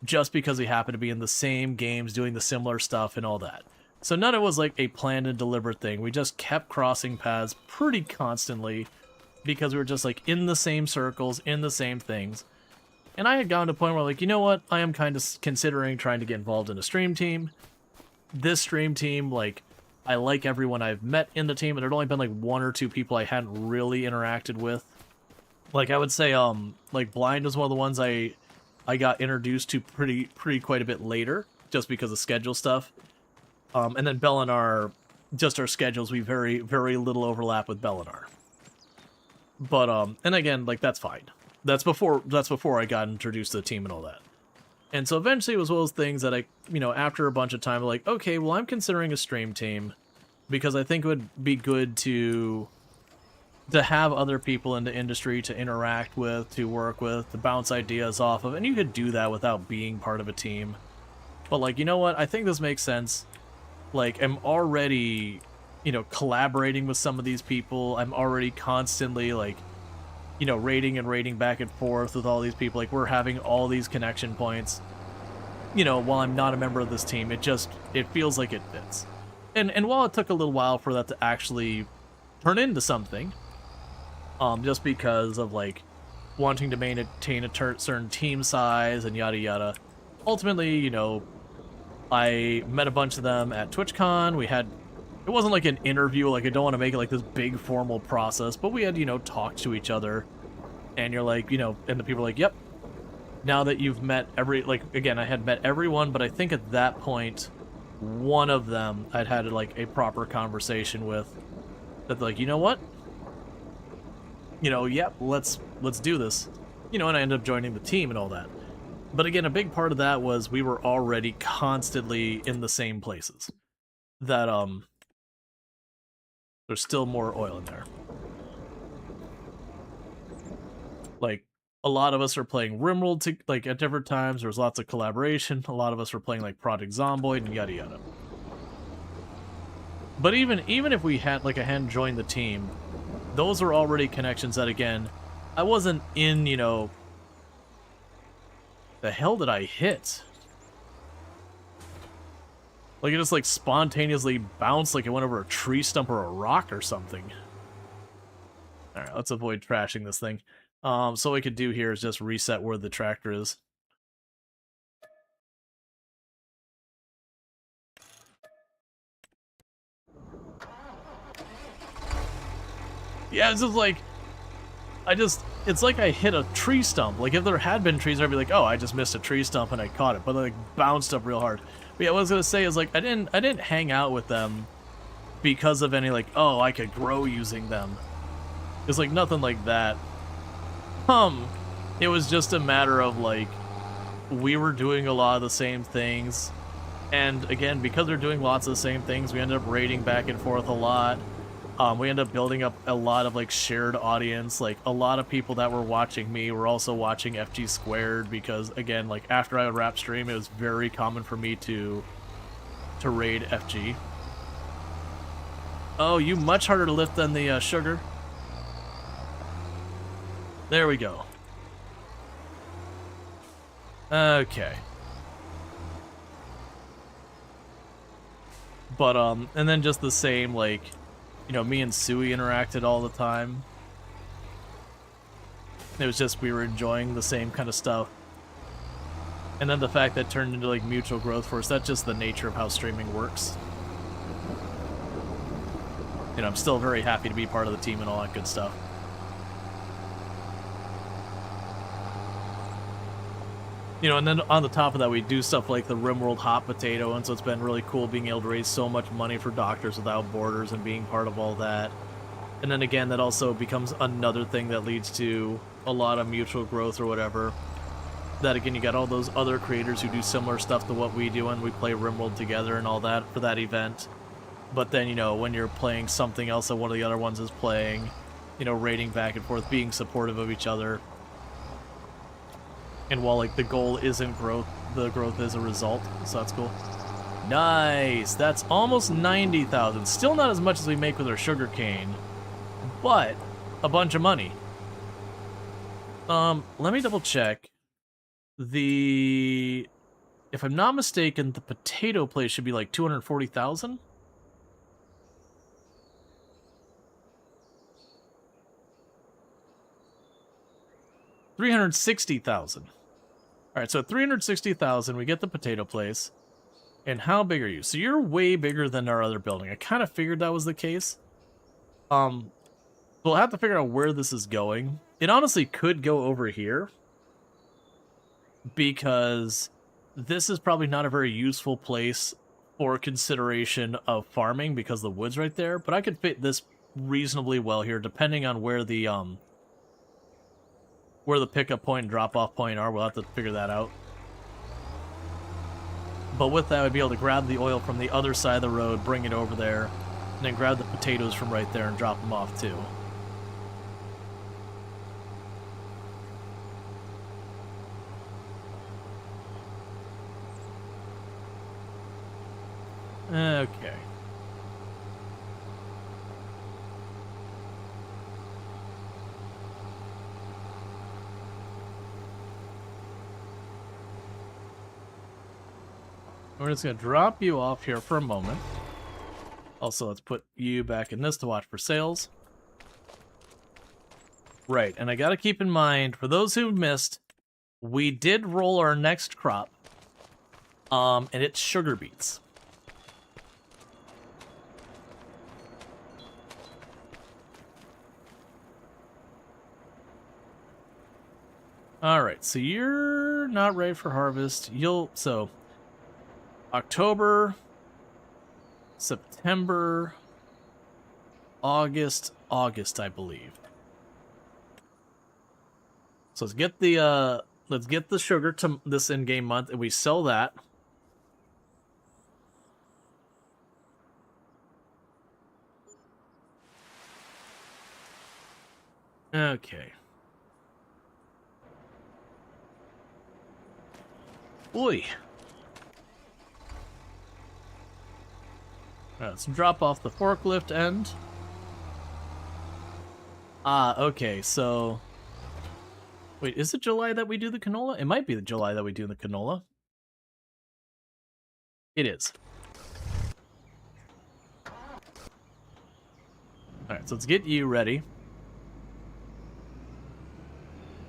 just because we happened to be in the same games, doing the similar stuff and all that. So none of it was like a planned and deliberate thing. We just kept crossing paths pretty constantly because we were just like in the same circles, in the same things. And I had gotten to a point where, like, you know what? I am kind of considering trying to get involved in a stream team. This stream team, like, I like everyone I've met in the team, and there'd only been like 1 or 2 people I hadn't really interacted with. Like, I would say, like, Blind was one of the ones I got introduced to quite a bit later, just because of schedule stuff. And then Bellinar, just our schedules, we very little overlap with Bellinar. But and again, like, that's fine. That's before I got introduced to the team and all that. And so eventually it was one of those things that I, you know, after a bunch of time, like, okay, well, I'm considering a stream team because I think it would be good to have other people in the industry to interact with, to work with, to bounce ideas off of, and you could do that without being part of a team. But, like, you know what? I think this makes sense. Like, I'm already, you know, collaborating with some of these people. I'm already constantly, like, you know, rating back and forth with all these people. Like, we're having all these connection points. You know, while I'm not a member of this team, it feels like it fits. And while it took a little while for that to actually turn into something, just because of, like, wanting to maintain a certain team size and yada yada, ultimately, you know, I met a bunch of them at TwitchCon. It wasn't like an interview, like, I don't want to make it like this big formal process, but we had, you know, talked to each other, and you're like, you know, and the people are like, yep, now that you've met again, I had met everyone, but I think at that point, one of them I'd had, like, a proper conversation with, that, like, you know what? You know, yep, let's do this. You know, and I ended up joining the team and all that. But again, a big part of that was we were already constantly in the same places. that there's still more oil in there. Like, a lot of us are playing Rimworld like at different times. There's lots of collaboration. A lot of us were playing like Project Zomboid and yada yada. But even if we had like I hadn't joined the team, those are already connections that, again, I wasn't in, you know. The hell did I hit? Like, it just like spontaneously bounced like it went over a tree stump or a rock or something. Alright, let's avoid trashing this thing. So what we could do here is just reset where the tractor is. Yeah, it's just like, it's like I hit a tree stump. Like, if there had been trees, I'd be like, oh, I just missed a tree stump and I caught it, but like bounced up real hard. But yeah, what I was gonna say is, like, I didn't hang out with them because of any, like, oh, I could grow using them. It's like nothing like that. It was just a matter of, like, we were doing a lot of the same things, and again, because they're doing lots of the same things, we ended up raiding back and forth a lot. We ended up building up a lot of, like, shared audience. Like, a lot of people that were watching me were also watching FG Squared, because, again, like, after I would wrap stream, it was very common for me to raid FG. Oh, you much harder to lift than the sugar. There we go. Okay. But, and then just the same, like, you know, me and Sui interacted all the time. It was just, we were enjoying the same kind of stuff. And then the fact that turned into, like, mutual growth for us, that's just the nature of how streaming works. You know, I'm still very happy to be part of the team and all that good stuff. You know, and then on the top of that, we do stuff like the Rimworld Hot Potato, and so it's been really cool being able to raise so much money for Doctors Without Borders and being part of all that. And then again, that also becomes another thing that leads to a lot of mutual growth or whatever. That again, you got all those other creators who do similar stuff to what we do, and we play Rimworld together and all that for that event. But then, you know, when you're playing something else that one of the other ones is playing, you know, raiding back and forth, being supportive of each other. And while, like, the goal isn't growth, the growth is a result, so that's cool. Nice! That's almost 90,000. Still not as much as we make with our sugarcane, but a bunch of money. Let me double check. If I'm not mistaken, the potato place should be like 240,000? $360,000. Alright, so at 360,000, we get the potato place. And how big are you? So you're way bigger than our other building. I kind of figured that was the case. We'll have to figure out where this is going. It honestly could go over here, because this is probably not a very useful place for consideration of farming because the wood's right there, but I could fit this reasonably well here, depending on where the pickup point and drop-off point are. We'll have to figure that out. But with that, I'd be able to grab the oil from the other side of the road, bring it over there, and then grab the potatoes from right there and drop them off too. Okay. We're just going to drop you off here for a moment. Also, let's put you back in this to watch for sales. Right, and I got to keep in mind, for those who missed, we did roll our next crop, and it's sugar beets. Alright, so you're not ready for harvest. So, October, September, August, I believe. So let's get the sugar to this in-game month, and we sell that. Okay. Boy. Let's drop off the forklift end. Okay, so... Wait, is it July that we do the canola? It might be the July that we do the canola. It is. Alright, so let's get you ready.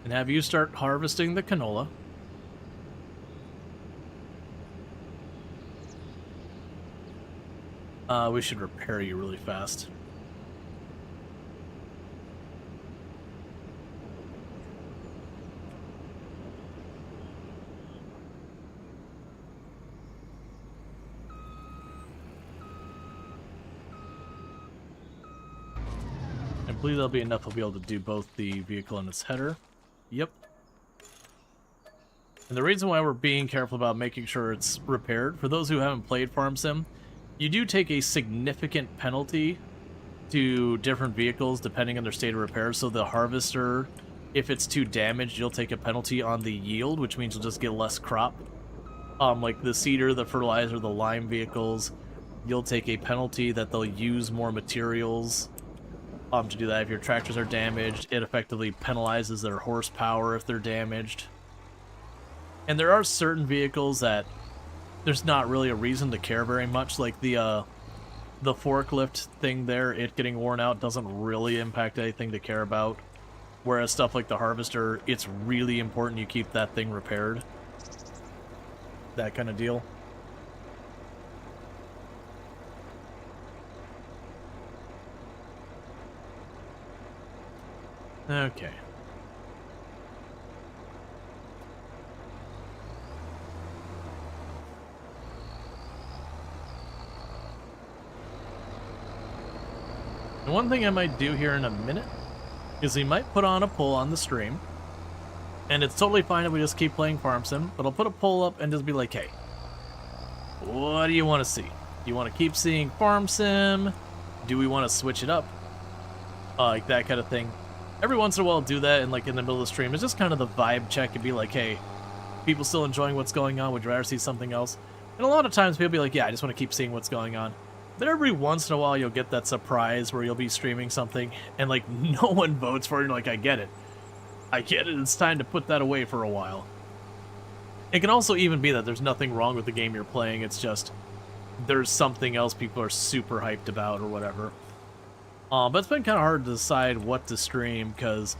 And have you start harvesting the canola. We should repair you really fast. I believe that'll be enough. We'll be able to do both the vehicle and its header. Yep. And the reason why we're being careful about making sure it's repaired, for those who haven't played Farm Sim, you do take a significant penalty to different vehicles depending on their state of repair. So the harvester, if it's too damaged, you'll take a penalty on the yield, which means you'll just get less crop. Like the seeder, the fertilizer, the lime vehicles, you'll take a penalty that they'll use more materials to do that. If your tractors are damaged, it effectively penalizes their horsepower if they're damaged. And there are certain vehicles that there's not really a reason to care very much, like the forklift thing there, it getting worn out doesn't really impact anything to care about. Whereas stuff like the harvester, it's really important you keep that thing repaired. That kind of deal. Okay. And one thing I might do here in a minute is we might put on a poll on the stream. And it's totally fine if we just keep playing Farm Sim, but I'll put a poll up and just be like, hey, what do you want to see? Do you want to keep seeing Farm Sim? Do we want to switch it up? Like that kind of thing. Every once in a while I'll do that, and like in the middle of the stream, it's just kind of the vibe check and be like, hey, people still enjoying what's going on? Would you rather see something else? And a lot of times people be like, yeah, I just want to keep seeing what's going on. But every once in a while you'll get that surprise where you'll be streaming something and like no one votes for it, and you're like, I get it. I get it, it's time to put that away for a while. It can also even be that there's nothing wrong with the game you're playing, it's just there's something else people are super hyped about or whatever. But it's been kind of hard to decide what to stream, because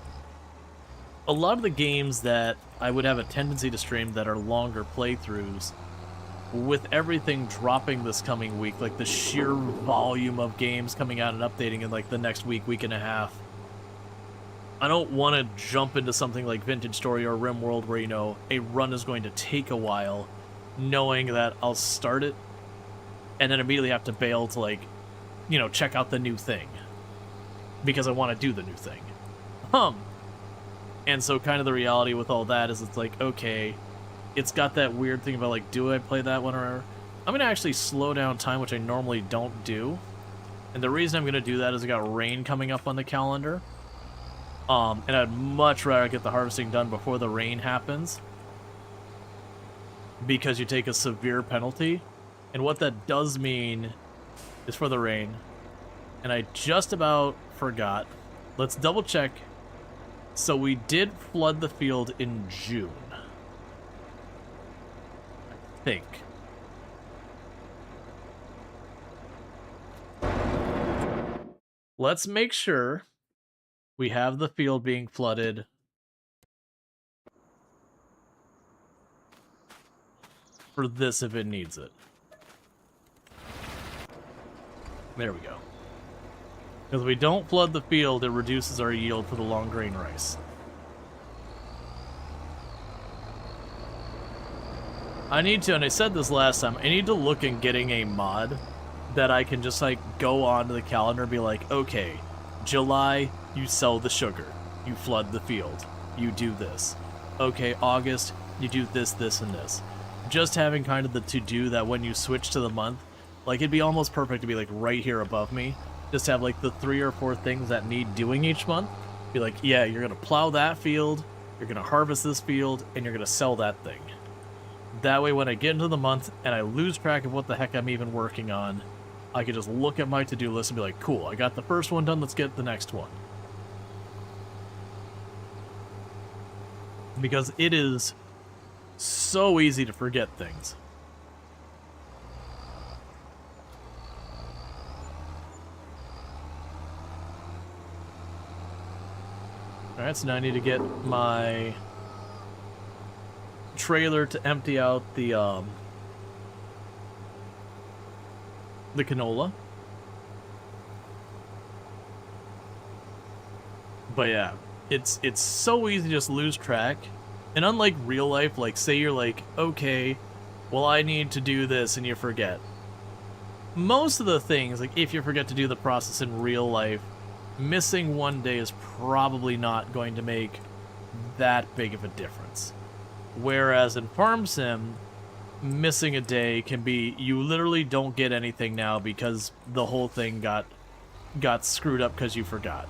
a lot of the games that I would have a tendency to stream that are longer playthroughs, with everything dropping this coming week, like the sheer volume of games coming out and updating in like the next week, week and a half, I don't want to jump into something like Vintage Story or RimWorld where, you know, a run is going to take a while, knowing that I'll start it and then immediately have to bail to, like, you know, check out the new thing because I want to do the new thing. And so kind of the reality with all that is it's like, okay, it's got that weird thing about like, do I play that one or... I'm going to actually slow down time, which I normally don't do. And the reason I'm going to do that is I got rain coming up on the calendar. And I'd much rather get the harvesting done before the rain happens, because you take a severe penalty. And what that does mean is for the rain. And I just about forgot. Let's double check. So we did flood the field in June, I think. Let's make sure we have the field being flooded for this if it needs it. There we go. Because if we don't flood the field, it reduces our yield for the long grain rice. I need to, and I said this last time, I need to look in getting a mod that I can just like go onto the calendar and be like, okay, July, you sell the sugar, you flood the field, you do this. Okay, August, you do this, this, and this. Just having kind of the to-do that when you switch to the month, like it'd be almost perfect to be like right here above me, just have like the 3 or 4 things that need doing each month, Be like, yeah, you're gonna plow that field, you're gonna harvest this field, and you're gonna sell that thing. That way, when I get into the month and I lose track of what the heck I'm even working on, I can just look at my to-do list and be like, cool, I got the first one done, let's get the next one. Because it is so easy to forget things. Alright, so now I need to get my trailer to empty out the canola. But yeah, it's so easy to just lose track. And unlike real life, like say you're like, okay, well I need to do this and you forget. Most of the things, like if you forget to do the process in real life, missing one day is probably not going to make that big of a difference. Whereas in Farm Sim, missing a day can be, you literally don't get anything now because the whole thing got screwed up because you forgot.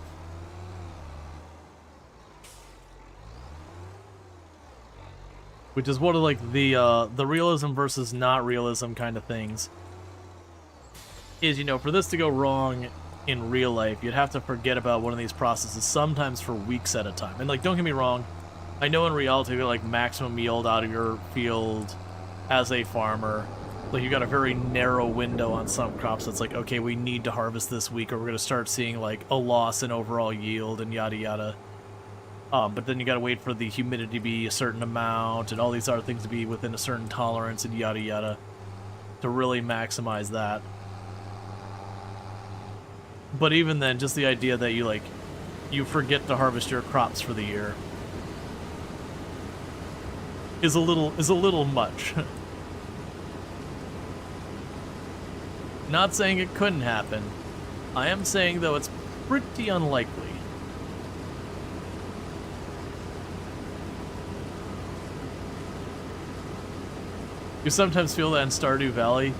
Which is one of like the realism versus not realism kind of things. Is, you know, for this to go wrong in real life, you'd have to forget about one of these processes sometimes for weeks at a time. And like, don't get me wrong, I know in reality you're like maximum yield out of your field as a farmer. Like you got a very narrow window on some crops that's like, okay, we need to harvest this week or we're gonna start seeing like a loss in overall yield and yada yada. But then you gotta wait for the humidity to be a certain amount and all these other things to be within a certain tolerance and yada yada to really maximize that. But even then, just the idea that you forget to harvest your crops for the year is a little much. Not saying it couldn't happen. I am saying though it's pretty unlikely. You sometimes feel that in Stardew Valley.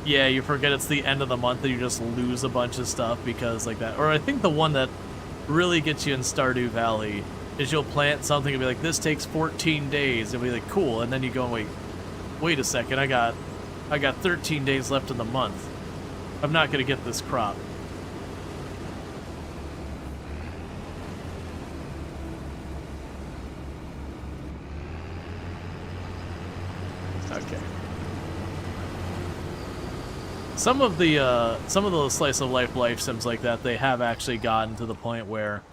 Yeah, you forget it's the end of the month and you just lose a bunch of stuff because like that. Or I think the one that really gets you in Stardew Valley is you'll plant something and be like, this takes 14 days. And be like, cool. And then you go and wait a second, I got 13 days left in the month. I'm not gonna get this crop. Okay. Some of those slice of life sims like that, they have actually gotten to the point where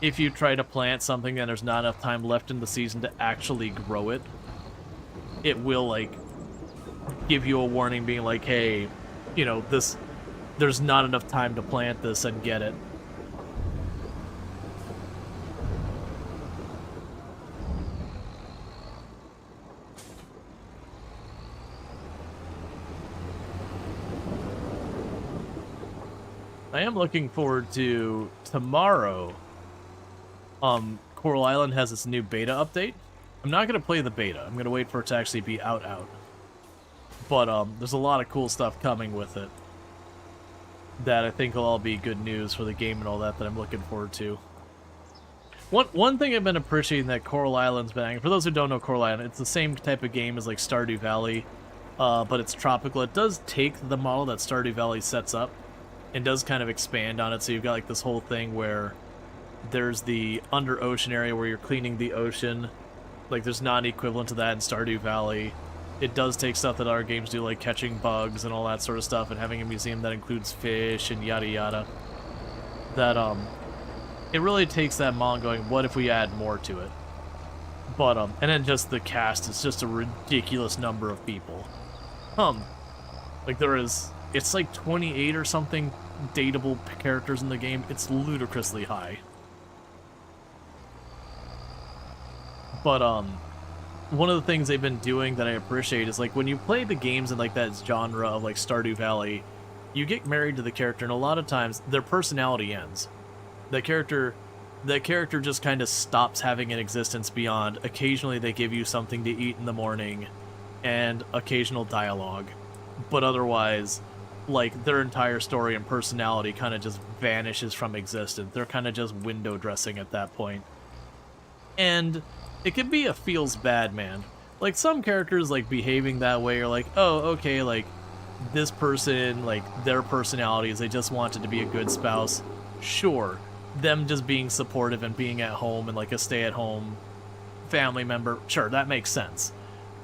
if you try to plant something and there's not enough time left in the season to actually grow it, it will like give you a warning being like, hey, you know, there's not enough time to plant this and get it. I am looking forward to tomorrow. Coral Island has its new beta update. I'm not going to play the beta. I'm going to wait for it to actually be out. But there's a lot of cool stuff coming with it that I think will all be good news for the game and all that I'm looking forward to. One thing I've been appreciating that Coral Island's been, for those who don't know Coral Island, it's the same type of game as like Stardew Valley, but it's tropical. It does take the model that Stardew Valley sets up and does kind of expand on it, so you've got like this whole thing where there's the under ocean area where you're cleaning the ocean. Like there's not an equivalent to that in Stardew Valley. It does take stuff that other games do, like catching bugs and all that sort of stuff, and having a museum that includes fish and yada yada. That it really takes that model going, what if we add more to it? But and then just the cast is just a ridiculous number of people. Like it's like 28 or something dateable characters in the game. It's ludicrously high. But one of the things they've been doing that I appreciate is like when you play the games in like that genre of like Stardew Valley, you get married to the character and a lot of times their personality ends. That character just kind of stops having an existence beyond occasionally they give you something to eat in the morning and occasional dialogue. But otherwise, like their entire story and personality kind of just vanishes from existence. They're kind of just window dressing at that point. And it can be a feels bad, man. Like some characters like behaving that way are like, oh, okay, like this person, like their personalities, they just wanted to be a good spouse. Sure. Them just being supportive and being at home and like a stay-at-home family member, sure, that makes sense.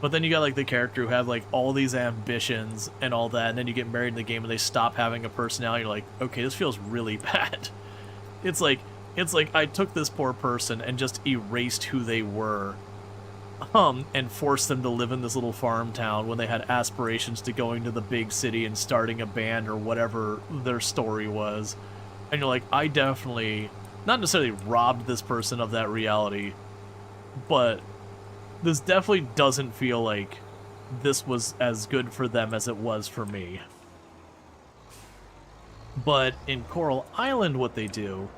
But then you got like the character who have like all these ambitions and all that, and then you get married in the game and they stop having a personality. You're like, okay, this feels really bad. It's like I took this poor person and just erased who they were, and forced them to live in this little farm town when they had aspirations to going to the big city and starting a band or whatever their story was. And you're like, I definitely, not necessarily robbed this person of that reality, but this definitely doesn't feel like this was as good for them as it was for me. But in Coral Island, what they do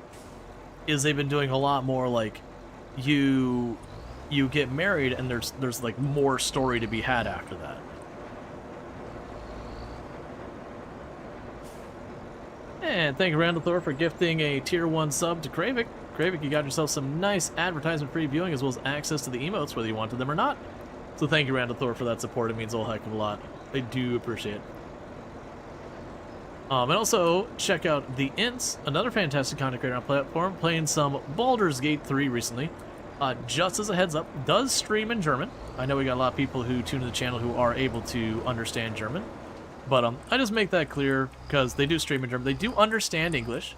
is they've been doing a lot more like you get married and there's like more story to be had after that. And thank you, Randall Thor, for gifting a tier 1 sub to Kravik. Kravik, you got yourself some nice advertisement-free viewing as well as access to the emotes, whether you wanted them or not. So thank you, Randall Thor, for that support. It means a whole heck of a lot. I do appreciate it. And also, check out The Ints, another fantastic content creator on platform, playing some Baldur's Gate 3 recently. Just as a heads up, does stream in German. I know we got a lot of people who tune to the channel who are able to understand German. But I just make that clear because they do stream in German. They do understand English,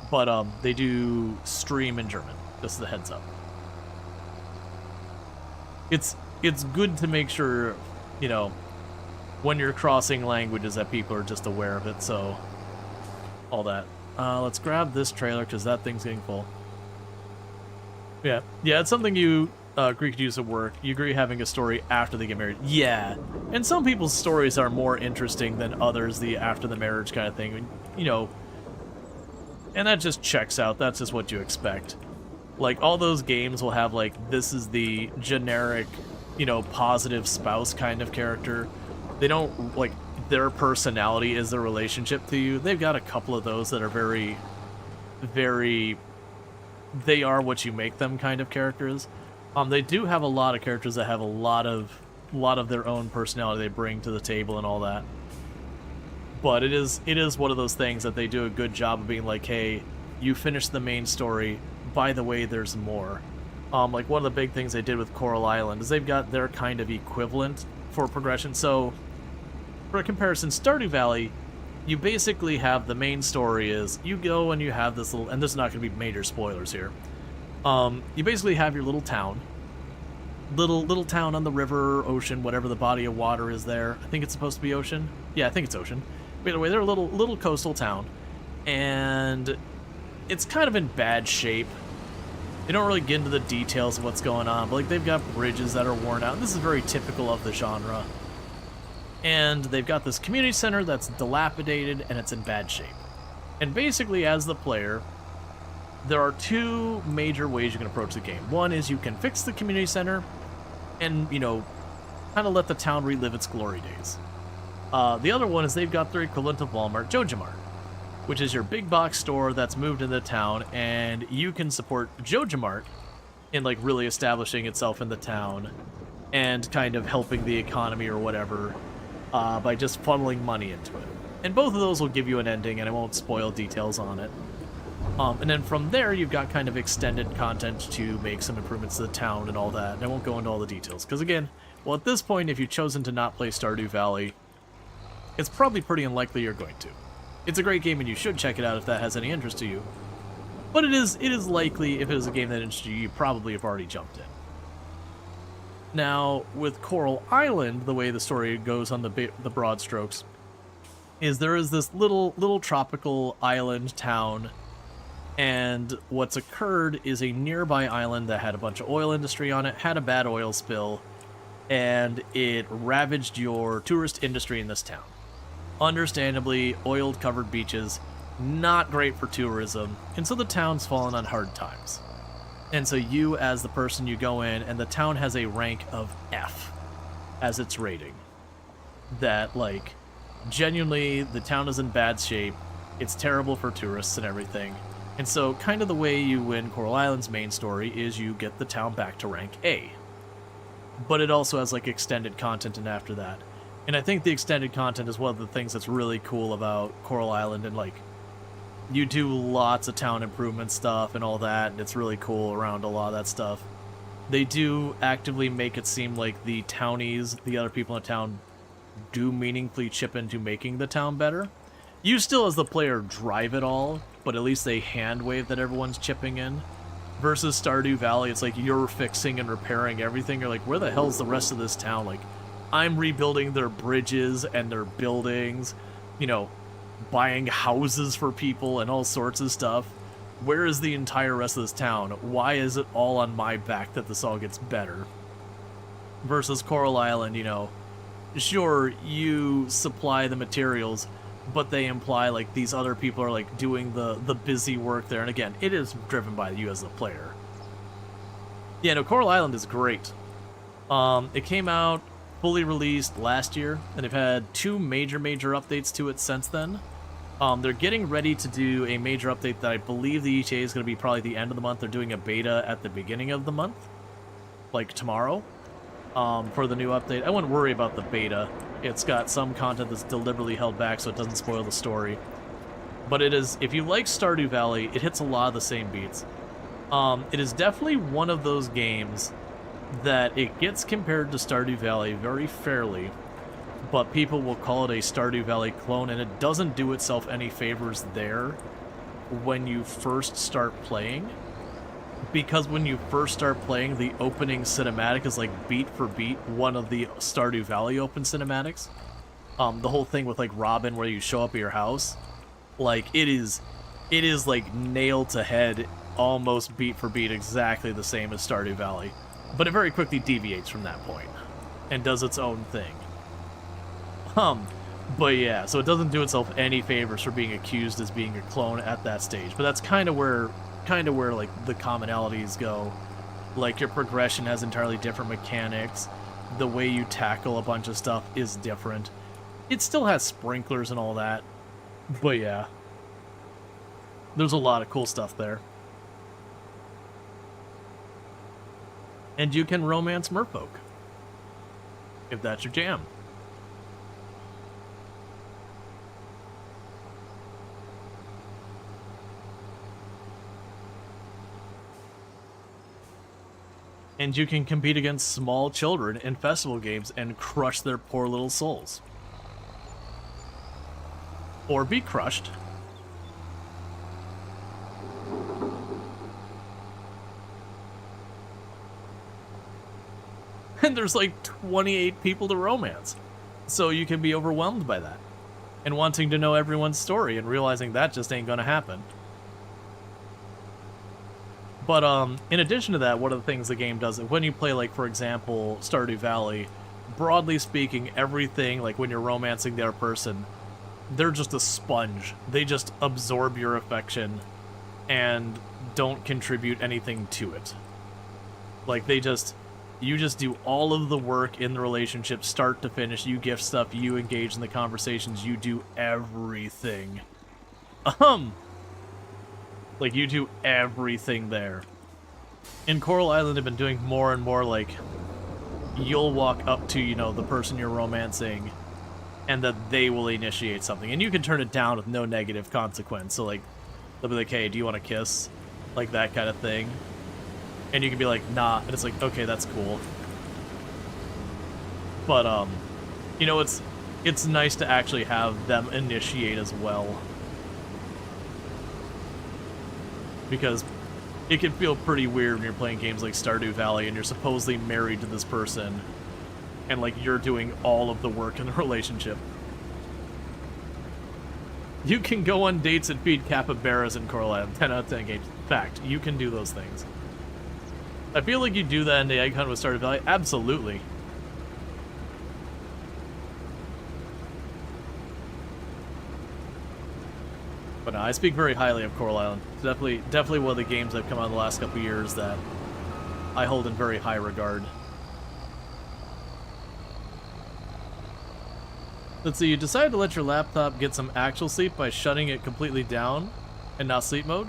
but they do stream in German. Just as a heads up. It's good to make sure, you know, when you're crossing languages that people are just aware of it. So all that. Let's grab this trailer because that thing's getting full. Yeah, it's something you Greek use at work. You agree having a story after they get married. Yeah, and some people's stories are more interesting than others, the after the marriage kind of thing, you know, and that just checks out. That's just what you expect. Like, all those games will have, like, this is the generic, you know, positive spouse kind of character. They don't, like, their personality is their relationship to you. They've got a couple of those that are very, very, they are what you make them kind of characters. They do have a lot of characters that have a lot of their own personality they bring to the table and all that. But it is one of those things that they do a good job of being like, hey, you finished the main story. By the way, there's more. Like one of the big things they did with Coral Island is they've got their kind of equivalent for progression. So, for a comparison, Stardew Valley, you basically have the main story is you go and you have this little, and this is not going to be major spoilers here. You basically have your little town. Little town on the river, ocean, whatever the body of water is there. I think it's supposed to be ocean. Yeah, I think it's ocean. But either way, they're a little coastal town. And it's kind of in bad shape. They don't really get into the details of what's going on, but like they've got bridges that are worn out. This is very typical of the genre. And they've got this community center that's dilapidated and it's in bad shape. And basically, as the player, there are two major ways you can approach the game. One is you can fix the community center and, you know, kind of let the town relive its glory days. The other one is they've got their equivalent of Walmart, JojaMart, which is your big box store that's moved into the town, and you can support JojaMart in, like, really establishing itself in the town and kind of helping the economy or whatever by just funneling money into it. And both of those will give you an ending, and I won't spoil details on it. And then from there, you've got kind of extended content to make some improvements to the town and all that. And I won't go into all the details, because again, well, at this point, if you've chosen to not play Stardew Valley, it's probably pretty unlikely you're going to. It's a great game, and you should check it out if that has any interest to you. But it is likely, if it is a game that interests you, you probably have already jumped in. Now, with Coral Island, the way the story goes on the broad strokes, is there is this little tropical island town. And what's occurred is a nearby island that had a bunch of oil industry on it, had a bad oil spill, and it ravaged your tourist industry in this town. Understandably, oil-covered beaches, not great for tourism, and so the town's fallen on hard times. And so you, as the person, you go in, and the town has a rank of F as its rating. That, like, genuinely, the town is in bad shape. It's terrible for tourists and everything. And so, kind of the way you win Coral Island's main story is you get the town back to rank A. But it also has, like, extended content and after that. And I think the extended content is one of the things that's really cool about Coral Island, and, like, you do lots of town improvement stuff and all that, and it's really cool around a lot of that stuff. They do actively make it seem like the townies, the other people in the town, do meaningfully chip into making the town better. You still, as the player, drive it all, but at least they hand wave that everyone's chipping in. Versus Stardew Valley, it's like you're fixing and repairing everything. You're like, where the hell's the rest of this town? Like, I'm rebuilding their bridges and their buildings, you know, buying houses for people and all sorts of stuff. Where is the entire rest of this town? Why is it all on my back that this all gets better? Versus Coral Island, you know, sure, you supply the materials, but they imply like these other people are like doing the busy work there. And again, it is driven by you as the player. Yeah, no, Coral Island is great. It came out fully released last year, and they've had 2 major updates to it since then. They're getting ready to do a major update that I believe the ETA is going to be probably the end of the month. They're doing a beta at the beginning of the month, like tomorrow, for the new update. I wouldn't worry about the beta. It's got some content that's deliberately held back so it doesn't spoil the story. But it is, if you like Stardew Valley, it hits a lot of the same beats. It is definitely one of those games that it gets compared to Stardew Valley very fairly, but people will call it a Stardew Valley clone, and it doesn't do itself any favors there when you first start playing. Because when you first start playing, the opening cinematic is like beat for beat one of the Stardew Valley open cinematics. The whole thing with like Robin where you show up at your house, like it is like nailed to head, almost beat for beat exactly the same as Stardew Valley. But it very quickly deviates from that point and does its own thing. But yeah, so it doesn't do itself any favors for being accused as being a clone at that stage. But that's kind of where like the commonalities go. Like your progression has entirely different mechanics. The way you tackle a bunch of stuff is different. It still has sprinklers and all that. But yeah, there's a lot of cool stuff there. And you can romance merfolk, if that's your jam. And you can compete against small children in festival games and crush their poor little souls. Or be crushed. And there's like 28 people to romance. So you can be overwhelmed by that. And wanting to know everyone's story and realizing that just ain't gonna happen. But in addition to that, one of the things the game does, when you play, like, for example, Stardew Valley, broadly speaking, everything, like when you're romancing the other person, they're just a sponge. They just absorb your affection and don't contribute anything to it. Like, you just do all of the work in the relationship, start to finish. You gift stuff, you engage in the conversations, you do everything. Like, you do everything there. In Coral Island, they've been doing more and more, like, you'll walk up to, you know, the person you're romancing, and that they will initiate something. And you can turn it down with no negative consequence. So, like, they'll be like, hey, do you want to kiss? Like, that kind of thing. And you can be like, nah. And it's like, okay, that's cool. But, you know, it's nice to actually have them initiate as well. Because it can feel pretty weird when you're playing games like Stardew Valley and you're supposedly married to this person and like you're doing all of the work in the relationship. You can go on dates and feed capybaras in Coral Island. 10 out of 10 games. Fact, you can do those things. I feel like you do that in the Egg Hunt with Stardew Valley. Absolutely. But no, I speak very highly of Coral Island. It's definitely one of the games that have come out in the last couple of years that I hold in very high regard. Let's see, you decided to let your laptop get some actual sleep by shutting it completely down and not sleep mode.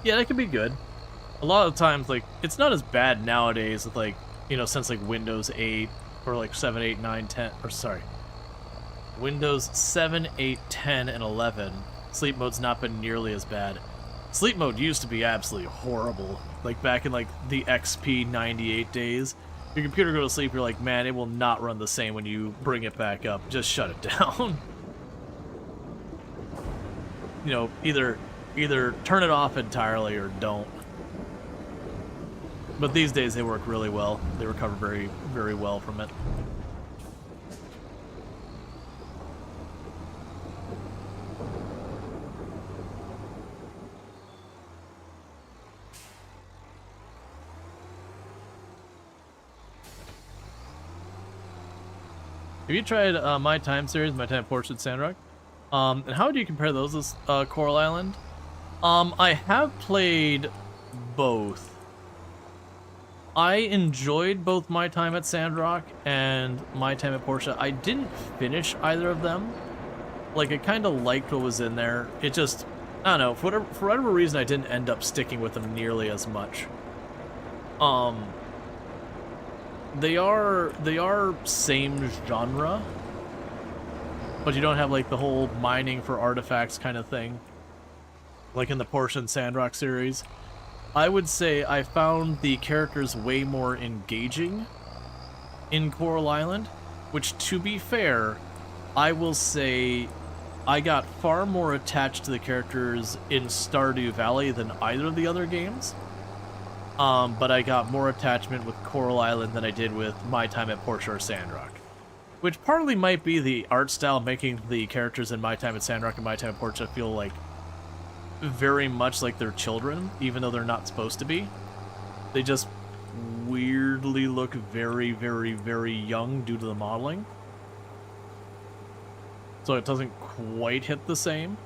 Yeah, that could be good. A lot of times, like, it's not as bad nowadays with, like, you know, since, like, Windows 8 or, like, 7, 8, 9, 10, or sorry, Windows 7, 8, 10, and 11, sleep mode's not been nearly as bad. Sleep mode used to be absolutely horrible. Like, back in, like, the XP 98 days. Your computer go to sleep, you're like, man, it will not run the same when you bring it back up. Just shut it down. You know, either turn it off entirely or don't. But these days they work really well. They recover very, very well from it. Have you tried My Time series, My Time Portrait Sandrock? And how do you compare those as Coral Island? I have played both. I enjoyed both My Time at Sandrock and My Time at Portia. I didn't finish either of them. Like, I kind of liked what was in there. It just, I don't know, for whatever reason, I didn't end up sticking with them nearly as much. They are same genre, but you don't have like the whole mining for artifacts kind of thing, like in the Portia and Sandrock series. I would say I found the characters way more engaging in Coral Island, which, to be fair, I will say I got far more attached to the characters in Stardew Valley than either of the other games. But I got more attachment with Coral Island than I did with My Time at Portia or Sandrock. Which partly might be the art style making the characters in My Time at Sandrock and My Time at Portia feel like very much like they're children, even though they're not supposed to be. They just weirdly look very, very, very young due to the modeling. So it doesn't quite hit the same.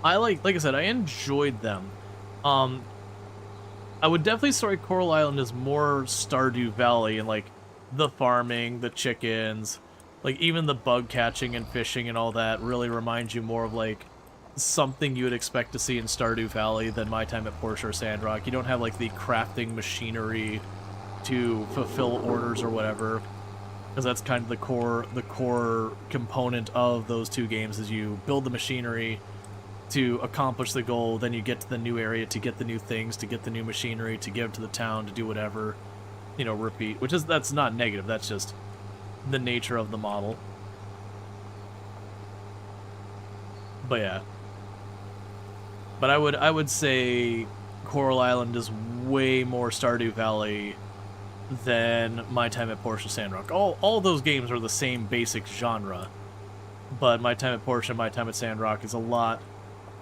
Like I said, I enjoyed them. I would definitely say Coral Island is more Stardew Valley and like the farming, the chickens, like even the bug catching and fishing and all that really reminds you more of like something you would expect to see in Stardew Valley than My Time at Portia or Sandrock. You don't have like the crafting machinery to fulfill orders or whatever, because that's kind of the core component of those two games is you build the machinery to accomplish the goal, then you get to the new area to get the new things, to get the new machinery, to give to the town, to do whatever, you know, repeat. That's not negative, that's just the nature of the model. But yeah. But I would say Coral Island is way more Stardew Valley than My Time at Portia Sandrock. All those games are the same basic genre, but My Time at Portia, My Time at Sandrock is a lot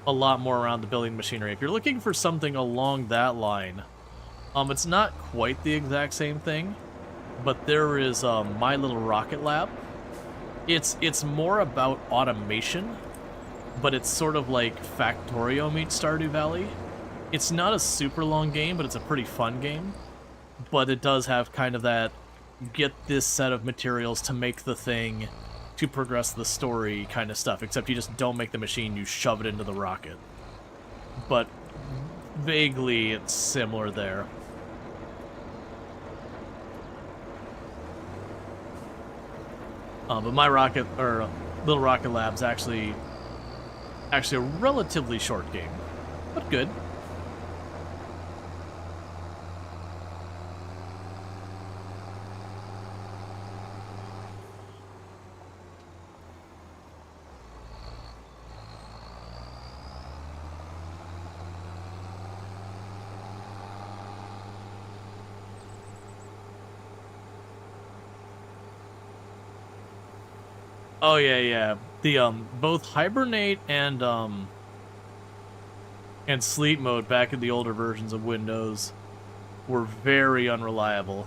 more around the building machinery. If you're looking for something along that line, it's not quite the exact same thing, but there is My Little Rocket Lab. It's more about automation, but it's sort of like Factorio meets Stardew Valley. It's not a super long game, but it's a pretty fun game. But it does have kind of that, get this set of materials to make the thing, to progress the story kind of stuff, except you just don't make the machine, you shove it into the rocket. But vaguely it's similar there. But My Rocket, or Little Rocket Lab's actually a relatively short game, but good. Oh yeah, yeah. The both hibernate and sleep mode back in the older versions of Windows were very unreliable.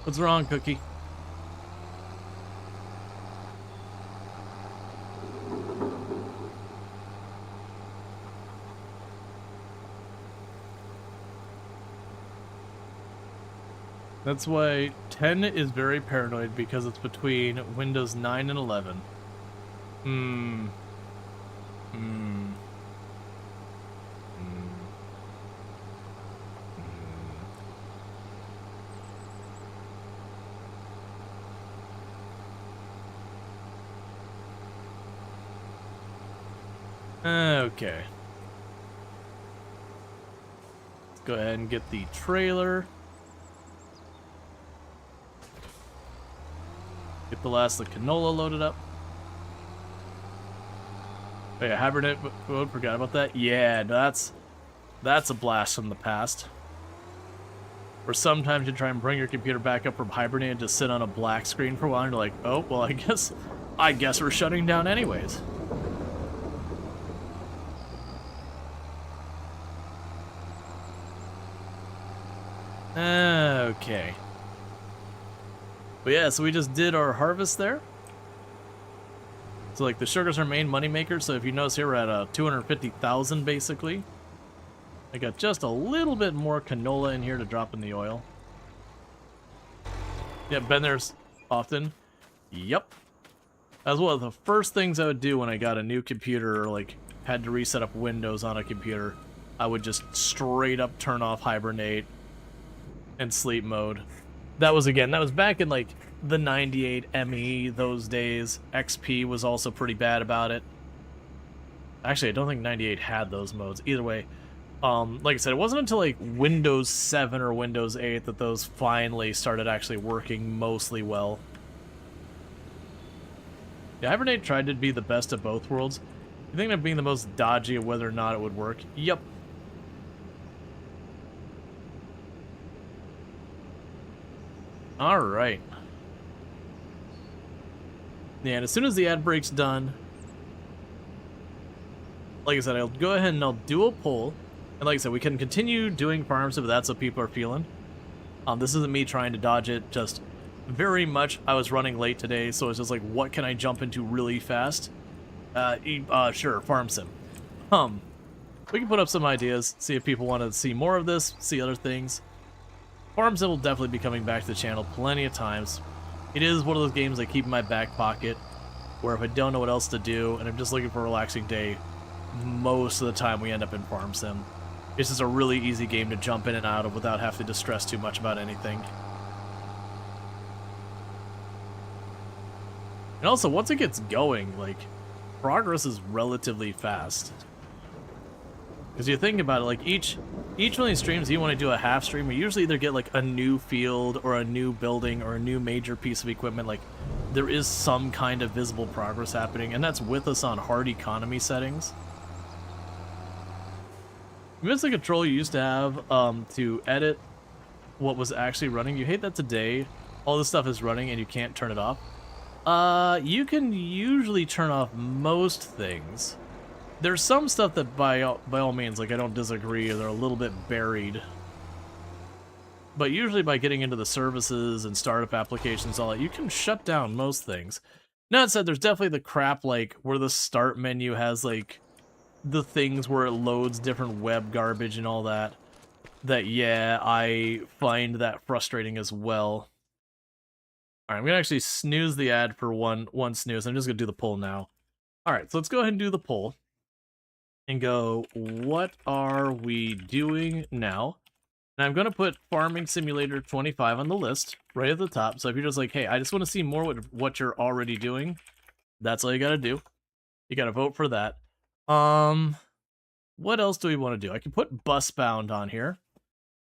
What's wrong, Cookie? That's why 10 is very paranoid, because it's between Windows 9 and 11. Hmm. Hmm. Okay. Let's go ahead and get the trailer. Get the last of the canola loaded up. Oh yeah, hibernate mode, forgot about that. Yeah, that's a blast from the past. Or sometimes you try and bring your computer back up from hibernate and just sit on a black screen for a while and you're like, oh, well, I guess we're shutting down anyways. Okay. But yeah, so we just did our harvest there. So like the sugar's our main moneymaker, so if you notice here we're at 250,000 basically. I got just a little bit more canola in here to drop in the oil. Yeah, been there often. Yep. That was one of the first things I would do when I got a new computer or like had to reset up Windows on a computer. I would just straight up turn off hibernate and sleep mode. That was back in like the 98 ME those days. XP was also pretty bad about it. Actually, I don't think 98 had those modes. Either way, like I said, it wasn't until like Windows 7 or Windows 8 that those finally started actually working mostly well. Yeah, Hibernate tried to be the best of both worlds. You think of being the most dodgy of whether or not it would work? Yep. Alright. Yeah, and as soon as the ad break's done, like I said, I'll go ahead and I'll do a poll. And like I said, we can continue doing farms if that's what people are feeling. This isn't me trying to dodge it, just very much I was running late today, so it's just like, what can I jump into really fast? Sure, farm sim. We can put up some ideas, see if people want to see more of this, see other things. Farm sim will definitely be coming back to the channel plenty of times. It is one of those games I keep in my back pocket, where if I don't know what else to do, and I'm just looking for a relaxing day, most of the time we end up in farm sim. It's just a really easy game to jump in and out of without having to stress too much about anything. And also, once it gets going, like, progress is relatively fast. Because you think about it, like, each one of these streams, you want to do a half stream, we usually either get, like, a new field, or a new building, or a new major piece of equipment. Like, there is some kind of visible progress happening, and that's with us on hard economy settings. It's the control you used to have to edit what was actually running. You hate that today all this stuff is running and you can't turn it off. You can usually turn off most things. There's some stuff that by all means, like, I don't disagree, or they're a little bit buried. But usually by getting into the services and startup applications, all that, you can shut down most things. Now that said, there's definitely the crap, like, where the start menu has, like, the things where it loads different web garbage and all that. That, yeah, I find that frustrating as well. Alright, I'm gonna actually snooze the ad for one snooze. I'm just gonna do the poll now. Alright, so let's go ahead and do the poll. And go, what are we doing now? And I'm gonna put Farming Simulator 25 on the list, right at the top. So if you're just like, hey, I just want to see more what you're already doing, that's all you gotta do. You gotta vote for that. What else do we want to do? I can put Busbound on here.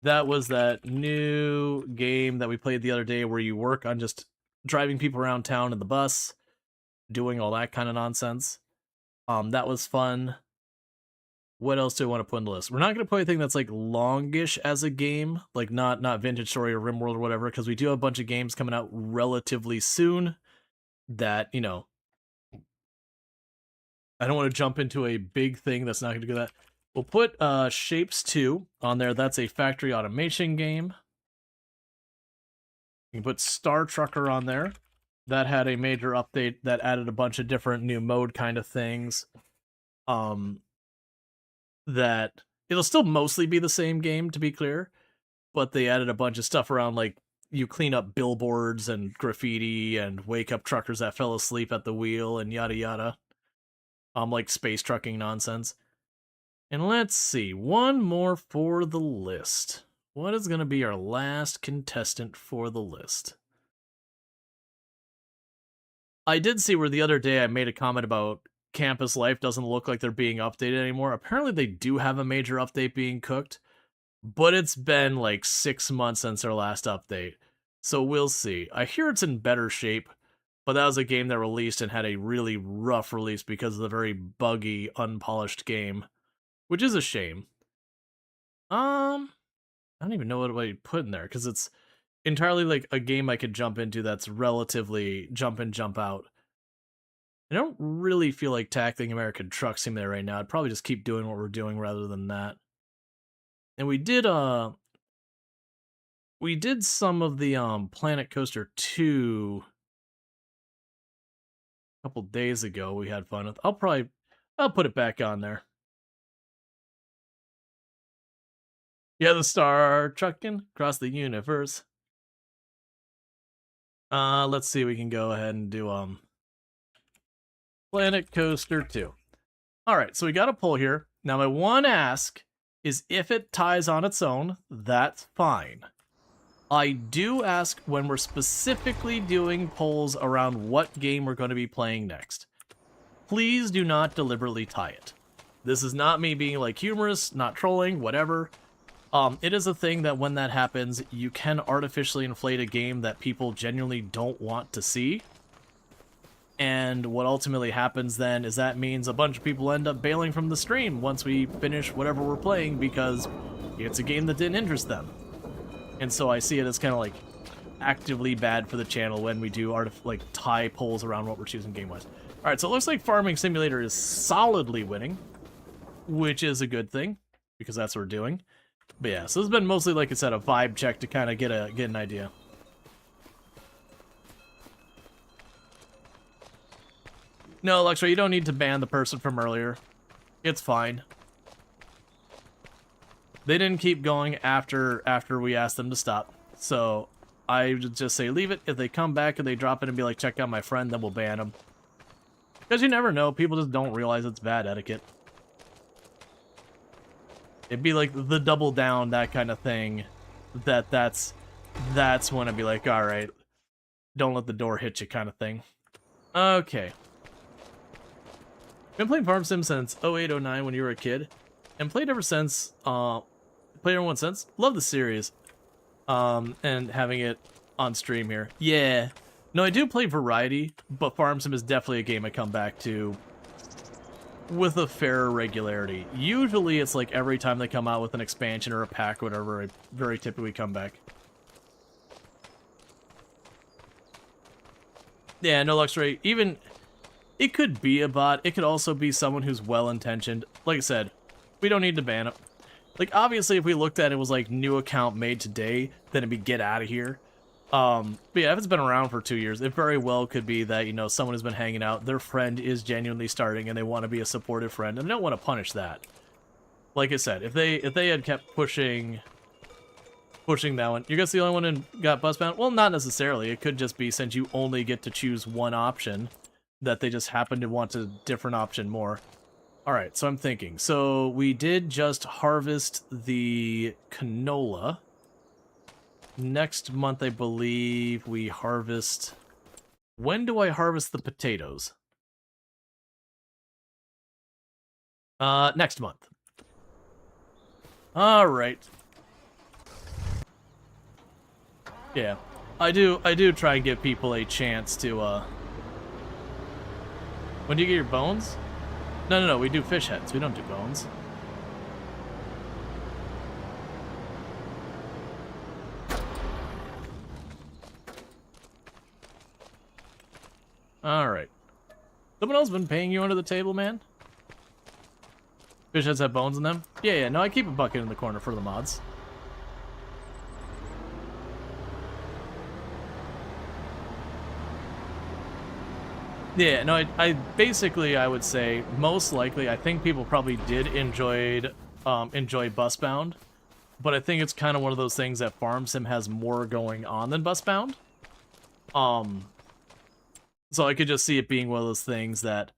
That was that new game that we played the other day where you work on just driving people around town in the bus, doing all that kind of nonsense. That was fun. What else do I want to put on the list? We're not going to put anything that's like longish as a game, like not Vintage Story or RimWorld or whatever, because we do have a bunch of games coming out relatively soon that, you know, I don't want to jump into a big thing that's not going to do that. We'll put Shapes 2 on there. That's a factory automation game. You can put Star Trucker on there. That had a major update that added a bunch of different new mode kind of things. That it'll still mostly be the same game, to be clear, but they added a bunch of stuff around, like you clean up billboards and graffiti and wake up truckers that fell asleep at the wheel and yada yada. Like space trucking nonsense. And let's see, one more for the list. What is going to be our last contestant for the list? I did see where the other day I made a comment about campus life doesn't look like they're being updated anymore. Apparently they do have a major update being cooked, but it's been like 6 months since their last update. So we'll see. I hear it's in better shape, but that was a game that released and had a really rough release because of the very buggy, unpolished game, which is a shame. I don't even know what I put in there because it's entirely like a game I could jump into that's relatively jump in, jump out. I don't really feel like tackling American Truck Simulator right now. I'd probably just keep doing what we're doing rather than that. And we did some of the Planet Coaster 2 a couple days ago. We had fun with. I'll put it back on there. Yeah, the star trucking across the universe. Let's see, we can go ahead and do Planet Coaster 2. Alright, so we got a poll here. Now my one ask is if it ties on its own, that's fine. I do ask when we're specifically doing polls around what game we're going to be playing next. Please do not deliberately tie it. This is not me being like humorous, not trolling, whatever. It is a thing that when that happens, you can artificially inflate a game that people genuinely don't want to see. And what ultimately happens then is that means a bunch of people end up bailing from the stream once we finish whatever we're playing because it's a game that didn't interest them. And so I see it as kind of like actively bad for the channel when we do tie polls around what we're choosing game-wise. Alright, so it looks like Farming Simulator is solidly winning, which is a good thing because that's what we're doing. But yeah, so this has been mostly, like I said, a vibe check to kind of get an idea. No, Luxray, you don't need to ban the person from earlier. It's fine. They didn't keep going after we asked them to stop. So I would just say leave it. If they come back and they drop it and be like, check out my friend, then we'll ban them. Because you never know. People just don't realize it's bad etiquette. It'd be like the double down, that kind of thing. That's when I'd be like, alright, don't let the door hit you kind of thing. Okay. Been playing Farm Sim since 08, 09 when you were a kid. And played ever since, played everyone since. Love the series. And having it on stream here. Yeah. No, I do play variety, but Farm Sim is definitely a game I come back to with a fair regularity. Usually it's like every time they come out with an expansion or a pack or whatever, I very typically come back. Yeah, no Luxray, even it could be a bot, it could also be someone who's well-intentioned. Like I said, we don't need to ban it. Like, obviously, if we looked at it was like new account made today, then it'd be get out of here. But yeah, if it's been around for 2 years, it very well could be that, you know, someone has been hanging out, their friend is genuinely starting, and they want to be a supportive friend, and they don't want to punish that. Like I said, if they had kept pushing that one, you guys the only one who got bus bound? Well, not necessarily. It could just be since you only get to choose one option, that they just happen to want a different option more. Alright, so I'm thinking. So we did just harvest the canola. Next month, I believe, we harvest... When do I harvest the potatoes? Next month. Alright. Yeah. I do try and give people a chance to, When do you get your bones? No, we do fish heads. We don't do bones. Alright. Someone else been paying you under the table, man? Fish heads have bones in them? Yeah, no, I keep a bucket in the corner for the mods. Yeah, no, I basically, I would say, most likely, I think people probably did enjoy Busbound, but I think it's kind of one of those things that Farm Sim has more going on than Busbound. So I could just see it being one of those things that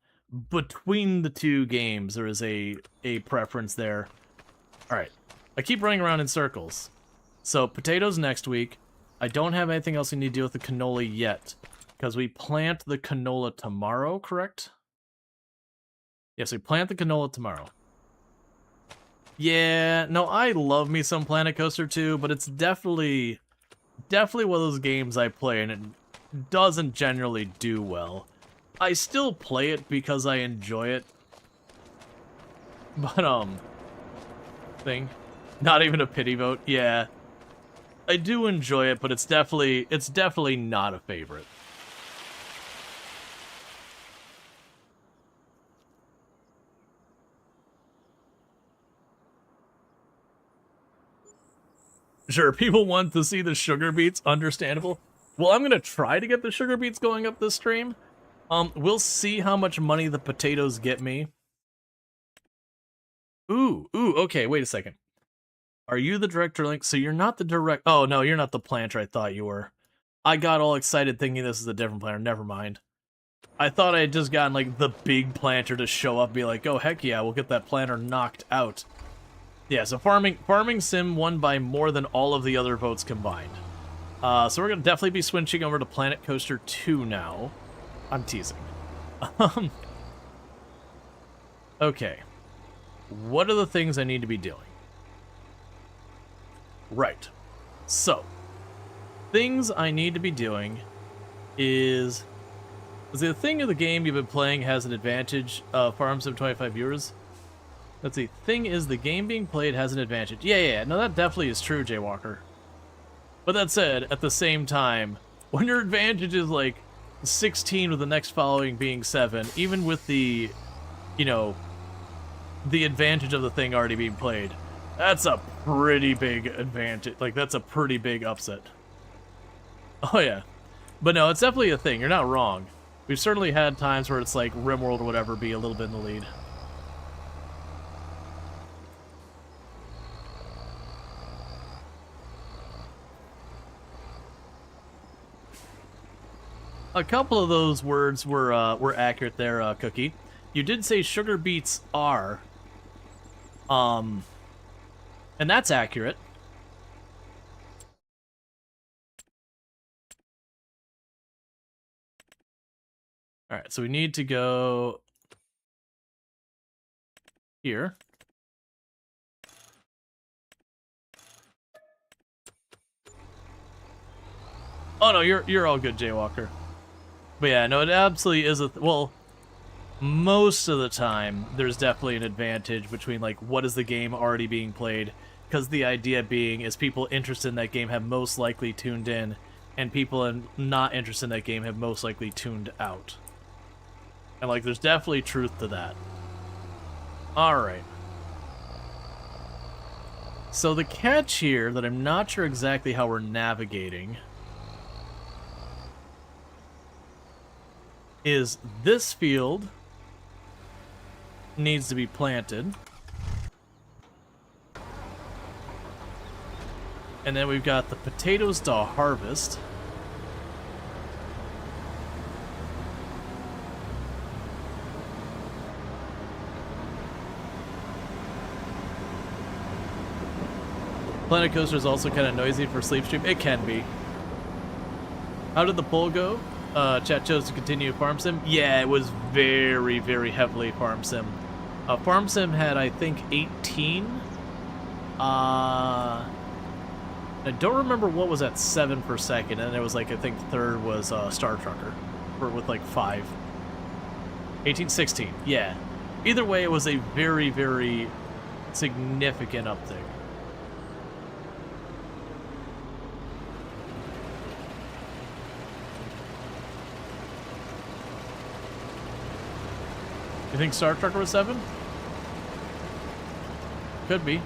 between the two games there is a preference there. All right, I keep running around in circles. So potatoes next week. I don't have anything else we need to do with the canola yet, because we plant the canola tomorrow, correct? Yes, we plant the canola tomorrow. Yeah, no, I love me some Planet Coaster 2, but it's definitely one of those games I play and it doesn't generally do well. I still play it because I enjoy it. But, thing. Not even a pity vote, yeah. I do enjoy it, but it's definitely not a favorite. Sure, people want to see the sugar beets, understandable. Well, I'm gonna try to get the sugar beets going up this stream. We'll see how much money the potatoes get me. Ooh, okay, wait a second. Are you the director, Link? So you're not the direct... Oh, no, you're not the planter I thought you were. I got all excited thinking this is a different planter. Never mind. I thought I had just gotten, like, the big planter to show up and be like, oh, heck yeah, we'll get that planter knocked out. Yeah, so Farming Sim won by more than all of the other votes combined. So we're going to definitely be switching over to Planet Coaster 2 now. I'm teasing. Okay. What are the things I need to be doing? Right. So, things I need to be doing is the thing of the game you've been playing has an advantage of Farm Sim 25 viewers. Let's see. Thing is the game being played has an advantage. Yeah. No, that definitely is true, Jaywalker. But that said, at the same time, when your advantage is like 16 with the next following being 7, even with the, you know, the advantage of the thing already being played, that's a pretty big advantage. Like, that's a pretty big upset. Oh, yeah. But no, it's definitely a thing. You're not wrong. We've certainly had times where it's like RimWorld or whatever be a little bit in the lead. A couple of those words were accurate there, Cookie. You did say sugar beets are. And that's accurate. Alright, so we need to go here. Oh no, you're all good, Jaywalker. But yeah, no, it absolutely is well, most of the time, there's definitely an advantage between, like, what is the game already being played, because the idea being is people interested in that game have most likely tuned in, and people not interested in that game have most likely tuned out. And, like, there's definitely truth to that. Alright. So the catch here, that I'm not sure exactly how we're navigating, is this field needs to be planted. And then we've got the potatoes to harvest. Planet Coaster is also kind of noisy for sleep stream. It can be. How did the poll go? Chat chose to continue Farm Sim. Yeah, it was very, very heavily Farm Sim. Farm Sim had, I think, 18. I don't remember what was at 7 per second, and it was like, I think third was Star Trucker, with like 5. 18, 16, yeah. Either way, it was a very, very significant uptick. You think Star Trucker was 7? Could be.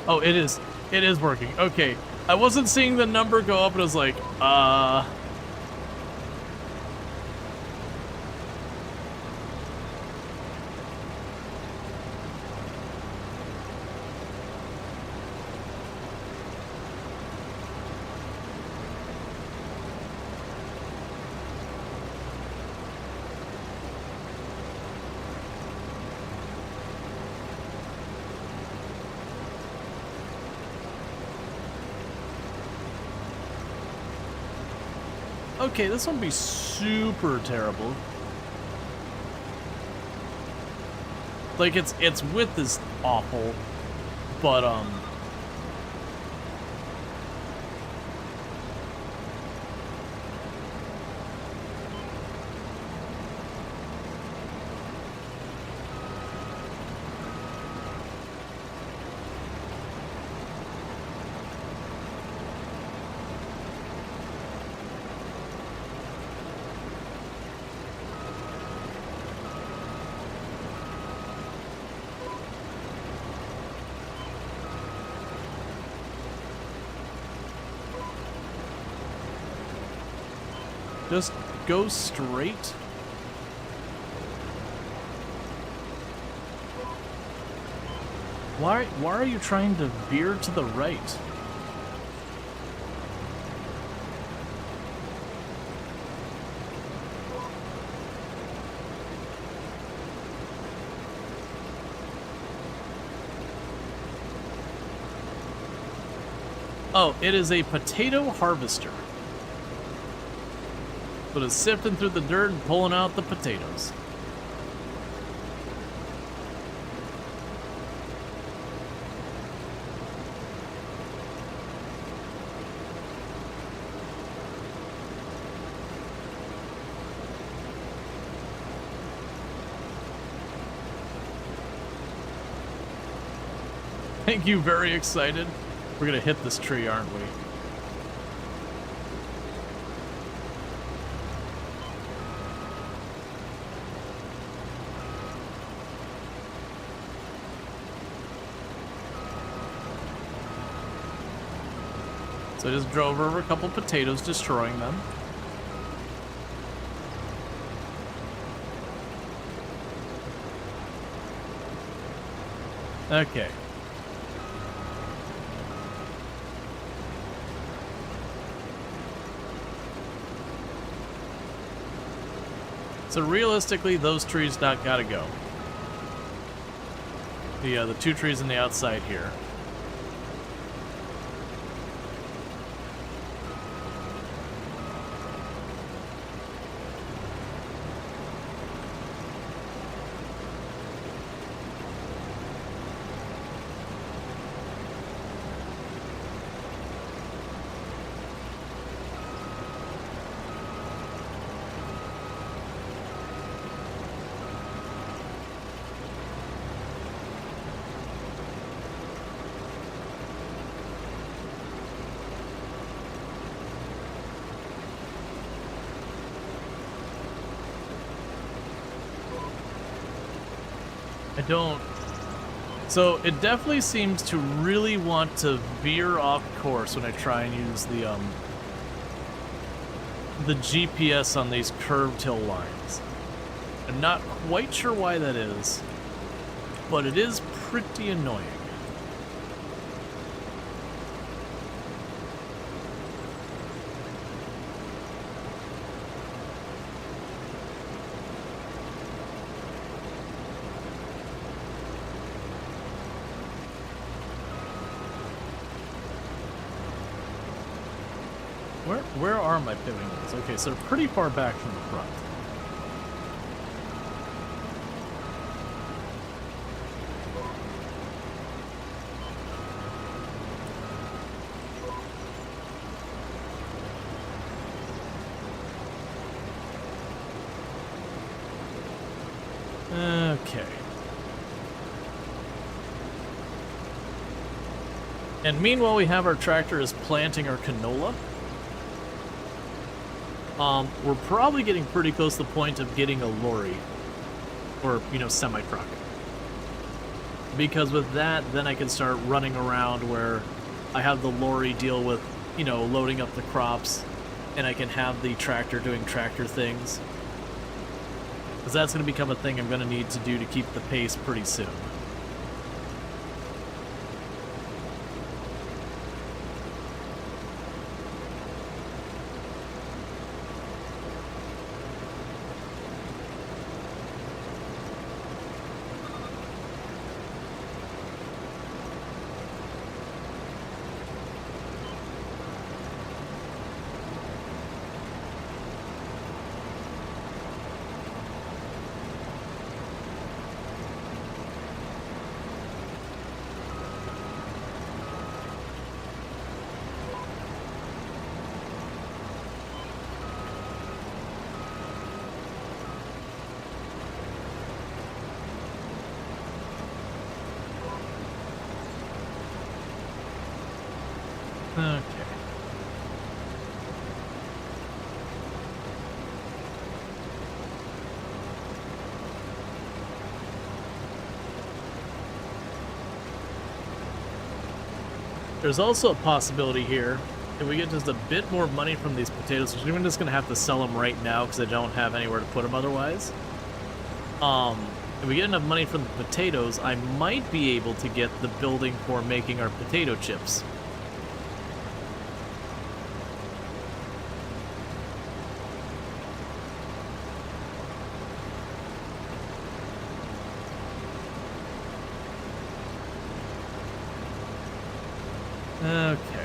Oh, it is. It is working. Okay. I wasn't seeing the number go up and I was like, okay, this one be super terrible. Like, its width is awful, but, just go straight. Why are you trying to veer to the right? Oh, it is a potato harvester. But it's sifting through the dirt and pulling out the potatoes. Thank you, very excited. We're gonna hit this tree, aren't we? So I just drove over a couple potatoes, destroying them. Okay. So realistically, those trees not gotta go. The two trees on the outside here. I don't... So it definitely seems to really want to veer off course when I try and use the GPS on these curved hill lines. I'm not quite sure why that is, but it is pretty annoying. Where are my pivoting? Okay, so they're pretty far back from the front. Okay. And meanwhile, we have our tractor is planting our canola. We're probably getting pretty close to the point of getting a lorry. Or, you know, semi-truck. Because with that, then I can start running around where I have the lorry deal with, you know, loading up the crops, and I can have the tractor doing tractor things. Because that's going to become a thing I'm going to need to do to keep the pace pretty soon. Okay. There's also a possibility here, if we get just a bit more money from these potatoes, which I'm just going to have to sell them right now because I don't have anywhere to put them otherwise. If we get enough money from the potatoes, I might be able to get the building for making our potato chips. Okay.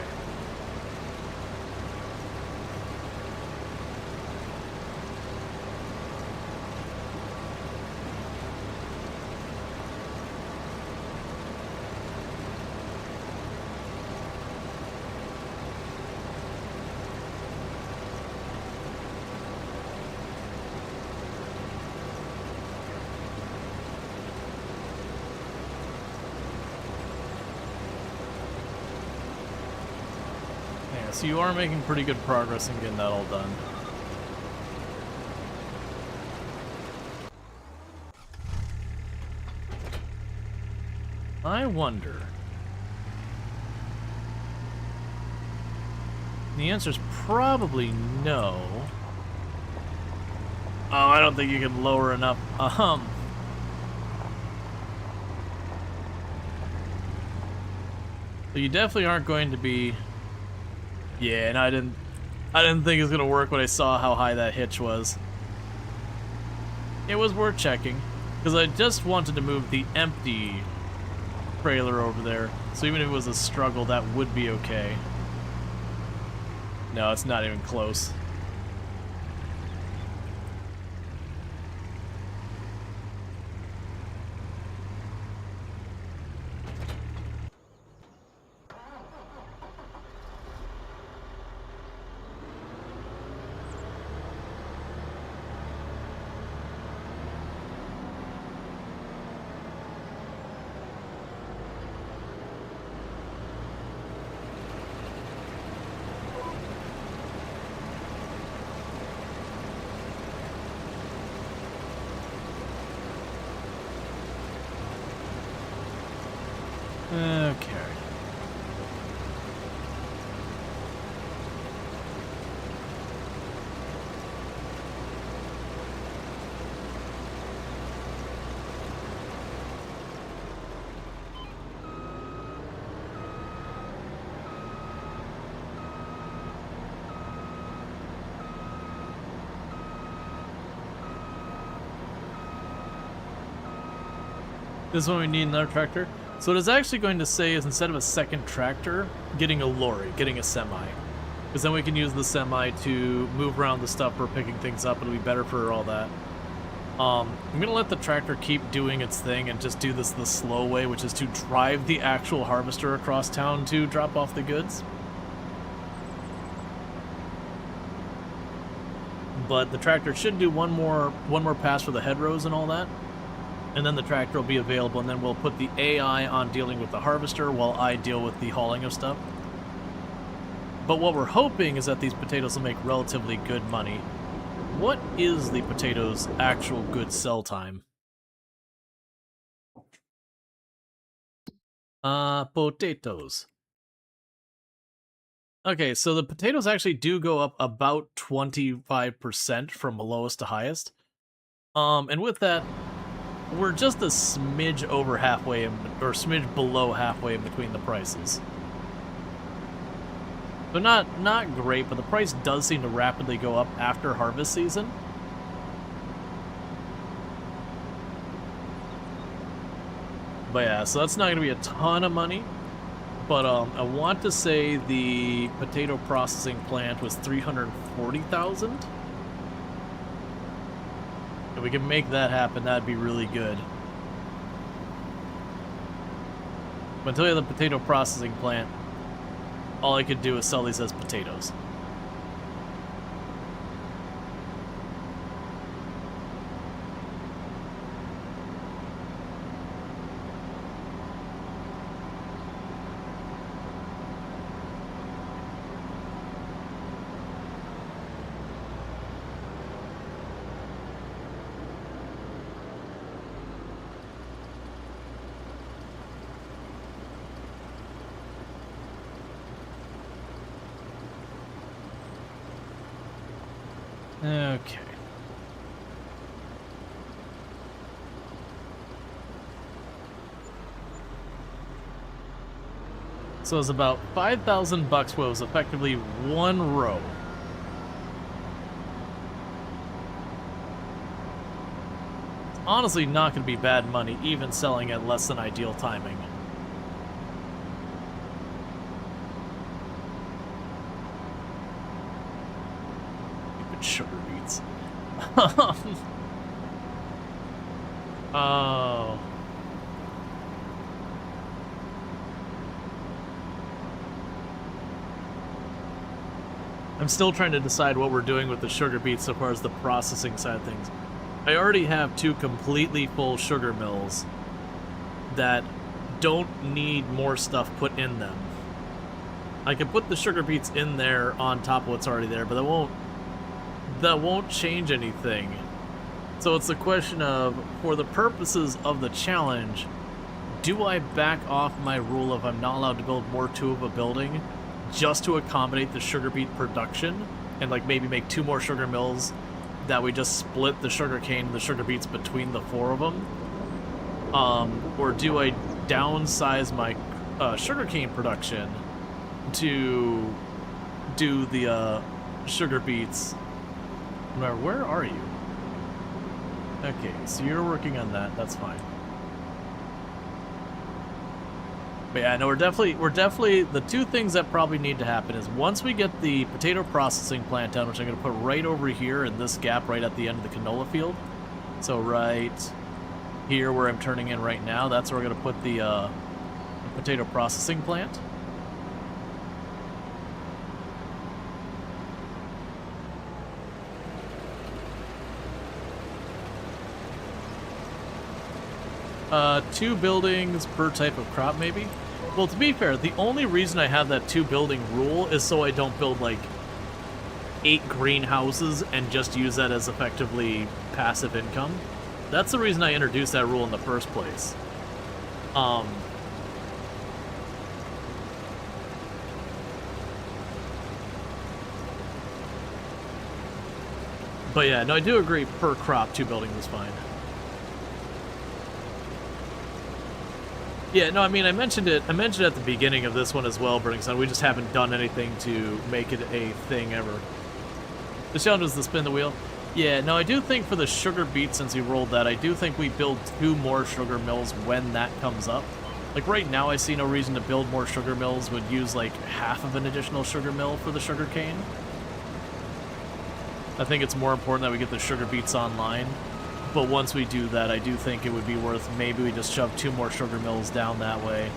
Yeah, so you are making pretty good progress in getting that all done. I wonder. The answer's probably no. Oh, I don't think you can lower enough. So you definitely aren't going to be. Yeah, and I didn't think it was gonna work when I saw how high that hitch was. It was worth checking, because I just wanted to move the empty trailer over there. So even if it was a struggle, that would be okay. No, it's not even close. Okay. This is when we need another tractor. So what it's actually going to say is instead of a second tractor, getting a lorry, getting a semi. Because then we can use the semi to move around the stuff we're picking things up. It'll be better for all that. I'm going to let the tractor keep doing its thing and just do this the slow way, which is to drive the actual harvester across town to drop off the goods. But the tractor should do one more pass for the hedgerows and all that. And then the tractor will be available, and then we'll put the AI on dealing with the harvester while I deal with the hauling of stuff. But what we're hoping is that these potatoes will make relatively good money. What is the potatoes' actual good sell time? Potatoes. Okay, so the potatoes actually do go up about 25% from lowest to highest. And with that, we're just a smidge over halfway, or smidge below halfway in between the prices. So not great, but the price does seem to rapidly go up after harvest season. But yeah, so that's not going to be a ton of money. But I want to say the potato processing plant was 340,000. If we can make that happen, that'd be really good. But until we have the potato processing plant, all I could do is sell these as potatoes. Okay. So it's about 5,000 bucks, what was effectively one row. It's honestly not going to be bad money, even selling at less than ideal timing. Stupid sugar beets. Oh. I'm still trying to decide what we're doing with the sugar beets so far as the processing side of things. I already have 2 completely full sugar mills that don't need more stuff put in them. I can put the sugar beets in there on top of what's already there, but that won't change anything. So it's a question of, for the purposes of the challenge, do I back off my rule of I'm not allowed to build more of a building just to accommodate the sugar beet production, and like maybe make 2 more sugar mills that we just split the sugar cane and the sugar beets between the 4 of them? Or do I downsize my sugar cane production to do the sugar beets? Where are you? Okay, so you're working on that. That's fine. But yeah, no, we're definitely the 2 things that probably need to happen is once we get the potato processing plant down, which I'm going to put right over here in this gap right at the end of the canola field. So right here where I'm turning in right now, that's where we're going to put the potato processing plant. Two buildings per type of crop, maybe? Well, to be fair, the only reason I have that 2 building rule is so I don't build, like, 8 greenhouses and just use that as effectively passive income. That's the reason I introduced that rule in the first place. But yeah, no, I do agree per crop, 2 buildings is fine. Yeah, no, I mean, I mentioned it at the beginning of this one as well, Burning Sun. We just haven't done anything to make it a thing ever. The challenge was to spin the wheel. Yeah, no, I do think for the sugar beet, since you rolled that, I do think we build 2 more sugar mills when that comes up. Like, right now, I see no reason to build more sugar mills. Would use, like, half of an additional sugar mill for the sugar cane. I think it's more important that we get the sugar beets online. But once we do that, I do think it would be worth maybe we just shove 2 more sugar mills down that way.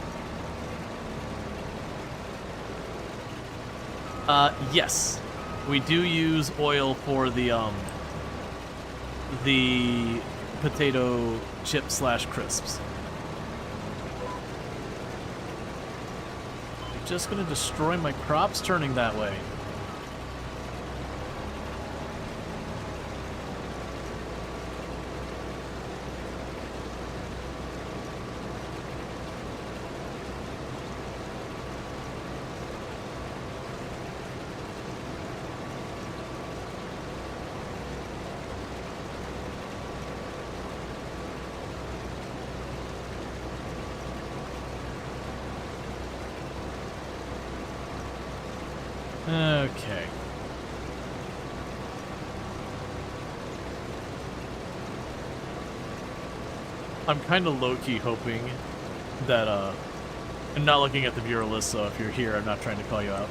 Yes. We do use oil for the potato chip / crisps. I'm just gonna destroy my crops turning that way. Okay. I'm kind of low-key hoping that, I'm not looking at the viewer list, so if you're here, I'm not trying to call you out.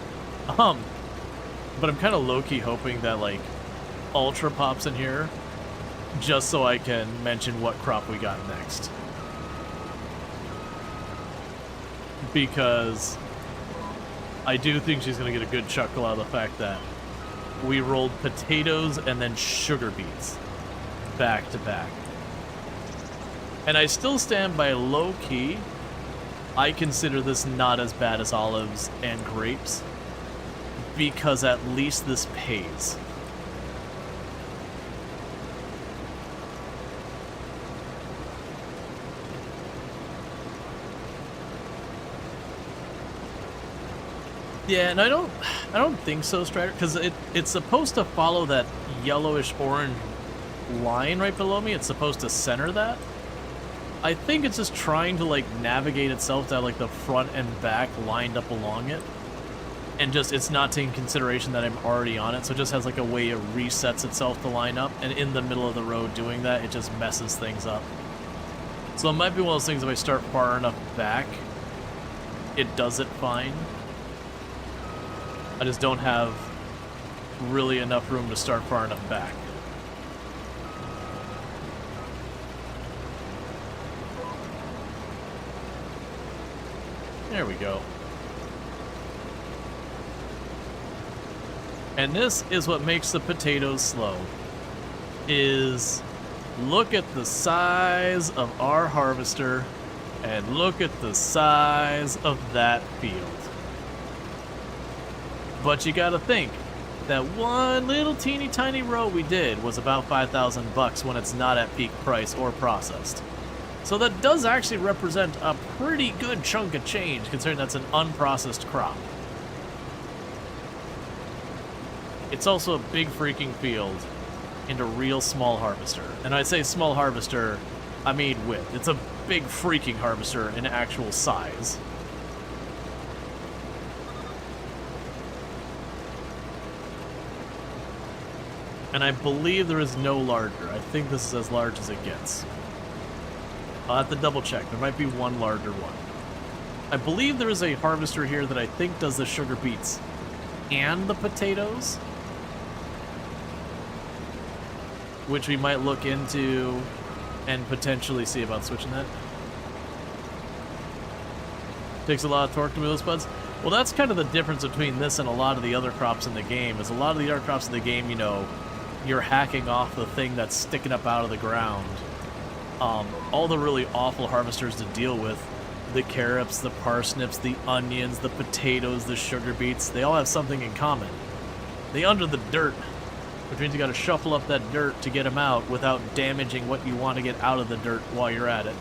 But I'm kind of low-key hoping that, like, Ultra pops in here, just so I can mention what crop we got next. Because I do think she's going to get a good chuckle out of the fact that we rolled potatoes and then sugar beets back to back. And I still stand by low-key. I consider this not as bad as olives and grapes, because at least this pays. Yeah, and I don't think so, Strider, because it's supposed to follow that yellowish orange line right below me. It's supposed to center that. I think it's just trying to, like, navigate itself to have, like, the front and back lined up along it. And just, it's not taking consideration that I'm already on it, so it just has, like, a way it resets itself to line up, and in the middle of the road doing that, it just messes things up. So it might be one of those things, if I start far enough back, it does it fine. I just don't have really enough room to start far enough back. There we go. And this is what makes the potatoes slow. Is look at the size of our harvester and look at the size of that field. But you gotta think, that one little teeny tiny row we did was about 5,000 bucks when it's not at peak price or processed. So that does actually represent a pretty good chunk of change, considering that's an unprocessed crop. It's also a big freaking field and a real small harvester. And I say small harvester, I mean width. It's a big freaking harvester in actual size. And I believe there is no larger. I think this is as large as it gets. I'll have to double check. There might be one larger one. I believe there is a harvester here that I think does the sugar beets and the potatoes, which we might look into and potentially see about switching that. Takes a lot of torque to move those buds. Well, that's kind of the difference between this and a lot of the other crops in the game, is a lot of the other crops in the game, you know, you're hacking off the thing that's sticking up out of the ground. All the really awful harvesters to deal with, the carrots, the parsnips, the onions, the potatoes, the sugar beets, they all have something in common. They under the dirt, which means you gotta shuffle up that dirt to get them out without damaging what you want to get out of the dirt while you're at it.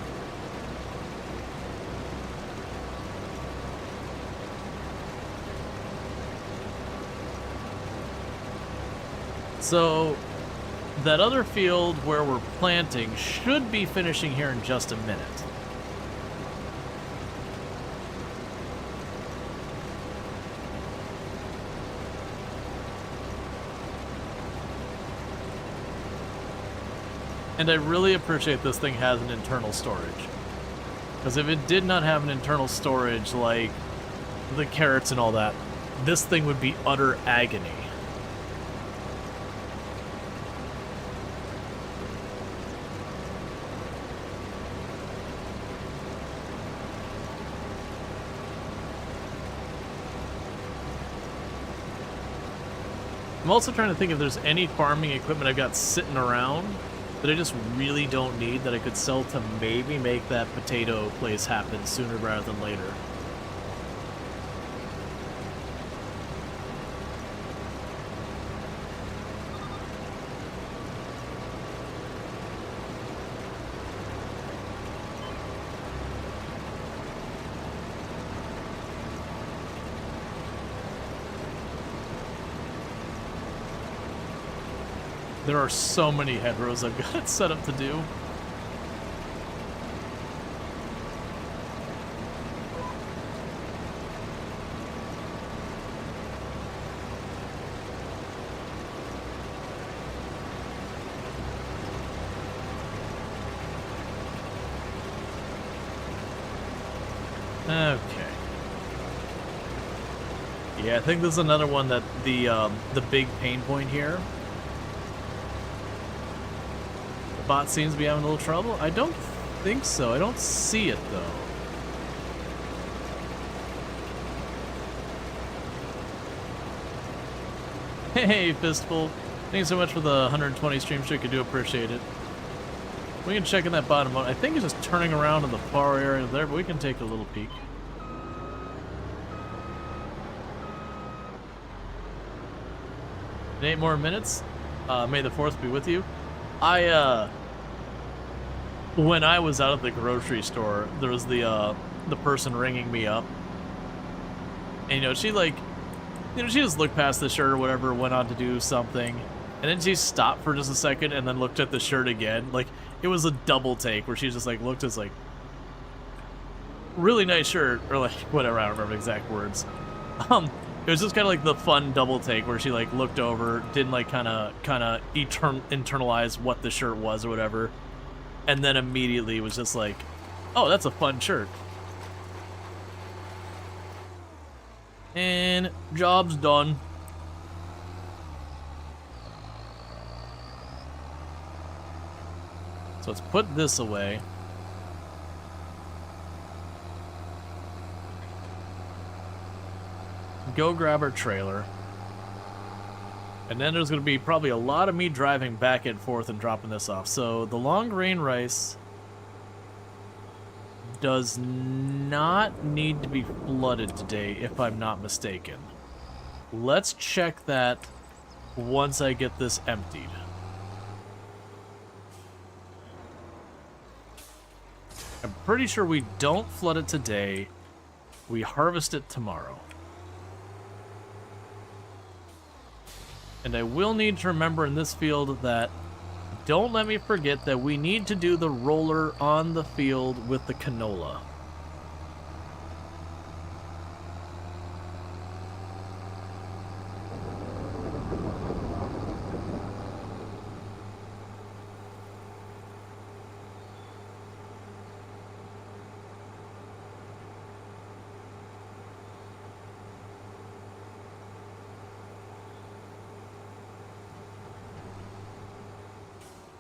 So, that other field where we're planting should be finishing here in just a minute. And I really appreciate this thing has an internal storage. Because if it did not have an internal storage like the carrots and all that, this thing would be utter agony. I'm also trying to think if there's any farming equipment I've got sitting around that I just really don't need that I could sell to maybe make that potato place happen sooner rather than later. There are so many hedgerows I've got it set up to do. Okay. Yeah, I think this is another one that the big pain point here. The bot seems to be having a little trouble. I don't think so. I don't see it though. Hey, Fistful. Thanks so much for the 120 stream streak. I do appreciate it. We can check in that bottom one. I think it's just turning around in the far area there, but we can take a little peek. In 8 more minutes, May the 4th be with you. When I was out at the grocery store, there was the person ringing me up. And, she she just looked past the shirt or whatever, went on to do something. And then she stopped for just a second and then looked at the shirt again. Like, it was a double take where she just, looked as, really nice shirt, or, whatever, I don't remember the exact words. It was just kind of like the fun double take where she looked over, didn't kind of internalize what the shirt was or whatever, and then immediately was just like, "Oh, that's a fun shirt." And job's done. So let's put this away. Go grab our trailer. And then there's going to be probably a lot of me driving back and forth and dropping this off. So the long grain rice does not need to be flooded today, if I'm not mistaken. Let's check that once I get this emptied. I'm pretty sure we don't flood it today. We harvest it tomorrow. And I will need to remember in this field that don't let me forget that we need to do the roller on the field with the canola.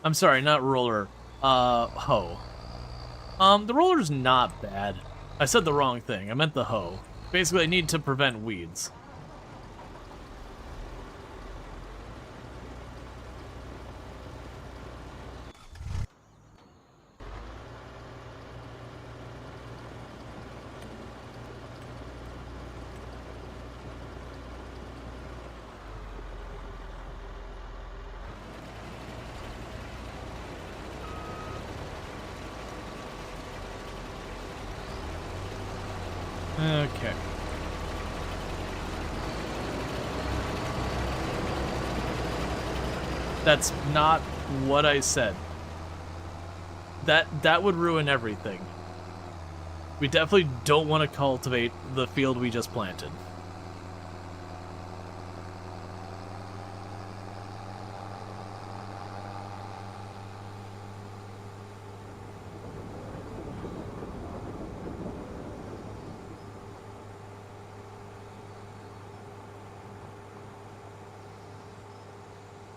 I'm sorry, not roller. Hoe. The roller's not bad. I said the wrong thing. I meant the hoe. Basically, I need to prevent weeds. Okay. That's not what I said. That would ruin everything. We definitely don't want to cultivate the field we just planted.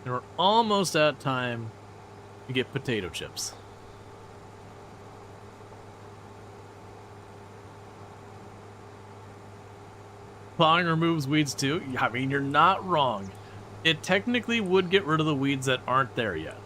And we're almost out of time to get potato chips. Plowing removes weeds too? I mean, you're not wrong. It technically would get rid of the weeds that aren't there yet.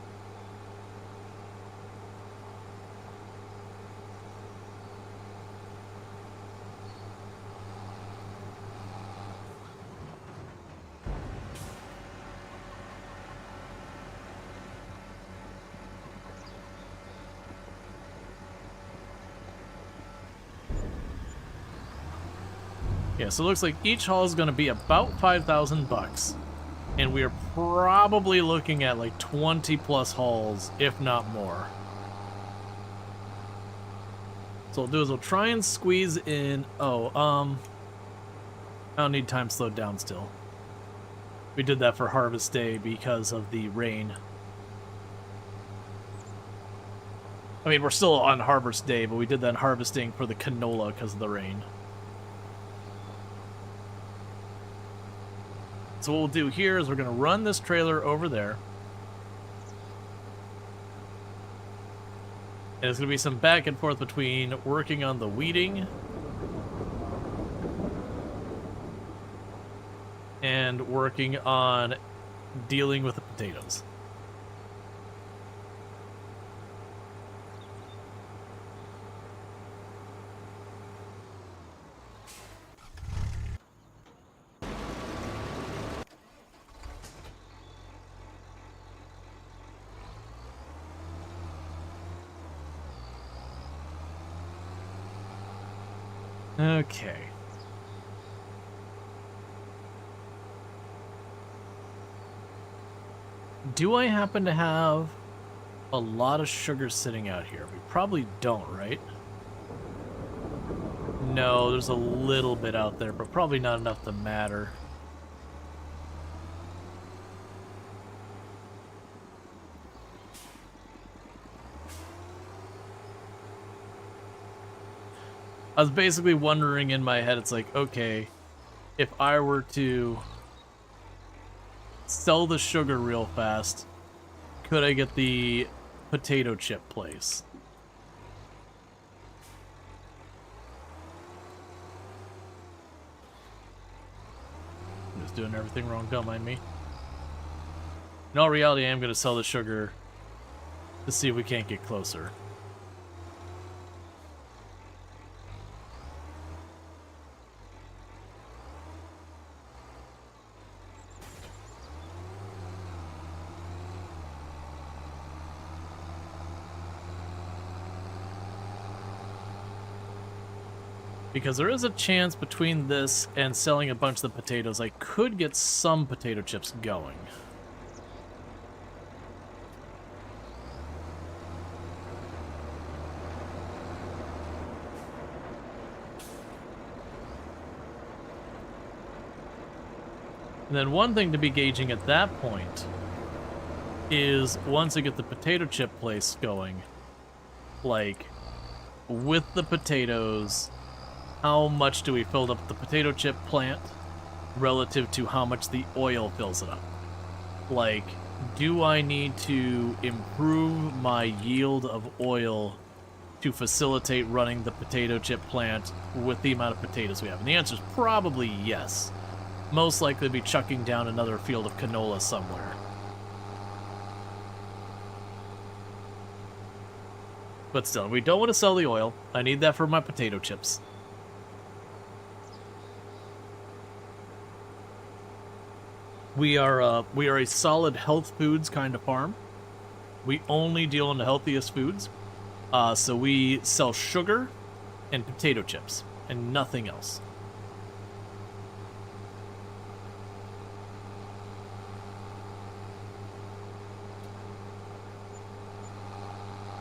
Yeah, so it looks like each haul is going to be about 5,000 bucks. And we are probably looking at like 20 plus hauls, if not more. So what we'll do is we'll try and squeeze in... I don't need time slowed down still. We did that for Harvest Day because of the rain. I mean, we're still on harvest day, but we did that harvesting for the canola because of the rain. So what we'll do here is we're going to run this trailer over there. And there's going to be some back and forth between working on the weeding and working on dealing with the potatoes. Okay. Do I happen to have a lot of sugar sitting out here? We probably don't, right? No, there's a little bit out there, but probably not enough to matter. I was basically wondering in my head, it's like, okay, if I were to sell the sugar real fast, could I get the potato chip place? I'm just doing everything wrong, don't mind me. In all reality, I am going to sell the sugar to see if we can't get closer. Because there is a chance between this and selling a bunch of the potatoes, I could get some potato chips going. And then one thing to be gauging at that point is once I get the potato chip place going, like, with the potatoes, how much do we fill up the potato chip plant relative to how much the oil fills it up? Like, do I need to improve my yield of oil to facilitate running the potato chip plant with the amount of potatoes we have? And the answer is probably yes. Most likely be chucking down another field of canola somewhere. But still, we don't want to sell the oil. I need that for my potato chips. We are a solid health foods kind of farm. We only deal in the healthiest foods. So we sell sugar and potato chips and nothing else.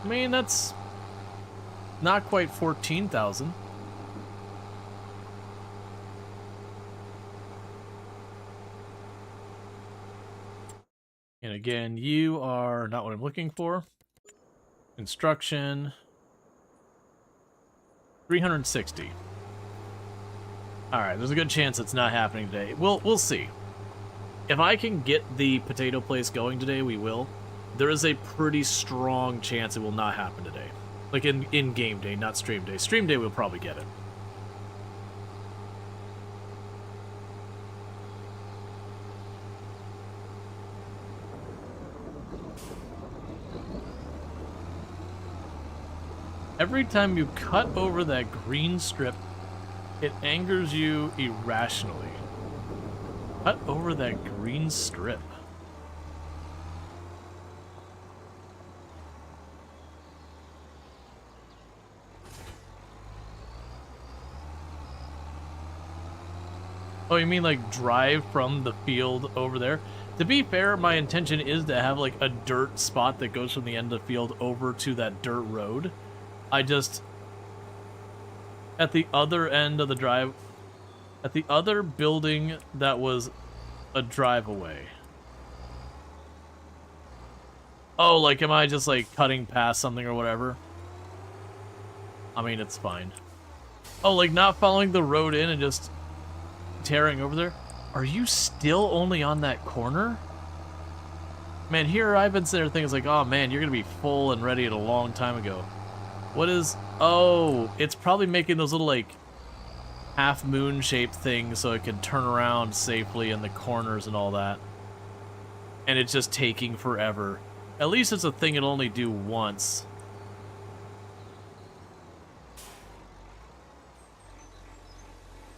I mean, that's not quite 14,000. And again, you are not what I'm looking for. Instruction. 360. Alright, there's a good chance it's not happening today. We'll see. If I can get the potato place going today, we will. There is a pretty strong chance it will not happen today. Like in game day, not stream day. Stream day, we'll probably get it. Every time you cut over that green strip, it angers you irrationally. Cut over that green strip. Oh, you mean like drive from the field over there? To be fair, my intention is to have like a dirt spot that goes from the end of the field over to that dirt road. I just, at the other end of the drive, at the other building that was a drive away. Oh, like, am I just like cutting past something or whatever? I mean, it's fine. Oh, like not following the road in and just tearing over there? Are you still only on that corner? Man, here I've been sitting there thinking, like, oh man, you're gonna be full and ready at a long time ago. What is... Oh, it's probably making those little, like, half-moon shaped things so it can turn around safely in the corners and all that. And it's just taking forever. At least it's a thing it'll only do once.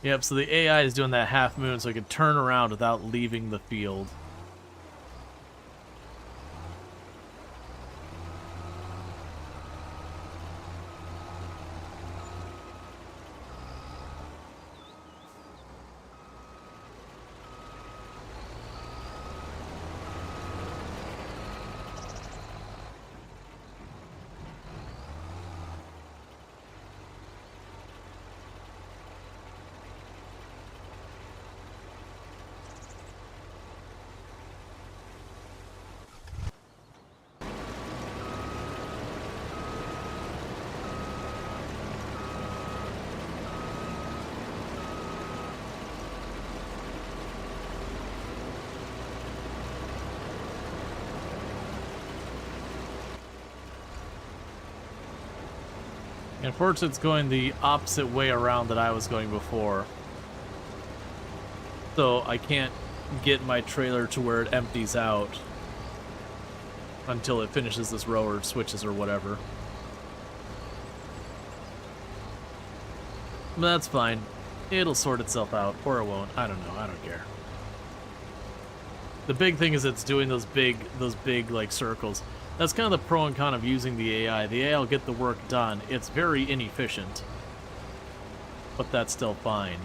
Yep, so the AI is doing that half moon so it can turn around without leaving the field. Unfortunately, it's going the opposite way around that I was going before. So I can't get my trailer to where it empties out until it finishes this row or switches or whatever. But that's fine. It'll sort itself out, or it won't. I don't know. I don't care. The big thing is it's doing those big like circles. That's kind of the pro and con of using the AI. The AI will get the work done. It's very inefficient, but that's still fine.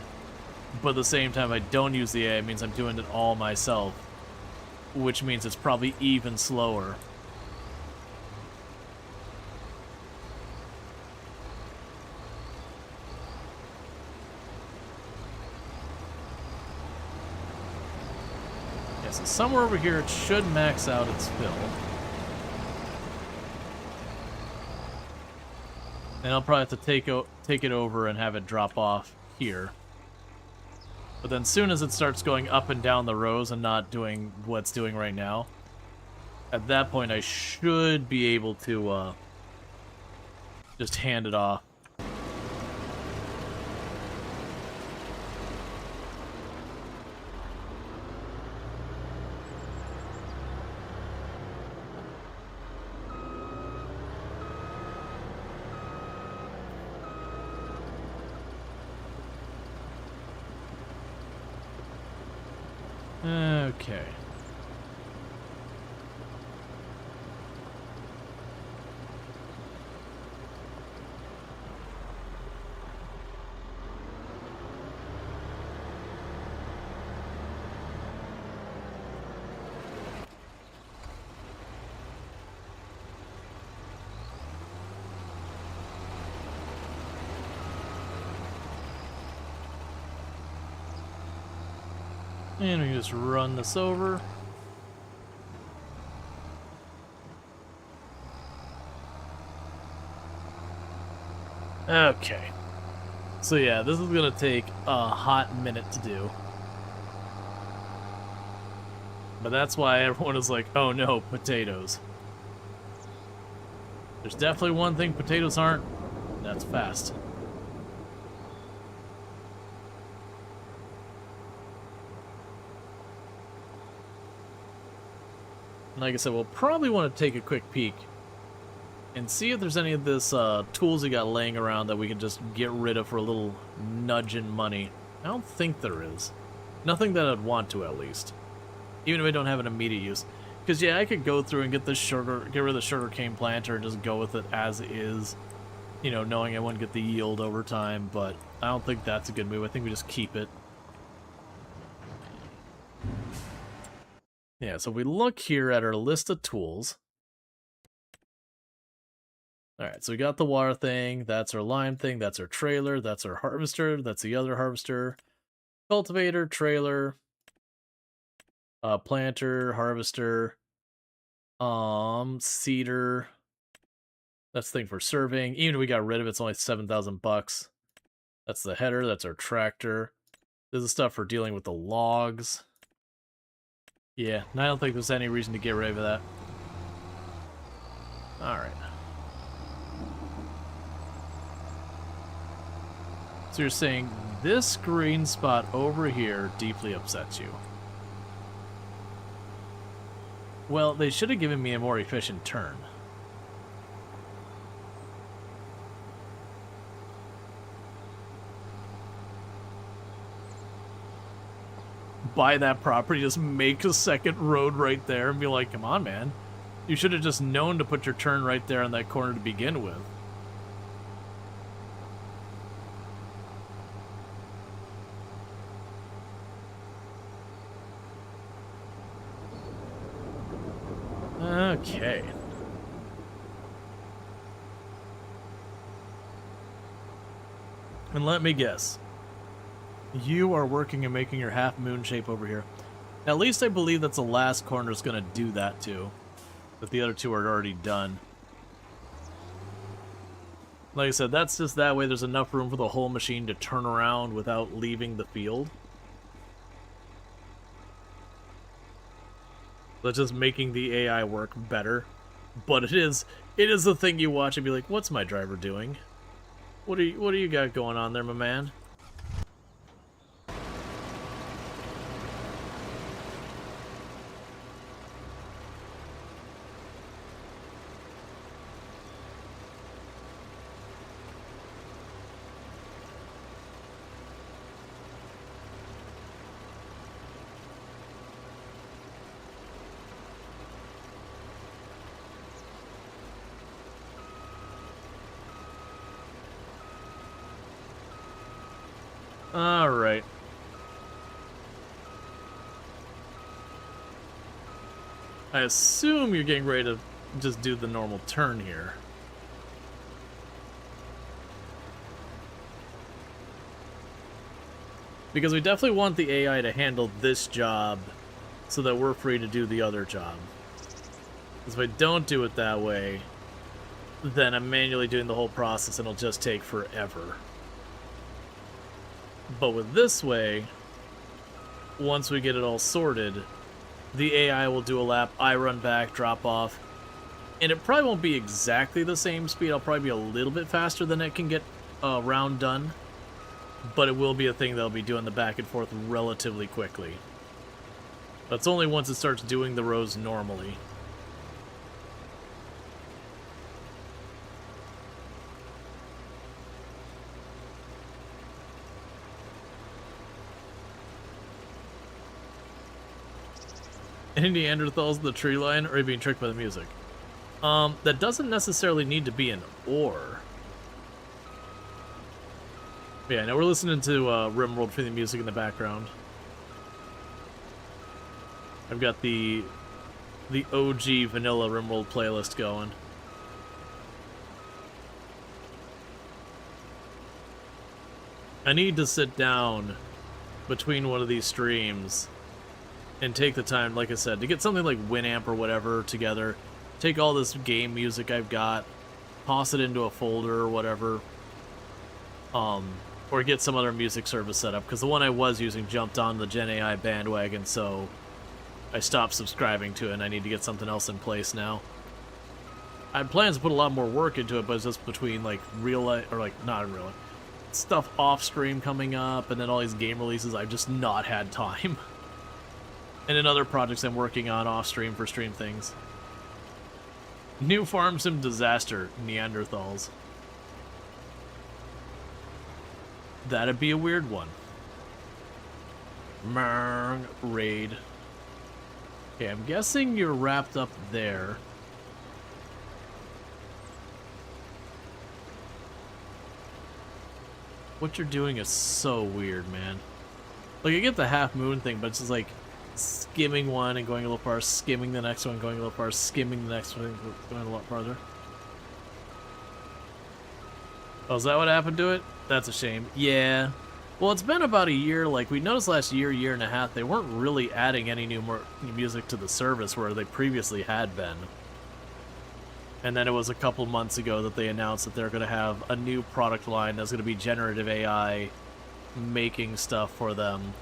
But at the same time, if I don't use the AI, it means I'm doing it all myself, which means it's probably even slower. Yeah, so somewhere over here it should max out its fill. And I'll probably have to take it over and have it drop off here. But then soon as it starts going up and down the rows and not doing what it's doing right now, at that point I should be able to just hand it off. Okay. And we just run this over. Okay. So yeah, this is gonna take a hot minute to do. But that's why everyone is like, oh no, potatoes. There's definitely one thing potatoes aren't, and that's fast. Like I said, we'll probably want to take a quick peek and see if there's any of this tools we got laying around that we can just get rid of for a little nudge in money. I don't think there is. Nothing that I'd want to, at least. Even if I don't have an immediate use. Because, yeah, I could go through and get rid of the sugarcane planter and just go with it as is. You know, knowing I wouldn't get the yield over time, but I don't think that's a good move. I think we just keep it. Yeah, so we look here at our list of tools. Alright, so we got the water thing, that's our lime thing, that's our trailer, that's our harvester, that's the other harvester, cultivator, trailer, planter, harvester, seeder, That's the thing for serving. Even if we got rid of it, it's only 7,000 bucks. That's the header. That's our tractor. This is stuff for dealing with the logs. Yeah, I don't think there's any reason to get rid of that. Alright. So you're saying this green spot over here deeply upsets you. Well, they should have given me a more efficient turn. Buy that property, just make a second road right there and be like, come on, man. You should have just known to put your turn right there on that corner to begin with. Okay. And let me guess. You are working and making your half moon shape over here. At least I believe that's the last corner is going to do that too. But the other two are already done. Like I said, that's just that way there's enough room for the whole machine to turn around without leaving the field. That's just making the AI work better. But it is the thing you watch and be like, what's my driver doing? What do you got going on there, my man? Alright. I assume you're getting ready to just do the normal turn here. Because we definitely want the AI to handle this job so that we're free to do the other job. Because if I don't do it that way, then I'm manually doing the whole process and it'll just take forever. But with this way, once we get it all sorted, the AI will do a lap, I run back, drop off, and it probably won't be exactly the same speed. I'll probably be a little bit faster than it can get a round done, but it will be a thing that'll be doing the back and forth relatively quickly. That's only once it starts doing the rows normally. Any Neanderthals in the tree line, or are you being tricked by the music? That doesn't necessarily need to be an or. Yeah, now we're listening to RimWorld for the music in the background. I've got the OG vanilla RimWorld playlist going. I need to sit down between one of these streams and take the time, like I said, to get something like Winamp or whatever together. Take all this game music I've got, toss it into a folder or whatever. Or get some other music service set up, because the one I was using jumped on the Gen AI bandwagon, so I stopped subscribing to it, and I need to get something else in place now. I had plans to put a lot more work into it, but it's just between, like, real life, or, like, not in real life, stuff off-stream coming up, and then all these game releases, I've just not had time. And in other projects I'm working on off-stream for stream things. New farm sim disaster, Neanderthals. That'd be a weird one. Marng, raid. Okay, I'm guessing you're wrapped up there. What you're doing is so weird, man. Like, I get the half moon thing, but it's just like skimming one and going a little far, skimming the next one, going a little far, skimming the next one, going a lot farther. Oh, is that what happened to it? That's a shame. Yeah. Well, it's been about a year. Like, we noticed last year and a half, they weren't really adding any new music to the service where they previously had been. And then it was a couple months ago that they announced that they're going to have a new product line that's going to be generative AI making stuff for them.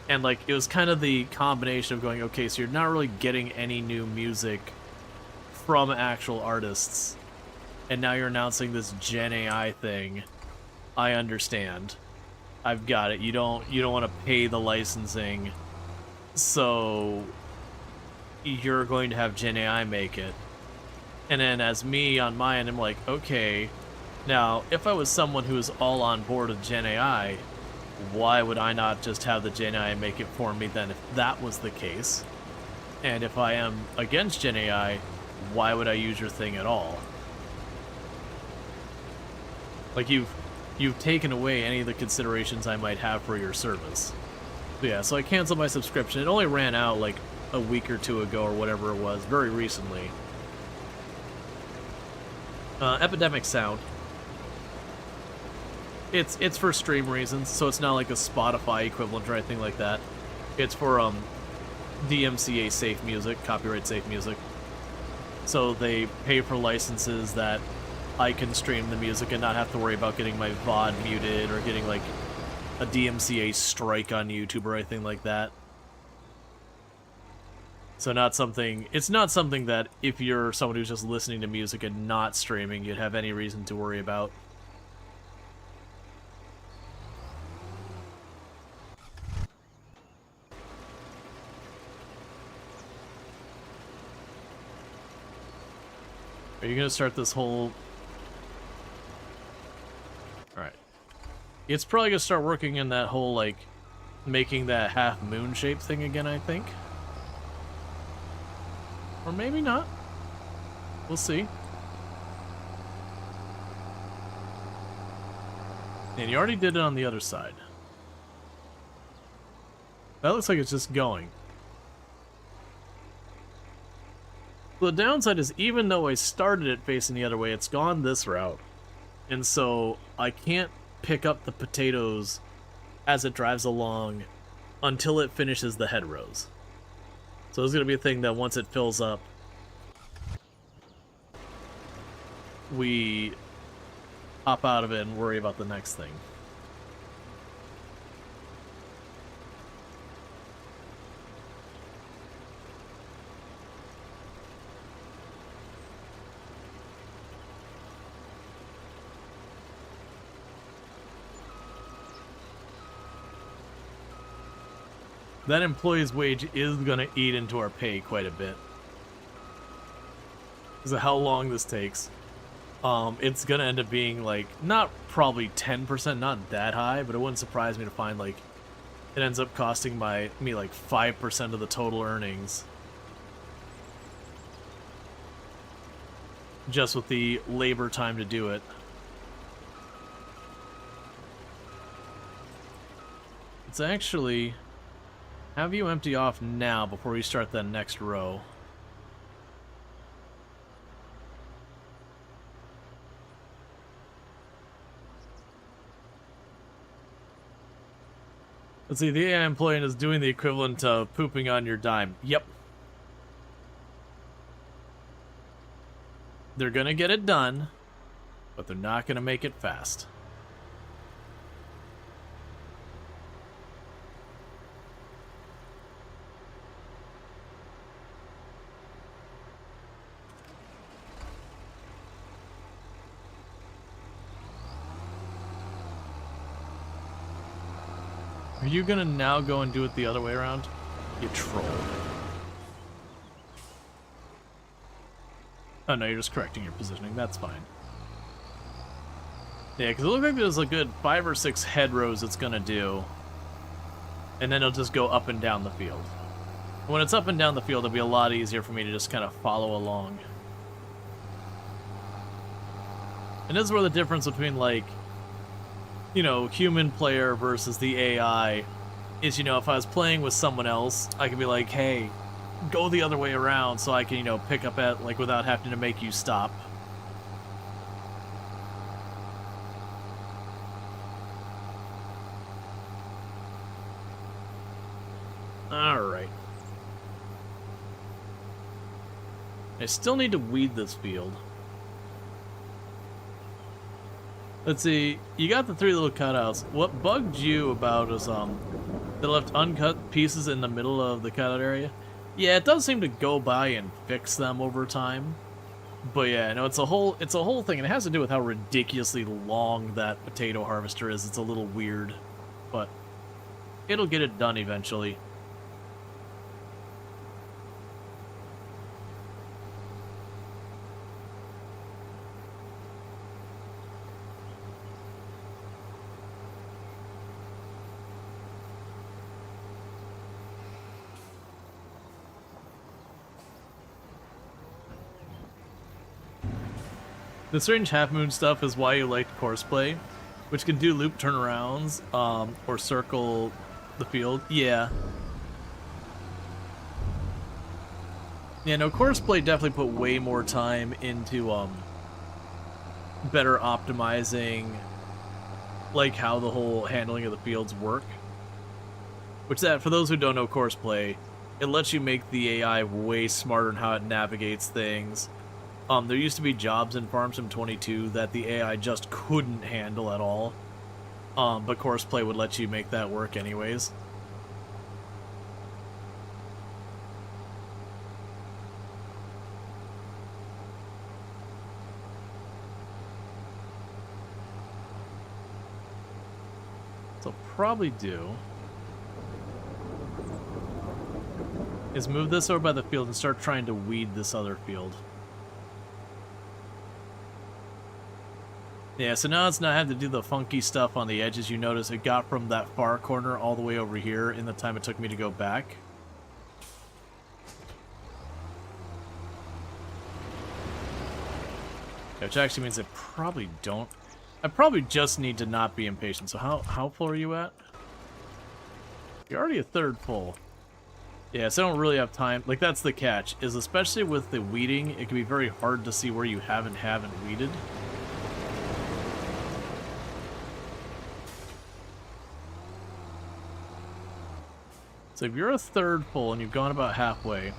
And, like, it was kind of the combination of going, okay, so you're not really getting any new music from actual artists, and now you're announcing this Gen AI thing. I understand. I've got it. You don't want to pay the licensing, so you're going to have Gen AI make it. And then as me on my end, I'm like, okay, now if I was someone who was all on board with Gen AI, why would I not just have the Gen AI make it for me then if that was the case? And if I am against Gen AI, why would I use your thing at all? Like, you've taken away any of the considerations I might have for your service. But yeah, so I canceled my subscription. It only ran out like a week or two ago or whatever it was, very recently. Epidemic Sound. It's for stream reasons, so it's not like a Spotify equivalent or anything like that. It's for DMCA safe music, copyright safe music. So they pay for licenses that I can stream the music and not have to worry about getting my VOD muted or getting like a DMCA strike on YouTube or anything like that. So it's not something that if you're someone who's just listening to music and not streaming, you'd have any reason to worry about. Are you gonna start this whole... Alright. It's probably gonna start working in that whole, like, making that half moon shape thing again, I think. Or maybe not. We'll see. And you already did it on the other side. That looks like it's just going. The downside is, even though I started it facing the other way, it's gone this route. And so I can't pick up the potatoes as it drives along until it finishes the head rows. So there's going to be a thing that once it fills up, we hop out of it and worry about the next thing. That employee's wage is going to eat into our pay quite a bit. Because of how long this takes. It's going to end up being, like, not probably 10%, not that high, but it wouldn't surprise me to find, like, it ends up costing me, like, 5% of the total earnings. Just with the labor time to do it. It's actually... have you empty off now before we start that next row. Let's see, the AI employee is doing the equivalent of pooping on your dime. Yep. They're gonna get it done, but they're not gonna make it fast. Are you gonna now go and do it the other way around? You troll. Oh no, you're just correcting your positioning. That's fine. Yeah, because it looks like there's a good 5 or 6 head rows it's gonna do. And then it'll just go up and down the field. When it's up and down the field, it'll be a lot easier for me to just kind of follow along. And this is where the difference between, like, you know, human player versus the AI is, you know, if I was playing with someone else, I could be like, hey, go the other way around so I can, you know, pick up at, like, without having to make you stop. Alright. I still need to weed this field. Let's see, you got the 3 little cutouts. What bugged you about is, they left uncut pieces in the middle of the cutout area? Yeah, it does seem to go by and fix them over time. But yeah, no, it's a whole thing, and it has to do with how ridiculously long that potato harvester is. It's a little weird, but it'll get it done eventually. The strange half-moon stuff is why you liked Courseplay, which can do loop turnarounds, or circle the field. Yeah. Yeah, no, Courseplay definitely put way more time into, better optimizing, like, how the whole handling of the fields work. Which, that, for those who don't know Courseplay, it lets you make the AI way smarter in how it navigates things. There used to be jobs in Farm Sim 22 that the AI just couldn't handle at all. But Courseplay would let you make that work anyways. So probably do is move this over by the field and start trying to weed this other field. Yeah, so now it's not having to do the funky stuff on the edges. You notice it got from that far corner all the way over here in the time it took me to go back. Which actually means I probably don't. I probably just need to not be impatient. So how full are you at? You're already a third full. Yeah, so I don't really have time. Like, that's the catch, is especially with the weeding, it can be very hard to see where you haven't weeded. So if you're a third full and you've gone about halfway,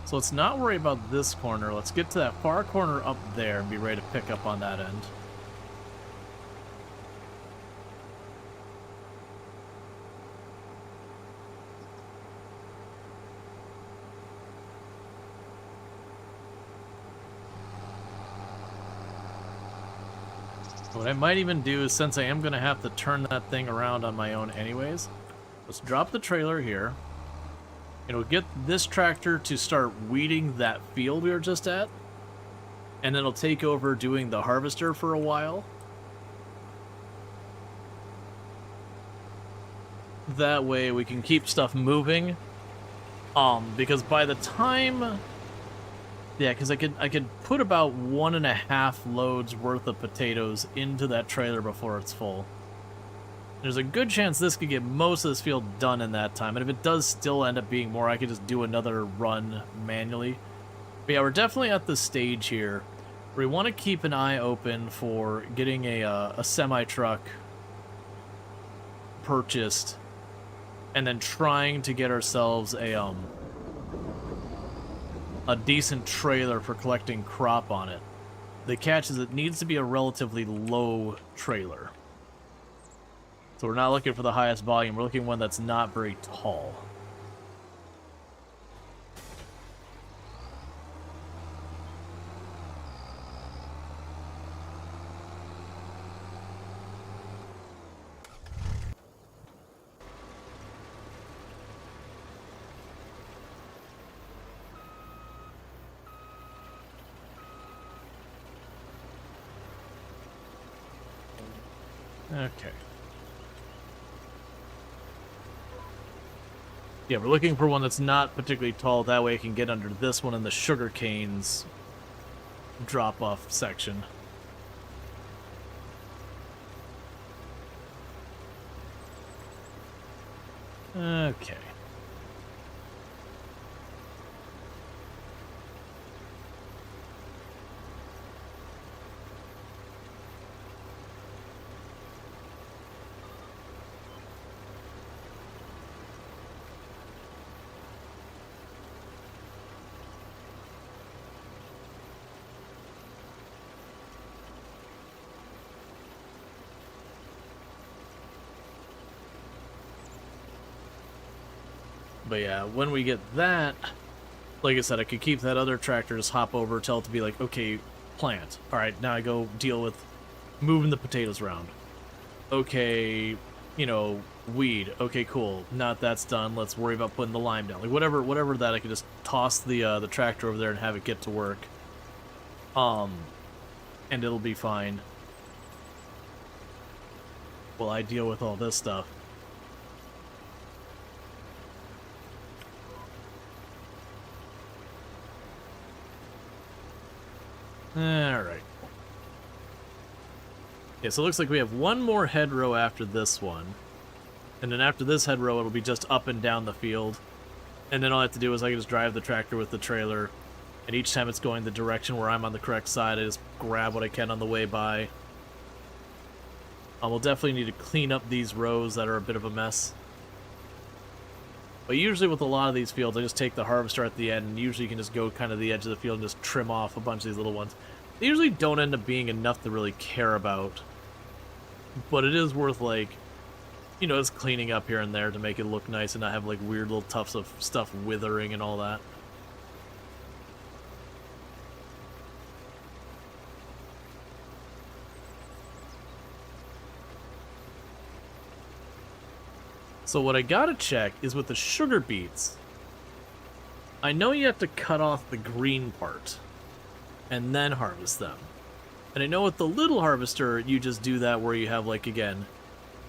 so let's not worry about this corner. Let's get to that far corner up there and be ready to pick up on that end. What I might even do is, since I am going to have to turn that thing around on my own anyways, let's drop the trailer here. It'll get this tractor to start weeding that field we were just at. And then it'll take over doing the harvester for a while. That way we can keep stuff moving. Because by the time... Yeah, because I could put about 1.5 loads worth of potatoes into that trailer before it's full. There's a good chance this could get most of this field done in that time, and if it does still end up being more, I could just do another run manually. But yeah, we're definitely at the stage here where we want to keep an eye open for getting a semi-truck purchased, and then trying to get ourselves a decent trailer for collecting crop on it. The catch is it needs to be a relatively low trailer. So we're not looking for the highest volume, we're looking for one that's not very tall. Okay. Yeah, we're looking for one that's not particularly tall. That way I can get under this one in the sugar canes drop-off section. Okay. But yeah, when we get that, like I said, I could keep that other tractor, just hop over, tell it to be like, okay, plant. All right, now I go deal with moving the potatoes around. Okay, you know, weed. Okay, cool. Not that's done. Let's worry about putting the lime down. Like whatever that I could just toss the tractor over there and have it get to work. And it'll be fine. While I deal with all this stuff. Alright. Yeah, so it looks like we have one more head row after this one. And then after this head row, it'll be just up and down the field. And then all I have to do is I can just drive the tractor with the trailer. And each time it's going the direction where I'm on the correct side, I just grab what I can on the way by. We'll definitely need to clean up these rows that are a bit of a mess. But usually with a lot of these fields, I just take the harvester at the end, and usually you can just go kind of the edge of the field and just trim off a bunch of these little ones. They usually don't end up being enough to really care about. But it is worth, like, you know, just cleaning up here and there to make it look nice and not have, like, weird little tufts of stuff withering and all that. So what I gotta check is with the sugar beets, I know you have to cut off the green part and then harvest them. And I know with the little harvester, you just do that where you have, like, again,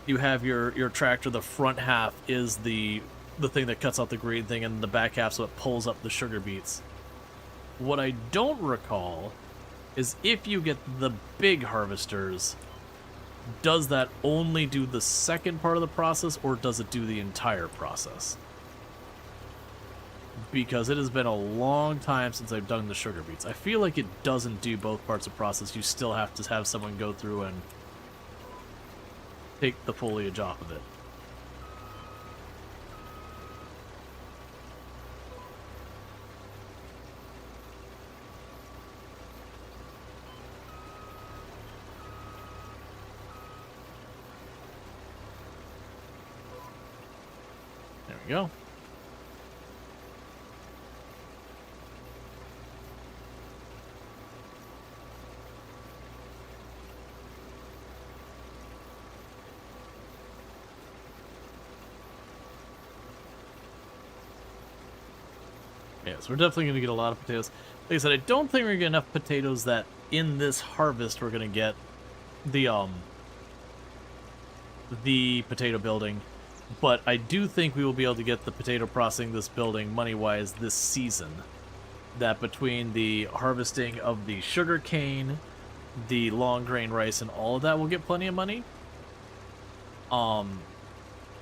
you have your tractor, the front half is the thing that cuts out the green thing, and the back half so it pulls up the sugar beets. What I don't recall is if you get the big harvesters, does that only do the second part of the process, or does it do the entire process? Because it has been a long time since I've done the sugar beets. I feel like it doesn't do both parts of the process. You still have to have someone go through and take the foliage off of it. There we go. Yeah, so we're definitely going to get a lot of potatoes. Like I said, I don't think we're going to get enough potatoes that in this harvest we're going to get the potato building. But I do think we will be able to get the potato processing this building money-wise this season. That between the harvesting of the sugar cane, the long grain rice, and all of that, we'll get plenty of money. And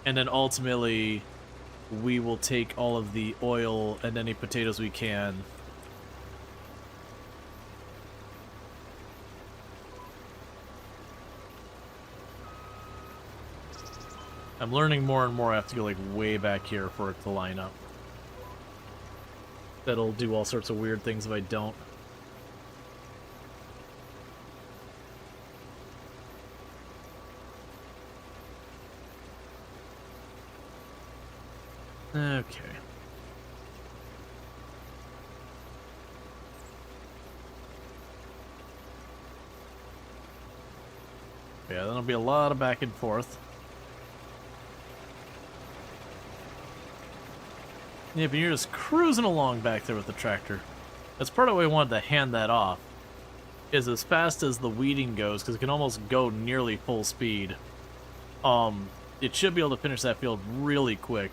then ultimately, we will take all of the oil and any potatoes we can. I'm learning more and more. I have to go, like, way back here for it to line up. That'll do all sorts of weird things if I don't. Okay. Yeah, that'll be a lot of back and forth. Yeah, but you're just cruising along back there with the tractor. That's part of why I wanted to hand that off. Is as fast as the weeding goes, because it can almost go nearly full speed. It should be able to finish that field really quick.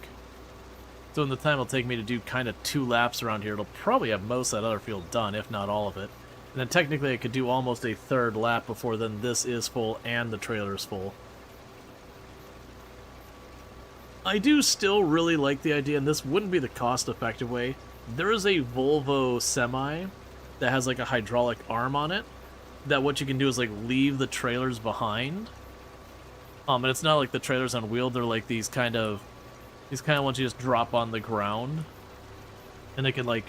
So in the time it'll take me to do kind of 2 laps around here, it'll probably have most of that other field done, if not all of it. And then technically I could do almost a 3rd lap before then this is full and the trailer is full. I do still really like the idea, and this wouldn't be the cost-effective way. There is a Volvo semi that has like a hydraulic arm on it, that what you can do is like leave the trailers behind. And it's not like the trailers on wheel, they're like these kind of ones you just drop on the ground. And they can, like,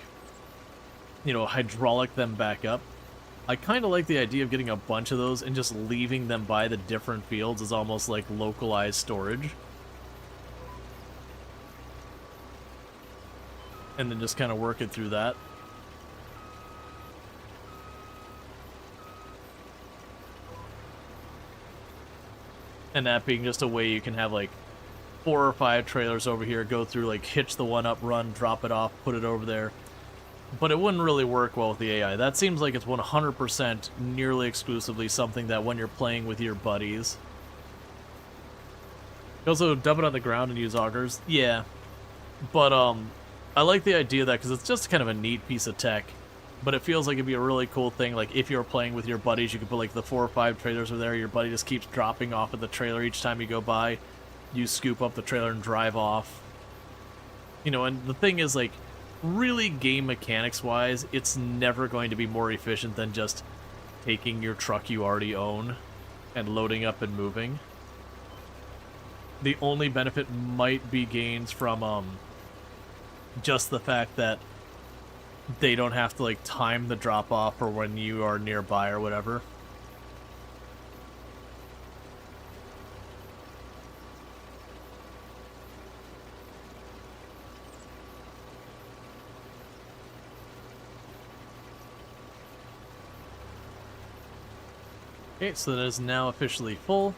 you know, hydraulic them back up. I kind of like the idea of getting a bunch of those and just leaving them by the different fields as almost like localized storage. and then just kind of work it through that. And that being just a way you can have like 4 or 5 trailers over here, go through, like hitch the one up, run, drop it off, put it over there. But it wouldn't really work well with the AI. That seems like it's 100% nearly exclusively something that when you're playing with your buddies. You also dump it on the ground and use augers. Yeah. But I like the idea of that because it's just kind of a neat piece of tech. But it feels like it'd be a really cool thing. Like if you're playing with your buddies, you could put like the 4 or 5 trailers over there. Your buddy just keeps dropping off at the trailer each time you go by. You scoop up the trailer and drive off. You know, and the thing is, like, really game mechanics wise, it's never going to be more efficient than just taking your truck you already own and loading up and moving. The only benefit might be gains from just the fact that they don't have to like time the drop off or when you are nearby or whatever. Okay, so that is now officially full.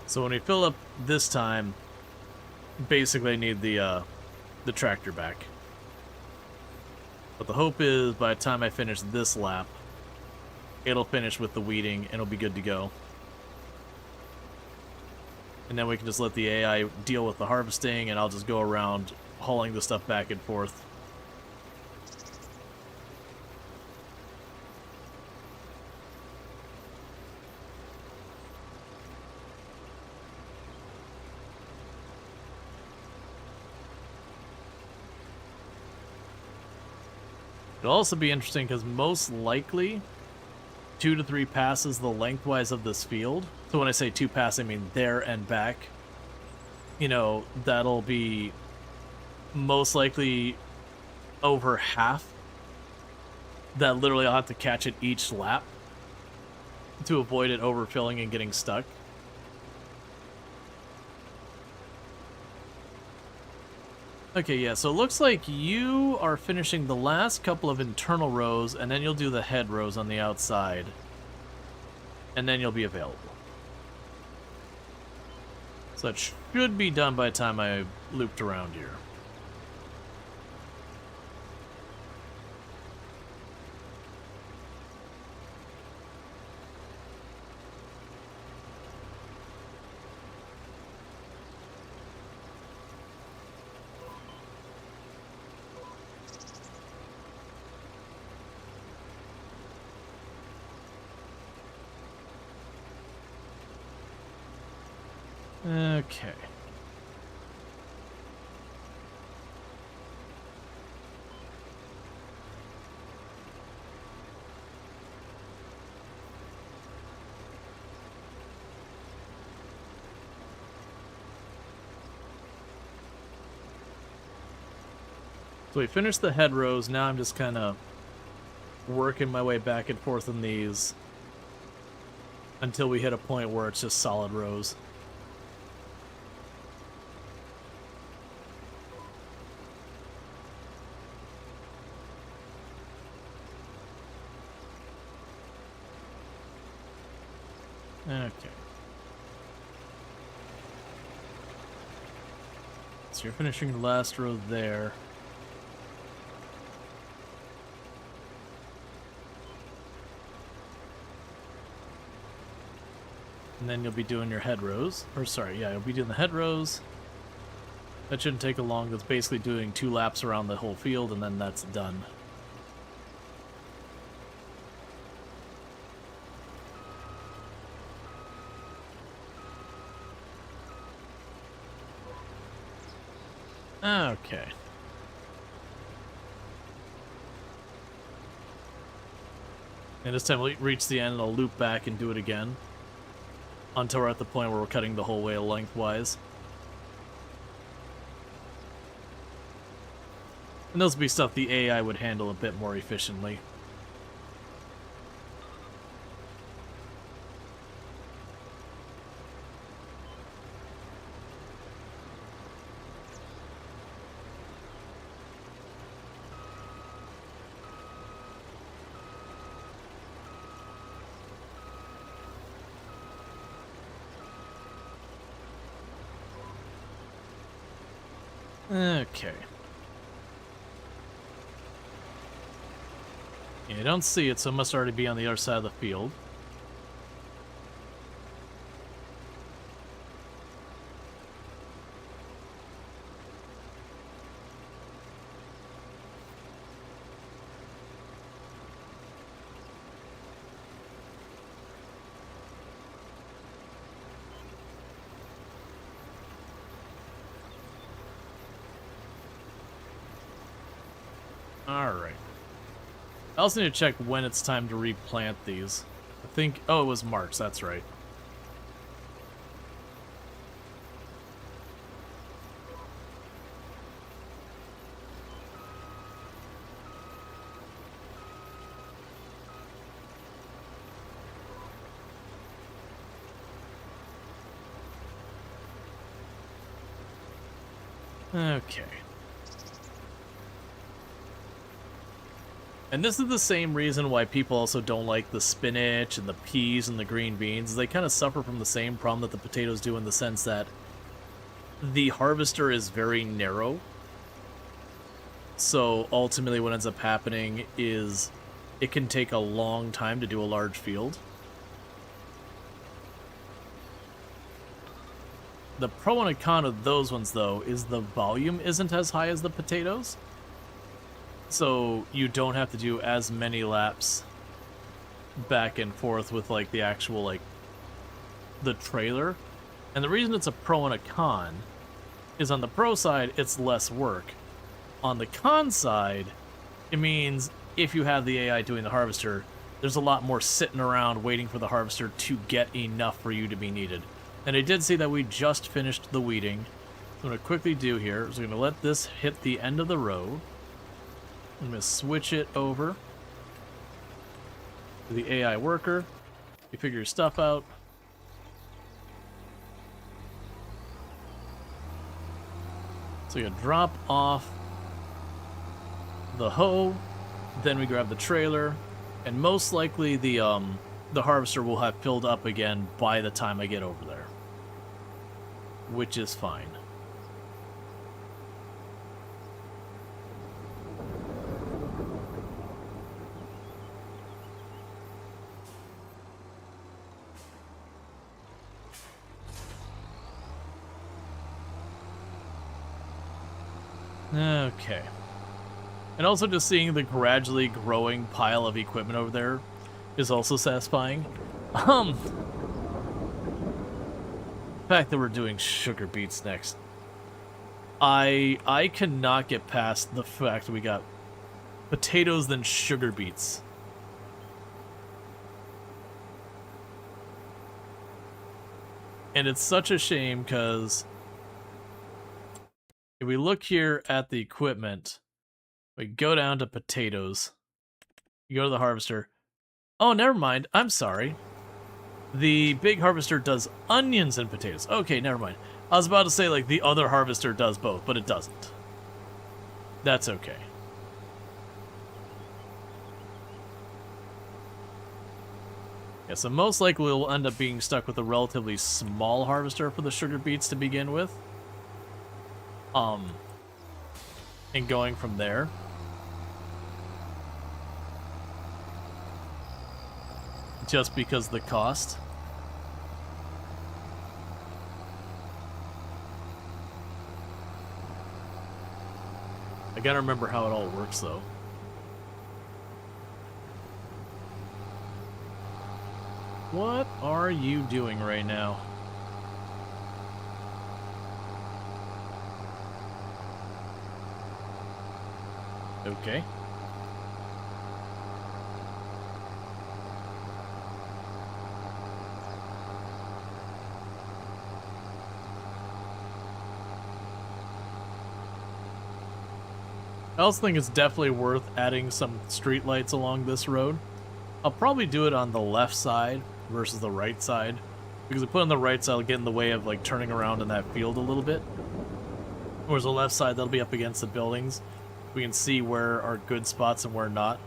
So when we fill up this time, basically I need the tractor back. But the hope is by the time I finish this lap, it'll finish with the weeding and it'll be good to go. And then we can just let the AI deal with the harvesting and I'll just go around hauling the stuff back and forth. It'll also be interesting because most likely 2 to 3 passes the lengthwise of this field. So when I say 2 passes, I mean there and back. You know, that'll be most likely over half. That literally I'll have to catch it each lap to avoid it overfilling and getting stuck. Okay, yeah, so it looks like you are finishing the last couple of internal rows, and then you'll do the head rows on the outside. And then you'll be available. So that should be done by the time I looped around here. Okay. So we finished the head rows, now I'm just kind of working my way back and forth in these until we hit a point where it's just solid rows. Okay. So you're finishing the last row there. And then you'll be doing your head rows. Or sorry, yeah, you'll be doing the head rows. That shouldn't take a long. That's basically doing 2 laps around the whole field, and then that's done. Okay. And this time we'll reach the end and I'll loop back and do it again. until we're at the point where we're cutting the whole way lengthwise. And those would be stuff the AI would handle a bit more efficiently. Okay. Yeah, I don't see it, so it must already be on the other side of the field. Alright. I also need to check when it's time to replant these. I think... Oh, it was March, that's right. Okay. And this is the same reason why people also don't like the spinach and the peas and the green beans. They kind of suffer from the same problem that the potatoes do, in the sense that the harvester is very narrow. So ultimately what ends up happening is it can take a long time to do a large field. The pro and a con of those ones, though, is the volume isn't as high as the potatoes. So you don't have to do as many laps back and forth with, like, the actual, like, the trailer. And the reason it's a pro and a con is, on the pro side, it's less work. On the con side, it means if you have the AI doing the harvester, there's a lot more sitting around waiting for the harvester to get enough for you to be needed. And I did see that we just finished the weeding. So I'm going to quickly do here is I'm going to let this hit the end of the row. I'm going to switch it over to the AI worker. You figure your stuff out. So you're going to drop off the hoe, then we grab the trailer, and most likely the harvester will have filled up again by the time I get over there, which is fine. Okay. And also just seeing the gradually growing pile of equipment over there is also satisfying. The fact that we're doing sugar beets next. I cannot get past the fact that we got potatoes then sugar beets. And it's such a shame because if we look here at the equipment, we go down to potatoes. You go to the harvester. Oh, never mind. I'm sorry. The big harvester does onions and potatoes. Okay, never mind. I was about to say, like, the other harvester does both, but it doesn't. That's okay. Yeah, so most likely we'll end up being stuck with a relatively small harvester for the sugar beets to begin with. And going from there. Just because of the cost. I gotta remember how it all works, though. What are you doing right now? Okay. I also think it's definitely worth adding some street lights along this road. I'll probably do it on the left side versus the right side, because if I put on the right side, I'll get in the way of like turning around in that field a little bit. Whereas the left side, that'll be up against the buildings. We can see where are good spots and where not.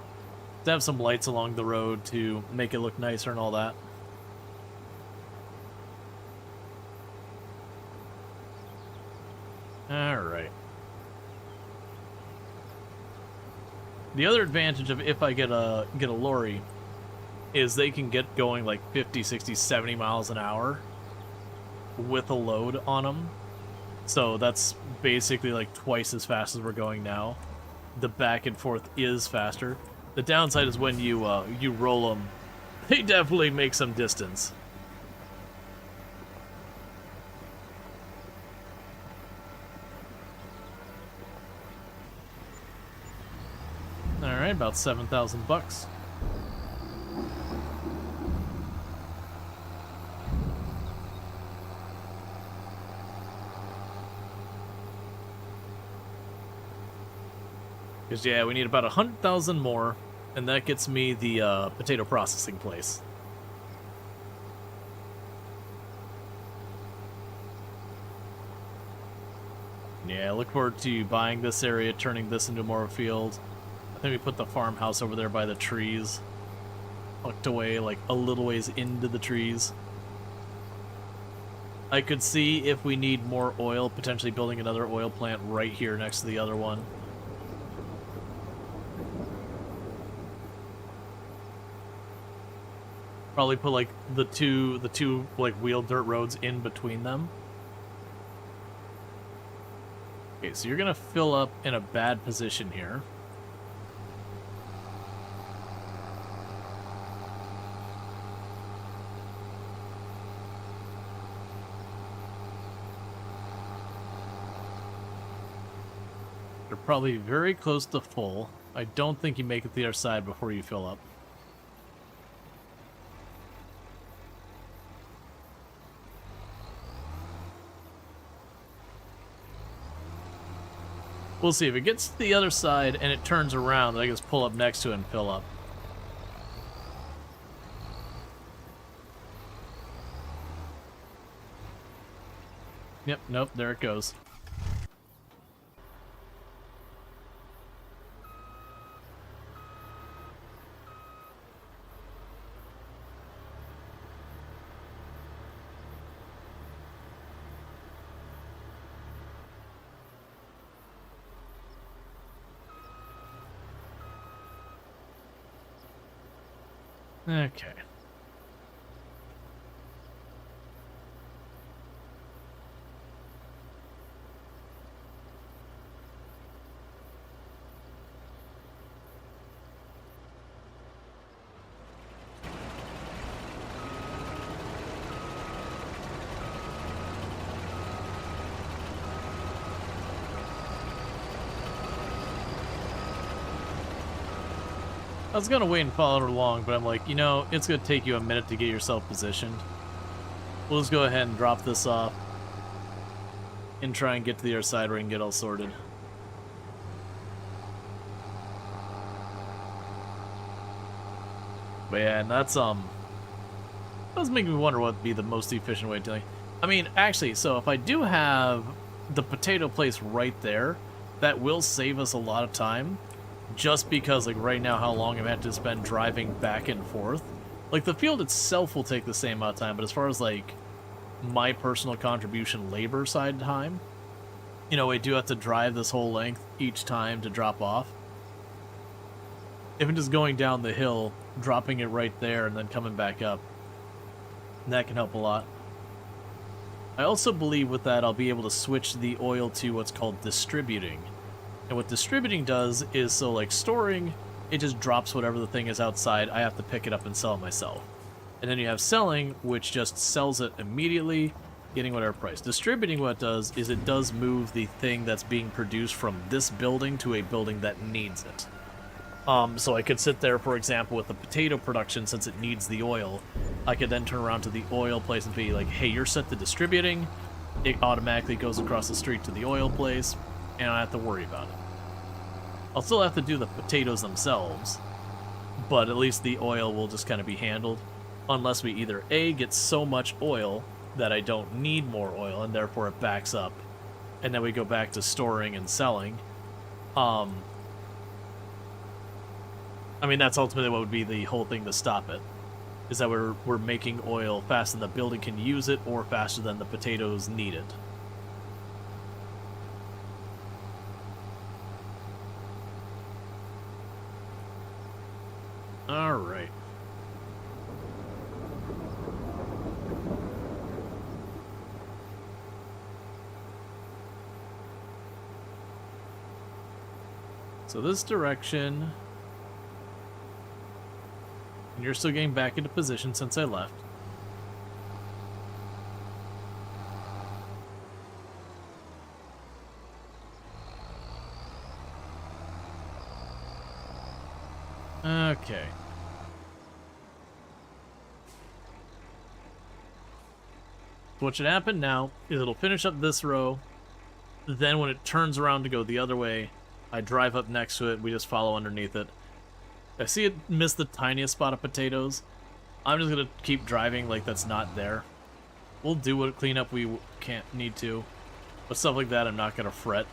To have some lights along the road to make it look nicer and all that. Alright. The other advantage of if I get a lorry is they can get going like 50, 60, 70 miles an hour with a load on them. So that's basically like twice as fast as we're going now. The back and forth is faster. The downside is when you roll them, they definitely make some distance. All right, about 7,000 bucks. Because, yeah, we need about 100,000 more, and that gets me the potato processing place. Yeah, I look forward to buying this area, turning this into more of a field. I think we put the farmhouse over there by the trees. Tucked away, like, a little ways into the trees. I could see if we need more oil, potentially building another oil plant right here next to the other one. Probably put like the two like wheeled dirt roads in between them. Okay, so you're gonna fill up in a bad position here. You're probably very close to full. I don't think you make it to the other side before you fill up. We'll see. If it gets to the other side and it turns around, then I can just pull up next to it and fill up. Yep, nope, there it goes. Okay. I was gonna wait and follow it along, but I'm like, you know, it's gonna take you a minute to get yourself positioned. We'll just go ahead and drop this off and try and get to the other side where we can get all sorted. But yeah, and that's does make me wonder what would be the most efficient way of doing it. I mean, actually, so if I do have the potato place right there, that will save us a lot of time. Just because, like, right now, how long I've had to spend driving back and forth. Like, the field itself will take the same amount of time, but as far as, like, my personal contribution labor side time, you know, I do have to drive this whole length each time to drop off. If I'm just going down the hill, dropping it right there, and then coming back up, that can help a lot. I also believe with that, I'll be able to switch the oil to what's called distributing. And what distributing does is, so like storing, it just drops whatever the thing is outside. I have to pick it up and sell it myself. And then you have selling, which just sells it immediately, getting whatever price. Distributing, what it does is it does move the thing that's being produced from this building to a building that needs it. So I could sit there, for example, with the potato production, since it needs the oil. I could then turn around to the oil place and be like, hey, you're set to distributing. It automatically goes across the street to the oil place, and I don't have to worry about it. I'll still have to do the potatoes themselves, but at least the oil will just kind of be handled. Unless we either A, get so much oil that I don't need more oil, and therefore it backs up, and then we go back to storing and selling. I mean, that's ultimately what would be the whole thing to stop it, is that we're making oil faster than the building can use it, or faster than the potatoes need it. Alright. So this direction... And you're still getting back into position since I left. Okay. So what should happen now is it'll finish up this row. Then when it turns around to go the other way, I drive up next to it. We just follow underneath it. I see it missed the tiniest spot of potatoes. I'm just going to keep driving like that's not there. We'll do what cleanup we can't need to. But stuff like that, I'm not going to fret.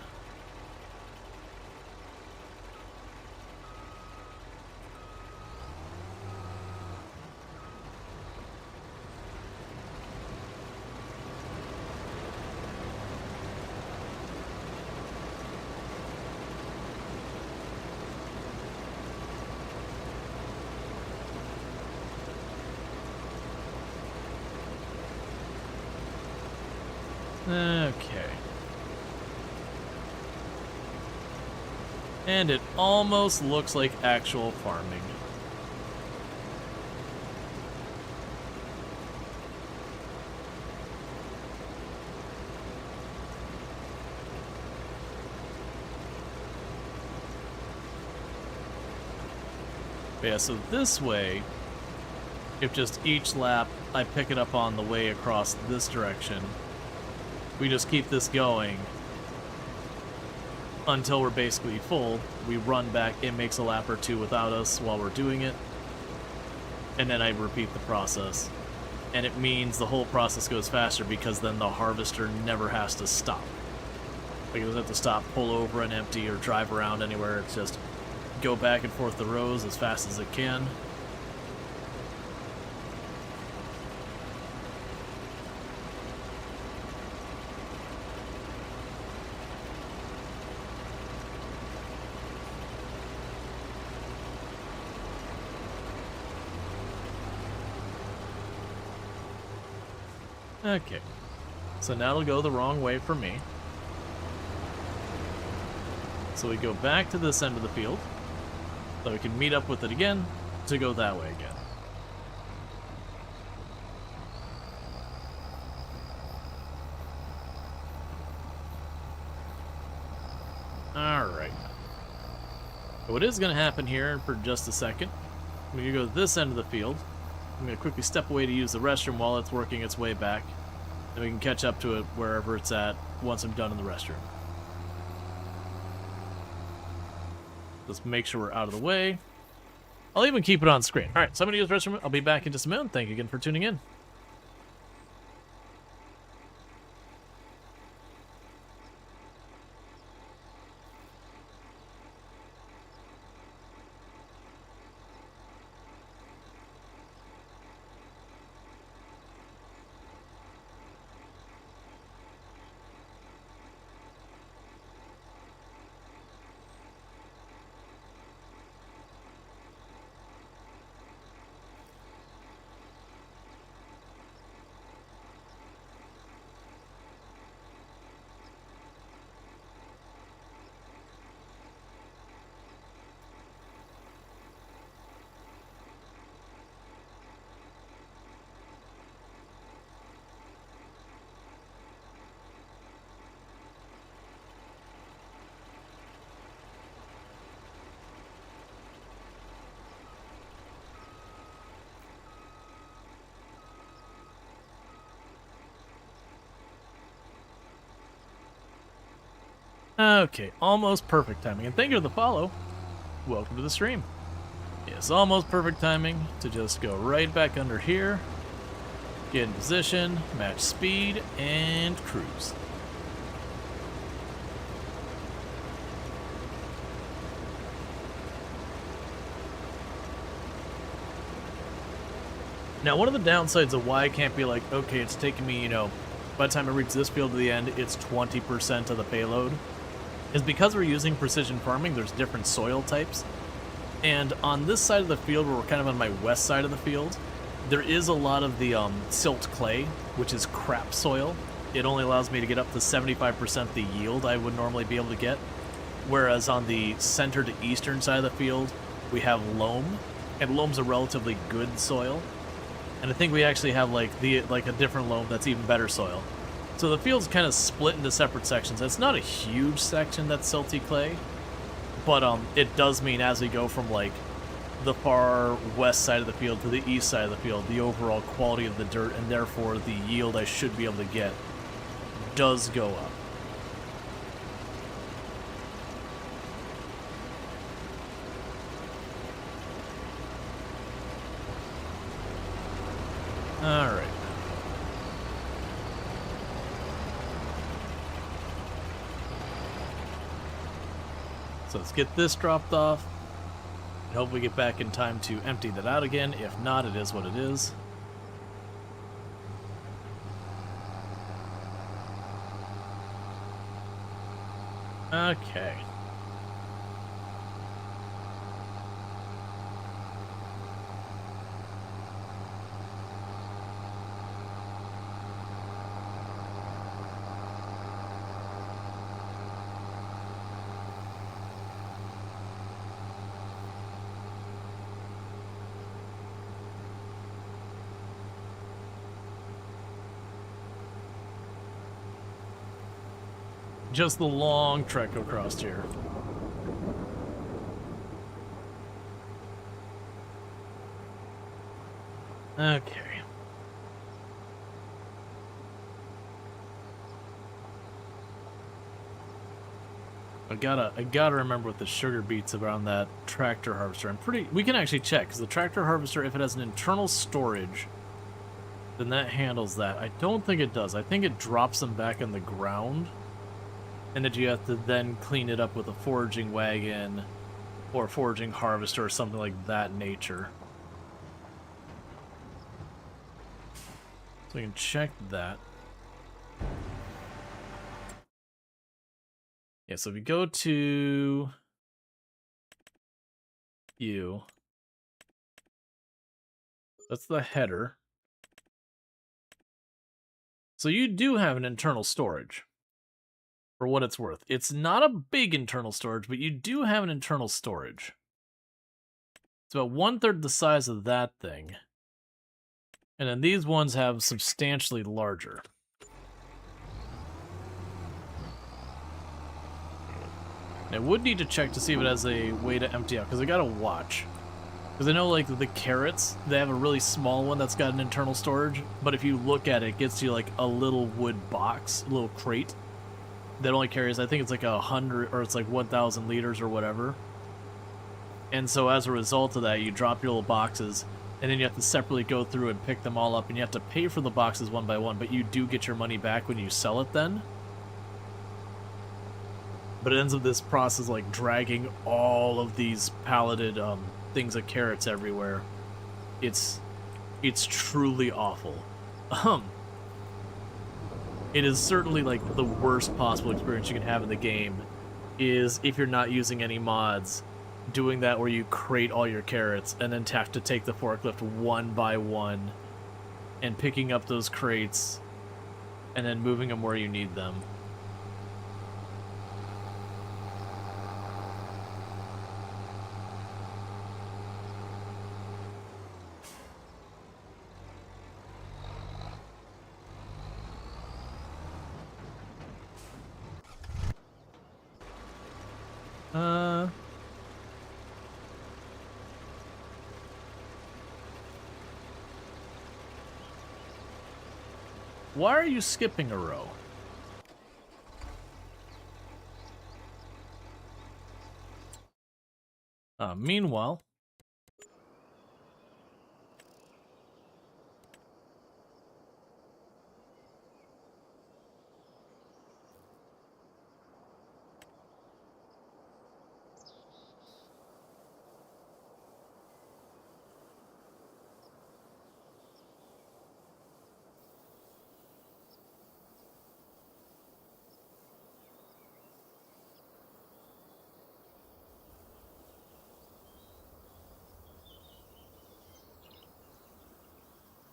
Okay. And it almost looks like actual farming. But yeah, so this way, if just each lap I pick it up on the way across this direction, we just keep this going until we're basically full. We run back, it makes a lap or two without us while we're doing it, and then I repeat the process. And it means the whole process goes faster because then the harvester never has to stop. Like, it doesn't have to stop, pull over and empty, or drive around anywhere. It's just go back and forth the rows as fast as it can. Okay, so now it'll go the wrong way for me. So we go back to this end of the field, so we can meet up with it again to go that way again. Alright. What is going to happen here for just a second, I'm going to go to this end of the field. I'm going to quickly step away to use the restroom while it's working its way back. And we can catch up to it wherever it's at once I'm done in the restroom. Let's make sure we're out of the way. I'll even keep it on screen. Alright, so I'm going to use the restroom. I'll be back in just a minute. Thank you again for tuning in. Okay, almost perfect timing. And thank you for the follow. Welcome to the stream. Yes, almost perfect timing to just go right back under here, get in position, match speed, and cruise. Now, one of the downsides of why I can't be like, okay, it's taking me, you know, by the time I reach this field to the end, it's 20% of the payload, is because we're using precision farming, there's different soil types. And on this side of the field, where we're kind of on my west side of the field, there is a lot of the silt clay, which is crap soil. It only allows me to get up to 75% the yield I would normally be able to get. Whereas on the center to eastern side of the field, we have loam, and loam's a relatively good soil. And I think we actually have like a different loam that's even better soil. So the field's kind of split into separate sections. It's not a huge section that's silty clay, but it does mean as we go from like the far west side of the field to the east side of the field, the overall quality of the dirt and therefore the yield I should be able to get does go up. All right. So let's get this dropped off. And hopefully get back in time to empty that out again. If not, it is what it is. Okay. Just the long trek across here. Okay. I gotta remember what the sugar beets around that tractor harvester. We can actually check, because the tractor harvester, if it has an internal storage, then that handles that. I don't think it does. I think it drops them back in the ground, and that you have to then clean it up with a foraging wagon or a foraging harvester or something like that nature. So we can check that. Yeah, so if you go to you, that's the header. So you do have an internal storage, for what it's worth. It's not a big internal storage, but you do have an internal storage. It's about 1/3 the size of that thing. And then these ones have substantially larger. I would need to check to see if it has a way to empty out, because I gotta watch. Because I know, like, the carrots, they have a really small one that's got an internal storage, but if you look at it, it gets you, like, a little wood box, a little crate, that only carries, I think it's like 100, or it's like 1,000 liters or whatever. And so as a result of that, you drop your little boxes, and then you have to separately go through and pick them all up, and you have to pay for the boxes one by one, but you do get your money back when you sell it then. But it ends up this process like dragging all of these palleted things of carrots everywhere. It's truly awful. It is certainly like the worst possible experience you can have in the game is if you're not using any mods, doing that where you crate all your carrots and then have to take the forklift one by one and picking up those crates and then moving them where you need them. Why are you skipping a row? Meanwhile,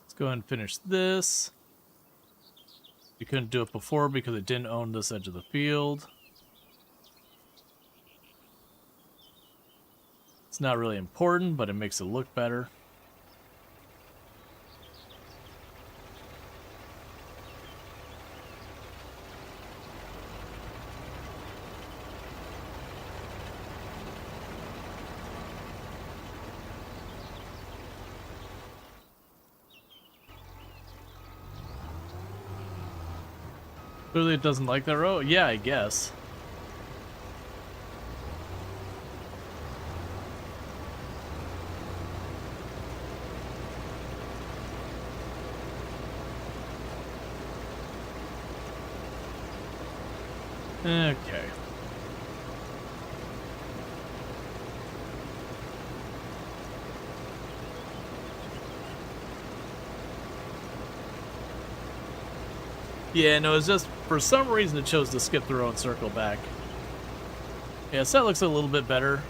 let's go ahead and finish this. We couldn't do it before because it didn't own this edge of the field. It's not really important, but it makes it look better. Clearly it doesn't like that row? Yeah, I guess. Okay. Yeah, no, it's just, for some reason it chose to skip the row and circle back. Yeah, so that looks a little bit better.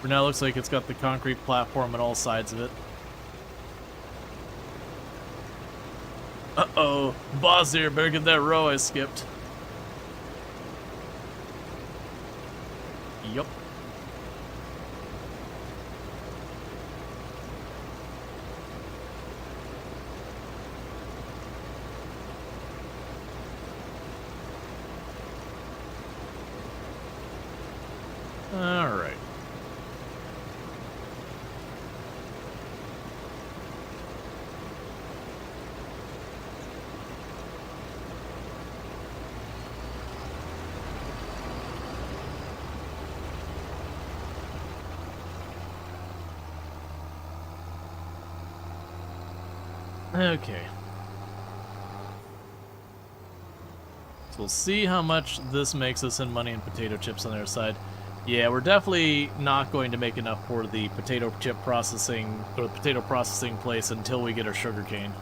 For now, it looks like it's got the concrete platform on all sides of it. Uh-oh, boss here, better get that row I skipped. Yup. Alright. Okay. So we'll see how much this makes us in money and potato chips on their side. Yeah, we're definitely not going to make enough for the potato chip processing, or the potato processing place until we get our sugarcane.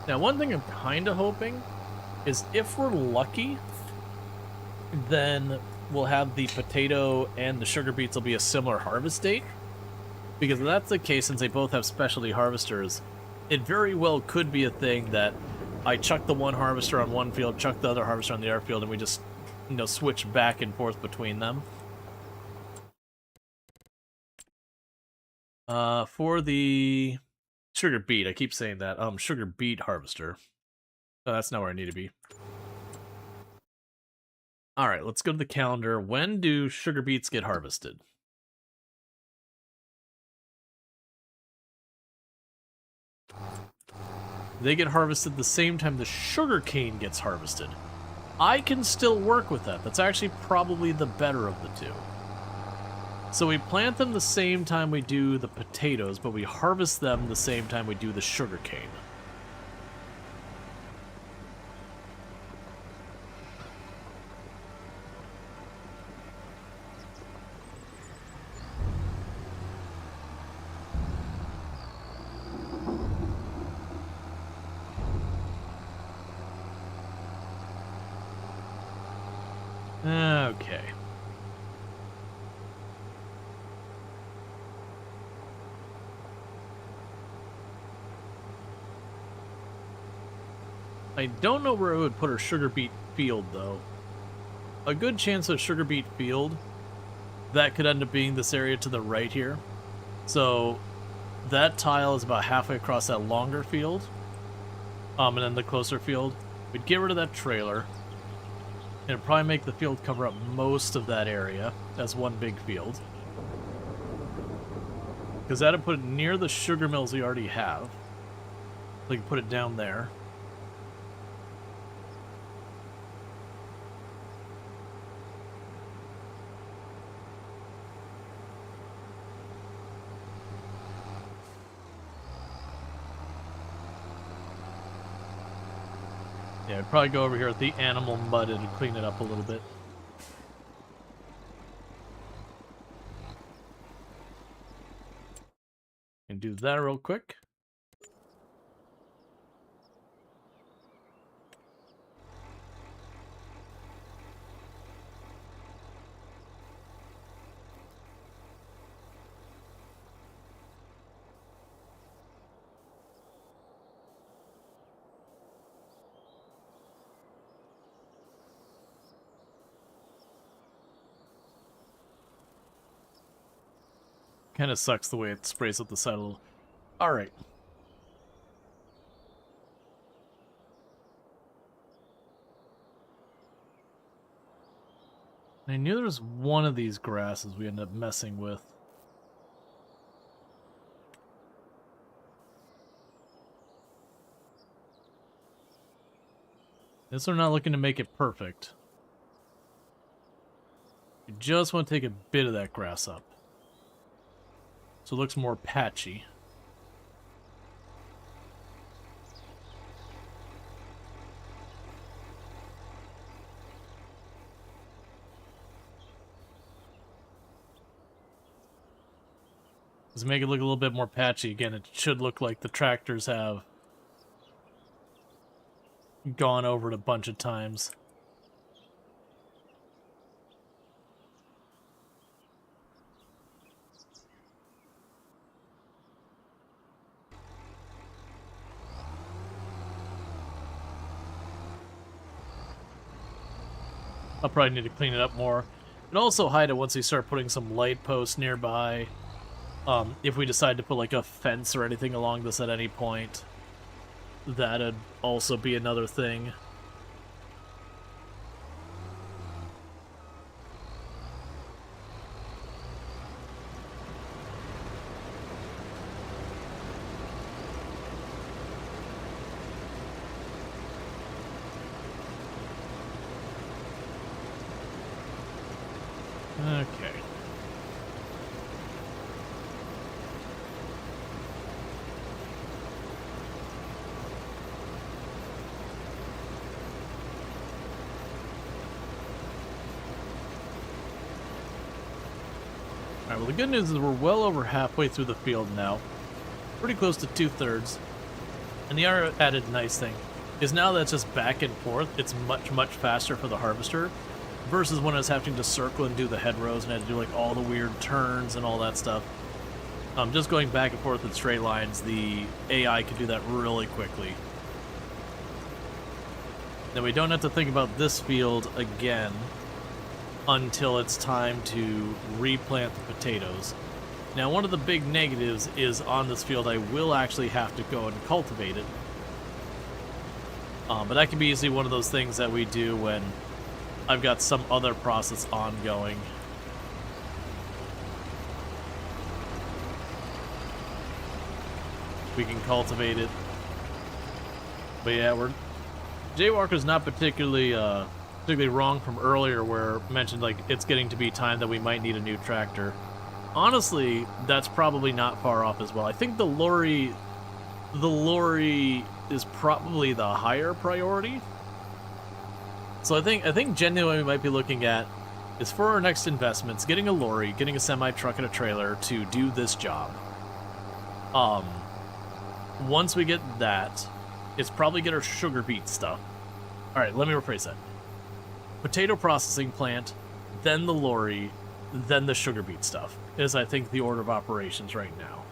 Now, one thing I'm kind of hoping is if we're lucky, then we'll have the potato and the sugar beets will be a similar harvest date. Because if that's the case, since they both have specialty harvesters, it very well could be a thing that I chuck the one harvester on one field, chuck the other harvester on the other field, and we just, you know, switch back and forth between them. For the sugar beet, I keep saying that, sugar beet harvester. Oh, that's not where I need to be. Alright, let's go to the calendar. When do sugar beets get harvested? They get harvested the same time the sugar cane gets harvested. I can still work with that. That's actually probably the better of the two. So we plant them the same time we do the potatoes, but we harvest them the same time we do the sugar cane. Okay. I don't know where I would put our sugar beet field, though. A good chance of sugar beet field, that could end up being this area to the right here. So, that tile is about halfway across that longer field. And then the closer field. We'd get rid of that trailer. And it'd probably make the field cover up most of that area as one big field. Because that'd put it near the sugar mills we already have. We can put it down there. Yeah, I'd probably go over here at the animal mud and clean it up a little bit. And do that real quick. Kind of sucks the way it sprays up the side a little. All right. I knew there was one of these grasses we ended up messing with. This we're not looking to make it perfect. You just want to take a bit of that grass up, so it looks more patchy. Let's make it look a little bit more patchy. Again, it should look like the tractors have gone over it a bunch of times. I'll probably need to clean it up more. And also hide it once we start putting some light posts nearby. If we decide to put like a fence or anything along this at any point, that'd also be another thing. Okay. Alright, well the good news is we're well over halfway through the field now. Pretty close to 2/3. And the other added nice thing is now that it's just back and forth, it's much, much faster for the harvester versus when I was having to circle and do the hedgerows and I had to do like all the weird turns and all that stuff. Just going back and forth in straight lines, the AI can do that really quickly. Then we don't have to think about this field again until it's time to replant the potatoes. Now, one of the big negatives is on this field I will actually have to go and cultivate it. But that can be easily one of those things that we do when I've got some other process ongoing. We can cultivate it. But yeah, Jaywalker's not particularly wrong from earlier where I mentioned like it's getting to be time that we might need a new tractor. Honestly, that's probably not far off as well. I think the lorry is probably the higher priority. So I think genuinely we might be looking at is for our next investments, getting a lorry, getting a semi-truck and a trailer to do this job. Once we get that, it's probably get our sugar beet stuff. Alright, let me rephrase that. Potato processing plant, then the lorry, then the sugar beet stuff is, I think, the order of operations right now.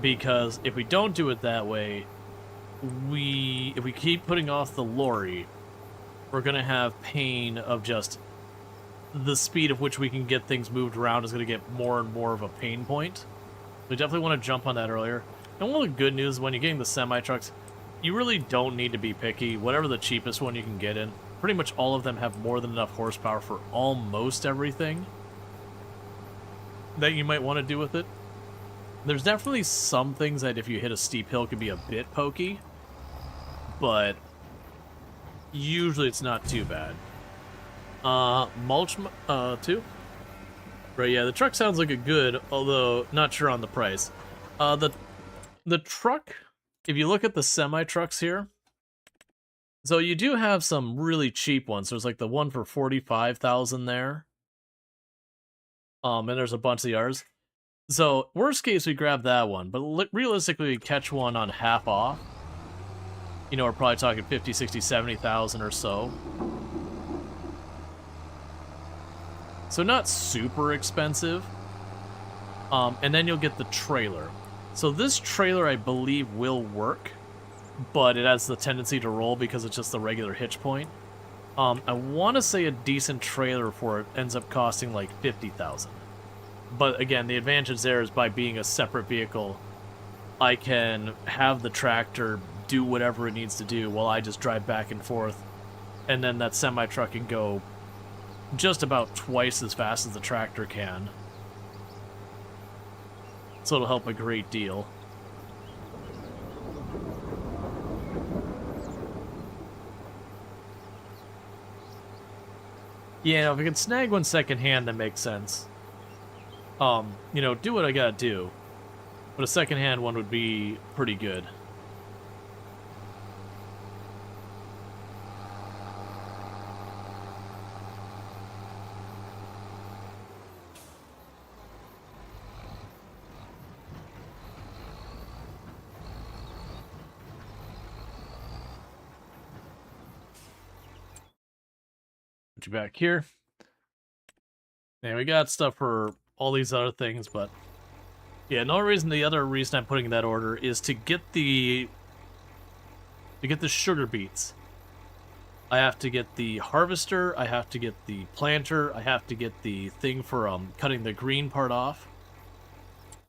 Because if we don't do it that way, if we keep putting off the lorry, we're going to have pain of just the speed of which we can get things moved around is going to get more and more of a pain point. We definitely want to jump on that earlier. And one of the good news when you're getting the semi-trucks, you really don't need to be picky. Whatever the cheapest one you can get in, pretty much all of them have more than enough horsepower for almost everything that you might want to do with it. There's definitely some things that if you hit a steep hill could be a bit pokey, but usually it's not too bad. Mulch, 2? Right, yeah, the truck sounds like a good, although not sure on the price. The truck, if you look at the semi-trucks here, so you do have some really cheap ones. There's like the one for 45,000 there. And there's a bunch of the others. So, worst case, we grab that one, but realistically, we catch one on half off. You know, we're probably talking 50, 60, 70,000 or so. So not super expensive. And then you'll get the trailer. So this trailer, I believe, will work, but it has the tendency to roll because it's just the regular hitch point. I want to say a decent trailer for it ends up costing like 50,000. But again, the advantage there is by being a separate vehicle, I can have the tractor do whatever it needs to do while I just drive back and forth. And then that semi-truck can go just about twice as fast as the tractor can. So it'll help a great deal. Yeah, if I can snag one secondhand, that makes sense. You know, do what I gotta do. But a secondhand one would be pretty good. Put you back here. And we got stuff for all these other things, but yeah, the other reason I'm putting in that order is to get the sugar beets. I have to get the harvester, I have to get the planter, I have to get the thing for cutting the green part off.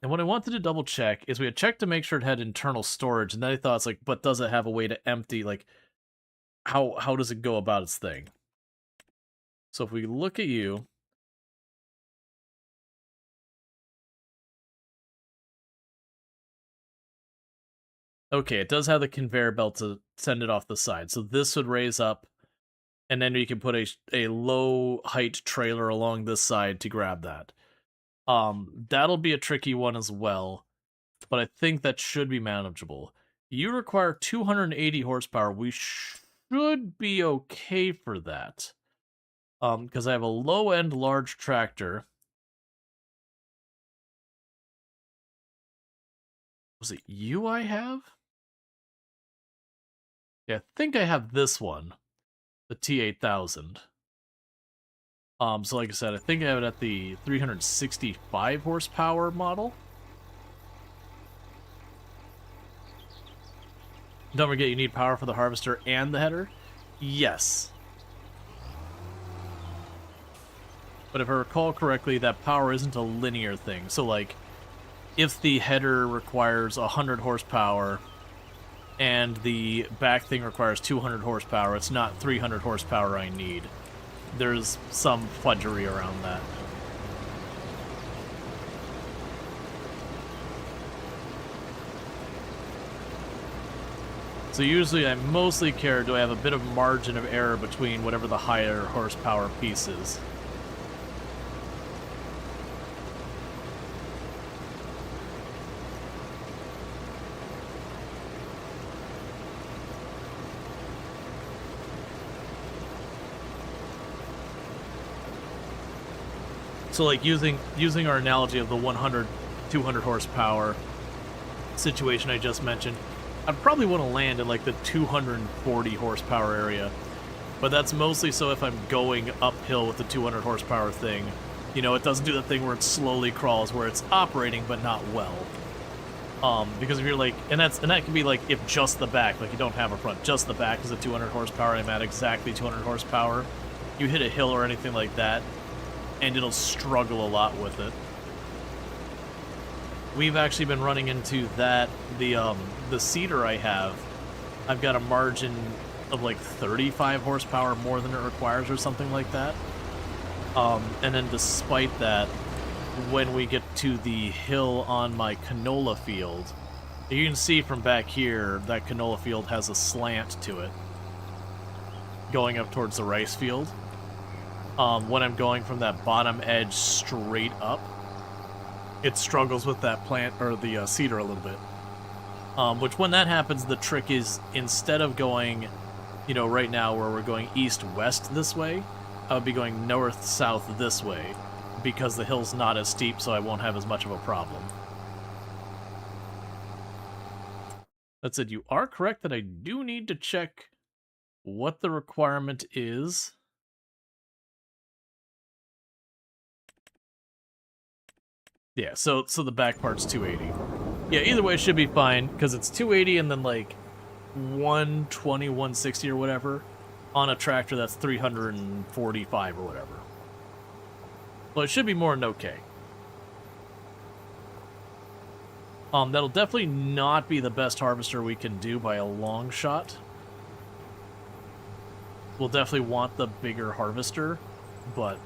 And what I wanted to double check is we had checked to make sure it had internal storage, and then I thought it's like, but does it have a way to empty, like how does it go about its thing? So if we look at you, okay, it does have the conveyor belt to send it off the side. So this would raise up, and then you can put a low height trailer along this side to grab that. That'll be a tricky one as well, but I think that should be manageable. You require 280 horsepower. We should be okay for that. Because I have a low-end large tractor. Was it you I have? Yeah, I think I have this one. The T8000. So like I said, I think I have it at the 365 horsepower model. Don't forget you need power for the harvester and the header. Yes. But if I recall correctly, that power isn't a linear thing. So like, if the header requires 100 horsepower and the back thing requires 200 horsepower, it's not 300 horsepower I need. There's some fudgery around that. So usually I mostly care, do I have a bit of margin of error between whatever the higher horsepower piece is. So like using our analogy of the 100, 200 horsepower situation I just mentioned, I'd probably want to land in like the 240 horsepower area. But that's mostly so if I'm going uphill with the 200 horsepower thing, you know, it doesn't do the thing where it slowly crawls, where it's operating but not well. Because if you're like, and that can be like if just the back, like you don't have a front, just the back is a 200 horsepower, I'm at exactly 200 horsepower. You hit a hill or anything like that, and it'll struggle a lot with it. We've actually been running into that. The Cedar I have, I've got a margin of like 35 horsepower more than it requires or something like that. And then despite that, when we get to the hill on my canola field. You can see from back here that canola field has a slant to it, going up towards the rice field. When I'm going from that bottom edge straight up, it struggles with that plant, or the cedar a little bit. Which when that happens, the trick is, instead of going, you know, right now where we're going east-west this way, I would be going north-south this way, because the hill's not as steep, so I won't have as much of a problem. That said, you are correct that I do need to check what the requirement is. Yeah, so the back part's 280. Yeah, either way it should be fine, because it's 280 and then like 120, 160 or whatever on a tractor that's 345 or whatever. Well, it should be more than okay. That'll definitely not be the best harvester we can do by a long shot. We'll definitely want the bigger harvester, but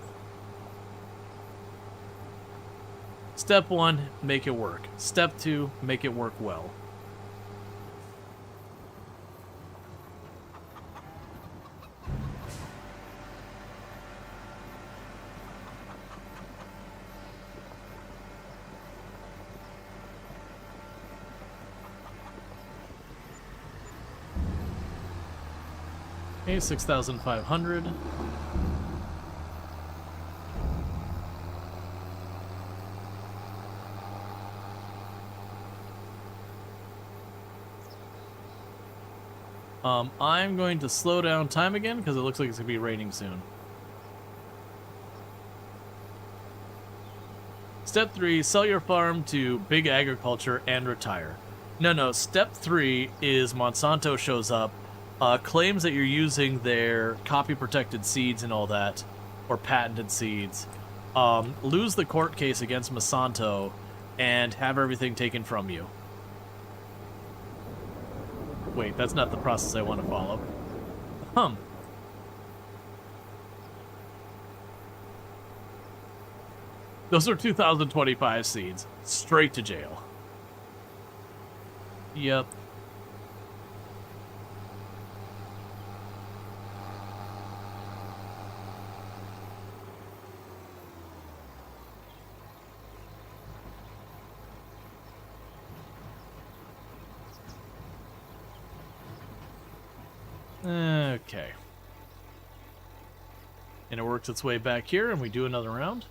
step 1, make it work. Step 2, make it work well. Okay, 6,500. I'm going to slow down time again because it looks like it's going to be raining soon. Step 3, sell your farm to Big Agriculture and retire. No, step 3 is Monsanto shows up, claims that you're using their copy-protected seeds and all that, or patented seeds, lose the court case against Monsanto, and have everything taken from you. Wait, that's not the process I want to follow. Those are 2025 seeds. Straight to jail. Yep. Okay. And it works its way back here, and we do another round.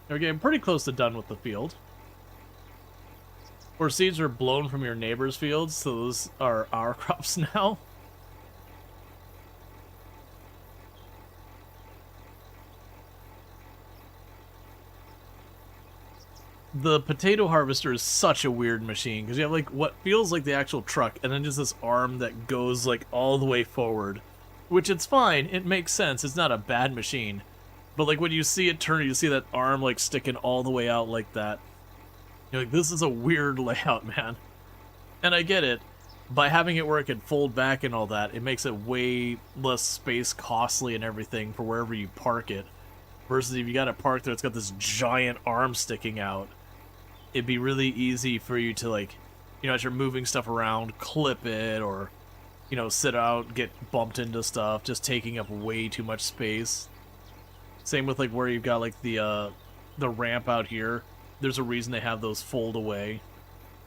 We're getting pretty close to done with the field. Or seeds are blown from your neighbor's fields, so those are our crops now. The potato harvester is such a weird machine, because you have like what feels like the actual truck, and then just this arm that goes like all the way forward. Which it's fine, it makes sense, it's not a bad machine. But like when you see it turn, you see that arm like sticking all the way out like that. You're like, this is a weird layout, man. And I get it. By having it where it can fold back and all that, it makes it way less space costly and everything for wherever you park it. Versus if you got a park there, it's got this giant arm sticking out. It'd be really easy for you to, like, you know, as you're moving stuff around, clip it, or, you know, sit out, get bumped into stuff, just taking up way too much space. Same with, like, where you've got, like, the ramp out here. There's a reason they have those fold away.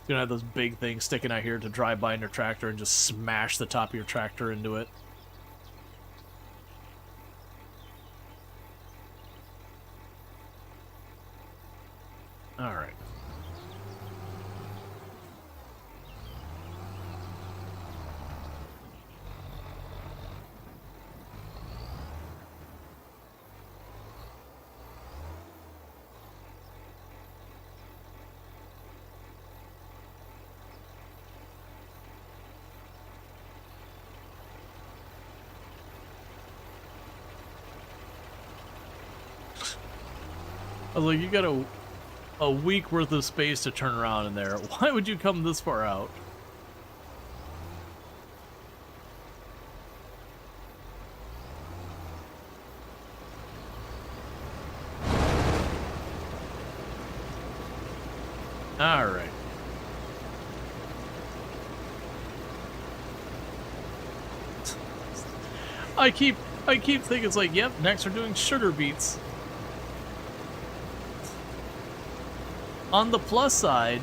You're gonna have those big things sticking out here to drive by in your tractor and just smash the top of your tractor into it. Alright. I was like, you got a week worth of space to turn around in there. Why would you come this far out? All right. I keep thinking it's like, yep, next we're doing sugar beets. On the plus side,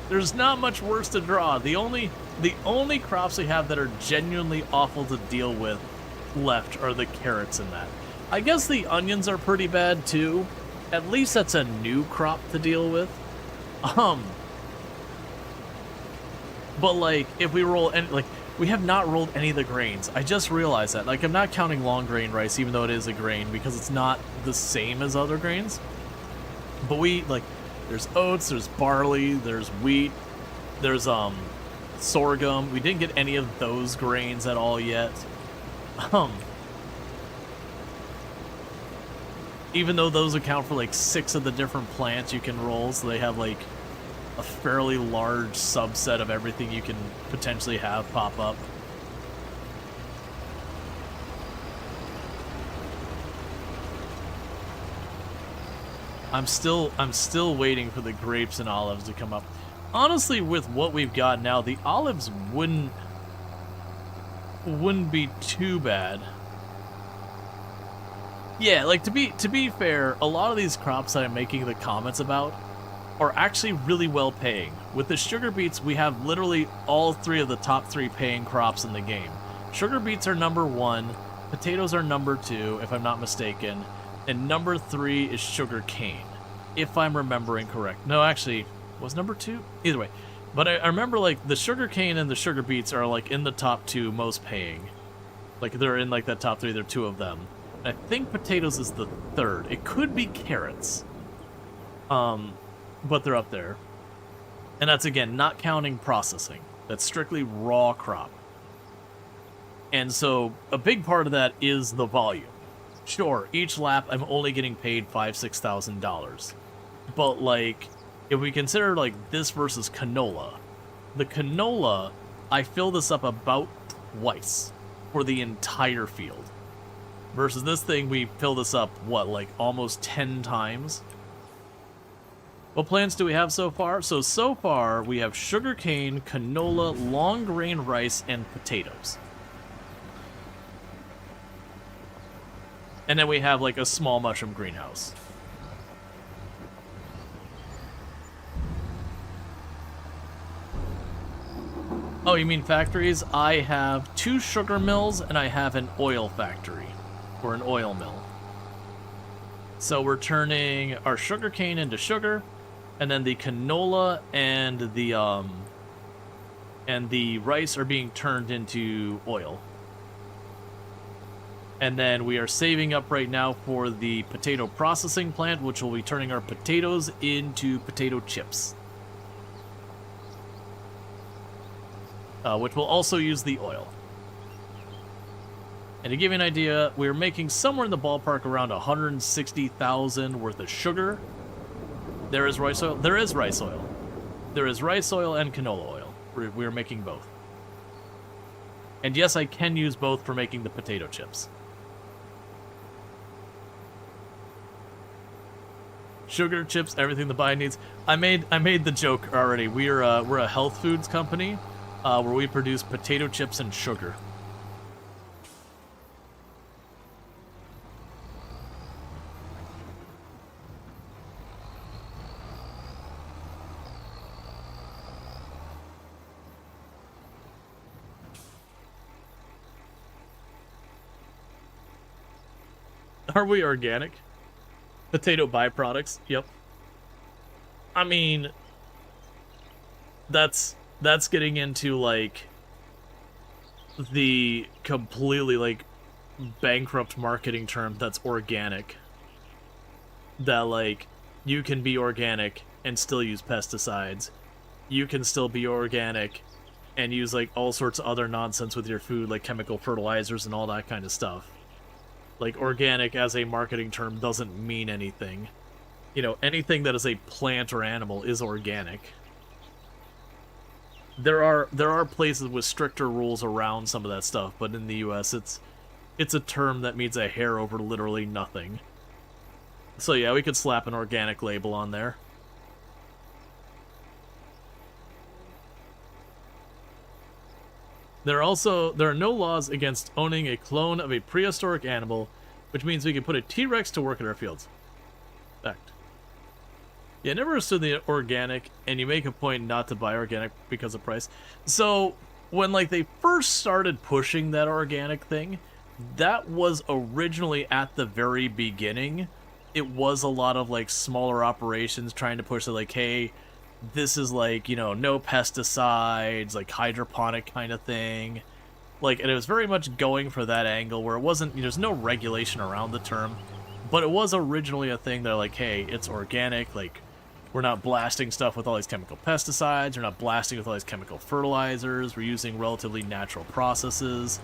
there's not much worse to draw. The only crops we have that are genuinely awful to deal with left are the carrots in that. I guess the onions are pretty bad too. At least that's a new crop to deal with. But like if we roll any, like we have not rolled any of the grains. I just realized that. Like I'm not counting long grain rice even though it is a grain because it's not the same as other grains. But we like there's oats, there's barley, there's wheat, there's sorghum. We didn't get any of those grains at all yet. Even though those account for like 6 of the different plants you can roll, so they have like a fairly large subset of everything you can potentially have pop up. I'm still waiting for the grapes and olives to come up. Honestly, with what we've got now, the olives wouldn't be too bad. Yeah, like to be fair, a lot of these crops that I'm making the comments about are actually really well paying. With the sugar beets, we have literally all 3 of the top 3 paying crops in the game. Sugar beets are number 1, potatoes are number 2, if I'm not mistaken, and number 3 is sugar cane, if I'm remembering correct. No, actually, was number 2? Either way. But I remember, like, the sugar cane and the sugar beets are, like, in the top 2 most paying. Like, they're in, like, that top 3, there are 2 of them. I think potatoes is the 3rd. It could be carrots. But they're up there. And that's, again, not counting processing. That's strictly raw crop. And so, a big part of that is the volume. Sure, each lap I'm only getting paid $5,000-$6,000. But, like, if we consider, like, this versus canola, the canola, I fill this up about twice for the entire field. Versus this thing, we fill this up, what, like almost 10 times? What plants do we have so far? So far, we have sugarcane, canola, long grain rice, and potatoes. And then we have, like, a small mushroom greenhouse. Oh, you mean factories? I have 2 sugar mills, and I have an oil factory. Or an oil mill. So we're turning our sugar cane into sugar, and then the canola and the rice are being turned into oil. And then we are saving up right now for the potato processing plant, which will be turning our potatoes into potato chips. Which will also use the oil. And to give you an idea, we're making somewhere in the ballpark around 160,000 worth of sugar. There is rice oil. There is rice oil. There is rice oil and canola oil. We're making both. And yes, I can use both for making the potato chips. Sugar, chips, everything the buyer needs. I made the joke already. We're a health foods company where we produce potato chips and sugar. Are we organic? Potato byproducts? Yep. I mean, that's getting into, like, the completely, like, bankrupt marketing term that's organic. That, like, you can be organic and still use pesticides. You can still be organic and use, like, all sorts of other nonsense with your food, like chemical fertilizers and all that kind of stuff. Like, organic as a marketing term doesn't mean anything. You know, anything that is a plant or animal is organic. There are places with stricter rules around some of that stuff, but in the US it's a term that means a hair over literally nothing. So yeah, we could slap an organic label on there. There are no laws against owning a clone of a prehistoric animal, which means we can put a T-Rex to work in our fields. Fact. Yeah, never assume the organic, and you make a point not to buy organic because of price. So when like they first started pushing that organic thing, that was originally at the very beginning. It was a lot of like smaller operations trying to push it, like, hey, this is like, you know, no pesticides, like hydroponic kind of thing. Like, and it was very much going for that angle where it wasn't, there's no regulation around the term, but it was originally a thing that like, hey, it's organic, like, we're not blasting stuff with all these chemical pesticides, we're not blasting with all these chemical fertilizers, we're using relatively natural processes.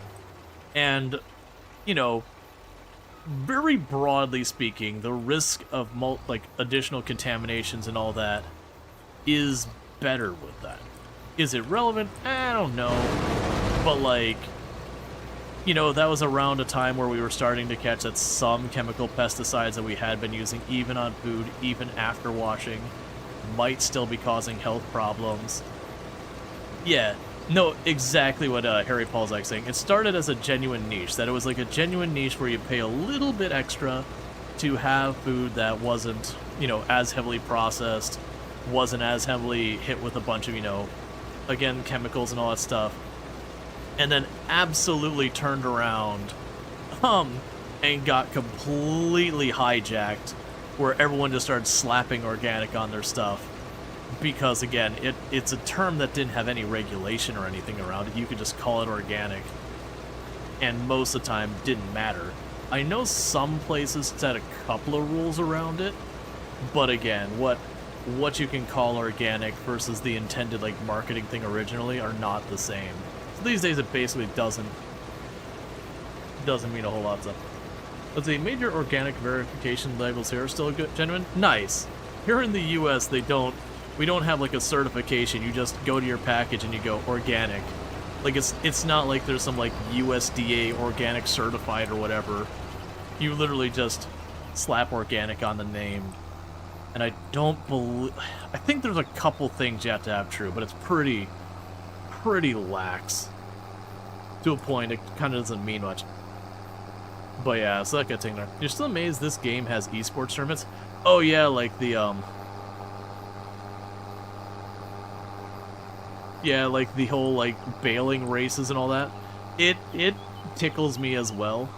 And, you know, very broadly speaking, the risk of like additional contaminations and all that is better with that. Is it relevant? I don't know. But like, you know, that was around a time where we were starting to catch that some chemical pesticides that we had been using, even on food, even after washing, might still be causing health problems. Yeah, no, exactly what Harry Paul's like saying. It started as a genuine niche, that it was like a genuine niche where you pay a little bit extra to have food that wasn't, you know, as heavily processed, wasn't as heavily hit with a bunch of, you know, again, chemicals and all that stuff. And then absolutely turned around and got completely hijacked, where everyone just started slapping organic on their stuff. Because again, it's a term that didn't have any regulation or anything around it. You could just call it organic, and most of the time didn't matter. I know some places set a couple of rules around it, but again, what you can call organic versus the intended like marketing thing originally are not the same. So these days it basically doesn't mean a whole lot. So let's see, major organic verification labels here are still good, genuine. Nice. Here in the US we don't have like a certification. You just go to your package and you go organic. Like it's not like there's some like USDA organic certified or whatever. You literally just slap organic on the name. And I think there's a couple things you have to have true, but it's pretty lax. To a point, it kind of doesn't mean much. But yeah, so that gets in there. You're still amazed this game has esports tournaments? Oh yeah, like the yeah, like the whole like bailing races and all that. It tickles me as well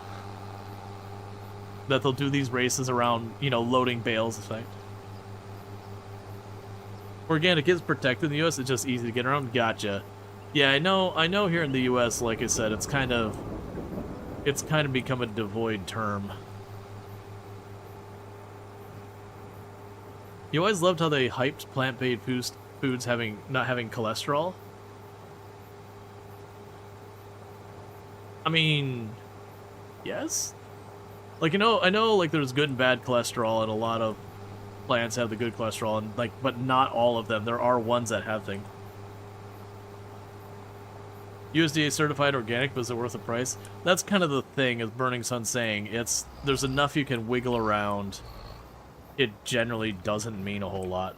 that they'll do these races around, you know, loading bales effect. Organic is protected in the US, it's just easy to get around. Gotcha. Yeah, I know here in the US, like I said, it's kind of become a devoid term. You always loved how they hyped plant-based foods not having cholesterol. I mean, yes. Like, I know like there's good and bad cholesterol, and a lot of plants have the good cholesterol, and like, but not all of them. There are ones that have things. USDA certified organic, but is it worth the price? That's kind of the thing, as Burning Sun's saying. There's enough you can wiggle around. It generally doesn't mean a whole lot.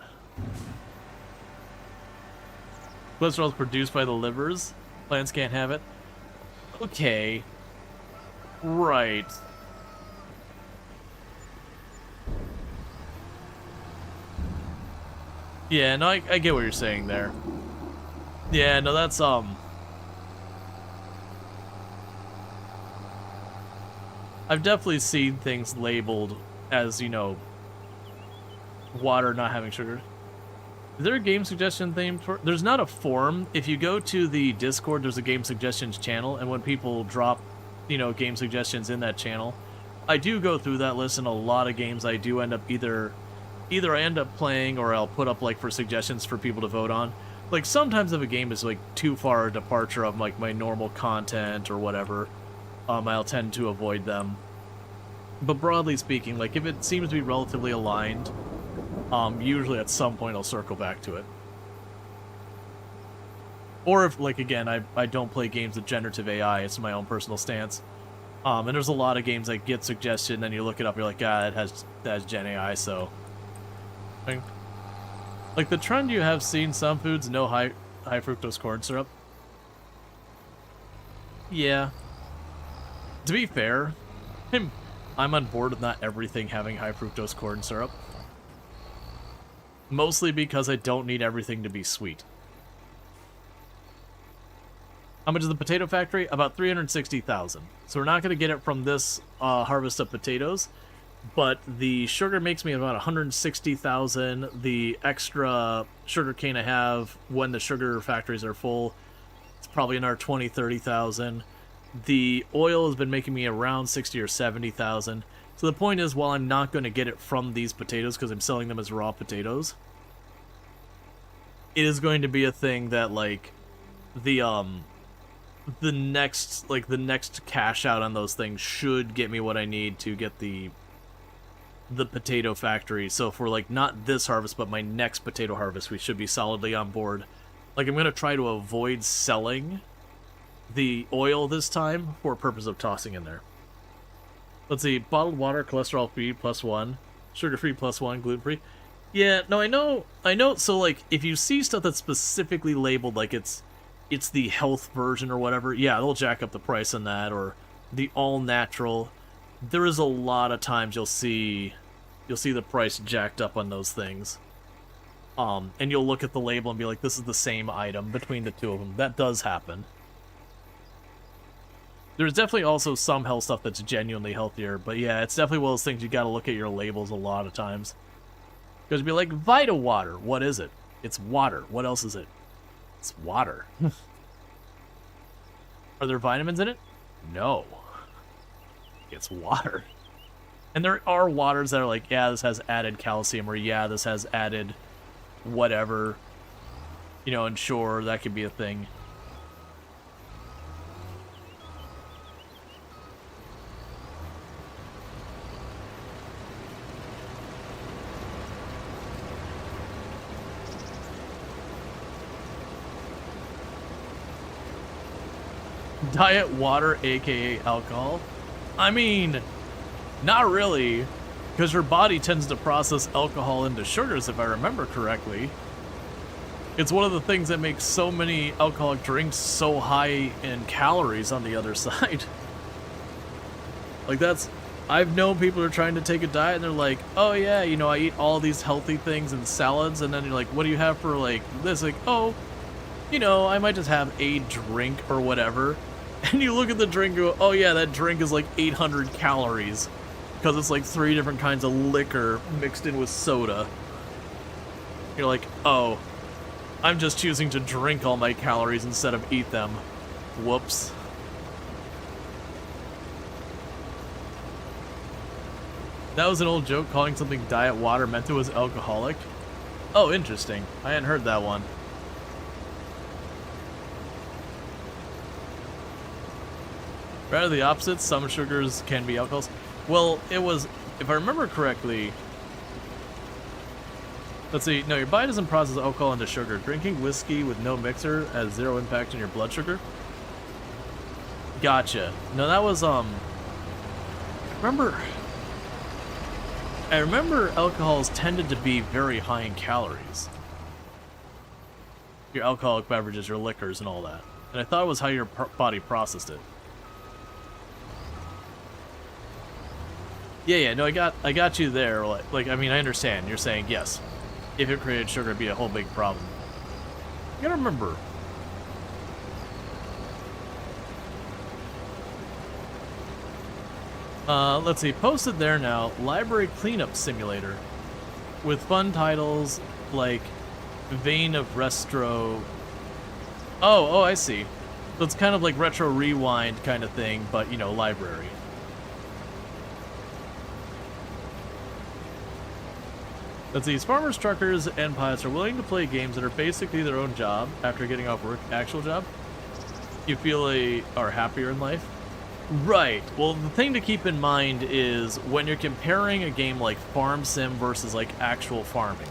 Cholesterol is produced by the livers. Plants can't have it. Okay. Right. Yeah, no, I get what you're saying there. Yeah, no, that's, I've definitely seen things labeled as, you know, water not having sugar. Is there a game suggestion thing for? There's not a forum. If you go to the Discord, there's a game suggestions channel, and when people drop, you know, game suggestions in that channel, I do go through that list, and a lot of games I do end up either I end up playing, or I'll put up like for suggestions for people to vote on. Like sometimes if a game is like too far a departure of like my normal content or whatever, I'll tend to avoid them. But broadly speaking, like if it seems to be relatively aligned, usually at some point I'll circle back to it. Or if, like, again, I don't play games with generative AI, it's my own personal stance. And there's a lot of games that get suggestion, then you look it up, you're like, ah, that has Gen AI, so. Like, the trend you have seen some foods, no high fructose corn syrup. Yeah. To be fair, I'm on board with not everything having high fructose corn syrup. Mostly because I don't need everything to be sweet. How much is the potato factory? About 360,000. So we're not going to get it from this harvest of potatoes, but the sugar makes me about 160,000. The extra sugar cane I have when the sugar factories are full, it's probably another 20, 30,000. The oil has been making me around 60 or 70,000. So the point is, while I'm not going to get it from these potatoes because I'm selling them as raw potatoes, it is going to be a thing that like the next cash out on those things should get me what I need to get the potato factory. So for like not this harvest but my next potato harvest, we should be solidly on board. Like I'm going to try to avoid selling the oil this time for purpose of tossing in there. Let's see, bottled water, cholesterol free +1, sugar free +1, gluten free. Yeah, no, I know. So like if you see stuff that's specifically labeled like it's the health version or whatever, yeah, they'll jack up the price on that. Or the all natural, there is a lot of times you'll see the price jacked up on those things. And you'll look at the label and be like, this is the same item between the two of them. That does happen. There's definitely also some health stuff that's genuinely healthier, but yeah, it's definitely one of those things you gotta look at your labels a lot of times. Because you'll be like, Vita water, what is it? It's water. What else is it? It's water. Are there vitamins in it? No. It's water. And there are waters that are like, yeah, this has added calcium, or yeah, this has added whatever. You know, and sure, that could be a thing. Diet water, aka alcohol? I mean, not really, because your body tends to process alcohol into sugars, if I remember correctly. It's one of the things that makes so many alcoholic drinks so high in calories on the other side. Like I've known people who are trying to take a diet and they're like, oh yeah, you know, I eat all these healthy things and salads, and then you're like, what do you have for like this? Like, oh, you know, I might just have a drink or whatever. And you look at the drink and go, oh yeah, that drink is like 800 calories. Because it's like 3 different kinds of liquor mixed in with soda. You're like, oh, I'm just choosing to drink all my calories instead of eat them. Whoops. That was an old joke, calling something diet water meant it was alcoholic. Oh, interesting. I hadn't heard that one. Rather the opposite, some sugars can be alcohols. Well, it was, if I remember correctly, let's see, no, your body doesn't process alcohol into sugar. Drinking whiskey with no mixer has 0 impact on your blood sugar. Gotcha. No, that was, I remember alcohols tended to be very high in calories. Your alcoholic beverages, your liquors, and all that. And I thought it was how your body processed it. Yeah, no, I got you there. Like, I mean, I understand. You're saying, yes, if it created sugar, it'd be a whole big problem. You gotta remember. Let's see, posted there now, Library Cleanup Simulator, with fun titles like Vein of Restro. Oh, I see. So it's kind of like Retro Rewind kind of thing, but, you know, library. Let's see, farmers, truckers, and pilots are willing to play games that are basically their own job after getting off work, actual job. You feel are happier in life? Right. Well, the thing to keep in mind is when you're comparing a game like Farm Sim versus like actual farming.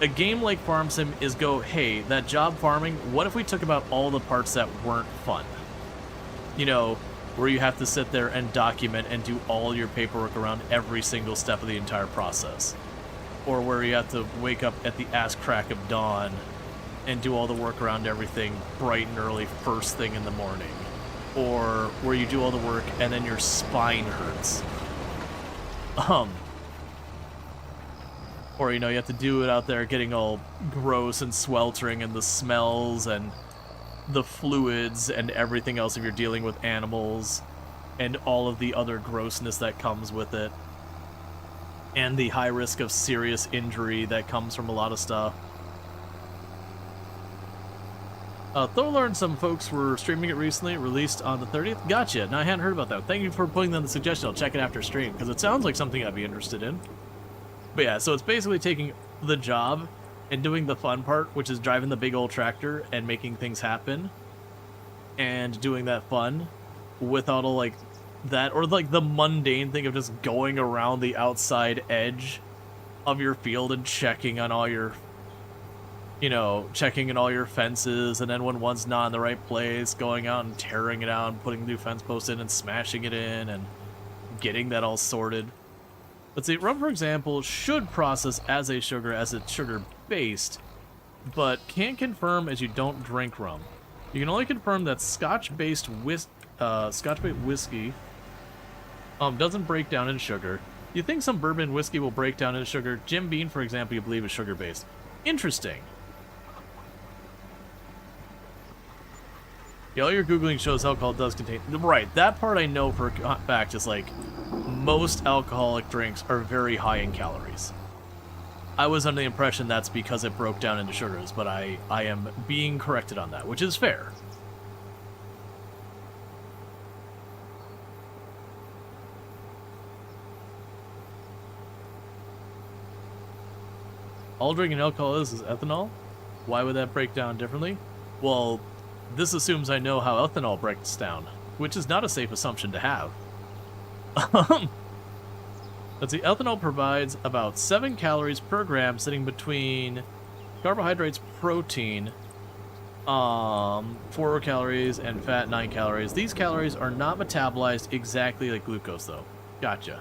A game like Farm Sim is hey, that job farming, what if we took about all the parts that weren't fun? You know, where you have to sit there and document and do all your paperwork around every single step of the entire process. Or where you have to wake up at the ass crack of dawn and do all the work around everything bright and early first thing in the morning. or where you do all the work and then your spine hurts. Or, you know, you have to do it out there getting all gross and sweltering, and the smells and the fluids and everything else if you're dealing with animals, and all of the other grossness that comes with it, and the high risk of serious injury that comes from a lot of stuff. Thorlar and some folks were streaming it recently, released on the 30th. Gotcha. No, I hadn't heard about that. Thank you for putting down the suggestion. I'll check it after stream, because it sounds like something I'd be interested in. But yeah, so it's basically taking the job and doing the fun part, which is driving the big old tractor and making things happen, and doing that fun without all, like, that, or, like, the mundane thing of just going around the outside edge of your field and checking on all your, you know, checking on all your fences, and then when one's not in the right place, going out and tearing it out and putting new fence posts in and smashing it in and getting that all sorted. Let's see, rum, for example, should process as a sugar, as it's sugar-based, but can't confirm as you don't drink rum. You can only confirm that Scotch-based whiskey doesn't break down into sugar. You think some bourbon whiskey will break down into sugar? Jim Beam, for example, you believe is sugar-based. Interesting. Yeah, all your Googling shows alcohol does contain... Right, that part I know for a fact is, like, most alcoholic drinks are very high in calories. I was under the impression that's because it broke down into sugars, but I am being corrected on that, which is fair. All drinking alcohol is ethanol? Why would that break down differently? Well, this assumes I know how ethanol breaks down, which is not a safe assumption to have. Let's see, ethanol provides about 7 calories per gram, sitting between carbohydrates, protein, 4 calories, and fat, 9 calories. These calories are not metabolized exactly like glucose, though. Gotcha.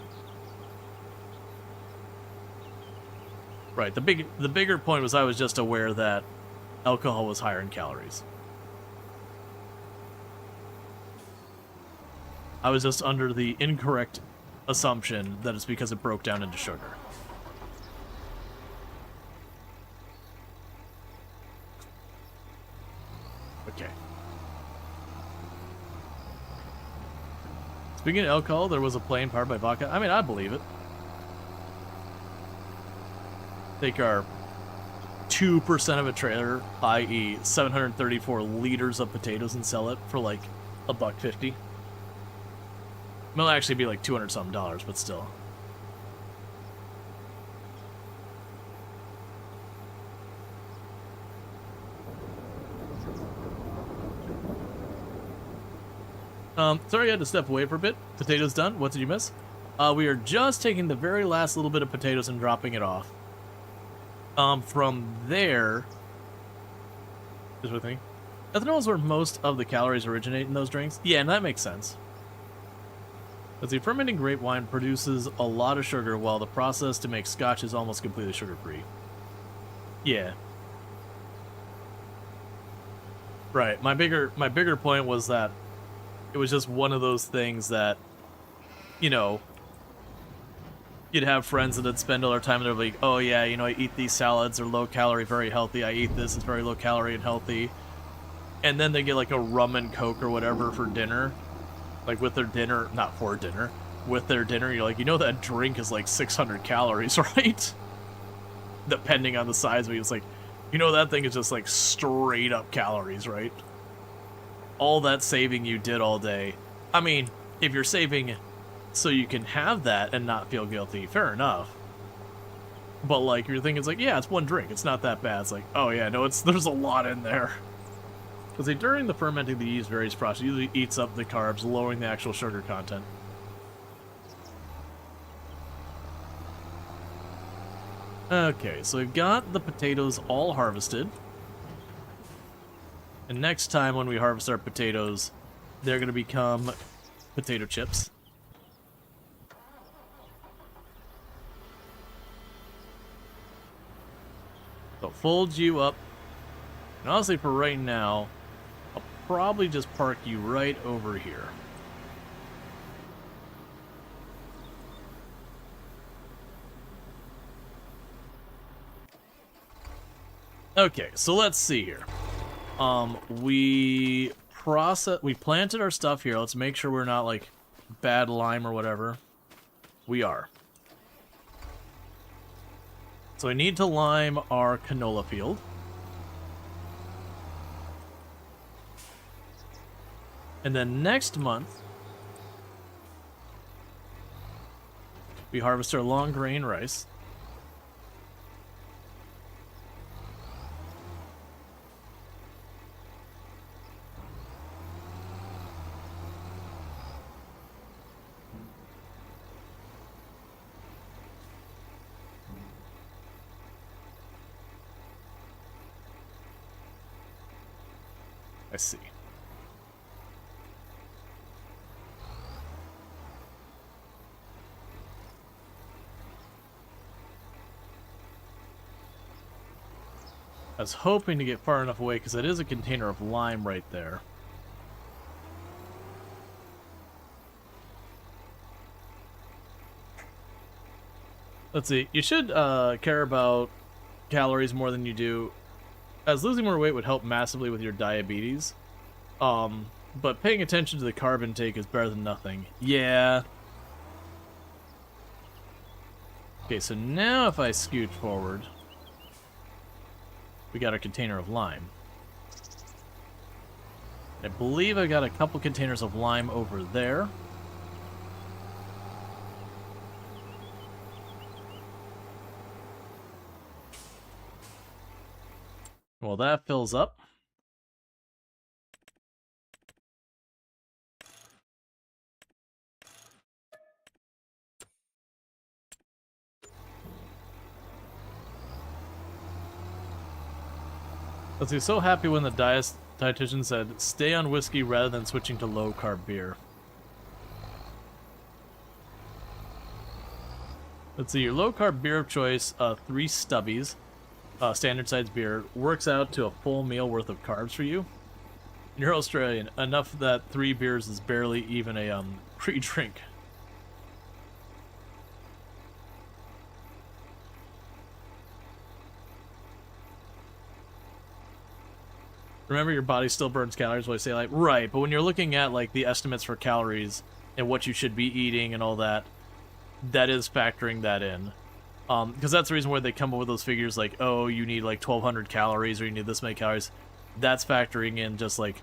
Right, the bigger point was I was just aware that alcohol was higher in calories. I was just under the incorrect assumption that it's because it broke down into sugar. Okay. Speaking of alcohol, there was a plane powered by vodka. I mean, I believe it. Take our 2% of a trailer, i.e. 734 liters of potatoes, and sell it for like $1.50. It'll actually be like $200-something, but still. Sorry I had to step away for a bit. Potatoes done. What did you miss? We are just taking the very last little bit of potatoes and dropping it off. From there, is what I think. Ethanol is where most of the calories originate in those drinks. Yeah, and that makes sense. Let's see, fermenting grape wine produces a lot of sugar, while the process to make scotch is almost completely sugar-free. Yeah. Right. My bigger point was that it was just one of those things that, you know, you'd have friends that'd spend all their time and they're like, oh yeah, you know, I eat these salads, they're low calorie, very healthy. I eat this, it's very low calorie and healthy. And then they get like a rum and coke or whatever for dinner. Like with their dinner, not for dinner, with their dinner, you're like, you know that drink is like 600 calories, right? Depending on the size of it, it's like, you know that thing is just like straight up calories, right? All that saving you did all day. I mean, if you're saving so you can have that and not feel guilty, fair enough. But like, you're thinking, it's like, yeah, it's one drink, it's not that bad. It's like, oh yeah, no, there's a lot in there. Because during the fermenting, the yeast varies process usually eats up the carbs, lowering the actual sugar content. Okay, so we've got the potatoes all harvested. And next time when we harvest our potatoes, they're going to become potato chips. So fold you up. And honestly, for right now, I'll probably just park you right over here. Okay, so let's see here. We planted our stuff here. Let's make sure we're not like bad lime or whatever. We are. So I need to lime our canola field. And then next month, we harvest our long grain rice. I see. I was hoping to get far enough away because it is a container of lime right there. Let's see. You should care about calories more than you do, as losing more weight would help massively with your diabetes. But paying attention to the carb intake is better than nothing. Yeah. Okay, so now if I scoot forward, we got our container of lime. I believe I got a couple containers of lime over there. Well, that fills up. Let's see, so happy when the dietitian said, stay on whiskey rather than switching to low-carb beer. Let's see, your low-carb beer of choice, 3 stubbies, standard size beer, works out to a full meal worth of carbs for you. You're Australian, enough that 3 beers is barely even a pre-drink. Remember, your body still burns calories. What I say, like, right, but when you're looking at like the estimates for calories and what you should be eating and all that, that is factoring that in. Because that's the reason why they come up with those figures like, oh, you need like 1,200 calories or you need this many calories. That's factoring in just like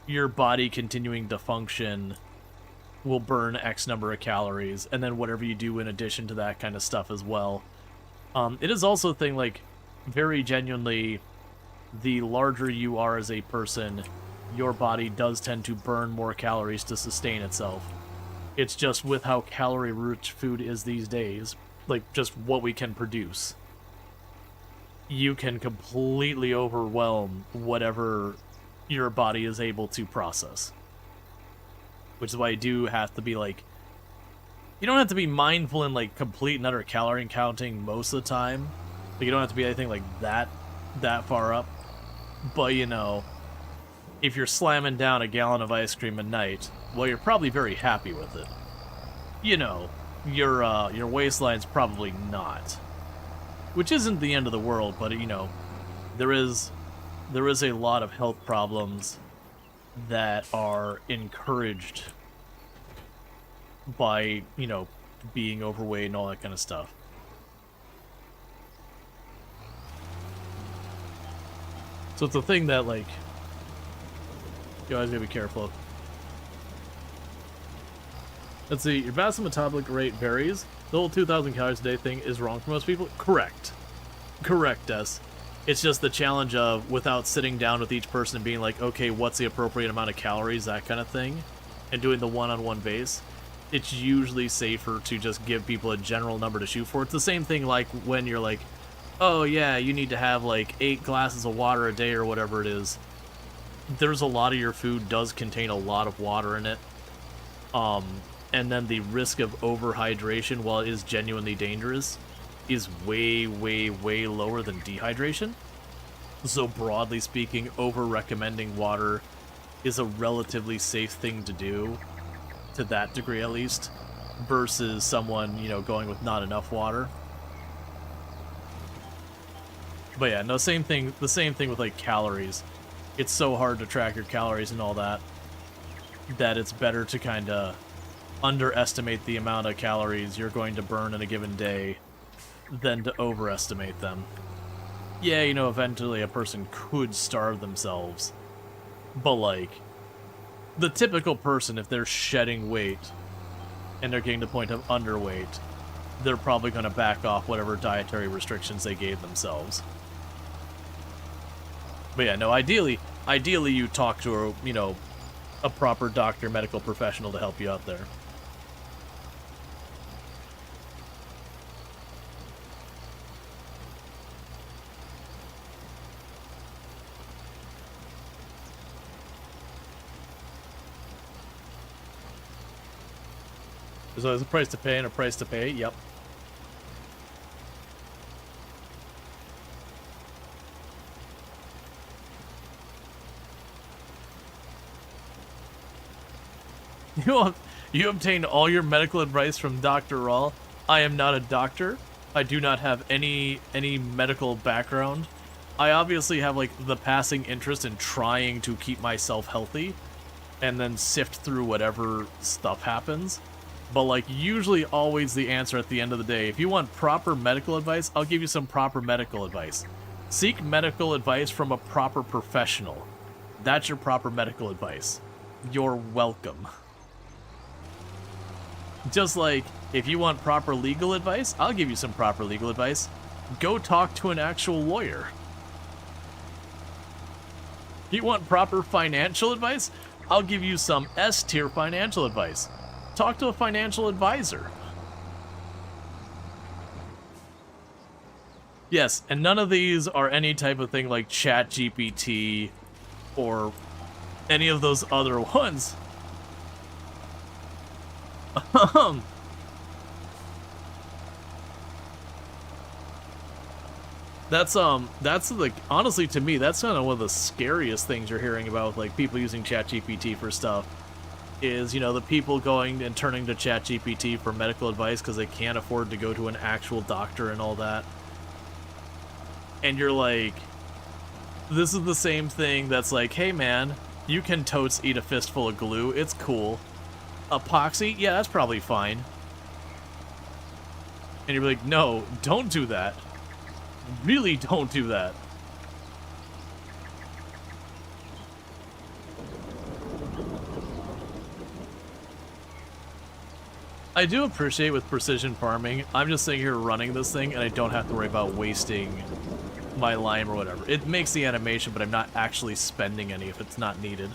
your body continuing to function will burn X number of calories, and then whatever you do in addition to that kind of stuff as well. It is also a thing, like, very genuinely, the larger you are as a person, your body does tend to burn more calories to sustain itself. It's just with how calorie-rich food is these days, like, just what we can produce, you can completely overwhelm whatever your body is able to process. Which is why you do have to be, like, you don't have to be mindful in, like, complete and utter calorie counting most of the time. Like, you don't have to be anything like that far up. But, you know, if you're slamming down a gallon of ice cream a night, well, you're probably very happy with it. You know, your waistline's probably not. Which isn't the end of the world, but, you know, there is a lot of health problems that are encouraged by, you know, being overweight and all that kind of stuff. So it's a thing that, like, you always gotta be careful. Let's see, your basal metabolic rate varies. The whole 2,000 calories a day thing is wrong for most people. Correct. Correct, Des. It's just the challenge of, without sitting down with each person and being like, okay, what's the appropriate amount of calories, that kind of thing, and doing the one-on-one base, it's usually safer to just give people a general number to shoot for. It's the same thing like when you're like, oh yeah, you need to have like 8 glasses of water a day or whatever it is. There's a lot of your food does contain a lot of water in it. And then the risk of overhydration, while it is genuinely dangerous, is way, way, way lower than dehydration. So broadly speaking, over-recommending water is a relatively safe thing to do, to that degree at least, versus someone, you know, going with not enough water. But yeah, no, same thing, the same thing with like calories. It's so hard to track your calories and all that, that it's better to kind of underestimate the amount of calories you're going to burn in a given day than to overestimate them. Yeah, you know, eventually a person could starve themselves, but like, the typical person, if they're shedding weight and they're getting to the point of underweight, they're probably going to back off whatever dietary restrictions they gave themselves. But yeah, no, ideally you talk to a, you know, a proper doctor, medical professional to help you out there. There's always a price to pay and a price to pay, yep. You obtained all your medical advice from Dr. Rual. I am not a doctor. I do not have any medical background. I obviously have like the passing interest in trying to keep myself healthy and then sift through whatever stuff happens. But like usually always the answer at the end of the day, if you want proper medical advice, I'll give you some proper medical advice. Seek medical advice from a proper professional. That's your proper medical advice. You're welcome. Just like, if you want proper legal advice, I'll give you some proper legal advice. Go talk to an actual lawyer. You want proper financial advice? I'll give you some S-tier financial advice. Talk to a financial advisor. Yes, and none of these are any type of thing like ChatGPT or any of those other ones. That's like, honestly to me, that's kind of one of the scariest things you're hearing about with like people using ChatGPT for stuff. Is, you know, the people going and turning to ChatGPT for medical advice because they can't afford to go to an actual doctor and all that. And you're like, this is the same thing that's like, hey man, you can totes eat a fistful of glue, it's cool. Epoxy? Yeah, that's probably fine. And you're like, no, don't do that. Really don't do that. I do appreciate with precision farming, I'm just sitting here running this thing and I don't have to worry about wasting my lime or whatever. It makes the animation, but I'm not actually spending any if it's not needed.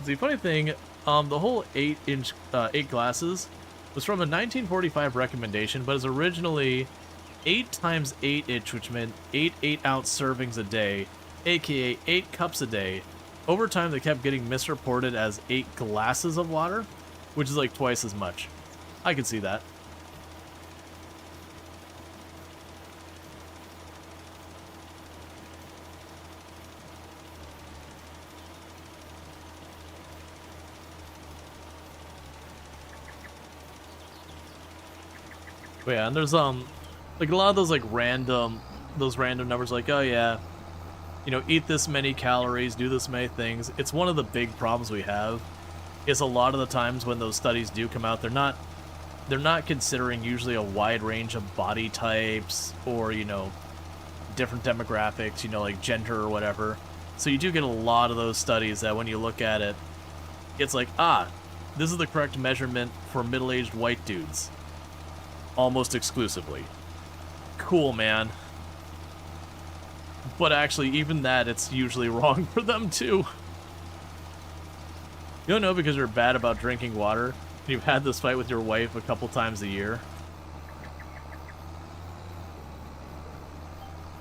The funny thing, the whole 8 glasses was from a 1945 recommendation, but is originally 8 times 8 inch, which meant 8 8-ounce servings a day, aka 8 cups a day. Over time, they kept getting misreported as 8 glasses of water, which is like twice as much. I can see that. But yeah, and there's like a lot of those like random numbers like, oh yeah, you know, eat this many calories, do this many things. It's one of the big problems we have is a lot of the times when those studies do come out, they're not considering usually a wide range of body types or, you know, different demographics, you know, like gender or whatever. So you do get a lot of those studies that when you look at it, it's like, ah, this is the correct measurement for middle-aged white dudes. Almost exclusively. Cool, man. But actually, even that, it's usually wrong for them, too. You don't know because you're bad about drinking water, and you've had this fight with your wife a couple times a year.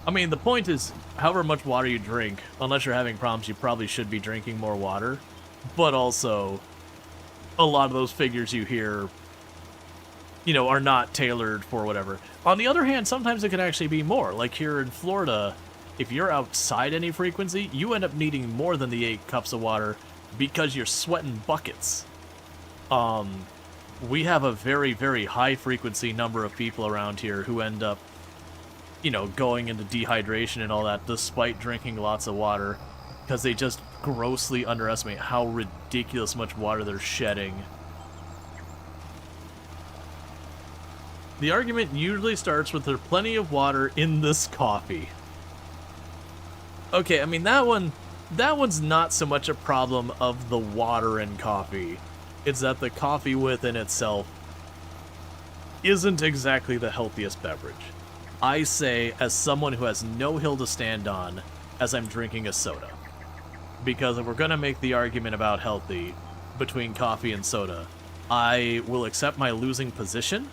I mean, the point is, however much water you drink, unless you're having problems, you probably should be drinking more water. But also, a lot of those figures you hear, you know, are not tailored for whatever. On the other hand, sometimes it can actually be more. Like here in Florida, if you're outside any frequency, you end up needing more than the 8 cups of water because you're sweating buckets. We have a very, very high frequency number of people around here who end up, you know, going into dehydration and all that despite drinking lots of water because they just grossly underestimate how ridiculous much water they're shedding. The argument usually starts with there's plenty of water in this coffee. Okay, I mean, that one's not so much a problem of the water in coffee. It's that the coffee within itself isn't exactly the healthiest beverage. I say, as someone who has no hill to stand on, as I'm drinking a soda. Because if we're gonna make the argument about healthy between coffee and soda, I will accept my losing position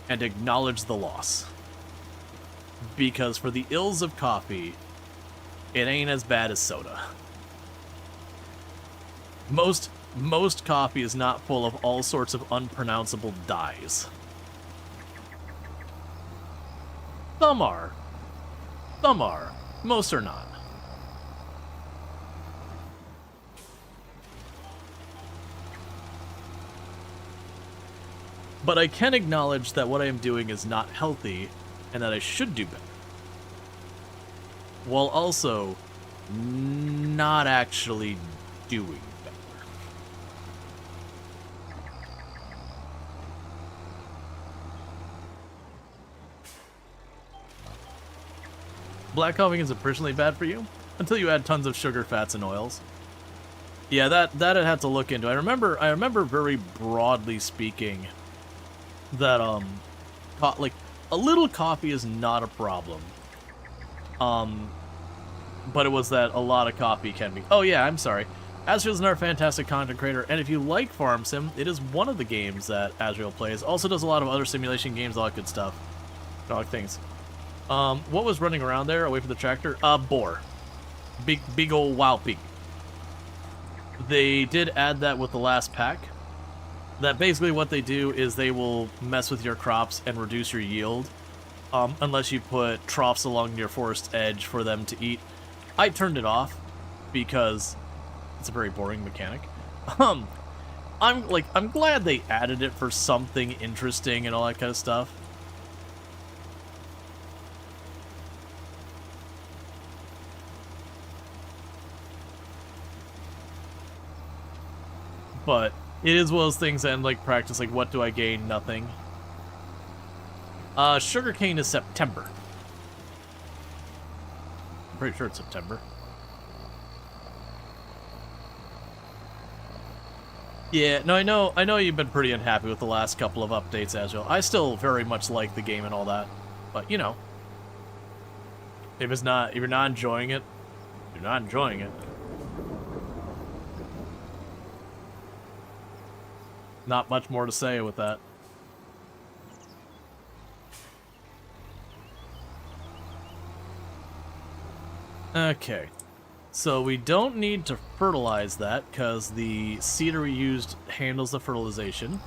and acknowledge the loss. Because for the ills of coffee, it ain't as bad as soda. Most coffee is not full of all sorts of unpronounceable dyes. Some are. Some are. Most are not. But I can acknowledge that what I am doing is not healthy and that I should do better. While also not actually doing better. Black coffee isn't personally bad for you until you add tons of sugar, fats, and oils. Yeah, that I'd have to look into. I remember very broadly speaking that like a little coffee is not a problem. But it was that a lot of coffee can be. Oh yeah, I'm sorry. Azrael's another fantastic content creator, and if you like Farm Sim, it is one of the games that Azrael plays. Also does a lot of other simulation games, all that good stuff. Dog things. What was running around there away from the tractor? Boar. Big ol' wild pig. They did add that with the last pack. That basically what they do is they will mess with your crops and reduce your yield. Unless you put troughs along your forest edge for them to eat. I turned it off because it's a very boring mechanic. I'm glad they added it for something interesting and all that kind of stuff. But it is one of those things that in like practice, like what do I gain? Nothing. Sugarcane is September. I'm pretty sure it's September. Yeah, no, I know you've been pretty unhappy with the last couple of updates, Azrael. I still very much like the game and all that, but you know, if you're not enjoying it, you're not enjoying it. Not much more to say with that. Okay, so we don't need to fertilize that because the seeder we used handles the fertilization.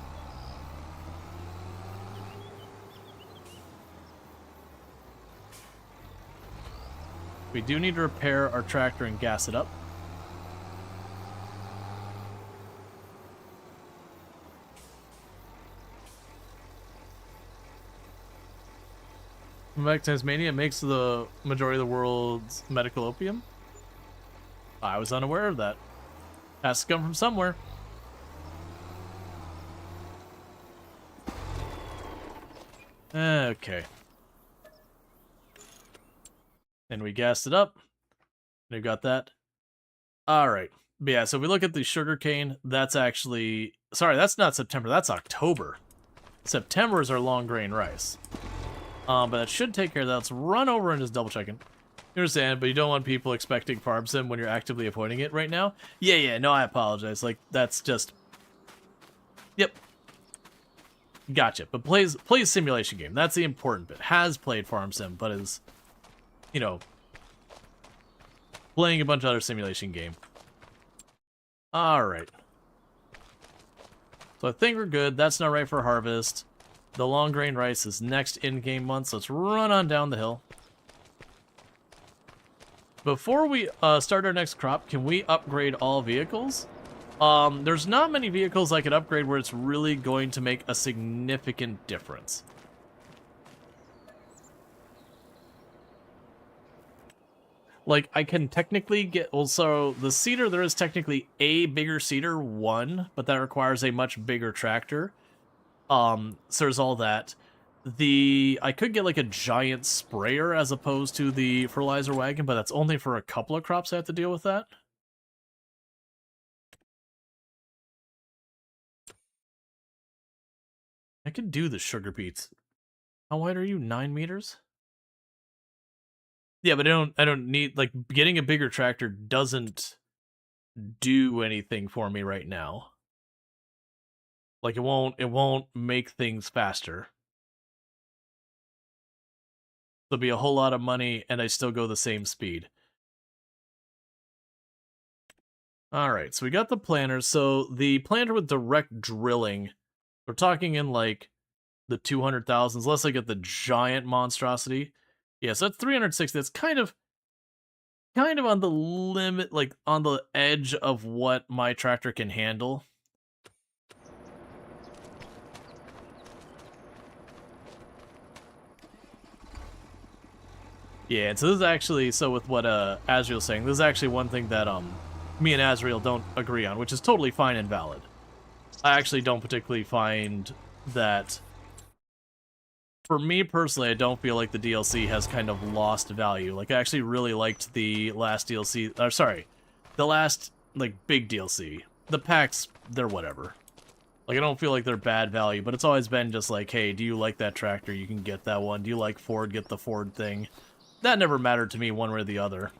We do need to repair our tractor and gas it up. Back to Tasmania makes the majority of the world's medical opium. I was unaware of that. Has to come from somewhere. Okay. And we gassed it up. We got that. Alright. But yeah, so if we look at the sugarcane, that's actually... Sorry, that's not September, that's October. September is our long grain rice. But that should take care of that. Let's run over and just double check it. You understand, but you don't want people expecting Farm Sim when you're actively avoiding it right now. Yeah, no, I apologize. Like, that's just... Yep. Gotcha. But plays simulation game. That's the important bit. Has played Farm Sim, but is, you know, playing a bunch of other simulation game. Alright. So I think we're good. That's not right for harvest. The long grain rice is next in-game month, so let's run on down the hill. Before we start our next crop, can we upgrade all vehicles? There's not many vehicles I could upgrade where it's really going to make a significant difference. Like, I can technically get... Well, so the seeder, there is technically a bigger seeder, one, but that requires a much bigger tractor. So there's all that. I could get, like, a giant sprayer as opposed to the fertilizer wagon, but that's only for a couple of crops I have to deal with that. I could do the sugar beets. How wide are you? 9 meters? Yeah, but I don't need, like, getting a bigger tractor doesn't do anything for me right now. Like, it won't make things faster. There'll be a whole lot of money, and I still go the same speed. Alright, so we got the planter. So the planter with direct drilling, we're talking in, like, the 200,000s, unless I get the giant monstrosity. Yeah, so that's 360. That's kind of on the limit, like, on the edge of what my tractor can handle. Yeah, and so this is actually, so with what Azriel's saying, this is actually one thing that me and Azriel don't agree on, which is totally fine and valid. I actually don't particularly find that... For me personally, I don't feel like the DLC has kind of lost value. Like, I actually really liked the last DLC, or sorry, the last, like, big DLC. The packs, they're whatever. Like, I don't feel like they're bad value, but it's always been just like, hey, do you like that tractor? You can get that one. Do you like Ford? Get the Ford thing. That never mattered to me one way or the other.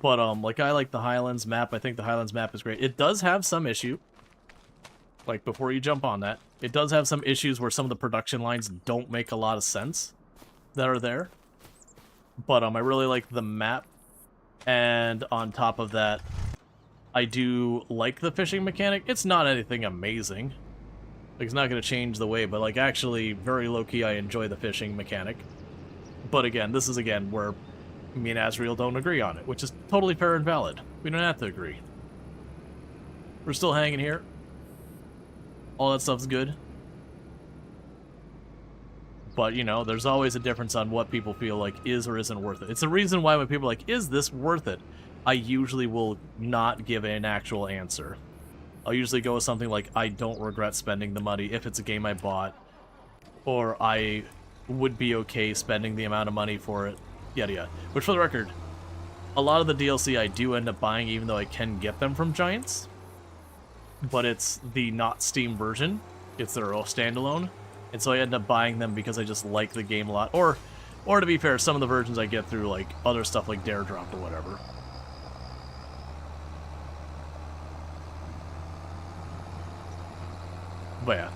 But, like, I like the Highlands map. I think the Highlands map is great. It does have some issue. Like, before you jump on that, it does have some issues where some of the production lines don't make a lot of sense that are there. But, I really like the map. And on top of that, I do like the fishing mechanic. It's not anything amazing. Like, it's not going to change the way, but, like, actually, very low-key, I enjoy the fishing mechanic. But again, this is, again, where me and Azriel don't agree on it, which is totally fair and valid. We don't have to agree. We're still hanging here. All that stuff's good. But, you know, there's always a difference on what people feel like is or isn't worth it. It's the reason why when people are like, is this worth it? I usually will not give an actual answer. I'll usually go with something like, I don't regret spending the money if it's a game I bought. Or I would be okay spending the amount of money for it. Yada yada. Which, for the record, a lot of the DLC I do end up buying even though I can get them from Giants. But it's the not Steam version. It's their own standalone. And so I end up buying them because I just like the game a lot. Or to be fair, some of the versions I get through, like, other stuff like Dare Drop or whatever. But yeah.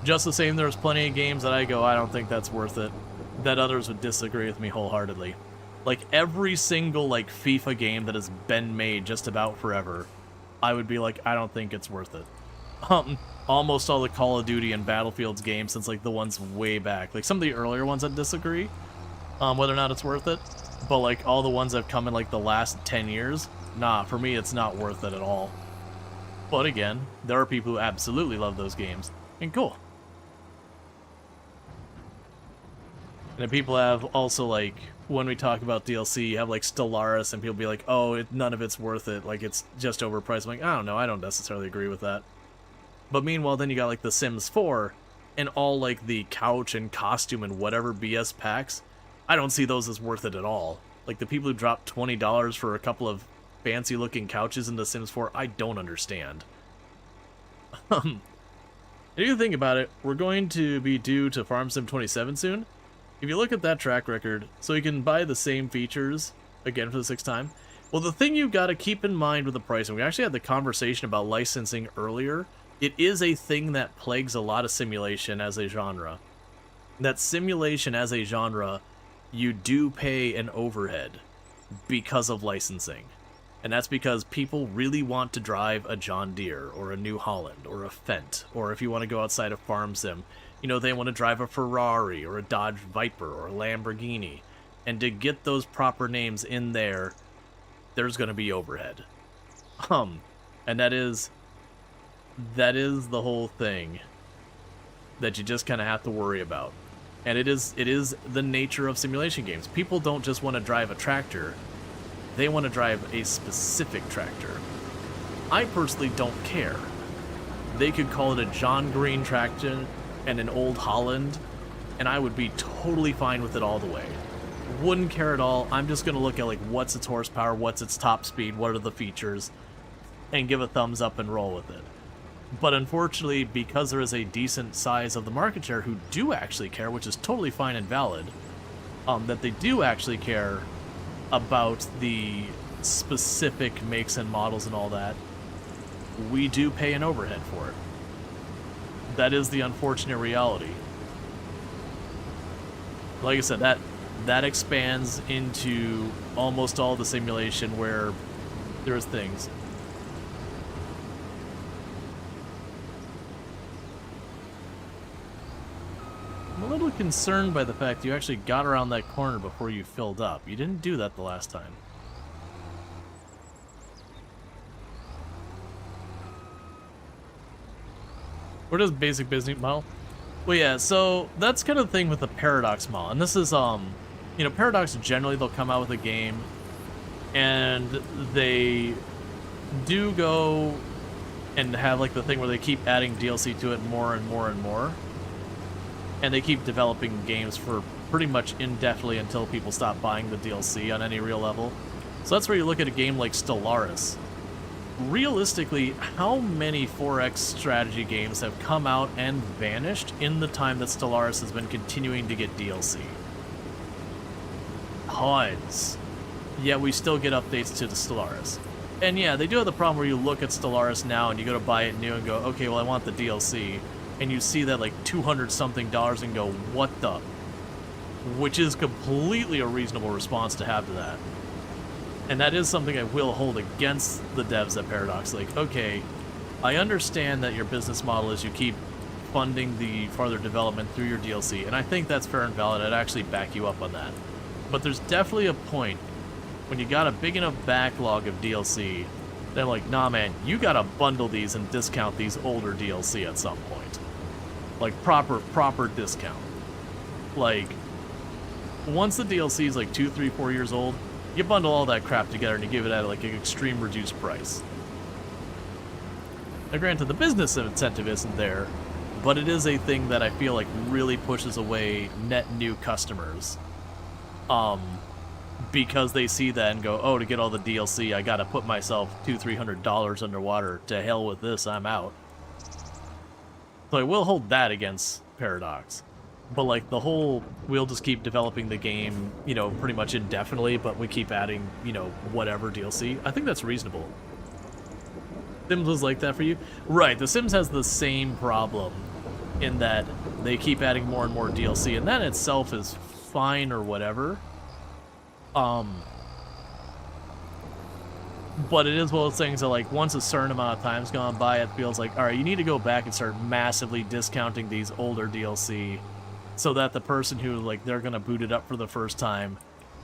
Just the same, there's plenty of games that I go, I don't think that's worth it. That others would disagree with me wholeheartedly. Like, every single, like, FIFA game that has been made just about forever, I would be like, I don't think it's worth it. Almost all the Call of Duty and Battlefield's games since, like, the ones way back. Like, some of the earlier ones I disagree whether or not it's worth it. But, like, all the ones that have come in, like, the last 10 years, nah, for me, it's not worth it at all. But again, there are people who absolutely love those games. And cool. And then people have also, like, when we talk about DLC, you have, like, Stellaris, and people be like, oh, none of it's worth it. Like, it's just overpriced. I'm like, I don't know. I don't necessarily agree with that. But meanwhile, then you got, like, The Sims 4, and all, like, the couch and costume and whatever BS packs. I don't see those as worth it at all. Like, the people who drop $20 for a couple of fancy-looking couches in The Sims 4, I don't understand. If you think about it, we're going to be due to Farm Sim 27 soon. If you look at that track record, so you can buy the same features, again for the 6th time, well, the thing you've got to keep in mind with the pricing, we actually had the conversation about licensing earlier, it is a thing that plagues a lot of simulation as a genre. That simulation as a genre, you do pay an overhead because of licensing. And that's because people really want to drive a John Deere, or a New Holland, or a Fendt, or if you want to go outside of Farm Sim, you know, they want to drive a Ferrari, or a Dodge Viper, or a Lamborghini. And to get those proper names in there, there's going to be overhead. And that is the whole thing that you just kind of have to worry about. And it is the nature of simulation games. People don't just want to drive a tractor. They want to drive a specific tractor. I personally don't care. They could call it a John Green tractor and an Old Holland, and I would be totally fine with it all the way. Wouldn't care at all. I'm just going to look at like what's its horsepower, what's its top speed, what are the features, and give a thumbs up and roll with it. But unfortunately, because there is a decent size of the market share who do actually care, which is totally fine and valid, that they do actually care about the specific makes and models and all that, we do pay an overhead for it. That is the unfortunate reality. Like I said, that expands into almost all the simulation where there's things. I'm a little concerned by the fact you actually got around that corner before you filled up. You didn't do that the last time. What is basic business model? Well, yeah, so that's kind of the thing with the Paradox model. And this is, you know, Paradox generally they'll come out with a game and they do go and have like the thing where they keep adding DLC to it more and more and more. And they keep developing games for pretty much indefinitely until people stop buying the DLC on any real level. So that's where you look at a game like Stellaris. Realistically, how many 4X strategy games have come out and vanished in the time that Stellaris has been continuing to get DLC? Tons. Yet we still get updates to the Stellaris. And yeah, they do have the problem where you look at Stellaris now and you go to buy it new and go, okay, well I want the DLC. And you see that like $200 something and go, what the? Which is completely a reasonable response to have to that. And that is something I will hold against the devs at Paradox. Like, okay, I understand that your business model is you keep funding the farther development through your DLC, and I think that's fair and valid. I'd actually back you up on that. But there's definitely a point when you got a big enough backlog of DLC, they're like, nah man, you gotta bundle these and discount these older DLC at some point. Like proper discount. Like, once the DLC is like 2, 3, 4 years old, you bundle all that crap together and you give it at like an extreme reduced price. Now granted, the business incentive isn't there, but it is a thing that I feel like really pushes away net new customers. Because they see that and go, oh, to get all the DLC, I gotta put myself $200-300 underwater. To hell with this, I'm out. So I will hold that against Paradox. But like the whole, we'll just keep developing the game, you know, pretty much indefinitely, but we keep adding, you know, whatever DLC. I think that's reasonable. Sims was like that for you? Right, The Sims has the same problem in that they keep adding more and more DLC, and that itself is fine or whatever. But it is one of those things that, like, once a certain amount of time's gone by, it feels like, alright, you need to go back and start massively discounting these older DLC so that the person who, like, they're gonna boot it up for the first time,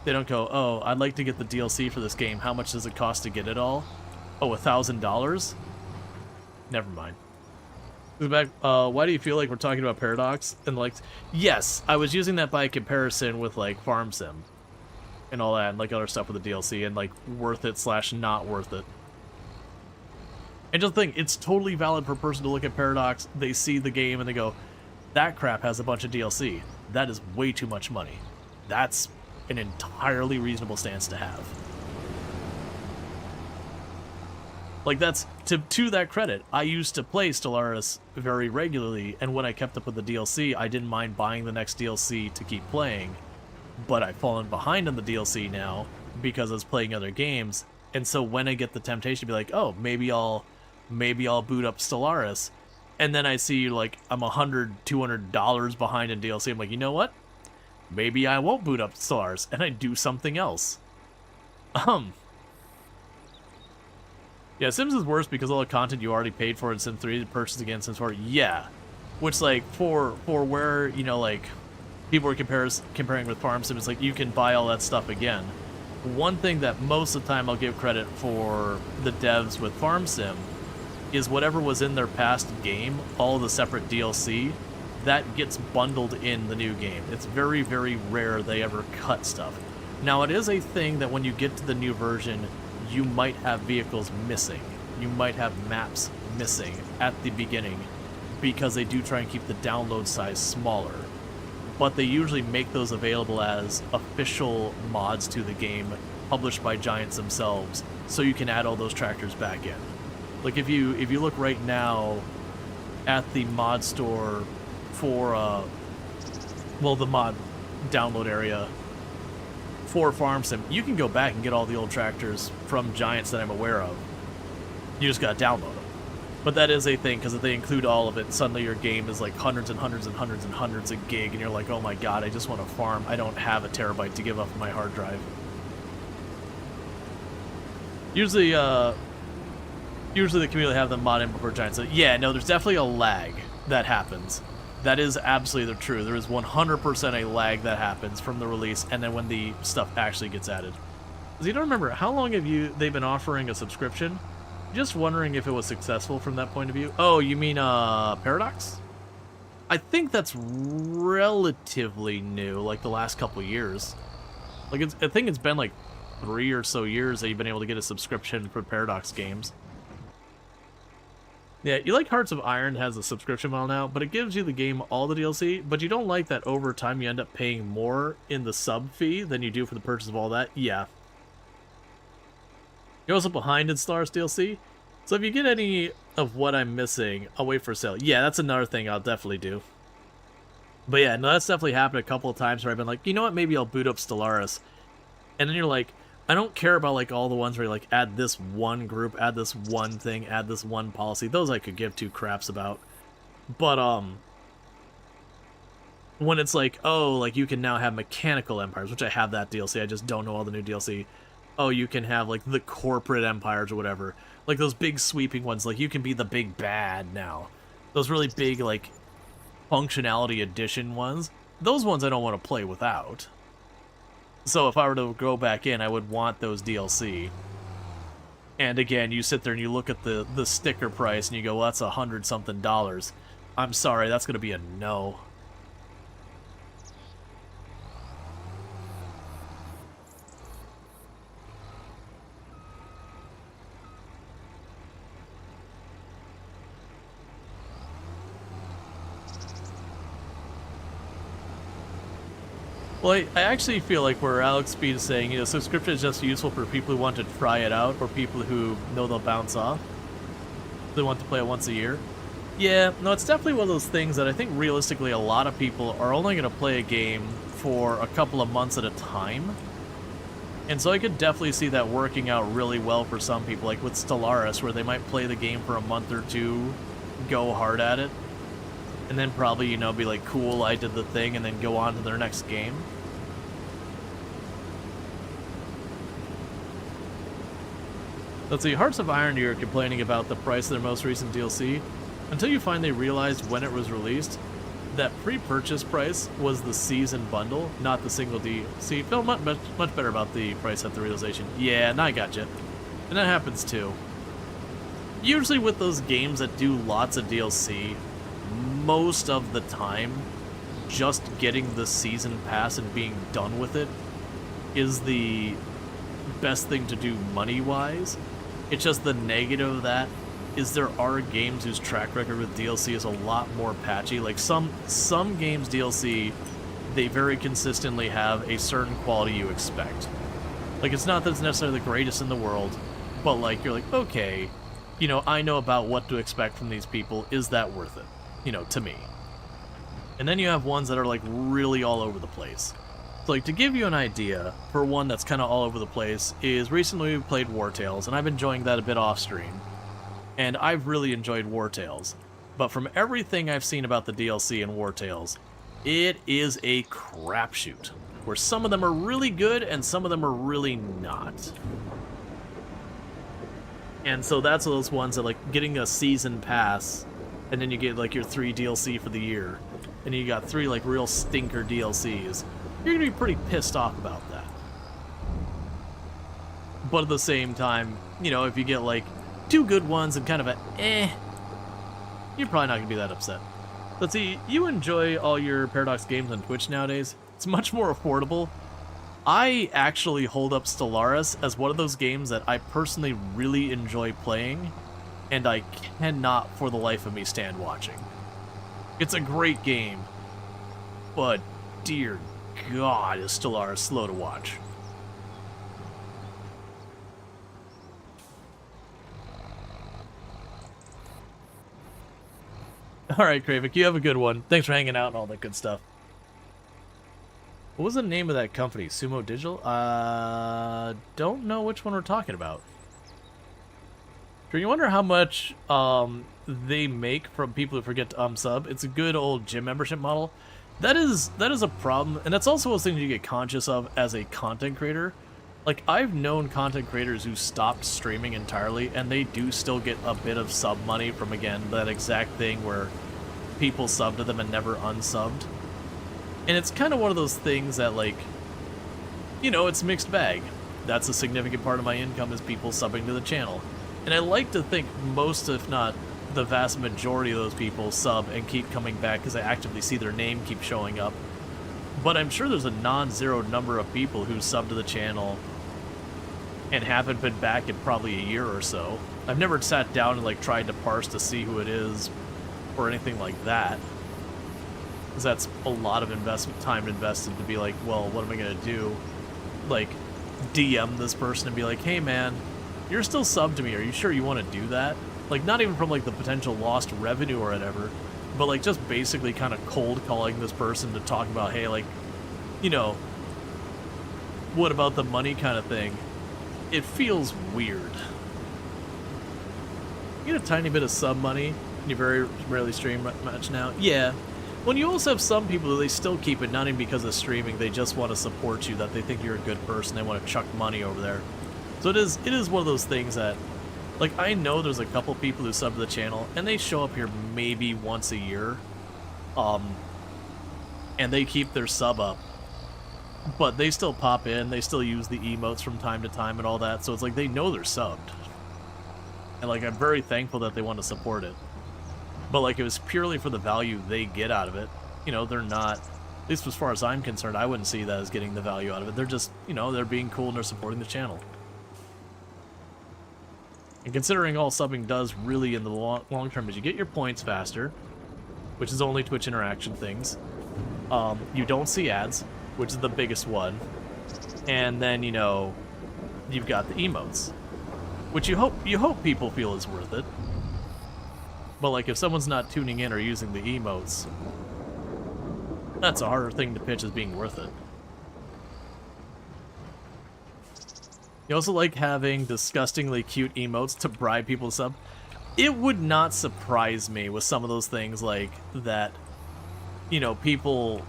they don't go, oh, I'd like to get the DLC for this game. How much does it cost to get it all? Oh, $1,000? Never mind. Back, why do you feel like we're talking about Paradox? And, like, yes, I was using that by comparison with, like, Farm Sim and all that, and like other stuff with the DLC, and like worth it / not worth it. And just think, it's totally valid for a person to look at Paradox, they see the game and they go, that crap has a bunch of DLC. That is way too much money. That's an entirely reasonable stance to have. Like, that's, to that credit, I used to play Stellaris very regularly, and when I kept up with the DLC, I didn't mind buying the next DLC to keep playing. But I've fallen behind on the DLC now because I was playing other games, and so when I get the temptation to be like, oh, maybe I'll boot up Stellaris, and then I see like I'm $100-200 behind in DLC, I'm like, you know what? Maybe I won't boot up Stellaris, and I do something else. Yeah, Sims is worse because all the content you already paid for in Sim 3 to purchase again in Sims 4. Yeah, which like for where, you know, like, people were comparing with Farm Sim. It's like you can buy all that stuff again. One thing that most of the time I'll give credit for the devs with Farm Sim is whatever was in their past game, all the separate DLC, that gets bundled in the new game. It's very, very rare they ever cut stuff. Now, it is a thing that when you get to the new version, you might have vehicles missing. You might have maps missing at the beginning because they do try and keep the download size smaller. But they usually make those available as official mods to the game published by Giants themselves, so you can add all those tractors back in. Like if you look right now at the mod store for the mod download area for Farm Sim, you can go back and get all the old tractors from Giants that I'm aware of. You just gotta download them. But that is a thing, because if they include all of it, suddenly your game is like hundreds and hundreds and hundreds and hundreds of gig, and you're like, oh my god, I just want to farm. I don't have a terabyte to give up my hard drive. Usually the community have them mod in before Giants. So yeah, no, there's definitely a lag that happens. That is absolutely true. There is 100% a lag that happens from the release and then when the stuff actually gets added. Because you don't remember, how long have they've been offering a subscription? Just wondering if it was successful from that point of view. Oh, you mean Paradox? I think that's relatively new, like the last couple years. Like I think it's been like 3 or so years that you've been able to get a subscription for Paradox games. Yeah, you like Hearts of Iron has a subscription model now, but it gives you the game all the DLC, but you don't like that over time you end up paying more in the sub fee than you do for the purchase of all that? Yeah. You're also behind in Stars DLC, so if you get any of what I'm missing, I'll wait for sale. Yeah, that's another thing I'll definitely do. But yeah, no, that's definitely happened a couple of times where I've been like, you know what, maybe I'll boot up Stellaris. And then you're like, I don't care about like all the ones where you like add this one group, add this one thing, add this one policy. Those I could give two craps about. But when it's like, oh, like you can now have mechanical empires, which I have that DLC, I just don't know all the new DLC. Oh, you can have like the corporate empires or whatever. Like those big sweeping ones, like you can be the big bad now. Those really big like functionality edition ones. Those ones I don't want to play without. So if I were to go back in, I would want those DLC. And again, you sit there and you look at the sticker price and you go, well, that's $100-something. I'm sorry, that's going to be a no. Well, I actually feel like where Alex Speed is saying, you know, subscription is just useful for people who want to try it out or people who know they'll bounce off. They want to play it once a year. Yeah, no, it's definitely one of those things that I think realistically a lot of people are only going to play a game for a couple of months at a time. And so I could definitely see that working out really well for some people, like with Stellaris, where they might play the game for a month or two, go hard at it, and then probably, you know, be like, cool, I did the thing, and then go on to their next game. Let's see, Hearts of Iron, you're complaining about the price of their most recent DLC. Until you finally realized when it was released, that pre-purchase price was the season bundle, not the single DLC. Felt much better about the price at the realization. Yeah, now I gotcha. And that happens too. Usually with those games that do lots of DLC, most of the time, just getting the season pass and being done with it is the best thing to do money-wise. It's just the negative of that is there are games whose track record with DLC is a lot more patchy. Like some games DLC, they very consistently have a certain quality you expect. Like it's not that it's necessarily the greatest in the world, but like you're like, okay, you know, I know about what to expect from these people. Is that worth it? You know, to me. And then you have ones that are like really all over the place. So like to give you an idea, for one that's kind of all over the place, is recently we played War Tales, and I've been enjoying that a bit off stream. And I've really enjoyed War Tales. But from everything I've seen about the DLC in War Tales, it is a crapshoot. Where some of them are really good and some of them are really not. And so that's those ones that like getting a season pass and then you get like your 3 DLC for the year. and you got 3 like real stinker DLCs, you're gonna be pretty pissed off about that. But at the same time, you know, if you get like 2 good ones and kind of a you're probably not gonna be that upset. Let's see, you enjoy all your Paradox games on Twitch nowadays? It's much more affordable. I actually hold up Stellaris as one of those games that I personally really enjoy playing, and I cannot for the life of me stand watching. It's a great game, but dear God, is Stellaris slow to watch. Alright, Kravik, you have a good one. Thanks for hanging out and all that good stuff. What was the name of that company? Sumo Digital? Don't know which one we're talking about. Do you wonder how much they make from people who forget to sub? It's a good old gym membership model. That is a problem, and that's also a thing you get conscious of as a content creator. Like, I've known content creators who stopped streaming entirely, and they do still get a bit of sub money from, again, that exact thing where people sub to them and never unsubbed. And it's kind of one of those things that, like, you know, it's mixed bag. That's a significant part of my income is people subbing to the channel. And I like to think most, if not the vast majority of those people sub and keep coming back because I actively see their name keep showing up. But I'm sure there's a non-zero number of people who sub to the channel and haven't been back in probably a year or so. I've never sat down and like tried to parse to see who it is or anything like that. Because that's a lot of time invested to be like, well, what am I going to do? Like, DM this person and be like, hey man, you're still subbed to me, are you sure you want to do that? Like, not even from like the potential lost revenue or whatever, but like just basically kind of cold calling this person to talk about, hey, like, you know, what about the money kind of thing. It feels weird. You get a tiny bit of sub money, and you very rarely stream much now. Yeah. When you also have some people who they still keep it, not even because of streaming, they just want to support you, that they think you're a good person, they want to chuck money over there. So it is one of those things that, like, I know there's a couple people who sub to the channel, and they show up here maybe once a year, and they keep their sub up. But they still pop in, they still use the emotes from time to time and all that, so it's like they know they're subbed. And like, I'm very thankful that they want to support it. But like, it was purely for the value they get out of it. You know, they're not, at least as far as I'm concerned, I wouldn't see that as getting the value out of it. They're just, you know, they're being cool and they're supporting the channel. And considering all subbing does really in the long term is you get your points faster, which is only Twitch interaction things. You don't see ads, which is the biggest one. And then, you know, you've got the emotes, which you hope people feel is worth it. But like, if someone's not tuning in or using the emotes, that's a harder thing to pitch as being worth it. You also like having disgustingly cute emotes to bribe people to sub. It would not surprise me with some of those things like that, you know, people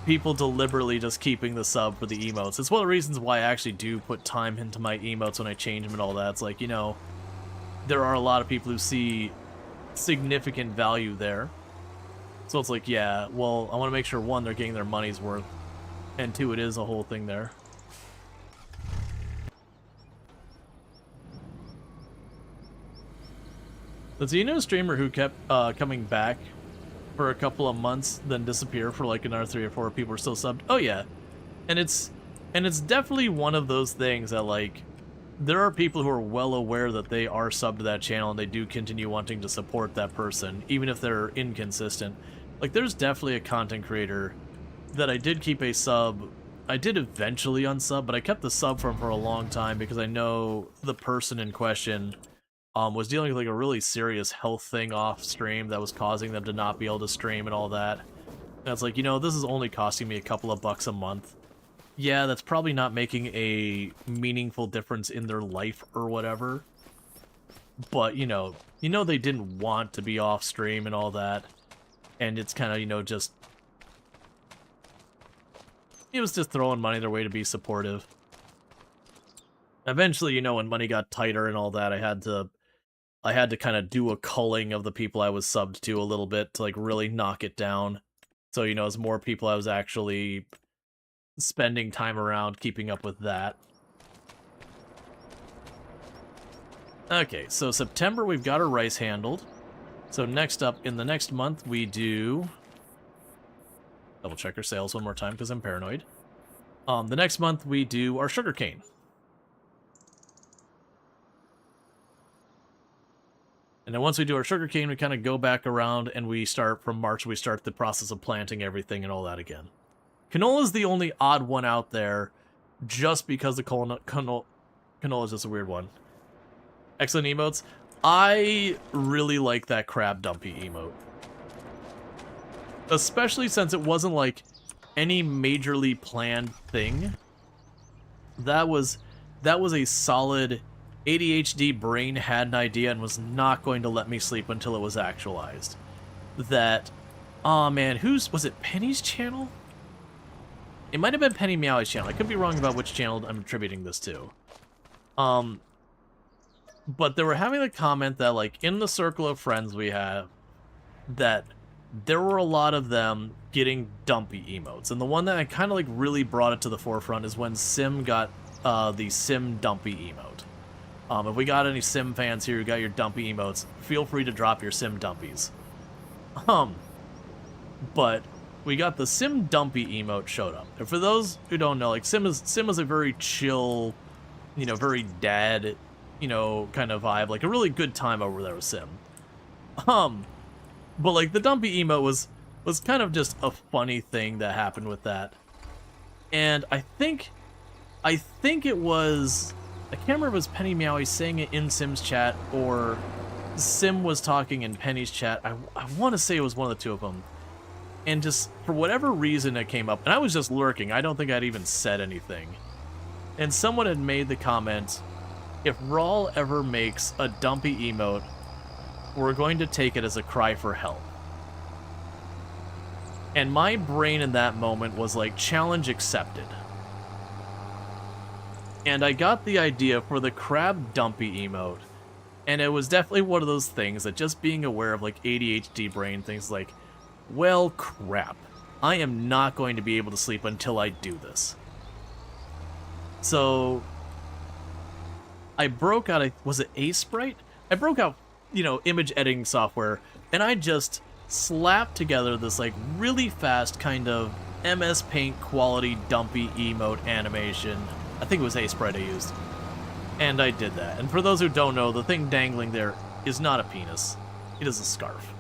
deliberately just keeping the sub for the emotes. It's one of the reasons why I actually do put time into my emotes when I change them and all that. It's like, you know, there are a lot of people who see significant value there. So it's like, yeah, well, I want to make sure, one, they're getting their money's worth, and two, it is a whole thing there. Let's see, you know a streamer who kept coming back for a couple of months, then disappear for like another 3 or 4 people are still subbed? Oh yeah. And it's definitely one of those things that, like, there are people who are well aware that they are subbed to that channel and they do continue wanting to support that person, even if they're inconsistent. Like, there's definitely a content creator that I did keep a sub. I did eventually unsub, but I kept the sub for him for a long time because I know the person in question was dealing with like a really serious health thing off stream that was causing them to not be able to stream and all that. And it's like, you know, this is only costing me a couple of bucks a month. Yeah, that's probably not making a meaningful difference in their life or whatever. But, you know they didn't want to be off stream and all that. And it's kind of, you know, just... It was just throwing money their way to be supportive. Eventually, you know, when money got tighter and all that, I had to kind of do a culling of the people I was subbed to a little bit to, like, really knock it down. So, you know, as more people, I was actually spending time around keeping up with that. Okay, so September, we've got our rice handled. So next up, in the next month, we do... Double check our sales one more time because I'm paranoid. The next month, we do our sugarcane. And then once we do our sugarcane, we kind of go back around and we start, from March, we start the process of planting everything and all that again. Canola is the only odd one out there, just because the canola is just a weird one. Excellent emotes. I really like that crab dumpy emote. Especially since it wasn't like any majorly planned thing. That was a solid ADHD brain had an idea and was not going to let me sleep until it was actualized. That, oh man, was it Penny's channel? It might have been Penny Meowie's channel. I could be wrong about which channel I'm attributing this to. But they were having a comment that, like, in the circle of friends we have, that there were a lot of them getting dumpy emotes. And the one that I kind of, like, really brought it to the forefront is when Sim got the Sim dumpy emote. If we got any Sim fans here who got your dumpy emotes, feel free to drop your Sim dumpies. But we got the Sim dumpy emote showed up. And for those who don't know, like, Sim is a very chill, you know, very dad, you know, kind of vibe, like a really good time over there with Sim. But like the dumpy emote was kind of just a funny thing that happened with that. And I think it was, I can't remember if it was Penny Meowie saying it in Sim's chat or Sim was talking in Penny's chat. I want to say it was one of the two of them. And just for whatever reason it came up, and I was just lurking. I don't think I'd even said anything. And someone had made the comment, if Rual ever makes a dumpy emote, we're going to take it as a cry for help. And my brain in that moment was like, challenge accepted. And I got the idea for the crab dumpy emote. And it was definitely one of those things that just being aware of like ADHD brain things like, well, crap. I am not going to be able to sleep until I do this. So I broke out, was it Sprite? I broke out, you know, image editing software, and I just slapped together this like really fast kind of MS Paint quality dumpy emote animation. I think it was Sprite I used. And I did that. And for those who don't know, the thing dangling there is not a penis. It is a scarf.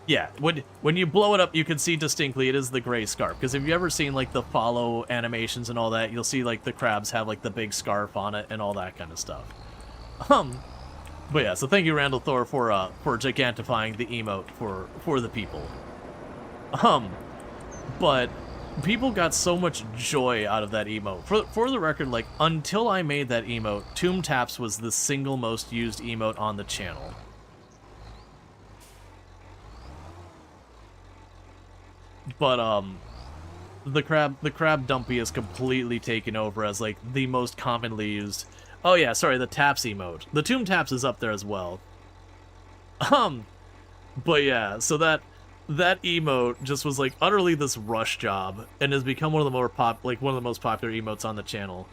Yeah, when you blow it up, you can see distinctly it is the gray scarf. Because have you ever seen like the follow animations and all that, you'll see like the crabs have like the big scarf on it and all that kind of stuff. But yeah, so thank you, Randall Thor, for gigantifying the emote for the people. But people got so much joy out of that emote. For the record, like, until I made that emote, Tomb Taps was the single most used emote on the channel. But the crab dumpy is completely taken over as like the most commonly used. Oh yeah, sorry, the taps emote. The Tomb Taps is up there as well. But yeah, so that emote just was like utterly this rush job and has become one of the one of the most popular emotes on the channel.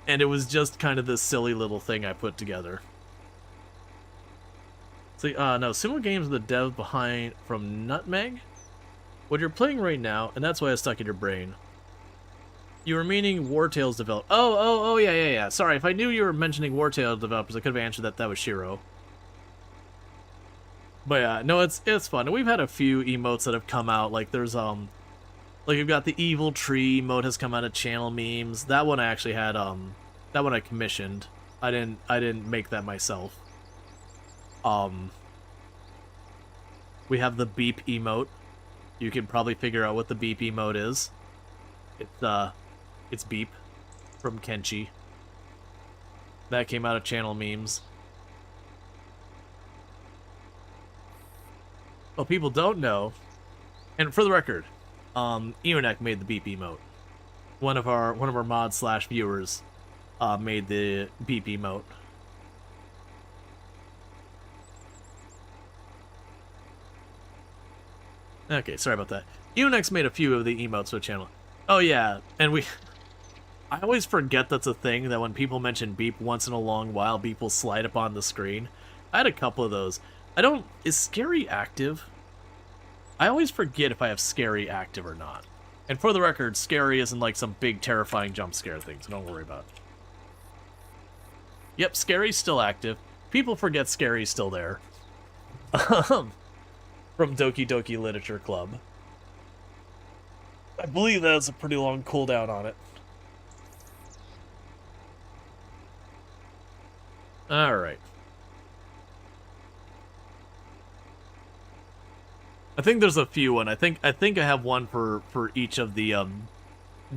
And it was just kind of this silly little thing I put together. So no, similar games are the dev behind from Nutmeg. What you're playing right now, and that's why it's stuck in your brain. You were meaning Wartales develop. Oh, yeah. Sorry, if I knew you were mentioning Wartales developers, I could have answered that was Shiro. But yeah, no, it's fun. And we've had a few emotes that have come out. Like there's like we've got the Evil Tree emote has come out of channel memes. That one I actually had that one I commissioned. I didn't make that myself. We have the beep emote. You can probably figure out what the beep emote is. It's beep from Kenshi. That came out of channel memes. Well, people don't know, and for the record, Eonek made the beep emote. One of our mods / viewers made the beep emote. Okay, sorry about that. Unix made a few of the emotes for the channel. Oh yeah, and I always forget that's a thing, that when people mention beep once in a long while, beep will slide up on the screen. I had a couple of those. Is scary active? I always forget if I have scary active or not. And for the record, scary isn't like some big terrifying jump scare thing, so don't worry about it. Yep, scary's still active. People forget scary's still there. From Doki Doki Literature Club. I believe that has a pretty long cooldown on it. Alright. I think there's a few one. I think I have one for each of the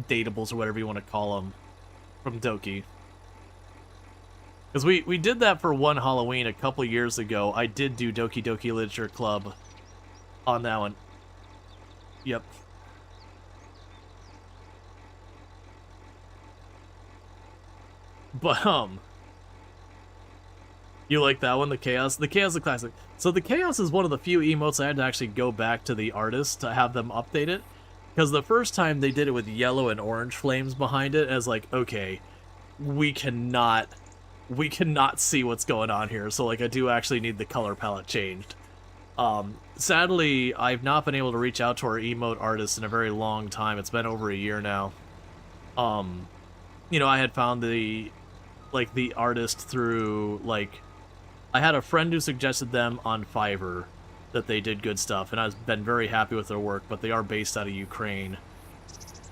datables or whatever you want to call them from Doki. Because we did that for one Halloween a couple years ago. I did do Doki Doki Literature Club on that one. Yep. But you like that one, the Chaos? The Chaos is a classic. So the Chaos is one of the few emotes I had to actually go back to the artist to have them update it. Because the first time they did it with yellow and orange flames behind it, as like, okay, we cannot see what's going on here. So like, I do actually need the color palette changed. Sadly, I've not been able to reach out to our emote artist in a very long time. It's been over a year now. You know, I had found the artist through, like, I had a friend who suggested them on Fiverr that they did good stuff, and I've been very happy with their work, but they are based out of Ukraine.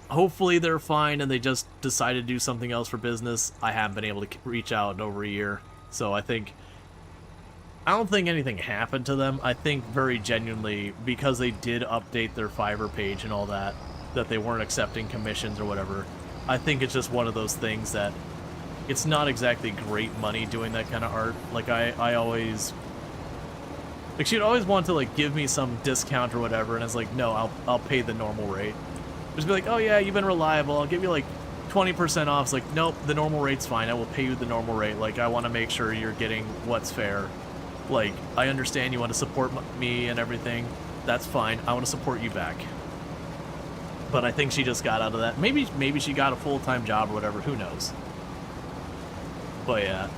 Hopefully they're fine and they just decided to do something else for business. I haven't been able to reach out in over a year, so I don't think anything happened to them. I think very genuinely, because they did update their Fiverr page and all that, that they weren't accepting commissions or whatever. I think it's just one of those things that it's not exactly great money doing that kind of art. Like, I always... Like, she'd always want to, like, give me some discount or whatever, and I was like, no, I'll pay the normal rate. Just be like, oh yeah, you've been reliable, I'll give you, like, 20% off. It's like, nope, the normal rate's fine, I will pay you the normal rate. Like, I want to make sure you're getting what's fair. Like, I understand you want to support me and everything. That's fine, I want to support you back. But I think she just got out of that. Maybe she got a full-time job or whatever, who knows. But yeah.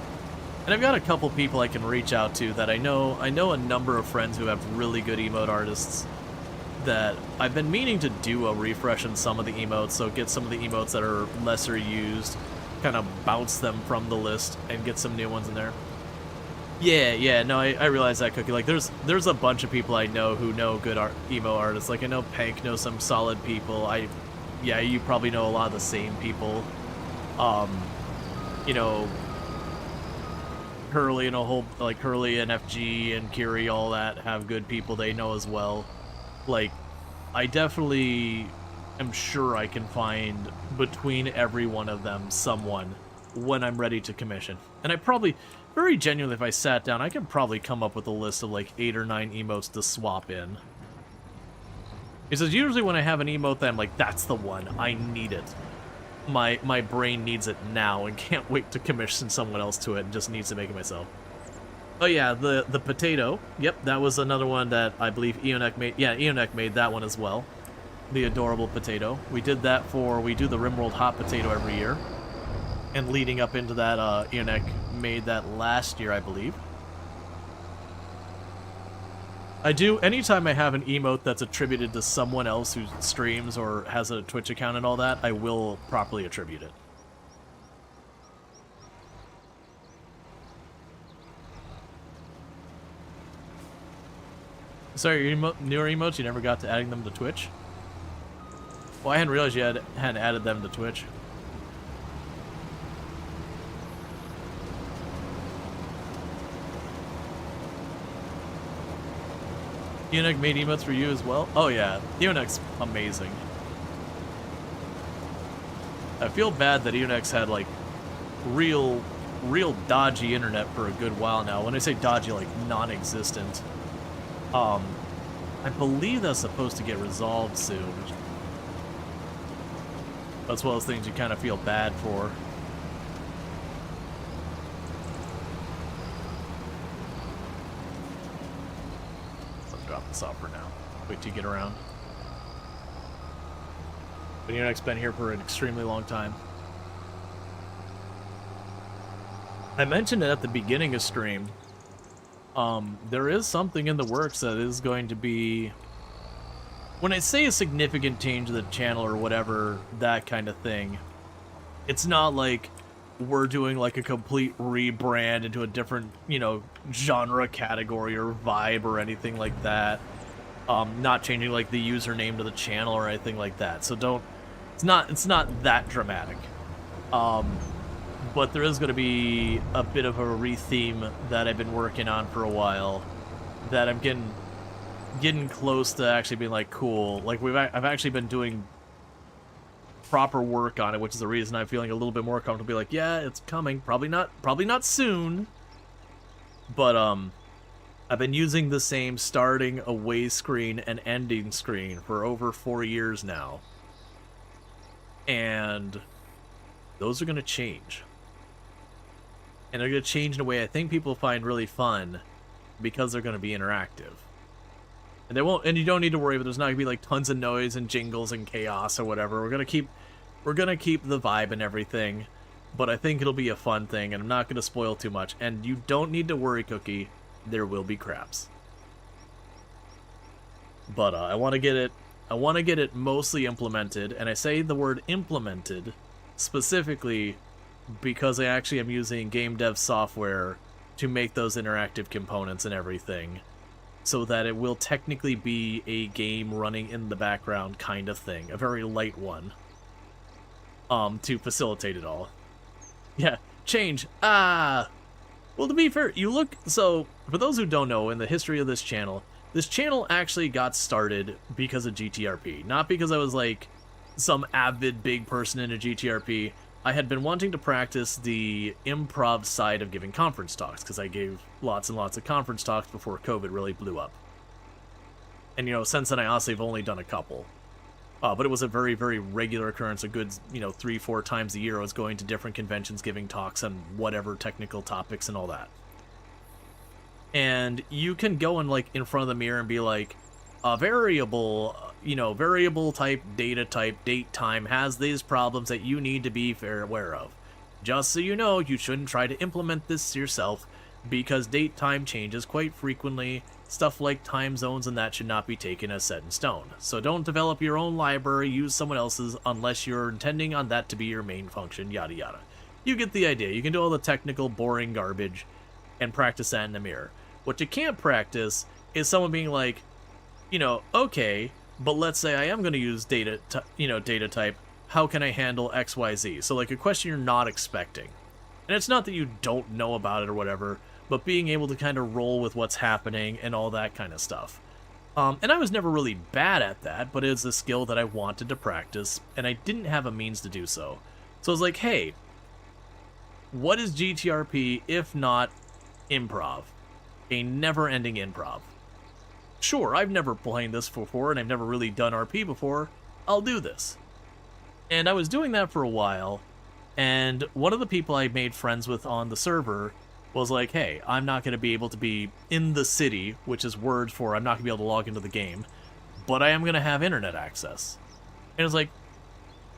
And I've got a couple people I can reach out to that I know a number of friends who have really good emote artists that I've been meaning to do a refresh in some of the emotes, so get some of the emotes that are lesser used, kind of bounce them from the list and get some new ones in there. Yeah, no, I realize that, Cookie. Like, there's a bunch of people I know who know good emo artists. Like, I know Pank knows some solid people. Yeah, you probably know a lot of the same people. You know, Hurley and a whole, like, Hurley and FG and Kiri, all that have good people they know as well. Like, I definitely am sure I can find between every one of them someone when I'm ready to commission. And I probably, very genuinely, if I sat down, I can probably come up with a list of like 8 or 9 emotes to swap in. It says usually when I have an emote that I'm like, that's the one, I need it. My brain needs it now and can't wait to commission someone else to it and just needs to make it myself. Oh yeah, the potato. Yep, that was another one that I believe Eonek made. Yeah, Eonek made that one as well. The adorable potato. We did that we do the Rimworld hot potato every year. And leading up into that, Eonek made that last year, I believe. I do, anytime I have an emote that's attributed to someone else who streams or has a Twitch account and all that, I will properly attribute it. Sorry, your newer emotes, you never got to adding them to Twitch? Well, I hadn't realized you hadn't added them to Twitch. Eonek made emotes for you as well? Oh yeah, Eonek's amazing. I feel bad that Eonek's had like real dodgy internet for a good while now. When I say dodgy, like non-existent. I believe that's supposed to get resolved soon. That's one of those things you kind of feel bad for. Drop this off for now. Wait till you get around. But Unix been here for an extremely long time. I mentioned it at the beginning of stream. There is something in the works that is going to be... When I say a significant change to the channel or whatever, that kind of thing, it's not like we're doing like a complete rebrand into a different, you know, genre category or vibe or anything like that. Not changing like the username to the channel or anything like that. So don't, it's not that dramatic. But there is going to be a bit of a re-theme that I've been working on for a while that I'm getting close to actually being like, cool. Like I've actually been doing proper work on it, which is the reason I'm feeling a little bit more comfortable. Be like, yeah, it's coming. Probably not soon. But I've been using the same starting, away screen, and ending screen for over 4 years now. And those are going to change. And they're going to change in a way I think people find really fun because they're going to be interactive. And they won't, and you don't need to worry, but there's not going to be like tons of noise and jingles and chaos or whatever. We're going to keep the vibe and everything, but I think it'll be a fun thing, and I'm not going to spoil too much. And you don't need to worry, Cookie. There will be craps. But I want to get it mostly implemented, and I say the word implemented specifically because I actually am using game dev software to make those interactive components and everything, so that it will technically be a game running in the background kind of thing, a very light one, to facilitate it all. Yeah, change. Well, to be fair, so, for those who don't know, in the history of this channel actually got started because of GTRP. Not because I was, like, some avid big person into GTRP. I had been wanting to practice the improv side of giving conference talks, because I gave lots and lots of conference talks before COVID really blew up. And, you know, since then I honestly have only done a couple. But it was a very, very regular occurrence, a good, 3-4 times a year I was going to different conventions giving talks on whatever technical topics and all that. And you can go and, like, in front of the mirror and be like, a variable, variable type, data type, date time has these problems that you need to be aware of. Just so you know, you shouldn't try to implement this yourself, because date time changes quite frequently. Stuff like time zones and that should not be taken as set in stone. So don't develop your own library, use someone else's, unless you're intending on that to be your main function, yada yada. You get the idea. You can do all the technical, boring garbage and practice that in the mirror. What you can't practice is someone being like, okay, but let's say I am going to use data type. How can I handle XYZ? So like a question you're not expecting. And it's not that you don't know about it or whatever, but being able to kind of roll with what's happening and all that kind of stuff. And I was never really bad at that, but it's a skill that I wanted to practice, and I didn't have a means to do so. So I was like, hey, what is GTRP if not improv? A never-ending improv. Sure, I've never played this before, and I've never really done RP before. I'll do this. And I was doing that for a while, and one of the people I made friends with on the server was like, hey, I'm not going to be able to be in the city, which is word for I'm not going to be able to log into the game, but I am going to have internet access. And it was like,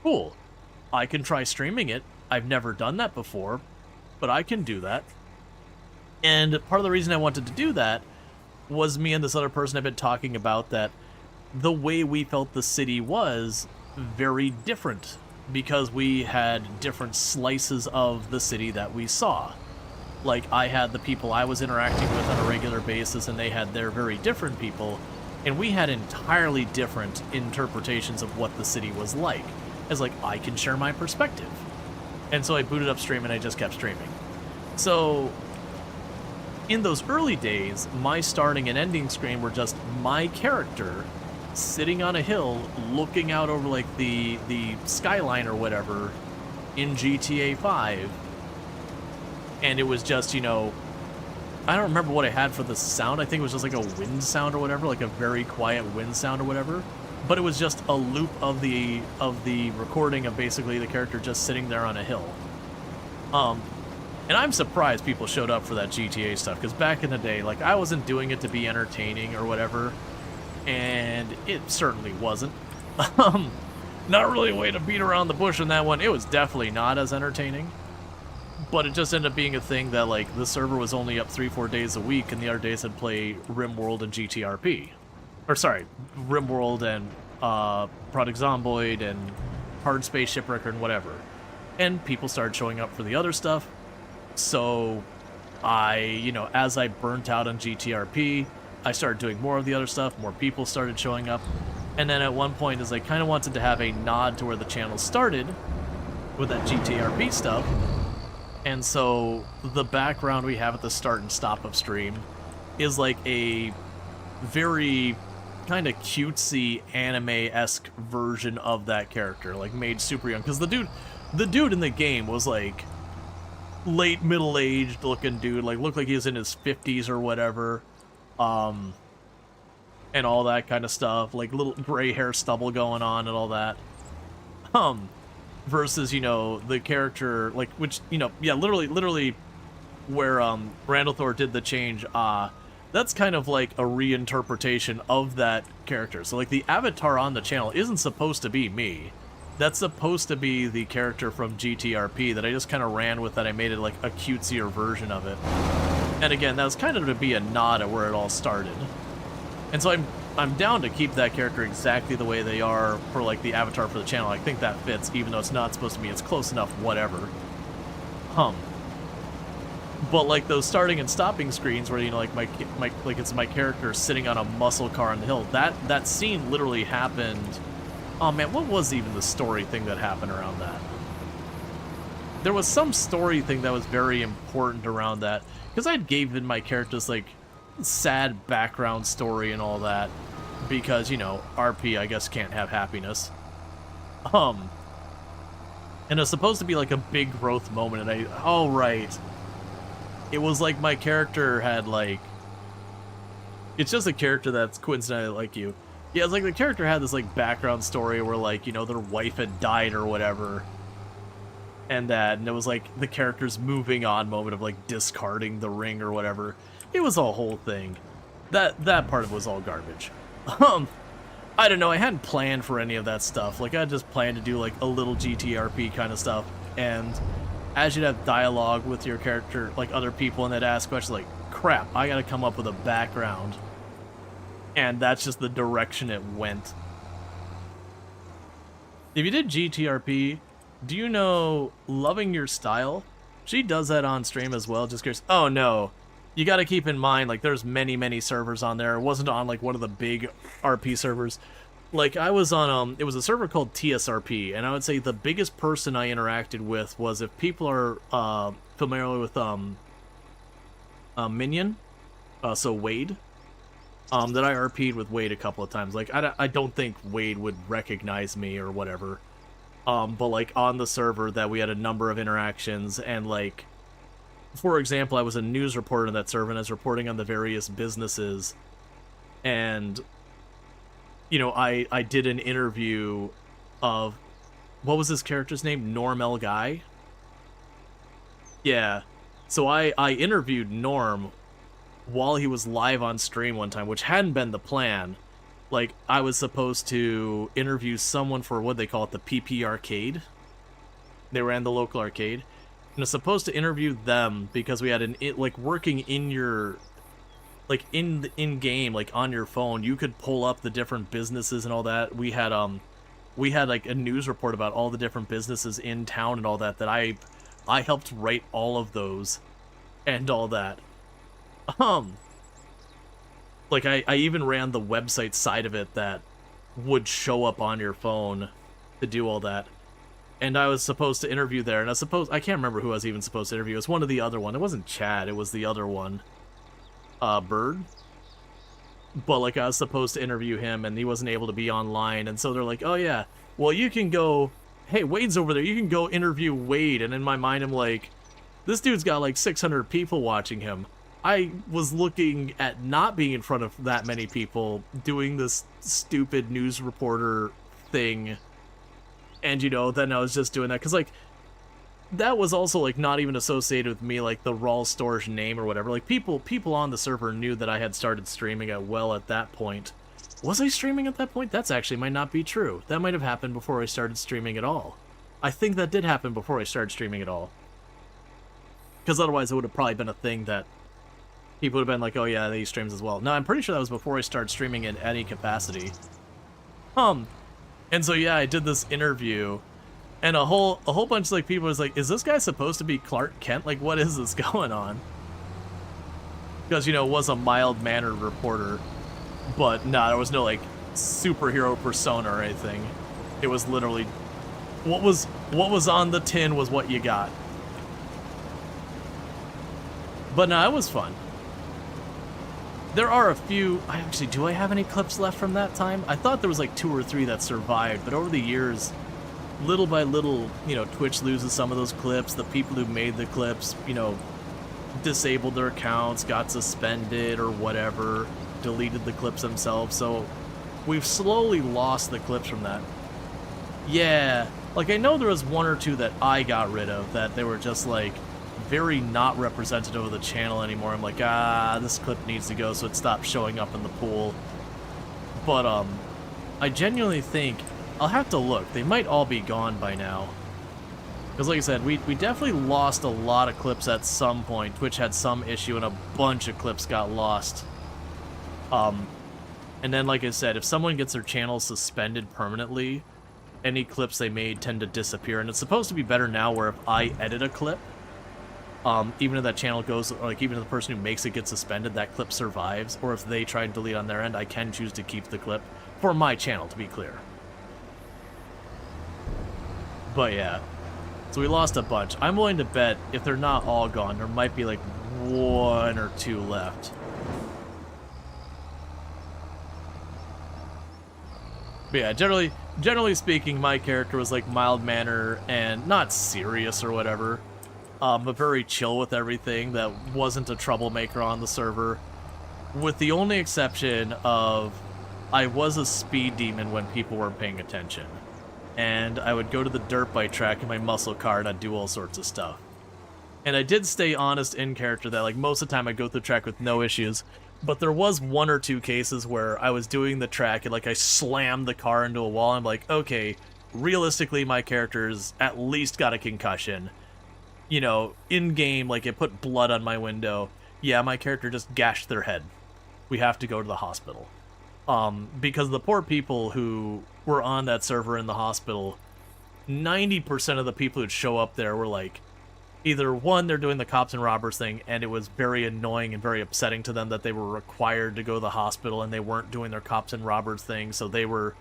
cool, I can try streaming it. I've never done that before, but I can do that. And part of the reason I wanted to do that was me and this other person have been talking about that the way we felt the city was very different, because we had different slices of the city that we saw. Like, I had the people I was interacting with on a regular basis, and they had their very different people, and we had entirely different interpretations of what the city was like. As like, I can share my perspective. And so I booted up stream and I just kept streaming. So in those early days, my starting and ending screen were just my character sitting on a hill looking out over like the skyline or whatever in GTA 5. And it was just, I don't remember what I had for the sound. I think it was just like a wind sound or whatever, like a very quiet wind sound or whatever. But it was just a loop of the recording of basically the character just sitting there on a hill. And I'm surprised people showed up for that GTA stuff, because back in the day, like, I wasn't doing it to be entertaining or whatever. and it certainly wasn't. Um, Not really a way to beat around the bush in that one. It was definitely not as entertaining. But it just ended up being a thing that, like, the server was only up 3-4 days a week, and the other days I'd play RimWorld and GTRP. Or, sorry, RimWorld and Project Zomboid and Hard Space Shipwrecker and whatever. And people started showing up for the other stuff. So as I burnt out on GTRP, I started doing more of the other stuff, more people started showing up. And then at one point, as I kind of wanted to have a nod to where the channel started with that GTRP stuff, and so the background we have at the start and stop of stream is like a very kind of cutesy anime-esque version of that character, like made super young. Because the dude in the game was like late middle-aged looking dude, like looked like he was in his 50s or whatever, and all that kind of stuff, like little gray hair stubble going on and all that. Versus, the character, like, which, literally where Randall Thor did the change, that's kind of like a reinterpretation of that character. So, like, the avatar on the channel isn't supposed to be me. That's supposed to be the character from GTRP that I just kind of ran with, that I made it like a cutesier version of it. And again, that was kind of to be a nod at where it all started. And so I'm down to keep that character exactly the way they are for, like, the avatar for the channel. I think that fits, even though it's not supposed to be. It's close enough, whatever. But, like, those starting and stopping screens where, like, it's my character sitting on a muscle car on the hill, that scene literally happened. Oh, man, what was even the story thing that happened around that? There was some story thing that was very important around that, because I'd given my characters, like, sad background story and all that, because, RP, I guess, can't have happiness. And it's supposed to be like a big growth moment, and right. It was like my character had, like, it's just a character that's coincidentally like you. Yeah, it's like the character had this, like, background story where, like, their wife had died or whatever. And it was like the character's moving on moment of, like, discarding the ring or whatever. It was a whole thing. That part of it was all garbage. I don't know, I hadn't planned for any of that stuff. Like, I just planned to do, like, a little GTRP kind of stuff. And as you'd have dialogue with your character, like, other people, and they'd ask questions like, crap, I gotta come up with a background. And that's just the direction it went. If you did GTRP, do you know Loving Your Style? She does that on stream as well, just curious. Oh, no. You got to keep in mind, like, there's many servers on there. It wasn't on, like, one of the big RP servers. Like, I was on, it was a server called TSRP, and I would say the biggest person I interacted with was, if people are familiar with Minion, so Wade, that I RP'd with Wade a couple of times. Like, I don't think Wade would recognize me or whatever. But, like, on the server that we had a number of interactions, and, like, for example, I was a news reporter in that server, and I was reporting on the various businesses, and, I did an interview of, what was his character's name? Norm L. Guy? Yeah. So I interviewed Norm while he was live on stream one time, which hadn't been the plan. Like, I was supposed to interview someone for what they call it, the PP Arcade. They ran the local arcade. And I was supposed to interview them because we had working in your, like, in-game, like, on your phone, you could pull up the different businesses and all that. We had, like, a news report about all the different businesses in town and all that, I helped write all of those and all that. Like, I even ran the website side of it that would show up on your phone to do all that. And I was supposed to interview there, and I can't remember who I was even supposed to interview. It was one of the other one. It wasn't Chad, it was the other one. Bird. But, like, I was supposed to interview him, and he wasn't able to be online, and so they're like, oh yeah, well, you can go, hey, Wade's over there, you can go interview Wade. And in my mind, I'm like, this dude's got, like, 600 people watching him. I was looking at not being in front of that many people, doing this stupid news reporter thing, and, then I was just doing that, because, like, that was also, like, not even associated with me, like, the Rual Storge name or whatever. Like, people on the server knew that I had started streaming at that point. Was I streaming at that point? That's actually might not be true. That might have happened before I started streaming at all. I think that did happen before I started streaming at all. Because otherwise it would have probably been a thing that people would have been like, oh yeah, they streams as well. No, I'm pretty sure that was before I started streaming in any capacity. And so yeah, I did this interview, and a whole bunch of like people was like, is this guy supposed to be Clark Kent? Like, what is this going on? Because, you know, it was a mild-mannered reporter, but nah, there was no like superhero persona or anything. It was literally what was on the tin was what you got. But no, it was fun. There are a few. Actually, do I have any clips left from that time? I thought there was like 2 or 3 that survived, but over the years, little by little, you know, Twitch loses some of those clips. The people who made the clips, you know, disabled their accounts, got suspended or whatever, deleted the clips themselves. So we've slowly lost the clips from that. Yeah, like I know there was 1 or 2 that I got rid of that they were just like very not representative of the channel anymore. I'm like, this clip needs to go, so it stopped showing up in the pool. But I genuinely think I'll have to look. They might all be gone by now. Because like I said, we definitely lost a lot of clips at some point. Twitch had some issue and a bunch of clips got lost. And then like I said, if someone gets their channel suspended permanently, any clips they made tend to disappear. And it's supposed to be better now where if I edit a clip, even if that channel goes, like even if the person who makes it gets suspended, that clip survives. Or if they try and delete on their end, I can choose to keep the clip for my channel, to be clear. But yeah, so we lost a bunch. I'm willing to bet if they're not all gone, there might be like 1 or 2 left. But yeah, generally speaking, my character was like mild manner and not serious or whatever. But very chill with everything, that wasn't a troublemaker on the server. With the only exception of I was a speed demon when people weren't paying attention. And I would go to the dirt bike track in my muscle car and I'd do all sorts of stuff. And I did stay honest in character that like most of the time I'd go through the track with no issues. But there was 1 or 2 cases where I was doing the track and like I slammed the car into a wall. I'm like, okay, realistically my character's at least got a concussion. You know, in-game, like, it put blood on my window. Yeah, my character just gashed their head. We have to go to the hospital. Because the poor people who were on that server in the hospital, 90% of the people who'd show up there were, like, either, 1, they're doing the cops and robbers thing, and it was very annoying and very upsetting to them that they were required to go to the hospital and they weren't doing their cops and robbers thing, so they were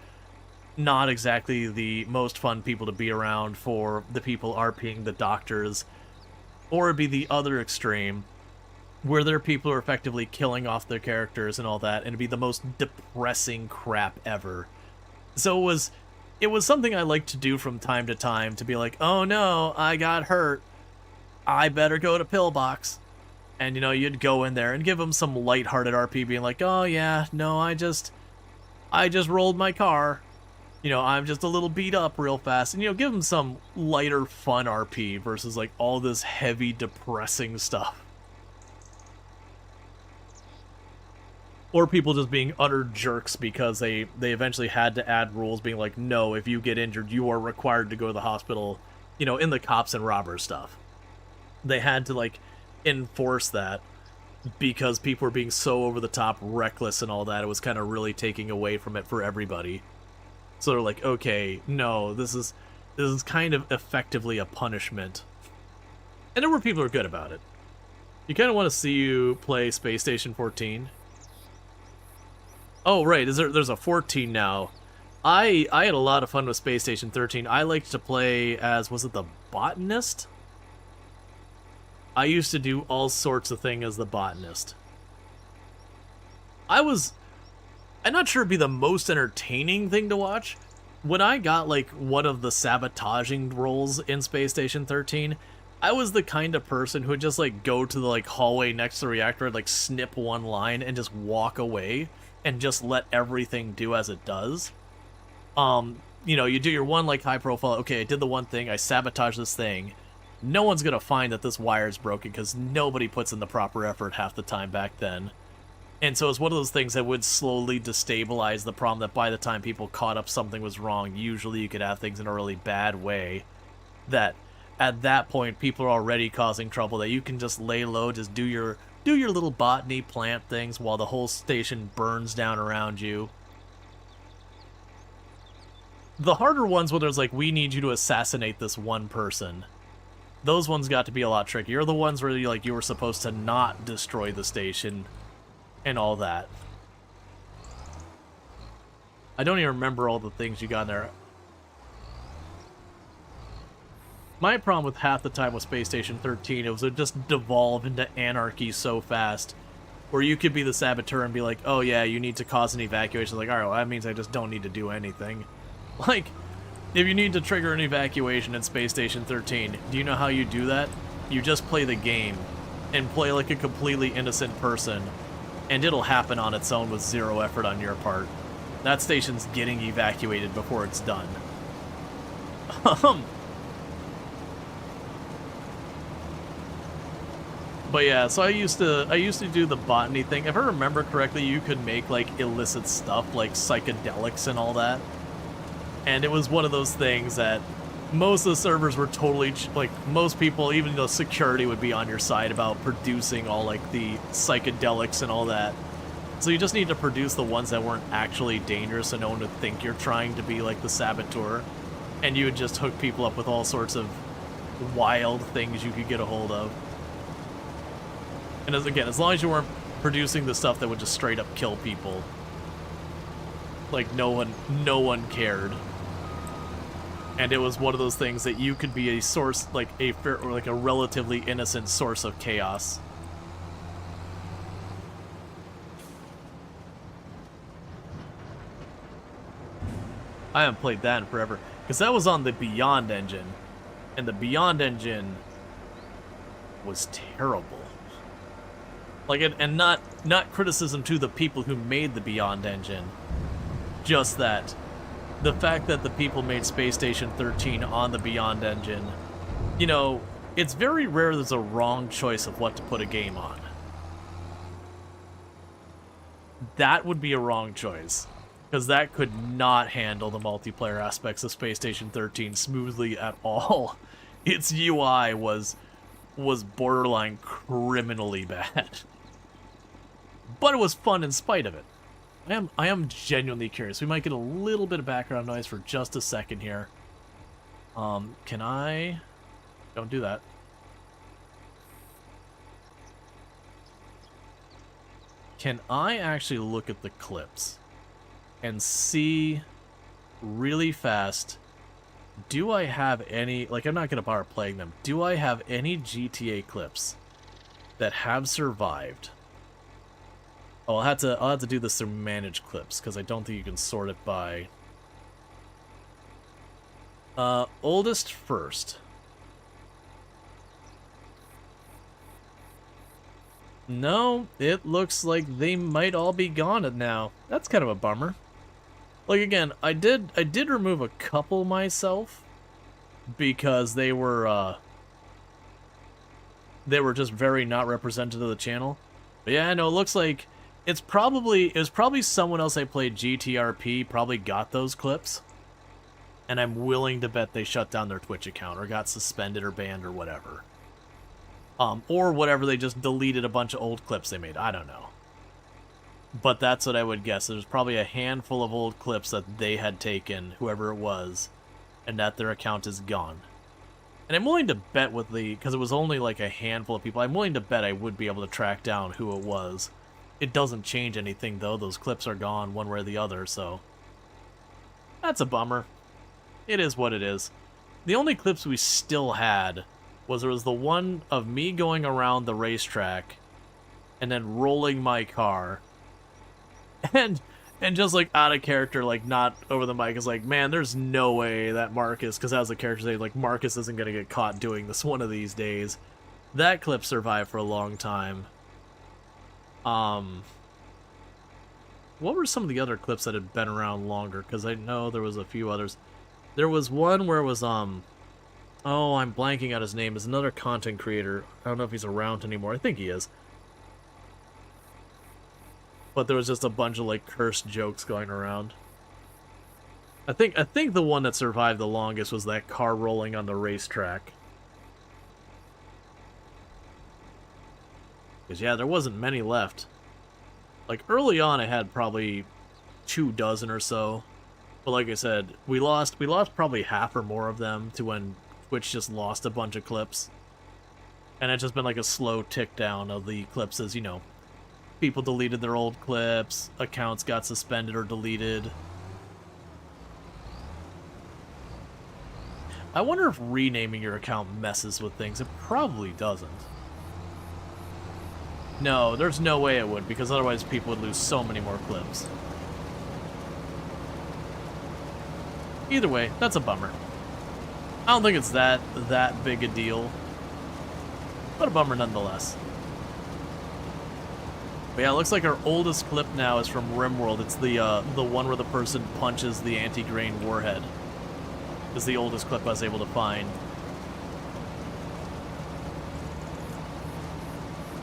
not exactly the most fun people to be around for the people RPing the doctors. Or it'd be the other extreme, where there are people who are effectively killing off their characters and all that, and it'd be the most depressing crap ever. So it was something I like to do from time to time, to be like, oh no, I got hurt, I better go to Pillbox. And, you know, you'd go in there and give them some lighthearted RP, being like, oh yeah, no, I just rolled my car. You know, I'm just a little beat up real fast. And, you know, give them some lighter, fun RP versus, like, all this heavy, depressing stuff. Or people just being utter jerks because they eventually had to add rules being like, no, if you get injured, you are required to go to the hospital, you know, in the cops and robbers stuff. They had to, like, enforce that because people were being so over the top, reckless and all that. It was kind of really taking away from it for everybody. So they're like, okay, no, this is kind of effectively a punishment. And there were people who are good about it. You kind of want to see you play Space Station 14. Oh, right, there's a 14 now. I had a lot of fun with Space Station 13. I liked to play as, was it the botanist? I used to do all sorts of things as the botanist. I'm not sure it'd be the most entertaining thing to watch. When I got, like, one of the sabotaging roles in Space Station 13, I was the kind of person who would just, like, go to the, like, hallway next to the reactor and, like, snip one line and just walk away and just let everything do as it does. You know, you do your one, like, high profile, okay, I did the one thing, I sabotaged this thing. No one's gonna find that this wire's broken because nobody puts in the proper effort half the time back then. And so it's one of those things that would slowly destabilize the problem that by the time people caught up something was wrong, usually you could have things in a really bad way that at that point people are already causing trouble, that you can just lay low, just do your little botany plant things while the whole station burns down around you. The harder ones where there's like, we need you to assassinate this one person, those ones got to be a lot trickier. The ones where you were supposed to not destroy the station and all that. I don't even remember all the things you got in there. My problem with half the time with Space Station 13, it would just devolve into anarchy so fast, where you could be the saboteur and be like, oh yeah, you need to cause an evacuation. Like, alright, well, that means I just don't need to do anything. Like, if you need to trigger an evacuation in Space Station 13, do you know how you do that? You just play the game, and play like a completely innocent person, and it'll happen on its own with zero effort on your part. That station's getting evacuated before it's done. But yeah, so I used to do the botany thing. If I remember correctly, you could make like illicit stuff like psychedelics and all that. And it was one of those things that most of the servers were totally like, most people, even though security would be on your side about producing all like the psychedelics and all that. So you just need to produce the ones that weren't actually dangerous and no one would think you're trying to be like the saboteur. And you would just hook people up with all sorts of wild things you could get a hold of. And as long as you weren't producing the stuff that would just straight up kill people, like no one cared. And it was one of those things that you could be a source, like a relatively innocent source of chaos. I haven't played that in forever, because that was on the Beyond engine, and the Beyond engine was terrible. Like, and not criticism to the people who made the Beyond engine, just that the fact that the people made Space Station 13 on the Beyond engine, you know, it's very rare there's a wrong choice of what to put a game on. That would be a wrong choice, because that could not handle the multiplayer aspects of Space Station 13 smoothly at all. Its UI was borderline criminally bad. But it was fun in spite of it. I am genuinely curious. We might get a little bit of background noise for just a second here. Can I... Don't do that. Can I actually look at the clips and see really fast, do I have any... Like, I'm not going to bother playing them. Do I have any GTA clips that have survived? Oh, I'll have to do this through manage clips, because I don't think you can sort it by oldest first. No, it looks like they might all be gone now. That's kind of a bummer. Like, again, I did remove a couple myself because they were just very not representative of the channel. But yeah, no, it looks like it was probably someone else I played GTRP probably got those clips, and I'm willing to bet they shut down their Twitch account or got suspended or banned or whatever. Or whatever, they just deleted a bunch of old clips they made. I don't know. But that's what I would guess. There's probably a handful of old clips that they had taken, whoever it was, and that their account is gone. And I'm willing to bet because it was only like a handful of people, I'm willing to bet I would be able to track down who it was. It doesn't change anything, though. Those clips are gone one way or the other, so... That's a bummer. It is what it is. The only clips we still had was there was the one of me going around the racetrack and then rolling my car. And just, like, out of character, like, not over the mic, is like, man, there's no way that Marcus, because that was the character name, like, Marcus isn't going to get caught doing this one of these days. That clip survived for a long time. What were some of the other clips that had been around longer? Because I know there was a few others. There was one where it was, oh, I'm blanking out his name. It's another content creator. I don't know if he's around anymore. I think he is. But there was just a bunch of like cursed jokes going around. I think the one that survived the longest was that car rolling on the racetrack. Because yeah, there wasn't many left. Like early on I had probably 24 or so. But like I said, we lost probably half or more of them to when Twitch just lost a bunch of clips. And it's just been like a slow tick down of the clips as, you know, people deleted their old clips, accounts got suspended or deleted. I wonder if renaming your account messes with things. It probably doesn't. No, there's no way it would, because otherwise people would lose so many more clips. Either way, that's a bummer. I don't think it's that big a deal, but a bummer nonetheless. But yeah, it looks like our oldest clip now is from RimWorld. It's the one where the person punches the anti-grain warhead. Is the oldest clip I was able to find.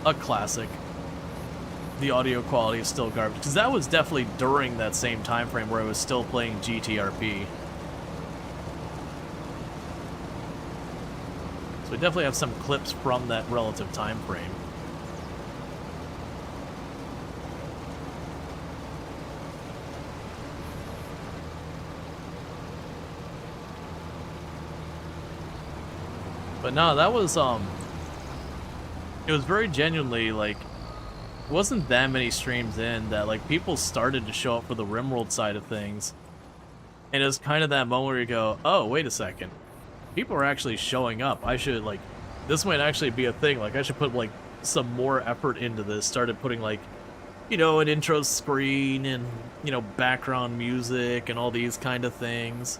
A classic. The audio quality is still garbage, because that was definitely during that same time frame where I was still playing GTRP. So we definitely have some clips from that relative time frame. But no, that was it was very genuinely like, it wasn't that many streams in that like people started to show up for the RimWorld side of things. And it was kind of that moment where you go, oh, wait a second. People are actually showing up. I should, like, this might actually be a thing. Like, I should put, like, some more effort into this. Started putting, like, you know, an intro screen and, you know, background music and all these kind of things.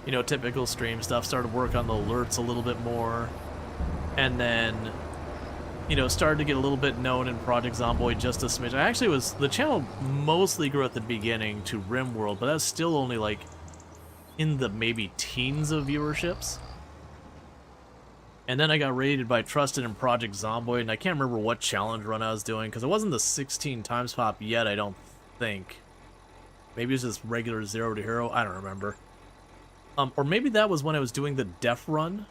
You know, typical stream stuff. Started work on the alerts a little bit more. And then, you know, started to get a little bit known in Project Zomboid just a smidge. I actually was, the channel mostly grew at the beginning to RimWorld, but that's still only, like, in the maybe teens of viewerships. And then I got raided by Trusted in Project Zomboid, and I can't remember what challenge run I was doing, because it wasn't the 16 times pop yet, I don't think. Maybe it was just regular 0 to hero, I don't remember. Or maybe that was when I was doing the Def run.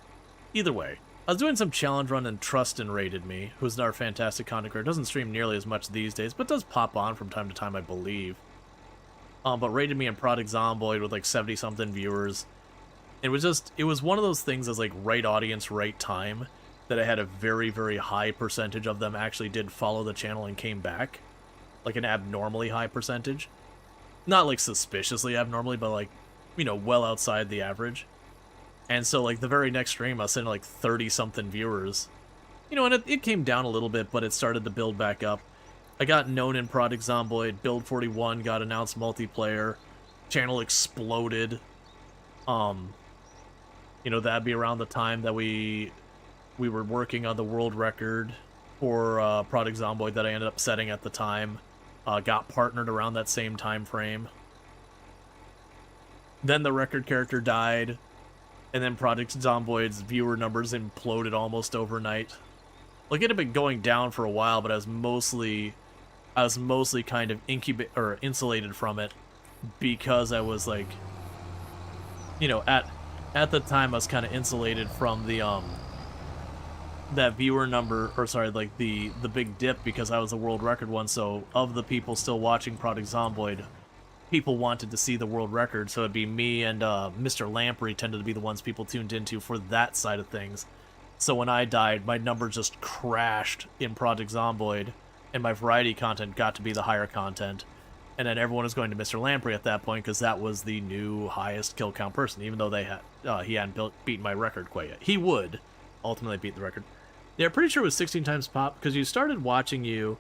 Either way, I was doing some challenge run and Trustin raided me, who's our fantastic content creator. Doesn't stream nearly as much these days, but does pop on from time to time, I believe. But raided me in Project Zomboid with like 70-something viewers. It was one of those things as like right audience, right time, that I had a very, very high percentage of them actually did follow the channel and came back. Like an abnormally high percentage. Not like suspiciously abnormally, but like, you know, well outside the average. And so like the very next stream, I was sitting like 30-something viewers. You know, and it came down a little bit, but it started to build back up. I got known in Project Zomboid, Build 41 got announced multiplayer, channel exploded. You know, that'd be around the time that we were working on the world record for Project Zomboid that I ended up setting at the time. Got partnered around that same time frame. Then the record character died, and then Project Zomboid's viewer numbers imploded almost overnight. Like, it had been going down for a while, but I was mostly kind of insulated from it because I was like, you know, at the time I was kind of insulated from the that viewer number, or sorry, like the big dip, because I was a world record one. So of the people still watching Project Zomboid, people wanted to see the world record, so it'd be me and Mr. Lamprey tended to be the ones people tuned into for that side of things. So when I died, my numbers just crashed in Project Zomboid, and my variety content got to be the higher content. And then everyone was going to Mr. Lamprey at that point, because that was the new highest kill count person, even though he hadn't beaten my record quite yet. He would ultimately beat the record. Yeah, I'm pretty sure it was 16 times pop, because you started watching you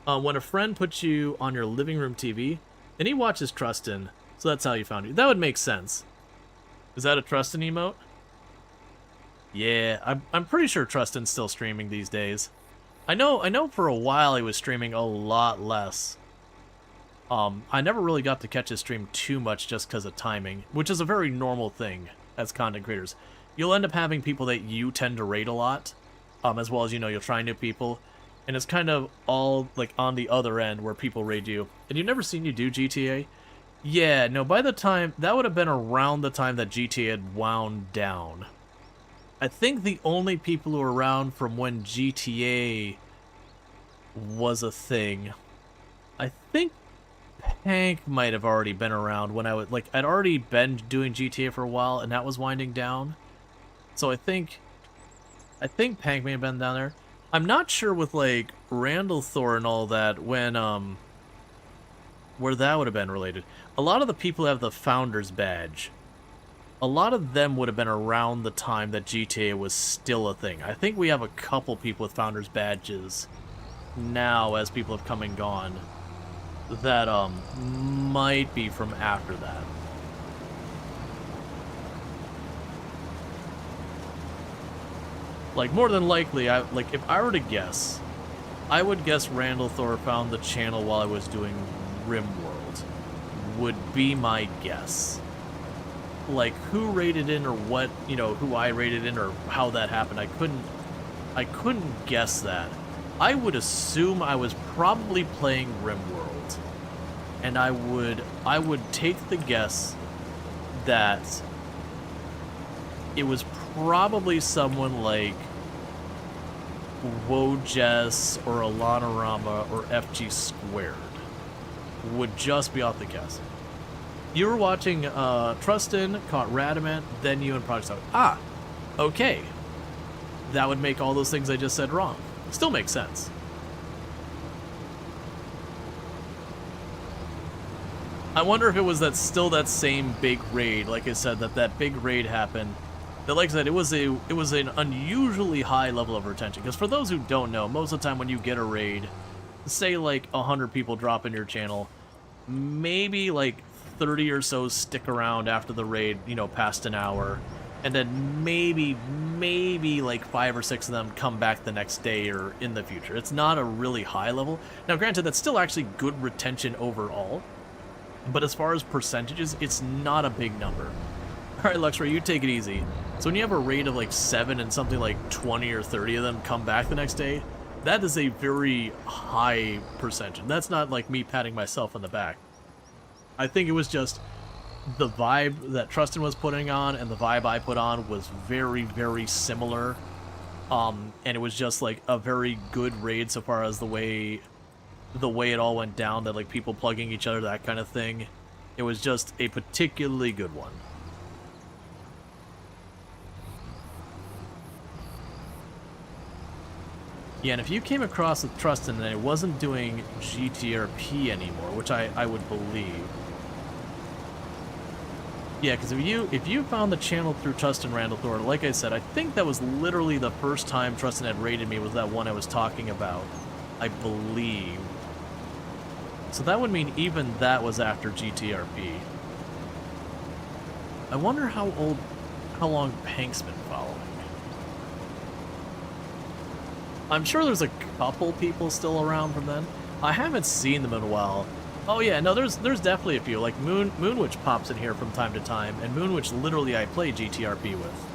when a friend put you on your living room TV, and he watches Trustin, so that's how you found you. That would make sense. Is that a Trustin emote? Yeah, I'm pretty sure Trustin's still streaming these days. I know for a while he was streaming a lot less. I never really got to catch his stream too much just because of timing, which is a very normal thing as content creators. You'll end up having people that you tend to rate a lot, as well as, you know, you'll try new people. and it's kind of all like on the other end where people raid you. And you've never seen you do GTA? Yeah, no, by the time, that would have been around the time that GTA had wound down. I think the only people who were around from when GTA was a thing, I think Hank might have already been around when I'd already been doing GTA for a while, and that was winding down. So I think Pank may have been down there. I'm not sure with, like, Randall Thor and all that, when, where that would have been related. A lot of the people who have the Founders Badge, a lot of them would have been around the time that GTA was still a thing. I think we have a couple people with Founders Badges now, as people have come and gone, that, might be from after that. Like, more than likely, if I were to guess, I would guess Randall Thor found the channel while I was doing RimWorld. Would be my guess. Like, who rated in, or what, you know, who I rated in, or how that happened, I couldn't guess that. I would assume I was probably playing RimWorld, and I would take the guess that it was probably someone like Wojess or Alanarama or FG Squared. Would just be off the guess. You were watching Trustin, caught Radamant, then you and Project South. Ah, okay. That would make all those things I just said wrong. Still makes sense. I wonder if it was that same big raid, like I said, that big raid happened. That, like I said, it was an unusually high level of retention. Because for those who don't know, most of the time when you get a raid, say like 100 people drop in your channel, maybe like 30 or so stick around after the raid, you know, past an hour, and then maybe like 5 or 6 of them come back the next day or in the future. It's not a really high level. Now, granted, that's still actually good retention overall, but as far as percentages, it's not a big number. All right, Luxray, you take it easy. So when you have a rate of like 7 and something like 20 or 30 of them come back the next day, that is a very high percentage. That's not like me patting myself on the back. I think it was just the vibe that Trustin was putting on and the vibe I put on was very, very similar. And it was just like a very good raid so far as the way it all went down, that like people plugging each other, that kind of thing. It was just a particularly good one. Yeah, and if you came across with Trustin and it wasn't doing GTRP anymore, which I would believe. Yeah, because if you found the channel through Trustin Randall Thor, like I said, I think that was literally the first time Trustin had raided me, was that one I was talking about, I believe. So that would mean even that was after GTRP. I wonder how long Pank's been following. I'm sure there's a couple people still around from then. I haven't seen them in a while. Oh yeah, no, there's definitely a few. Like Moonwitch pops in here from time to time, and Moonwitch literally I play GTRP with.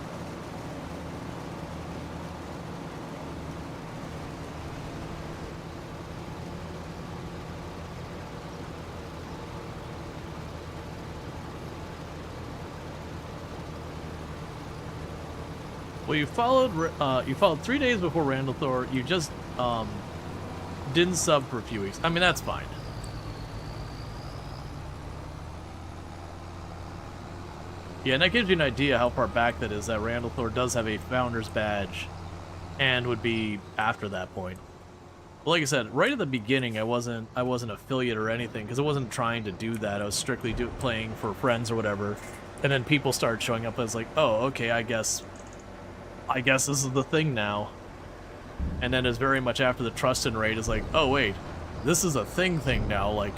Well, you followed 3 days before Randall Thor. You just didn't sub for a few weeks. I mean, that's fine. Yeah, and that gives you an idea how far back that is, that Randall Thor does have a Founder's Badge and would be after that point. But like I said, right at the beginning, I wasn't affiliate or anything, because I wasn't trying to do that. I was strictly playing for friends or whatever. And then people started showing up, and I was like, oh, okay, I guess this is the thing now. And then it's very much after the Trustin raid is like, oh wait, this is a thing now. Like,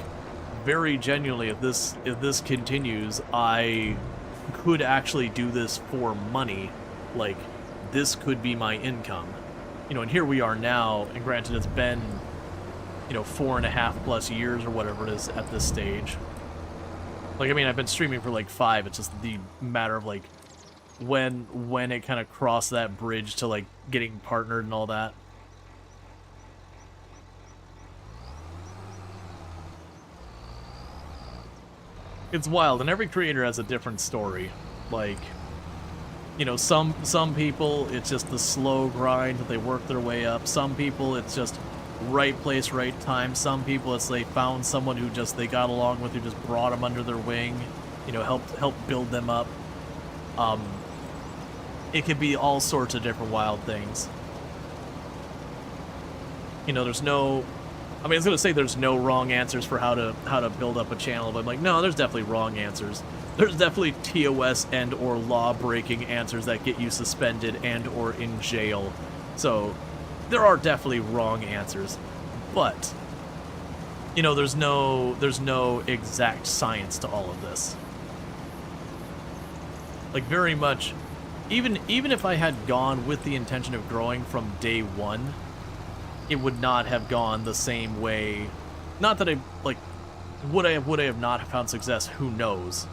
very genuinely, if this continues, I could actually do this for money. Like, this could be my income. You know, and here we are now, and granted it's been, you know, 4.5+ years or whatever it is at this stage. Like, I mean, I've been streaming for like 5, it's just the matter of like when it kind of crossed that bridge to like getting partnered and all that. It's wild, and every creator has a different story. Like, you know, some people, it's just the slow grind that they work their way up. Some people, it's just right place, right time. Some people, it's they found someone who just they got along with, who just brought them under their wing, you know, helped build them up. It could be all sorts of different wild things. You know, there's no, I mean, I was gonna say there's no wrong answers for how to build up a channel, but I'm like, no, there's definitely wrong answers. There's definitely TOS and or law-breaking answers that get you suspended and or in jail. So there are definitely wrong answers, but you know, there's no exact science to all of this. Like, very much, even if I had gone with the intention of growing from day one, it would not have gone the same way. Not that I, like, would I have not found success? Who knows?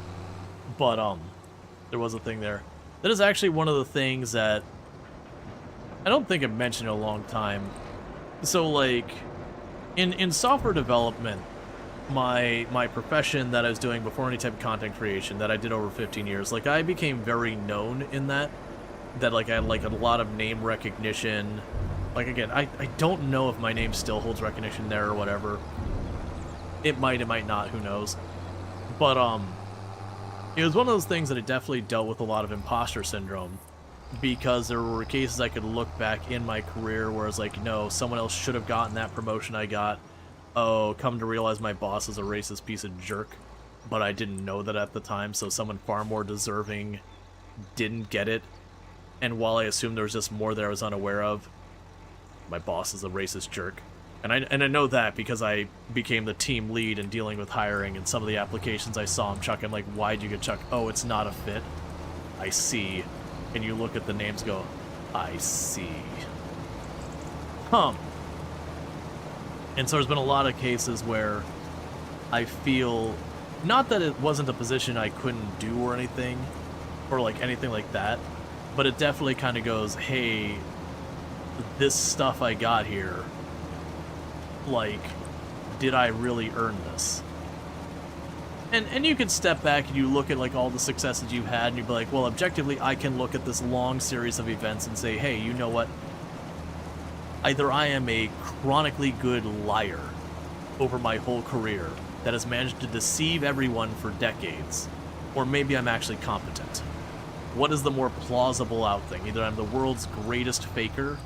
But, there was a thing there. That is actually one of the things that I don't think I've mentioned in a long time. So, like, in software development, my profession that I was doing before any type of content creation that I did over 15 years, like, I became very known in that, like, I had, like, a lot of name recognition. Like, again, I don't know if my name still holds recognition there or whatever. It might not, who knows. But, it was one of those things that I definitely dealt with a lot of imposter syndrome, because there were cases I could look back in my career where it's like, no, someone else should have gotten that promotion I got. Oh, come to realize my boss is a racist piece of jerk, but I didn't know that at the time, so someone far more deserving didn't get it. And while I assumed there was just more that I was unaware of, my boss is a racist jerk. And I know that because I became the team lead in dealing with hiring, and some of the applications I saw him chuck, I'm like, why'd you get chucked? Oh, it's not a fit. I see. And you look at the names, go, I see. And so there's been a lot of cases where I feel, not that it wasn't a position I couldn't do or anything, or like anything like that, but it definitely kind of goes, hey, this stuff I got here, like, did I really earn this? And you can step back and you look at, like, all the successes you've had, and you'd be like, well, objectively, I can look at this long series of events and say, hey, you know what? Either I am a chronically good liar over my whole career that has managed to deceive everyone for decades, or maybe I'm actually competent. What is the more plausible out thing? Either I'm the world's greatest faker,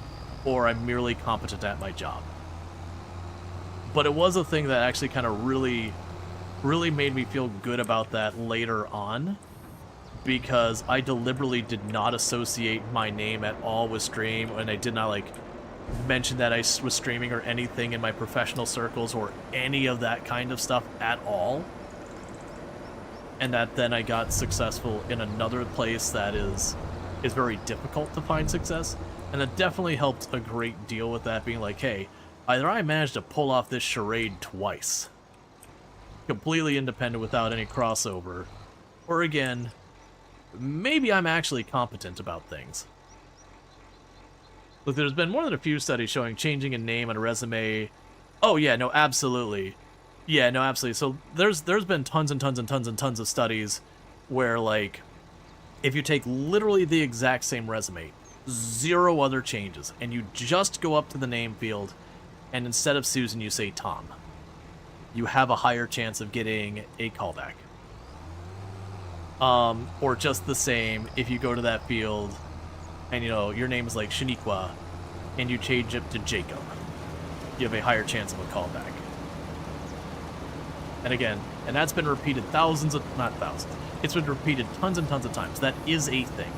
or I'm merely competent at my job. But it was a thing that actually kind of really made me feel good about that later on, because I deliberately did not associate my name at all with stream, and I did not, like, mention that I was streaming or anything in my professional circles or any of that kind of stuff at all. And that then I got successful in another place that is very difficult to find success, and that definitely helped a great deal with that, being like, hey, either I managed to pull off this charade twice, completely independent without any crossover, or again, maybe I'm actually competent about things. Look, there's been more than a few studies showing changing a name on a resume. Oh yeah, no, absolutely. Yeah, no, absolutely. So there's been tons and tons and tons and tons of studies where, like, if you take literally the exact same resume, zero other changes, and you just go up to the name field, and instead of Susan, you say Tom, you have a higher chance of getting a callback. Or just the same, if you go to that field, and, you know, your name is like Shaniqua, and you change it to Jacob, you have a higher chance of a callback. And again, and that's been repeated not thousands, it's been repeated tons and tons of times. That is a thing.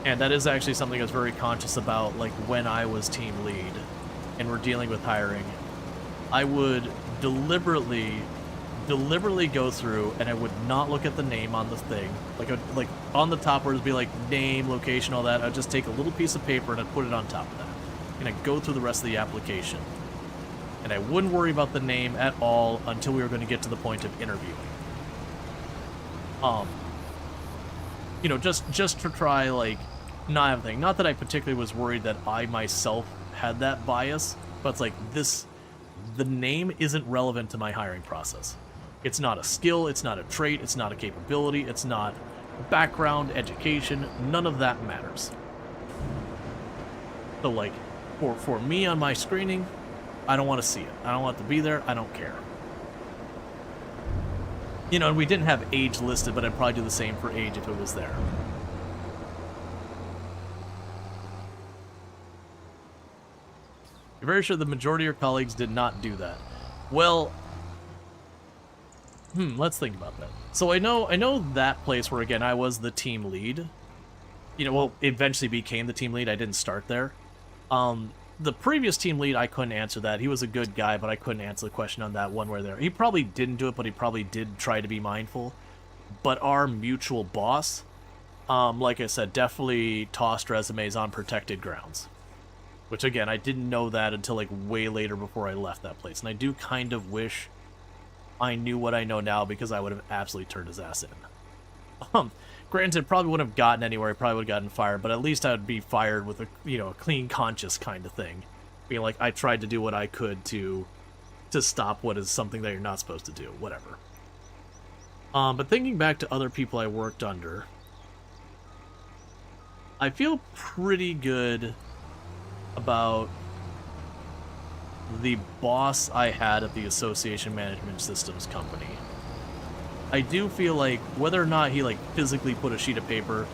And that is actually something I was very conscious about, like, when I was team lead and we're dealing with hiring. I would deliberately go through, and I would not look at the name on the thing. Like on the top where it'd be like name, location, all that, I'd just take a little piece of paper and I'd put it on top of that. And I'd go through the rest of the application. And I wouldn't worry about the name at all until we were going to get to the point of interviewing. You know, just to try, like, not everything. Not that I particularly was worried that I myself had that bias, but it's like, the name isn't relevant to my hiring process. It's not a skill, it's not a trait, it's not a capability, it's not background, education, none of that matters. So like, for me on my screening, I don't want to see it. I don't want it to be there, I don't care. You know, and we didn't have age listed, but I'd probably do the same for age if it was there. You're very sure the majority of your colleagues did not do that. Well, let's think about that. So I know that place where, again, I was the team lead. You know, well, eventually became the team lead. I didn't start there. The previous team lead, I couldn't answer that. He was a good guy, but I couldn't answer the question on that one way there. He probably didn't do it, but he probably did try to be mindful. But our mutual boss, like I said, definitely tossed resumes on protected grounds. Which, again, I didn't know that until, like, way later before I left that place. And I do kind of wish I knew what I know now, because I would have absolutely turned his ass in. Granted, probably wouldn't have gotten anywhere. I probably would have gotten fired, but at least I would be fired with a, you know, a clean conscience kind of thing. Being like, I tried to do what I could to stop what is something that you're not supposed to do. Whatever. But thinking back to other people I worked under, I feel pretty good about the boss I had at the Association Management Systems company. I do feel like, whether or not he, like, physically put a sheet of paper,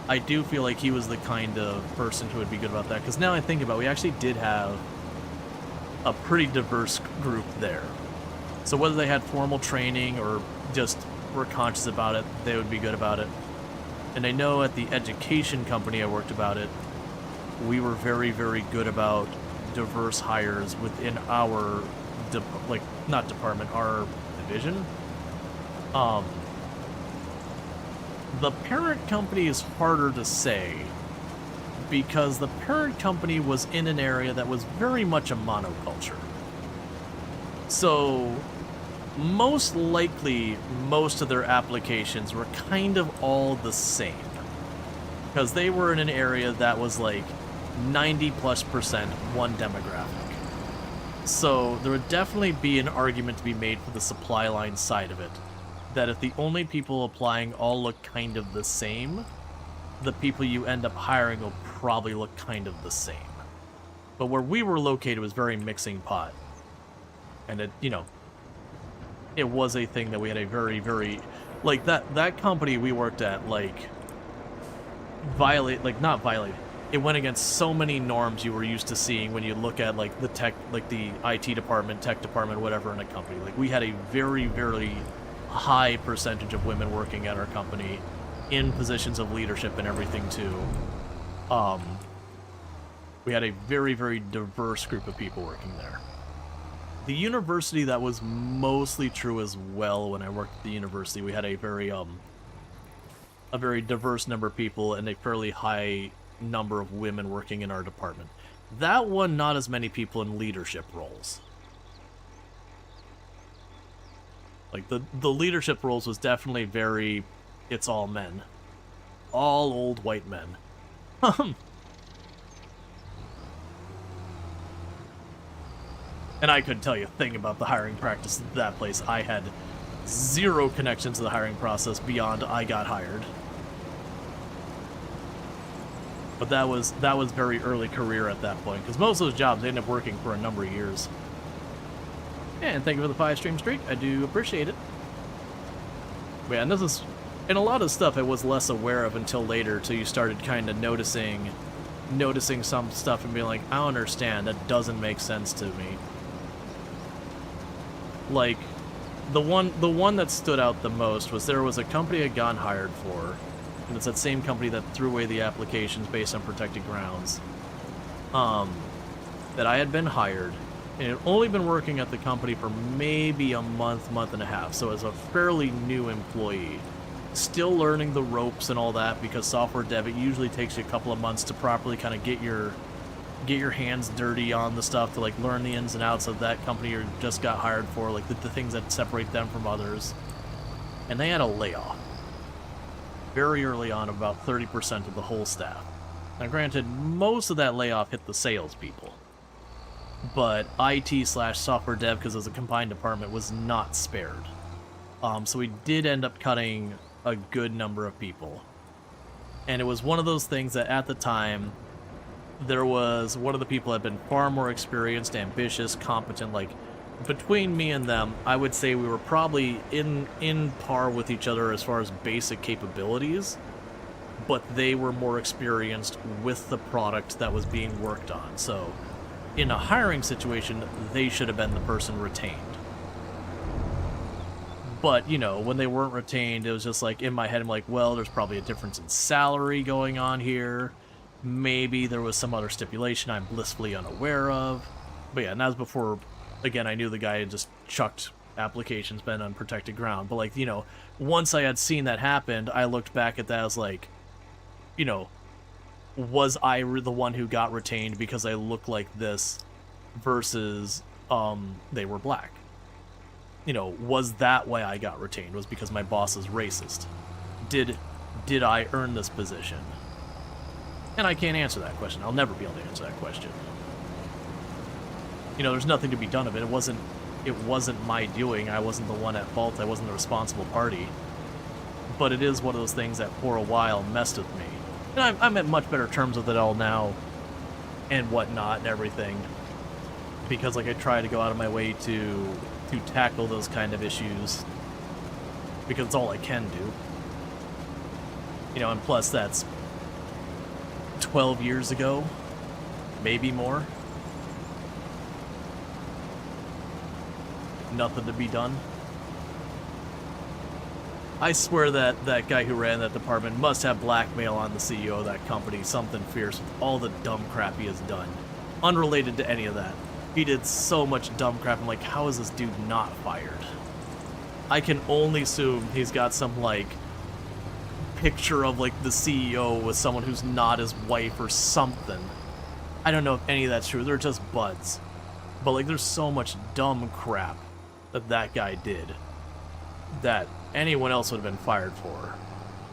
I do feel like he was the kind of person who would be good about that. Because now I think about it, we actually did have a pretty diverse group there. So whether they had formal training or just were conscious about it, they would be good about it. And I know at the education company I worked about it, we were very, very good about diverse hires within our, not department, our division. The parent company is harder to say, because the parent company was in an area that was very much a monoculture. So, most likely, most of their applications were kind of all the same. Because they were in an area that was like 90+% one demographic. So there would definitely be an argument to be made for the supply line side of it, that if the only people applying all look kind of the same, the people you end up hiring will probably look kind of the same. But where we were located was very mixing pot. And it, you know, it was a thing that we had a very, very, like, that company we worked at, like, not violate, it went against so many norms you were used to seeing when you look at, like, the tech, like the IT department, tech department, whatever in a company. Like, we had a very, very high percentage of women working at our company in positions of leadership and everything too. We had a very, very diverse group of people working there. The university, that was mostly true as well. When I worked at the university, we had a very diverse number of people and a fairly high number of women working in our department. That one, not as many people in leadership roles. Like, the leadership roles was definitely very, it's all men. All old white men. And I couldn't tell you a thing about the hiring practice at that place. I had zero connections to the hiring process beyond I got hired. But that was very early career at that point, because most of those jobs ended up working for a number of years. And thank you for the 5-stream streak. I do appreciate it. But yeah, and this is, and a lot of stuff I was less aware of until later, till you started kind of noticing some stuff and being like, I don't understand, that doesn't make sense to me. Like, the one that stood out the most was there was a company I'd gotten hired for, and it's that same company that threw away the applications based on protected grounds, that I had been hired, and had only been working at the company for maybe a month and a half, so as a fairly new employee. Still learning the ropes and all that, because software dev, it usually takes you a couple of months to properly kind of get your hands dirty on the stuff, to like learn the ins and outs of that company you just got hired for, like the things that separate them from others. And they had a layoff very early on, about 30% of the whole staff. Now granted, most of that layoff hit the salespeople, but IT/software dev, because it was a combined department, was not spared. So we did end up cutting a good number of people. And it was one of those things that at the time, there was one of the people had been far more experienced, ambitious, competent. Like, between me and them, I would say we were probably in par with each other as far as basic capabilities, but they were more experienced with the product that was being worked on. So in a hiring situation, they should have been the person retained. But, you know, when they weren't retained, it was just like, in my head, I'm like, well, there's probably a difference in salary going on here. Maybe there was some other stipulation I'm blissfully unaware of. But yeah, and that was before, again, I knew the guy had just chucked applications, been on protected ground. But, like, you know, once I had seen that happen, I looked back at that as like, you know, was I the one who got retained because I look like this versus they were black? You know, was that why I got retained? Was because my boss is racist? Did I earn this position? And I can't answer that question. I'll never be able to answer that question. You know, there's nothing to be done of it. It wasn't my doing. I wasn't the one at fault. I wasn't the responsible party. But it is one of those things that for a while messed with me. And I'm at much better terms with it all now and whatnot and everything. Because, like, I try to go out of my way to tackle those kind of issues. Because it's all I can do. You know, and plus that's 12 years ago. Maybe more. Nothing to be done. I swear that guy who ran that department must have blackmail on the CEO of that company, something fierce with all the dumb crap he has done. Unrelated to any of that. He did so much dumb crap. I'm like, how is this dude not fired? I can only assume he's got some, like, picture of, like, the CEO with someone who's not his wife or something. I don't know if any of that's true. They're just buds. But, like, there's so much dumb crap that guy did that anyone else would have been fired for.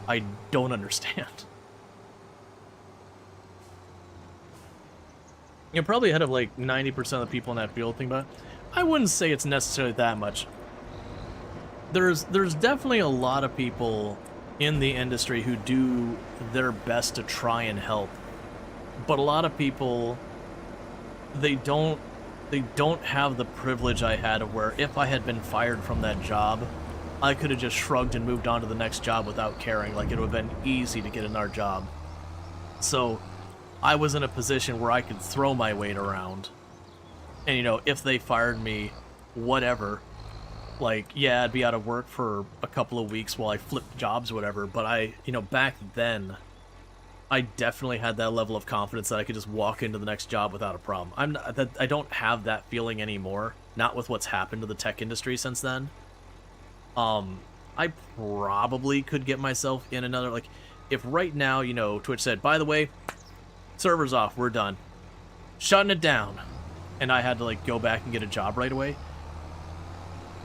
I don't understand. You're probably ahead of like 90% of the people in that field. Think about it. I wouldn't say it's necessarily that much. There's definitely a lot of people in the industry who do their best to try and help, but a lot of people, they don't have the privilege I had of where if I had been fired from that job, I could have just shrugged and moved on to the next job without caring. Like, it would have been easy to get another job. So I was in a position where I could throw my weight around. And, you know, if they fired me, whatever. Like, yeah, I'd be out of work for a couple of weeks while I flipped jobs or whatever. But you know, back then, I definitely had that level of confidence that I could just walk into the next job without a problem. I don't have that feeling anymore. Not with what's happened to the tech industry since then. I probably could get myself in another, like, if right now, you know, Twitch said, by the way, server's off, we're done, shutting it down, and I had to, like, go back and get a job right away,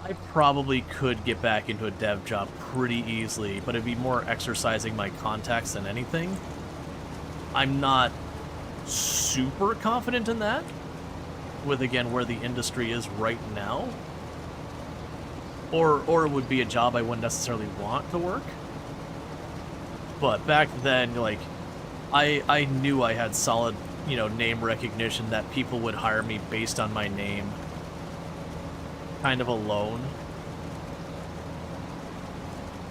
I probably could get back into a dev job pretty easily, but it'd be more exercising my contacts than anything. I'm not super confident in that, with, again, where the industry is right now. Or it would be a job I wouldn't necessarily want to work. But back then, like, I knew I had solid, you know, name recognition, that people would hire me based on my name kind of alone.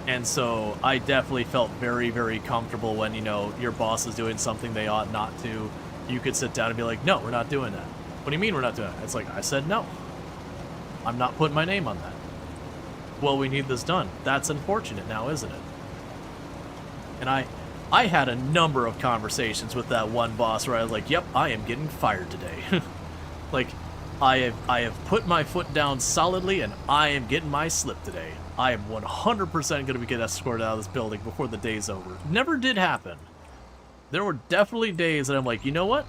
And so I definitely felt very, very comfortable when, you know, your boss is doing something they ought not to. You could sit down and be like, no, we're not doing that. What do you mean we're not doing that? It's like, I said no. I'm not putting my name on that. Well, we need this done. That's unfortunate now, isn't it? And I had a number of conversations with that one boss where I was like, yep, I am getting fired today. Like, I have put my foot down solidly, and I am getting my slip today. I am 100% going to get escorted out of this building before the day's over. Never did happen. There were definitely days that I'm like, you know what?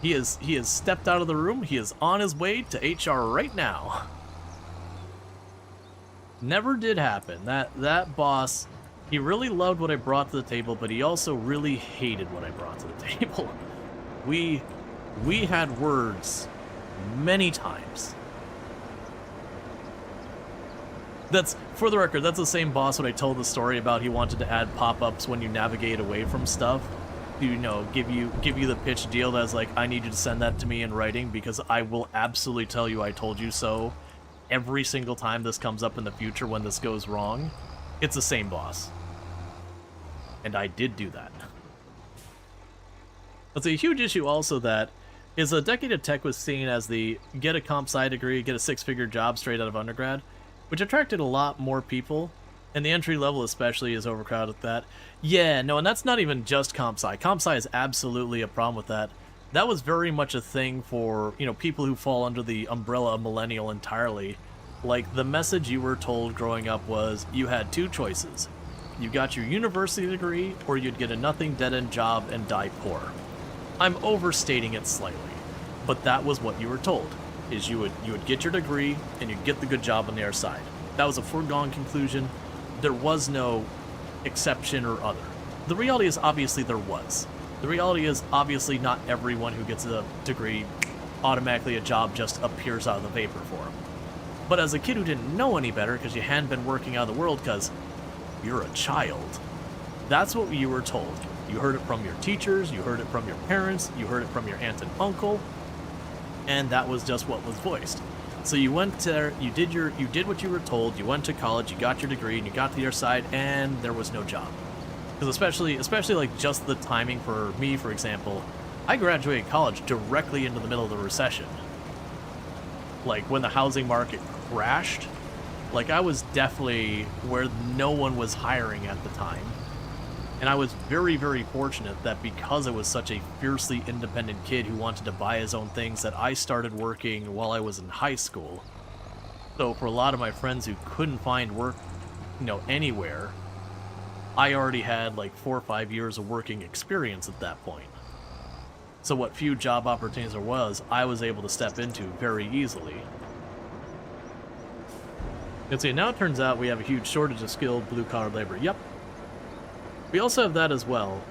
He has stepped out of the room. He is on his way to HR right now. Never did happen. That boss, he really loved what I brought to the table, but he also really hated what I brought to the table. We had words many times. That's, for the record, that's the same boss when I told the story about he wanted to add pop-ups when you navigate away from stuff. You know, give you the pitch deal that's like, I need you to send that to me in writing because I will absolutely tell you I told you so every single time this comes up in the future when this goes wrong. It's the same boss. And I did do that. It's a huge issue also that is a decade of tech was seen as the get a comp sci degree, get a six-figure job straight out of undergrad, which attracted a lot more people, and the entry level especially is overcrowded with that. Yeah, no, and that's not even just comp sci. Comp sci is absolutely a problem with that. That was very much a thing for, you know, people who fall under the umbrella of millennial entirely. Like, the message you were told growing up was you had two choices. You got your university degree, or you'd get a nothing dead-end job and die poor. I'm overstating it slightly, but that was what you were told, is you would get your degree, and you'd get the good job on the other side. That was a foregone conclusion. There was no exception or other. The reality is, obviously, there was. The reality is, obviously, not everyone who gets a degree, automatically a job just appears out of the vapor for them. But as a kid who didn't know any better, because you hadn't been working out of the world, because you're a child, that's what you were told. You heard it from your teachers, you heard it from your parents, you heard it from your aunt and uncle, and that was just what was voiced. So you went there, you did what you were told, you went to college, you got your degree, and you got to the other side, and there was no job. Because especially like just the timing for me, for example, I graduated college directly into the middle of the recession. Like when the housing market crashed, like I was definitely where no one was hiring at the time. And I was very, very fortunate that because I was such a fiercely independent kid who wanted to buy his own things, that I started working while I was in high school. So for a lot of my friends who couldn't find work, you know, anywhere, I already had like 4 or 5 years of working experience at that point. So what few job opportunities there was, I was able to step into very easily. And see, now it turns out we have a huge shortage of skilled blue-collar labor. Yep. We also have that as well.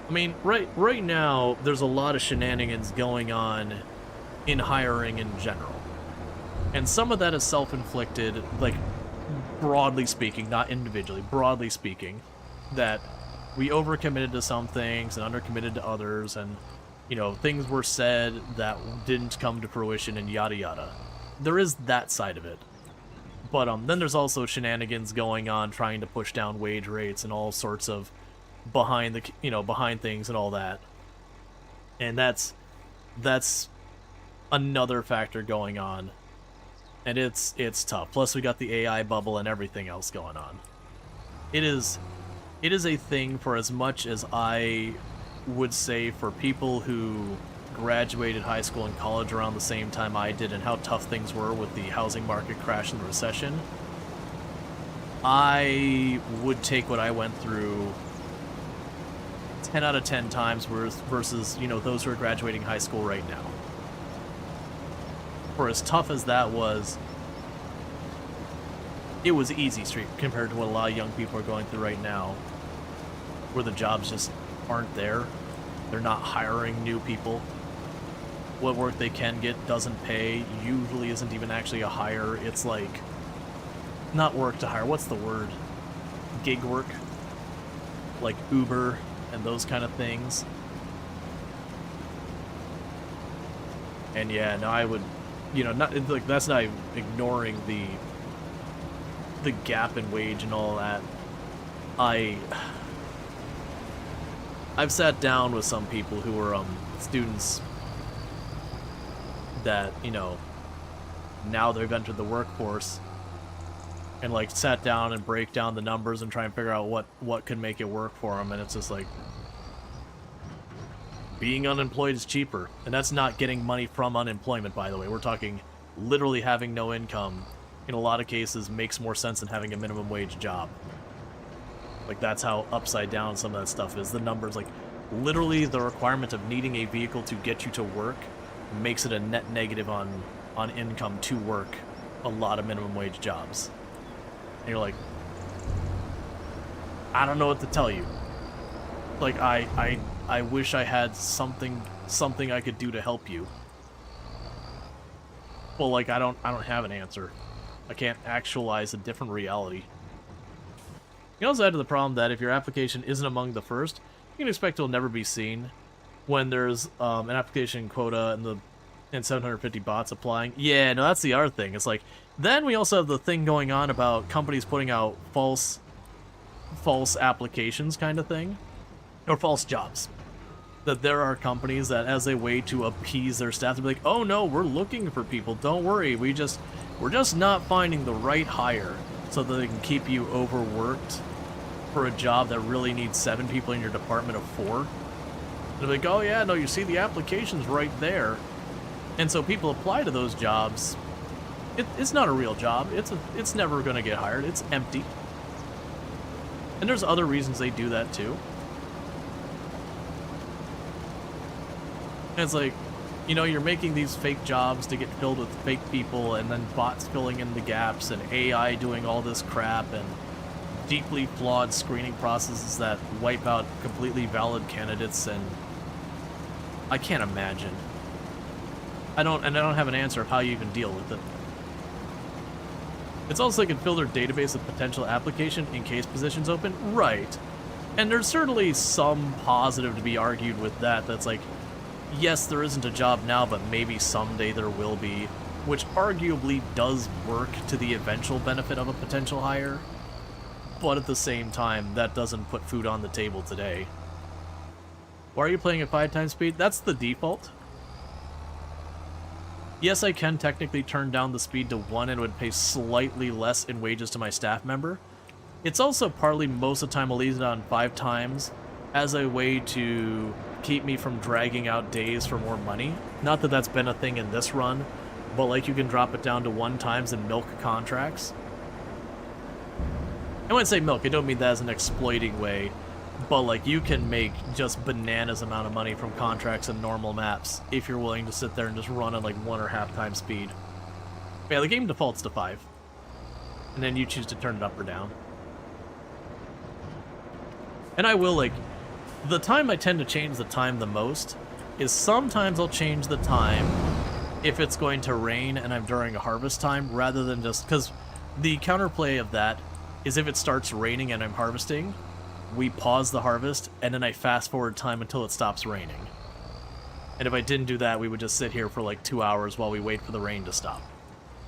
I mean, right now, there's a lot of shenanigans going on in hiring in general. And some of that is self-inflicted, like, broadly speaking, not individually, broadly speaking, that we overcommitted to some things and undercommitted to others, and, you know, things were said that didn't come to fruition and yada yada. There is that side of it. But then there's also shenanigans going on trying to push down wage rates and all sorts of behind things and all that. And that's another factor going on. And it's tough. Plus we got the AI bubble and everything else going on. It is a thing for as much as I would say for people who graduated high school and college around the same time I did and how tough things were with the housing market crash and the recession. I would take what I went through 10 out of 10 times versus, you know, those who are graduating high school right now. For as tough as that was, it was easy street compared to what a lot of young people are going through right now, where the jobs just aren't there. They're not hiring new people. What work they can get doesn't pay, usually isn't even actually a hire. It's like, not work to hire, what's the word? Gig work? Like Uber and those kind of things. And yeah, no, I would, you know, not like that's not ignoring the gap in wage and all that. I've sat down with some people who were students that, you know, now they've entered the workforce, and like sat down and break down the numbers and try and figure out what could make it work for them, and it's just like, being unemployed is cheaper. And that's not getting money from unemployment, by the way. We're talking literally having no income in a lot of cases makes more sense than having a minimum wage job. Like, that's how upside down some of that stuff is. The numbers, like, literally the requirement of needing a vehicle to get you to work makes it a net negative on income to work a lot of minimum wage jobs. And you're like, I don't know what to tell you. Like, I wish I had something I could do to help you. Well, like, I don't have an answer. I can't actualize a different reality. You can also add to the problem that if your application isn't among the first, you can expect it'll never be seen when there's an application quota and 750 bots applying. Yeah, no, that's the other thing. It's like, then we also have the thing going on about companies putting out false applications kind of thing, or false jobs. That there are companies that, as a way to appease their staff, they're like, oh no, we're looking for people, don't worry, we're just not finding the right hire, so that they can keep you overworked for a job that really needs 7 people in your department of 4. They're like, oh yeah, no, you see the application's right there. And so people apply to those jobs. It's not a real job. It's never going to get hired. It's empty. And there's other reasons they do that too. And it's like, you know, you're making these fake jobs to get filled with fake people, and then bots filling in the gaps, and AI doing all this crap, and deeply flawed screening processes that wipe out completely valid candidates, and I can't imagine. I don't have an answer of how you even deal with it. It's also they can fill their database with potential application in case positions open. Right. And there's certainly some positive to be argued with that. That's like, yes, there isn't a job now, but maybe someday there will be, which arguably does work to the eventual benefit of a potential hire. But at the same time, that doesn't put food on the table today. Why are you playing at 5 times speed? That's the default. Yes, I can technically turn down the speed to 1 and would pay slightly less in wages to my staff member. It's also partly most of the time I'll leave it on 5 times as a way to keep me from dragging out days for more money. Not that that's been a thing in this run, but like you can drop it down to 1 times and milk contracts. And when I say milk, I don't mean that as an exploiting way, but like you can make just bananas amount of money from contracts and normal maps if you're willing to sit there and just run at like 1.5 times speed. Yeah, the game defaults to 5, and then you choose to turn it up or down. And I will, like, the time I tend to change the time the most is sometimes I'll change the time if it's going to rain and I'm during a harvest time, rather than just, because the counterplay of that is if it starts raining and I'm harvesting, we pause the harvest, and then I fast forward time until it stops raining. And if I didn't do that, we would just sit here for like 2 hours while we wait for the rain to stop,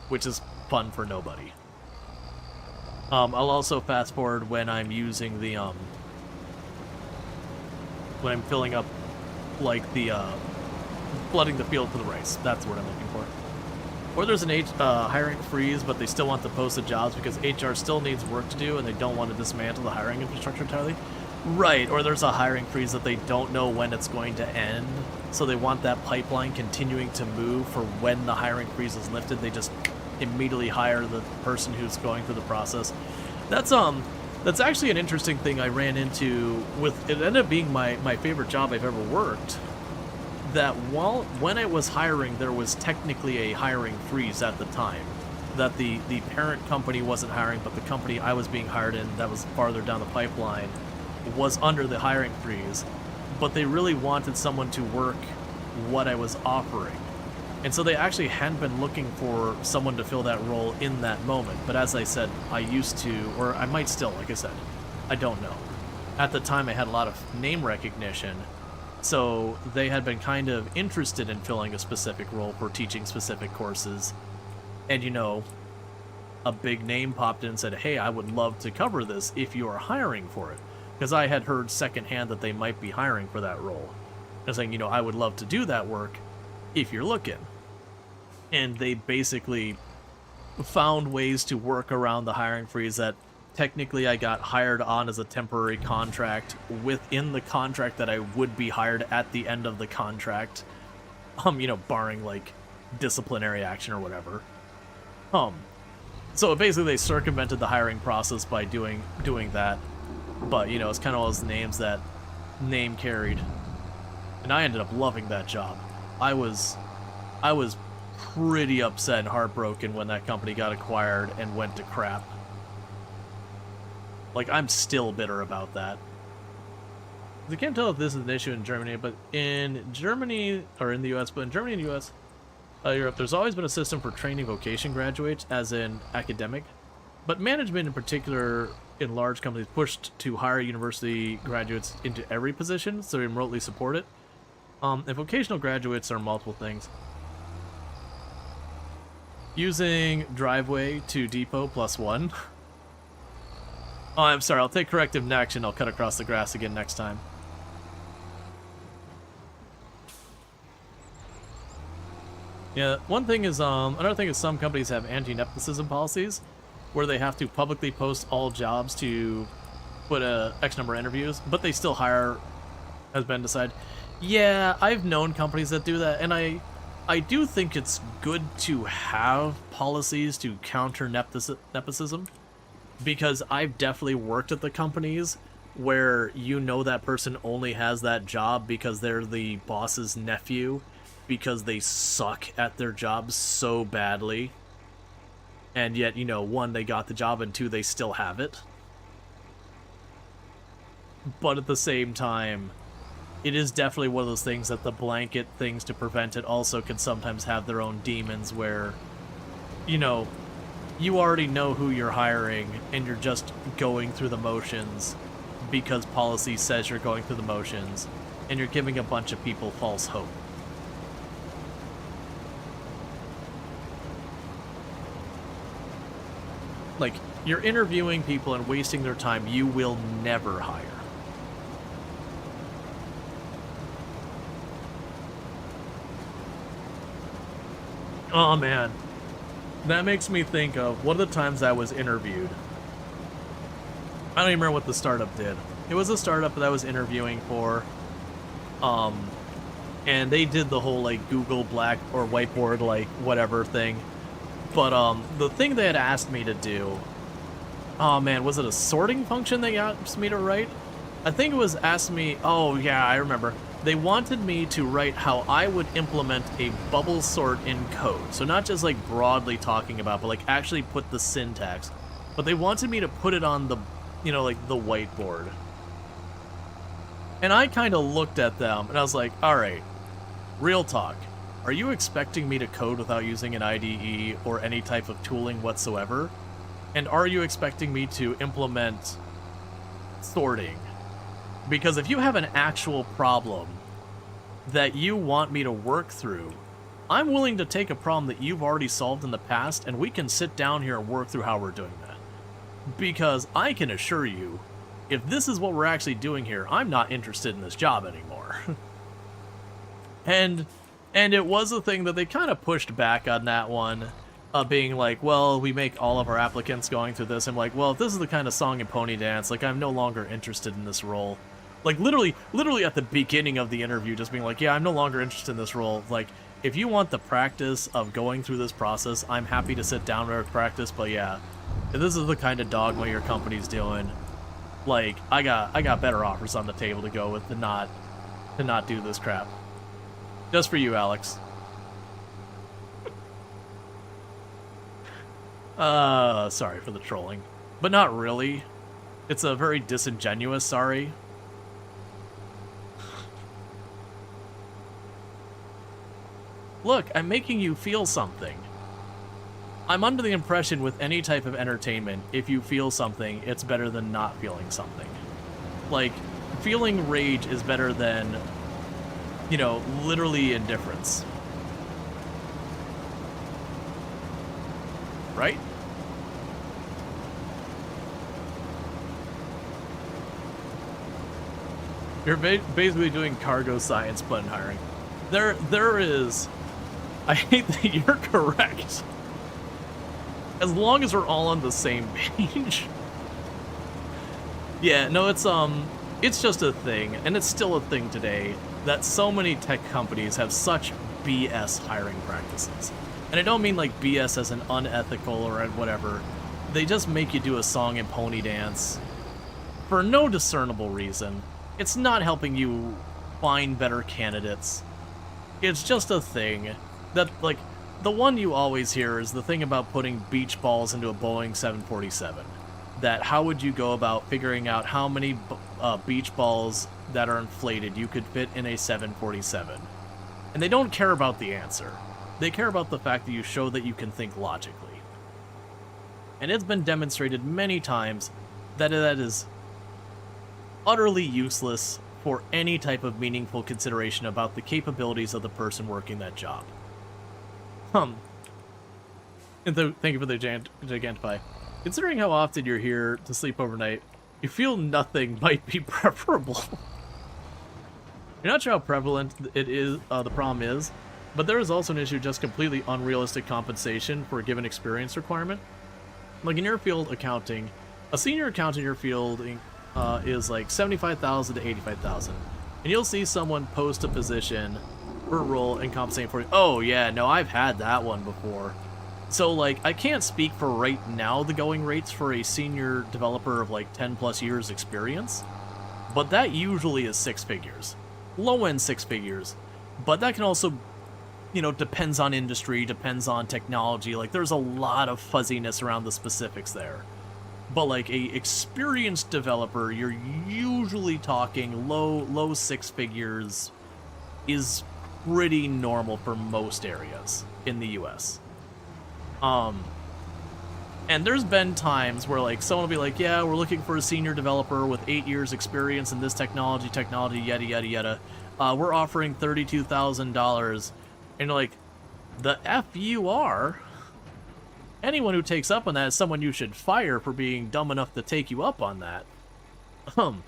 which is fun for nobody. I'll also fast forward when I'm using the, when I'm filling up, like, the, flooding the field for the rice. That's what I'm looking for. Or there's an hiring freeze, but they still want the posted jobs because HR still needs work to do and they don't want to dismantle the hiring infrastructure entirely. Right, or there's a hiring freeze that they don't know when it's going to end, so they want that pipeline continuing to move for when the hiring freeze is lifted. They just immediately hire the person who's going through the process. That's actually an interesting thing I ran into with, it ended up being my favorite job I've ever worked. That when I was hiring, there was technically a hiring freeze at the time. That the parent company wasn't hiring, but the company I was being hired in that was farther down the pipeline was under the hiring freeze. But they really wanted someone to work what I was offering. And so they actually hadn't been looking for someone to fill that role in that moment. But as I said, I used to, or I might still, like I said, I don't know. At the time I had a lot of name recognition, so they had been kind of interested in filling a specific role for teaching specific courses. And, you know, a big name popped in and said, hey, I would love to cover this if you are hiring for it. Because I had heard secondhand that they might be hiring for that role. I was saying, you know, I would love to do that work if you're looking. And they basically found ways to work around the hiring freeze that technically I got hired on as a temporary contract within the contract that I would be hired at the end of the contract. You know, barring like disciplinary action or whatever. So basically they circumvented the hiring process by doing that. But, you know, it's kind of all those names that name carried. And I ended up loving that job. I was pretty upset and heartbroken when that company got acquired and went to crap. Like, I'm still bitter about that. I can't tell if this is an issue in Germany, but in Germany, or in the US, but in Germany and US, Europe, there's always been a system for training vocation graduates, as in academic, but management in particular in large companies pushed to hire university graduates into every position so they remotely support it. And vocational graduates are multiple things. Using driveway to depot +1. Oh, I'm sorry, I'll take corrective next and I'll cut across the grass again next time. Yeah, one thing is, another thing is some companies have anti-nepotism policies where they have to publicly post all jobs to put a X number of interviews, but they still hire, has been decided. Yeah, I've known companies that do that, and I do think it's good to have policies to counter nepotism, because I've definitely worked at the companies where you know that person only has that job because they're the boss's nephew, because they suck at their jobs so badly, and yet, you know, one, they got the job, and two, they still have it. But at the same time, it is definitely one of those things that the blanket things to prevent it also can sometimes have their own demons where, you know, you already know who you're hiring and you're just going through the motions because policy says you're going through the motions, and you're giving a bunch of people false hope. Like, you're interviewing people and wasting their time you will never hire. Oh man, that makes me think of one of the times I was interviewed. I don't even remember what the startup did. It was a startup that I was interviewing for, and they did the whole like Google Black or whiteboard like whatever thing. But the thing they had asked me to do, oh man, was it a sorting function they asked me to write? I think it was asked me, oh yeah, I remember. They wanted me to write how I would implement a bubble sort in code. So not just like broadly talking about, but like actually put the syntax. But they wanted me to put it on the, you know, like the whiteboard. And I kind of looked at them and I was like, all right, real talk. Are you expecting me to code without using an IDE or any type of tooling whatsoever? And are you expecting me to implement sorting? Because if you have an actual problem that you want me to work through, I'm willing to take a problem that you've already solved in the past, and we can sit down here and work through how we're doing that. Because I can assure you, if this is what we're actually doing here, I'm not interested in this job anymore. And it was a thing that they kind of pushed back on that one, being like, well, we make all of our applicants going through this. I'm like, well, if this is the kind of song and pony dance, like, I'm no longer interested in this role. Like, literally at the beginning of the interview, just being like, yeah, I'm no longer interested in this role. Like, if you want the practice of going through this process, I'm happy to sit down and practice, but yeah, if this is the kind of dogma your company's doing, like, I got better offers on the table to go with to not do this crap. Just for you, Alex. Sorry for the trolling. But not really. It's a very disingenuous sorry. Look, I'm making you feel something. I'm under the impression with any type of entertainment, if you feel something, it's better than not feeling something. Like, feeling rage is better than, you know, literally indifference. Right? You're basically doing cargo science but in hiring. There is... I hate that you're correct. As long as we're all on the same page. Yeah, no, it's just a thing, and it's still a thing today, that so many tech companies have such BS hiring practices. And I don't mean like BS as an unethical or whatever. They just make you do a song and pony dance for no discernible reason. It's not helping you find better candidates. It's just a thing that, like, the one you always hear is the thing about putting beach balls into a Boeing 747. That how would you go about figuring out how many beach balls that are inflated you could fit in a 747? And they don't care about the answer. They care about the fact that you show that you can think logically. And it's been demonstrated many times that that is utterly useless for any type of meaningful consideration about the capabilities of the person working that job. And thank you for the Gigantify. Considering how often you're here to sleep overnight, you feel nothing might be preferable. You're not sure how prevalent it is, the problem is, but there is also an issue just completely unrealistic compensation for a given experience requirement. Like in your field, accounting, a senior accountant in your field is like 75,000 to 85,000, and you'll see someone post a position for a role and compensate for it. Oh yeah, no, I've had that one before. So like, I can't speak for right now the going rates for a senior developer of like 10 plus years experience, but that usually is 6 figures, low end 6 figures. But that can also, you know, depends on industry, depends on technology. Like there's a lot of fuzziness around the specifics there. But like a experienced developer, you're usually talking low 6 figures is pretty normal for most areas in the US. And there's been times where like someone will be like, yeah, we're looking for a senior developer with 8 years experience in this technology, yada yada yada. We're offering $32,000, and like, the F you are. Anyone who takes up on that is someone you should fire for being dumb enough to take you up on that. And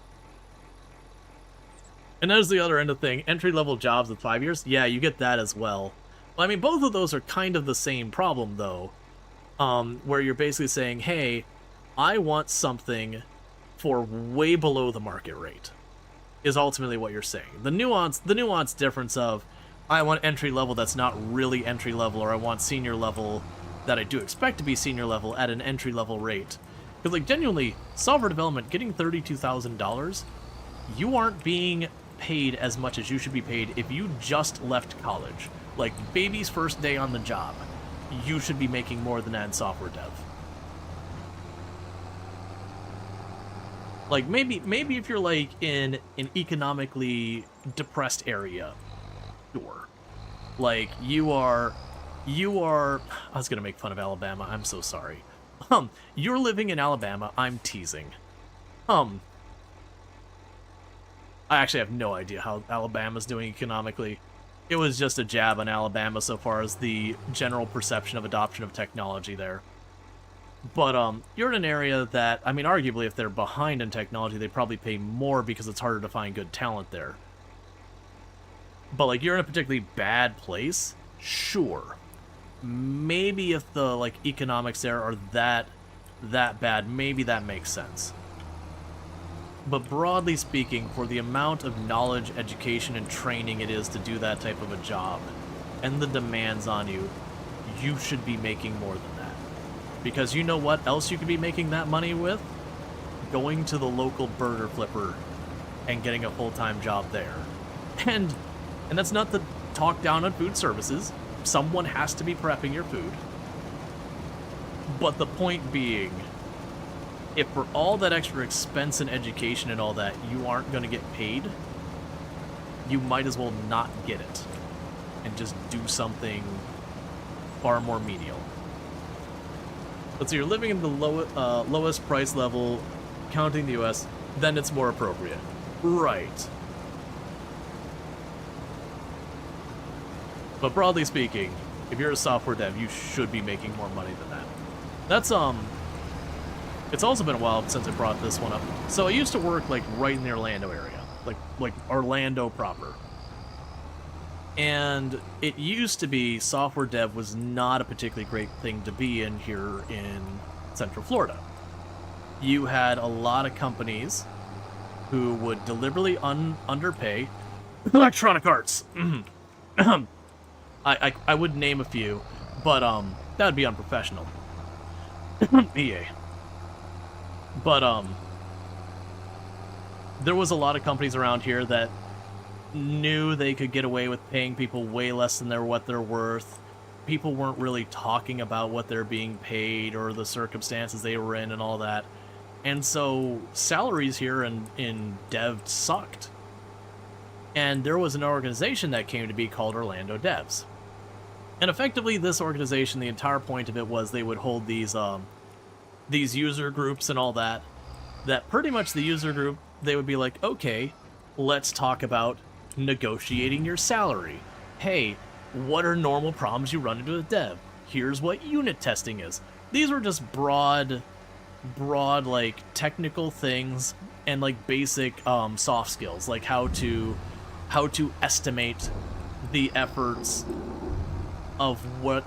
there's the other end of thing. Entry-level jobs with 5 years? Yeah, you get that as well. I mean, both of those are kind of the same problem, though. Where you're basically saying, hey, I want something for way below the market rate, is ultimately what you're saying. The nuance difference of, I want entry-level that's not really entry-level, or I want senior-level that I do expect to be senior-level at an entry-level rate. Because, like, genuinely, software development, getting $32,000, you aren't being paid as much as you should be paid if you just left college. Like, baby's first day on the job, you should be making more than that in software dev. Like, maybe if you're, like, in an economically depressed area, sure. Like, you are, I was gonna make fun of Alabama, I'm so sorry. You're living in Alabama, I'm teasing. I actually have no idea how Alabama's doing economically. It was just a jab on Alabama so far as the general perception of adoption of technology there. But, you're in an area that, I mean, arguably if they're behind in technology, they probably pay more because it's harder to find good talent there. But, like, you're in a particularly bad place? Sure. Maybe if the, like, economics there are that bad, maybe that makes sense. But broadly speaking, for the amount of knowledge, education, and training it is to do that type of a job, and the demands on you, you should be making more than that. Because you know what else you could be making that money with? Going to the local burger flipper and getting a full-time job there. And that's not to talk down on food services. Someone has to be prepping your food. But the point being, if for all that extra expense and education and all that, you aren't going to get paid, you might as well not get it and just do something far more menial. But so you're living in the lowest price level, counting the US, then it's more appropriate. Right. But broadly speaking, if you're a software dev, you should be making more money than that. That's, it's also been a while since I brought this one up. So I used to work, like, right in the Orlando area. Like Orlando proper. And it used to be software dev was not a particularly great thing to be in here in Central Florida. You had a lot of companies who would deliberately underpay Electronic Arts. I would name a few, but that would be unprofessional. EA. But there was a lot of companies around here that knew they could get away with paying people way less than what they're worth. People weren't really talking about what they're being paid or the circumstances they were in and all that. And so salaries here in dev sucked. And there was an organization that came to be called Orlando Devs. And effectively, this organization, the entire point of it was they would hold these user groups and all that. That pretty much the user group, they would be like, okay, let's talk about negotiating your salary. Hey, what are normal problems you run into with dev? Here's what unit testing is. These were just broad like technical things and like basic soft skills, like how to estimate the efforts of what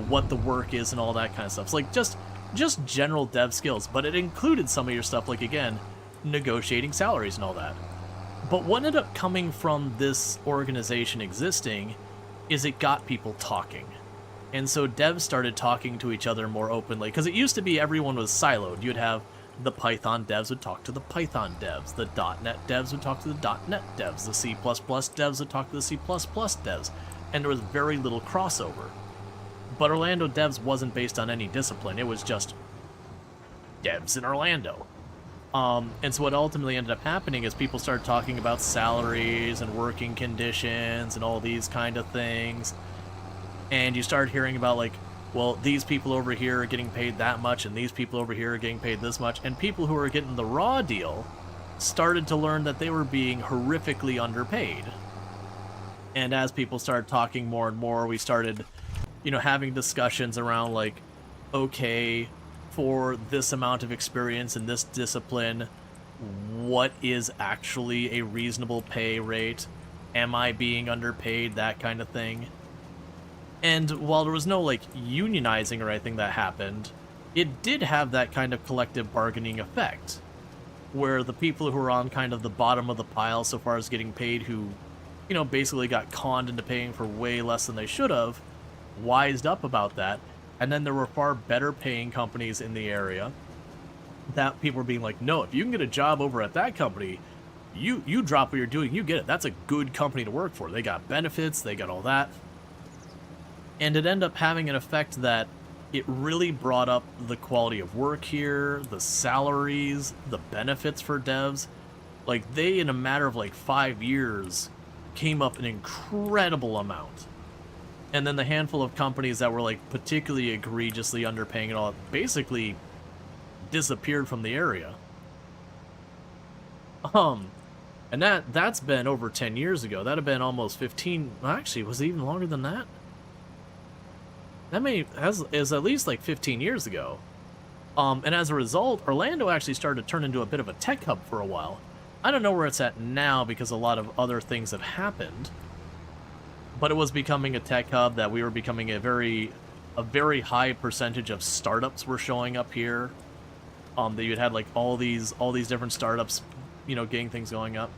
what the work is and all that kind of stuff. It's like just general dev skills, but it included some of your stuff like, again, negotiating salaries and all that. But what ended up coming from this organization existing is it got people talking. And so devs started talking to each other more openly, because it used to be everyone was siloed. You'd have the Python devs would talk to the Python devs, the .NET devs would talk to the .NET devs, the C++ devs would talk to the C++ devs, and there was very little crossover. But Orlando devs wasn't based on any discipline, it was just devs in Orlando. And so what ultimately ended up happening is people started talking about salaries and working conditions and all these kind of things. And you start hearing about, like, well, these people over here are getting paid that much, and these people over here are getting paid this much. And people who were getting the raw deal started to learn that they were being horrifically underpaid. And as people started talking more and more, we started, having discussions around, like, okay, for this amount of experience in this discipline, what is actually a reasonable pay rate? Am I being underpaid? That kind of thing. And while there was no, like, unionizing or anything that happened, it did have that kind of collective bargaining effect, where the people who were on kind of the bottom of the pile so far as getting paid, who, basically got conned into paying for way less than they should have, wised up about that. And then there were far better paying companies in the area that people were being like, no, if you can get a job over at that company, you drop what you're doing, you get it. That's a good company to work for. They got benefits, they got all that. And it ended up having an effect that it really brought up the quality of work here, the salaries, the benefits for devs. Like, they, in a matter of like 5 years, came up an incredible amount. And then the handful of companies that were like particularly egregiously underpaying and all basically disappeared from the area. And that's been over 10 years ago. That'd have been almost 15. Actually, was it even longer than that? That is at least like 15 years ago. And as a result, Orlando actually started to turn into a bit of a tech hub for a while. I don't know where it's at now because a lot of other things have happened. But it was becoming a tech hub that we were becoming a very high percentage of startups were showing up here. That you'd had like all these different startups, getting things going up.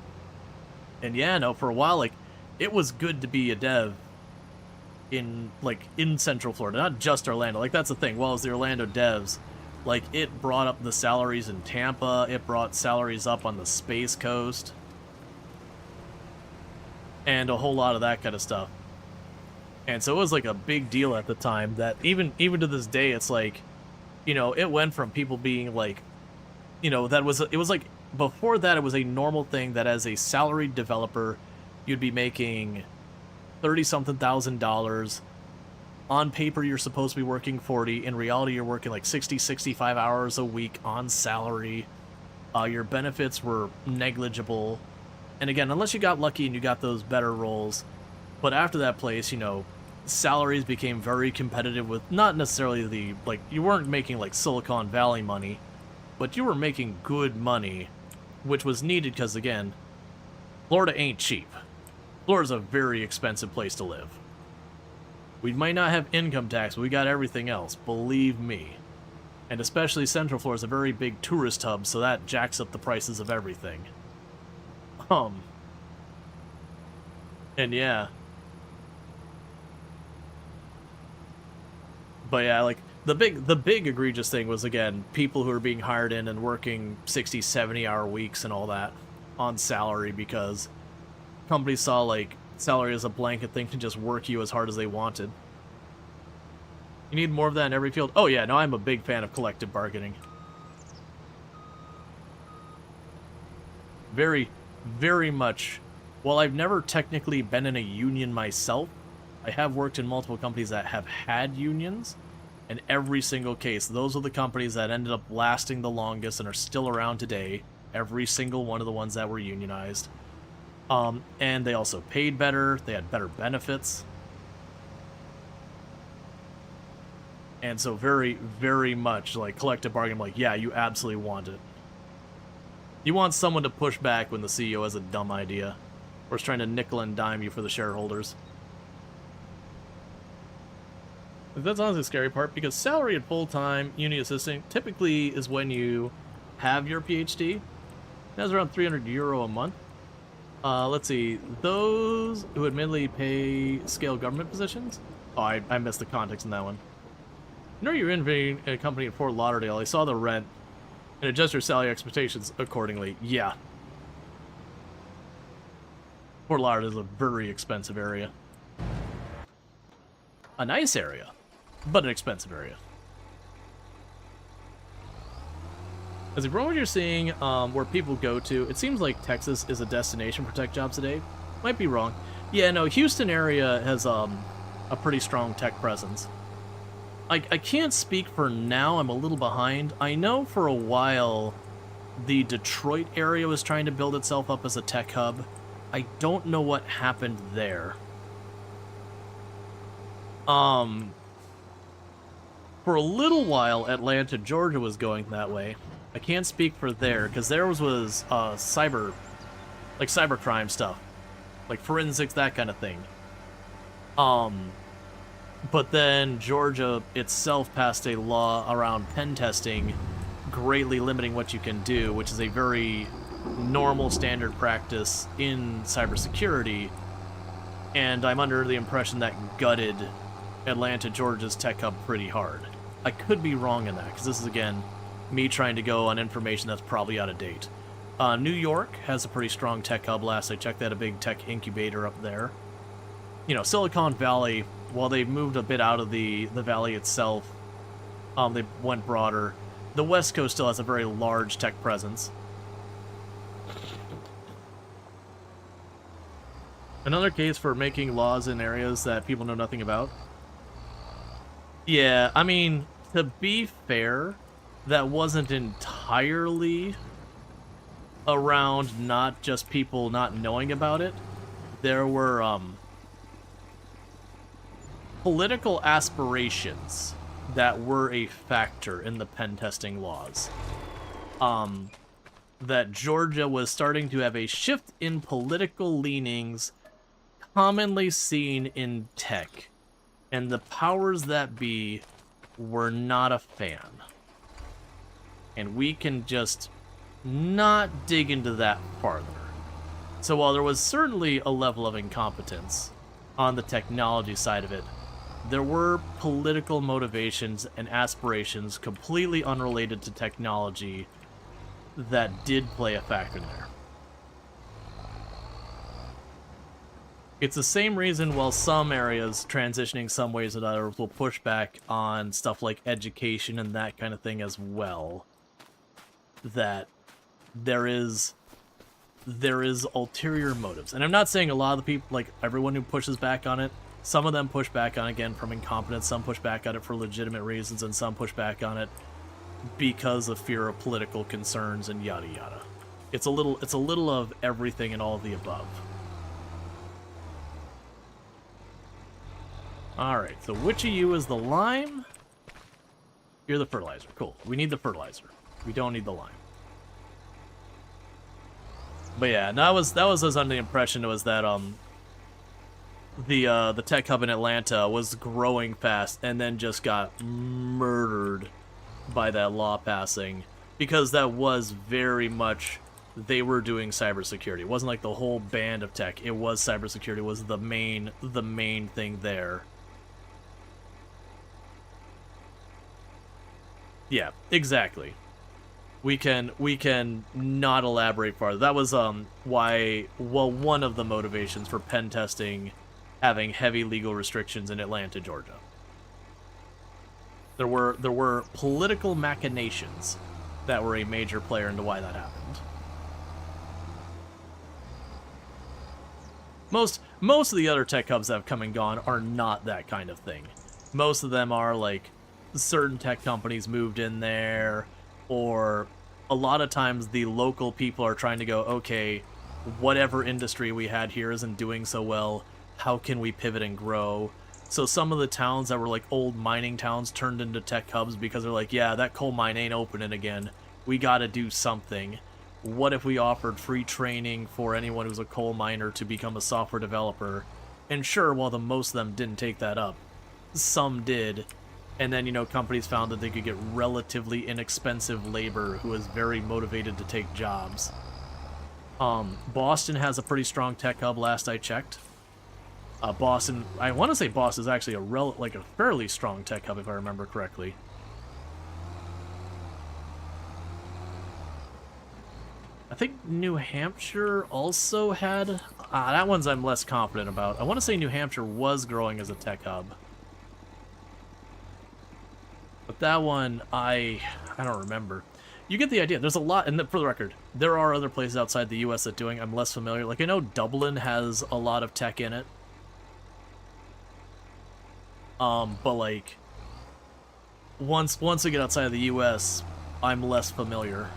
And yeah, no, for a while, like, it was good to be a dev in Central Florida, not just Orlando. Like, that's the thing. Well, as the Orlando devs, like, it brought up the salaries in Tampa, it brought salaries up on the Space Coast, and a whole lot of that kind of stuff. And so it was like a big deal at the time that even to this day, it's like, it went from people being like, it was like, before that, it was a normal thing that as a salaried developer, you'd be making $30-something thousand. On paper, you're supposed to be working 40. In reality, you're working like 60, 65 hours a week on salary. Your benefits were negligible. And again, unless you got lucky and you got those better roles. But after that place, salaries became very competitive with not necessarily you weren't making like Silicon Valley money, but you were making good money, which was needed because, again, Florida ain't cheap. Florida's a very expensive place to live. We might not have income tax, but we got everything else, believe me. And especially Central Florida is a very big tourist hub, so that jacks up the prices of everything. And yeah. But yeah, like, the big egregious thing was, again, people who are being hired in and working 60, 70-hour weeks and all that on salary because companies saw, like, salary as a blanket thing to just work you as hard as they wanted. You need more of that in every field? Oh yeah, no, I'm a big fan of collective bargaining. Very, very much. While I've never technically been in a union myself, I have worked in multiple companies that have had unions, and every single case, those are the companies that ended up lasting the longest and are still around today. Every single one of the ones that were unionized. And they also paid better, they had better benefits. And so very, very much like collective bargaining, like, yeah, you absolutely want it. You want someone to push back when the CEO has a dumb idea, or is trying to nickel and dime you for the shareholders. That's honestly the scary part, because salary at full-time union assistant typically is when you have your PhD. That's around €300 a month. Let's see, those who admittedly pay scale government positions? Oh, I missed the context in that one. You know you're in a company in Fort Lauderdale, I saw the rent, and adjust your salary expectations accordingly. Yeah. Fort Lauderdale is a very expensive area. A nice area, but an expensive area. As from what you're seeing, where people go to, it seems like Texas is a destination for tech jobs today. Might be wrong. Yeah, no, Houston area has a pretty strong tech presence. I can't speak for now, I'm a little behind. I know for a while the Detroit area was trying to build itself up as a tech hub. I don't know what happened there. For a little while, Atlanta, Georgia was going that way. I can't speak for there, because there was cybercrime stuff. Like forensics, that kind of thing. But then Georgia itself passed a law around pen testing, greatly limiting what you can do, which is a very normal standard practice in cybersecurity. And I'm under the impression that gutted Atlanta, Georgia's tech hub pretty hard. I could be wrong in that, because this is, again, me trying to go on information that's probably out of date. New York has a pretty strong tech hub. Last I checked, they had a big tech incubator up there. You know, Silicon Valley, while they've moved a bit out of the valley itself, they went broader. The West Coast still has a very large tech presence. Another case for making laws in areas that people know nothing about. Yeah, I mean, to be fair, that wasn't entirely around not just people not knowing about it. There were political aspirations that were a factor in the pen testing laws. That Georgia was starting to have a shift in political leanings commonly seen in tech, and the powers that be were not a fan. And we can just not dig into that farther. So while there was certainly a level of incompetence on the technology side of it, there were political motivations and aspirations completely unrelated to technology that did play a factor there. It's the same reason while some areas transitioning some ways or others will push back on stuff like education and that kind of thing as well. That there is ulterior motives. And I'm not saying a lot of the people, like everyone who pushes back on it, some of them push back on it again from incompetence, some push back on it for legitimate reasons, and some push back on it because of fear of political concerns and yada yada. It's a little of everything and all of the above. Alright, so which of you is the lime? You're the fertilizer. Cool. We need the fertilizer. We don't need the lime. But yeah, that was us under the impression was that the tech hub in Atlanta was growing fast and then just got murdered by that law passing, because that was very much, they were doing cybersecurity. It wasn't like the whole band of tech. It was cybersecurity was the main thing there. Yeah, exactly. We can not elaborate farther. That was why, well, one of the motivations for pen testing having heavy legal restrictions in Atlanta, Georgia. There were political machinations that were a major player into why that happened. Most of the other tech hubs that have come and gone are not that kind of thing. Most of them are like certain tech companies moved in there, or a lot of times the local people are trying to go, okay, whatever industry we had here isn't doing so well, how can we pivot and grow? So some of the towns that were like old mining towns turned into tech hubs because they're like, yeah, that coal mine ain't opening again. We gotta do something. What if we offered free training for anyone who's a coal miner to become a software developer? And sure, while the most of them didn't take that up, some did. And then, you know, companies found that they could get relatively inexpensive labor who was very motivated to take jobs. Boston has a pretty strong tech hub last I checked. Boston, I want to say Boston is actually a fairly strong tech hub if I remember correctly. I think New Hampshire also had... that one's I'm less confident about. I want to say New Hampshire was growing as a tech hub. But that one, I don't remember. You get the idea. There's a lot, and for the record, there are other places outside the U.S. that doing. I'm less familiar. Like, I know Dublin has a lot of tech in it. But like, once we get outside of the U.S., I'm less familiar.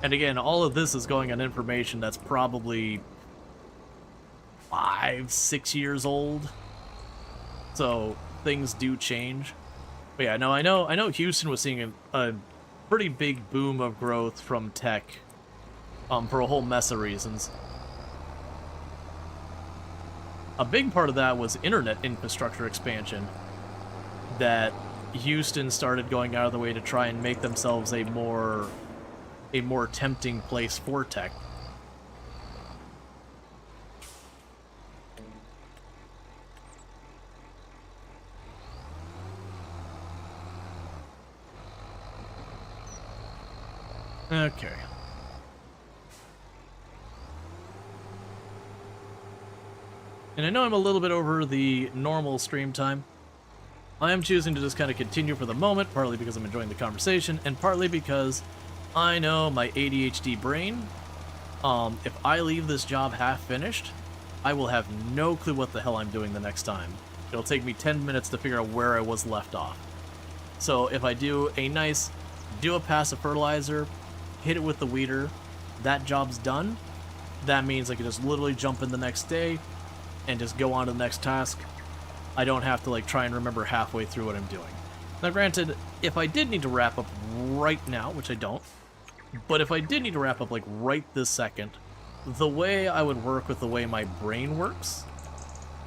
And again, all of this is going on information that's probably 5-6 years old. So things do change. But yeah, no, I know Houston was seeing a pretty big boom of growth from tech, for a whole mess of reasons. A big part of that was internet infrastructure expansion, that Houston started going out of the way to try and make themselves a more tempting place for tech. Okay. And I know I'm a little bit over the normal stream time. I am choosing to just kind of continue for the moment, partly because I'm enjoying the conversation, and partly because I know my ADHD brain, if I leave this job half finished, I will have no clue what the hell I'm doing the next time. It'll take me 10 minutes to figure out where I was left off. So if I do a passive fertilizer, hit it with the weeder, that job's done, that means I can just literally jump in the next day and just go on to the next task. I don't have to like try and remember halfway through what I'm doing. Now granted, if I did need to wrap up right now, which I don't, but if I did need to wrap up like right this second, the way I would work with the way my brain works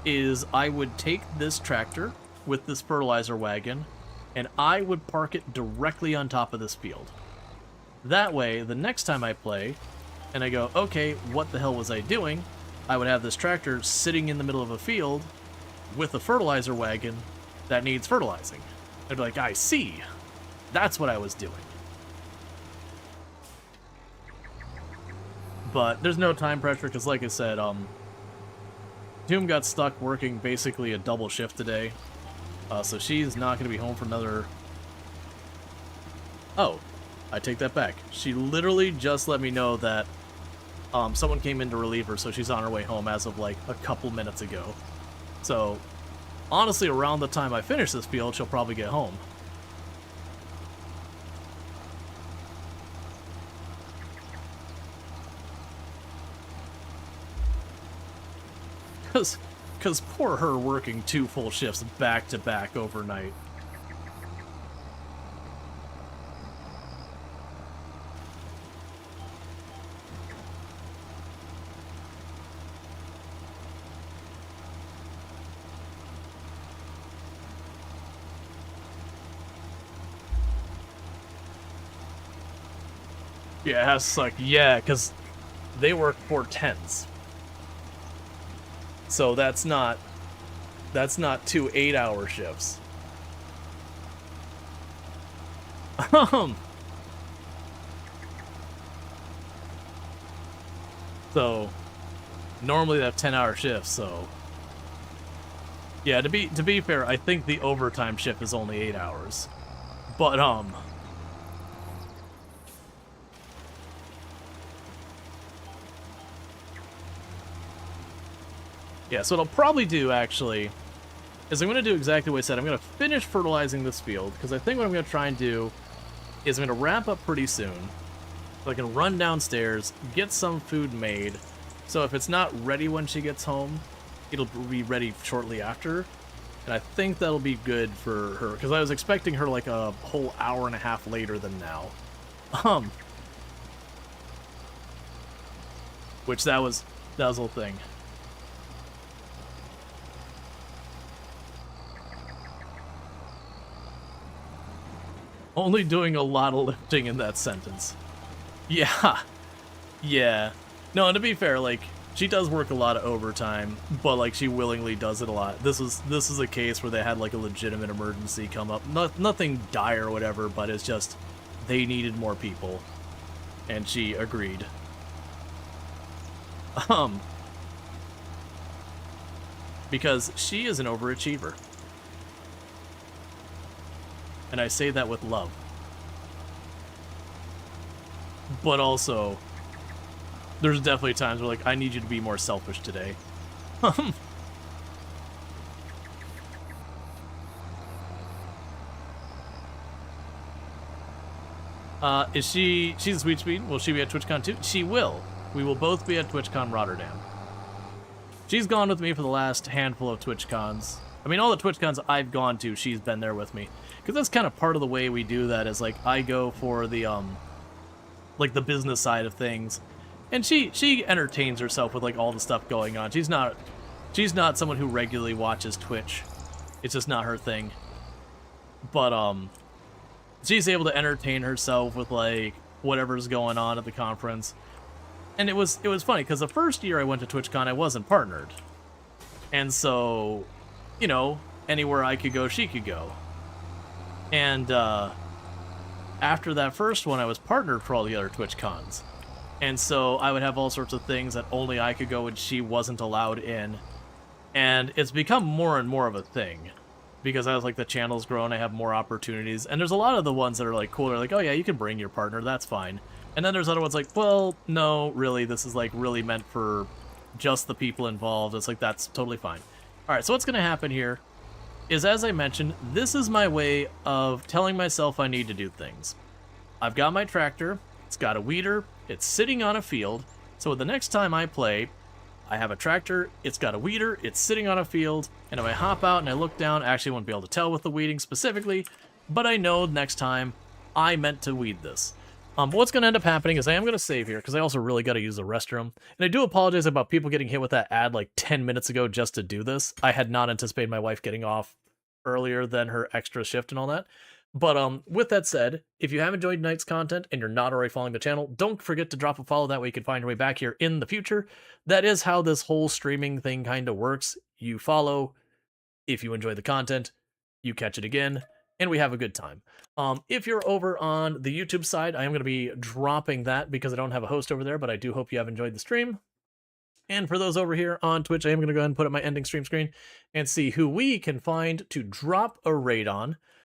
is I would take this tractor with this fertilizer wagon and I would park it directly on top of this field. That way, the next time I play, and I go, okay, what the hell was I doing? I would have this tractor sitting in the middle of a field with a fertilizer wagon that needs fertilizing. I'd be like, I see. That's what I was doing. But there's no time pressure, because like I said, Doom got stuck working basically a double shift today. So she's not going to be home for another... Oh. I take that back. She literally just let me know that someone came in to relieve her, so she's on her way home as of like a couple minutes ago. So, honestly, around the time I finish this field, she'll probably get home. Because poor her working 2 full shifts back to back overnight. Yeah, it has to suck. Yeah, because they work 4/10s. So that's not 2 8-hour shifts. So normally they have 10-hour shifts, so yeah, to be fair, I think the overtime shift is only 8 hours. But Yeah, so what I'll probably do, actually, is I'm going to do exactly what I said. I'm going to finish fertilizing this field, because I think what I'm going to try and do is I'm going to wrap up pretty soon, so I can run downstairs, get some food made, so if it's not ready when she gets home, it'll be ready shortly after, and I think that'll be good for her, because I was expecting her like a whole hour and a half later than now. Which that was the whole thing. Only doing a lot of lifting in that sentence. Yeah. Yeah. No, and to be fair, like, she does work a lot of overtime, but, like, she willingly does it a lot. This is a case where they had, like, a legitimate emergency come up. Nothing dire or whatever, but it's just they needed more people. And she agreed. Because she is an overachiever. And I say that with love. But also, there's definitely times where, like, I need you to be more selfish today. She's a sweet speed. Will she be at TwitchCon too? She will. We will both be at TwitchCon Rotterdam. She's gone with me for the last handful of TwitchCons. I mean, all the TwitchCons I've gone to, she's been there with me. Because that's kind of part of the way we do that, is, like, I go for the, like, the business side of things. And she entertains herself with, like, all the stuff going on. She's not someone who regularly watches Twitch. It's just not her thing. But, she's able to entertain herself with, like, whatever's going on at the conference. And it was funny, because the first year I went to TwitchCon, I wasn't partnered. And so, you know, anywhere I could go, she could go. And, after that first one, I was partnered for all the other TwitchCons. And so I would have all sorts of things that only I could go and she wasn't allowed in. And it's become more and more of a thing. Because as, like, the channel's grown, I have more opportunities. And there's a lot of the ones that are, like, cool. They're like, oh yeah, you can bring your partner, that's fine. And then there's other ones like, well, no, really, this is, like, really meant for just the people involved. It's like, that's totally fine. Alright, so what's going to happen here is, as I mentioned, this is my way of telling myself I need to do things. I've got my tractor, it's got a weeder, it's sitting on a field, so the next time I play, I have a tractor, it's got a weeder, it's sitting on a field, and if I hop out and I look down, I actually won't be able to tell with the weeding specifically, but I know next time I meant to weed this. But what's going to end up happening is I am going to save here, because I also really got to use the restroom. And I do apologize about people getting hit with that ad like 10 minutes ago just to do this. I had not anticipated my wife getting off earlier than her extra shift and all that. But with that said, if you have enjoyed tonight's content and you're not already following the channel, don't forget to drop a follow. That way you can find your way back here in the future. That is how this whole streaming thing kind of works. You follow, if you enjoy the content, you catch it again, and we have a good time. If you're over on the YouTube side, I am going to be dropping that because I don't have a host over there, but I do hope you have enjoyed the stream. And for those over here on Twitch, I am going to go ahead and put up my ending stream screen and see who we can find to drop a raid on.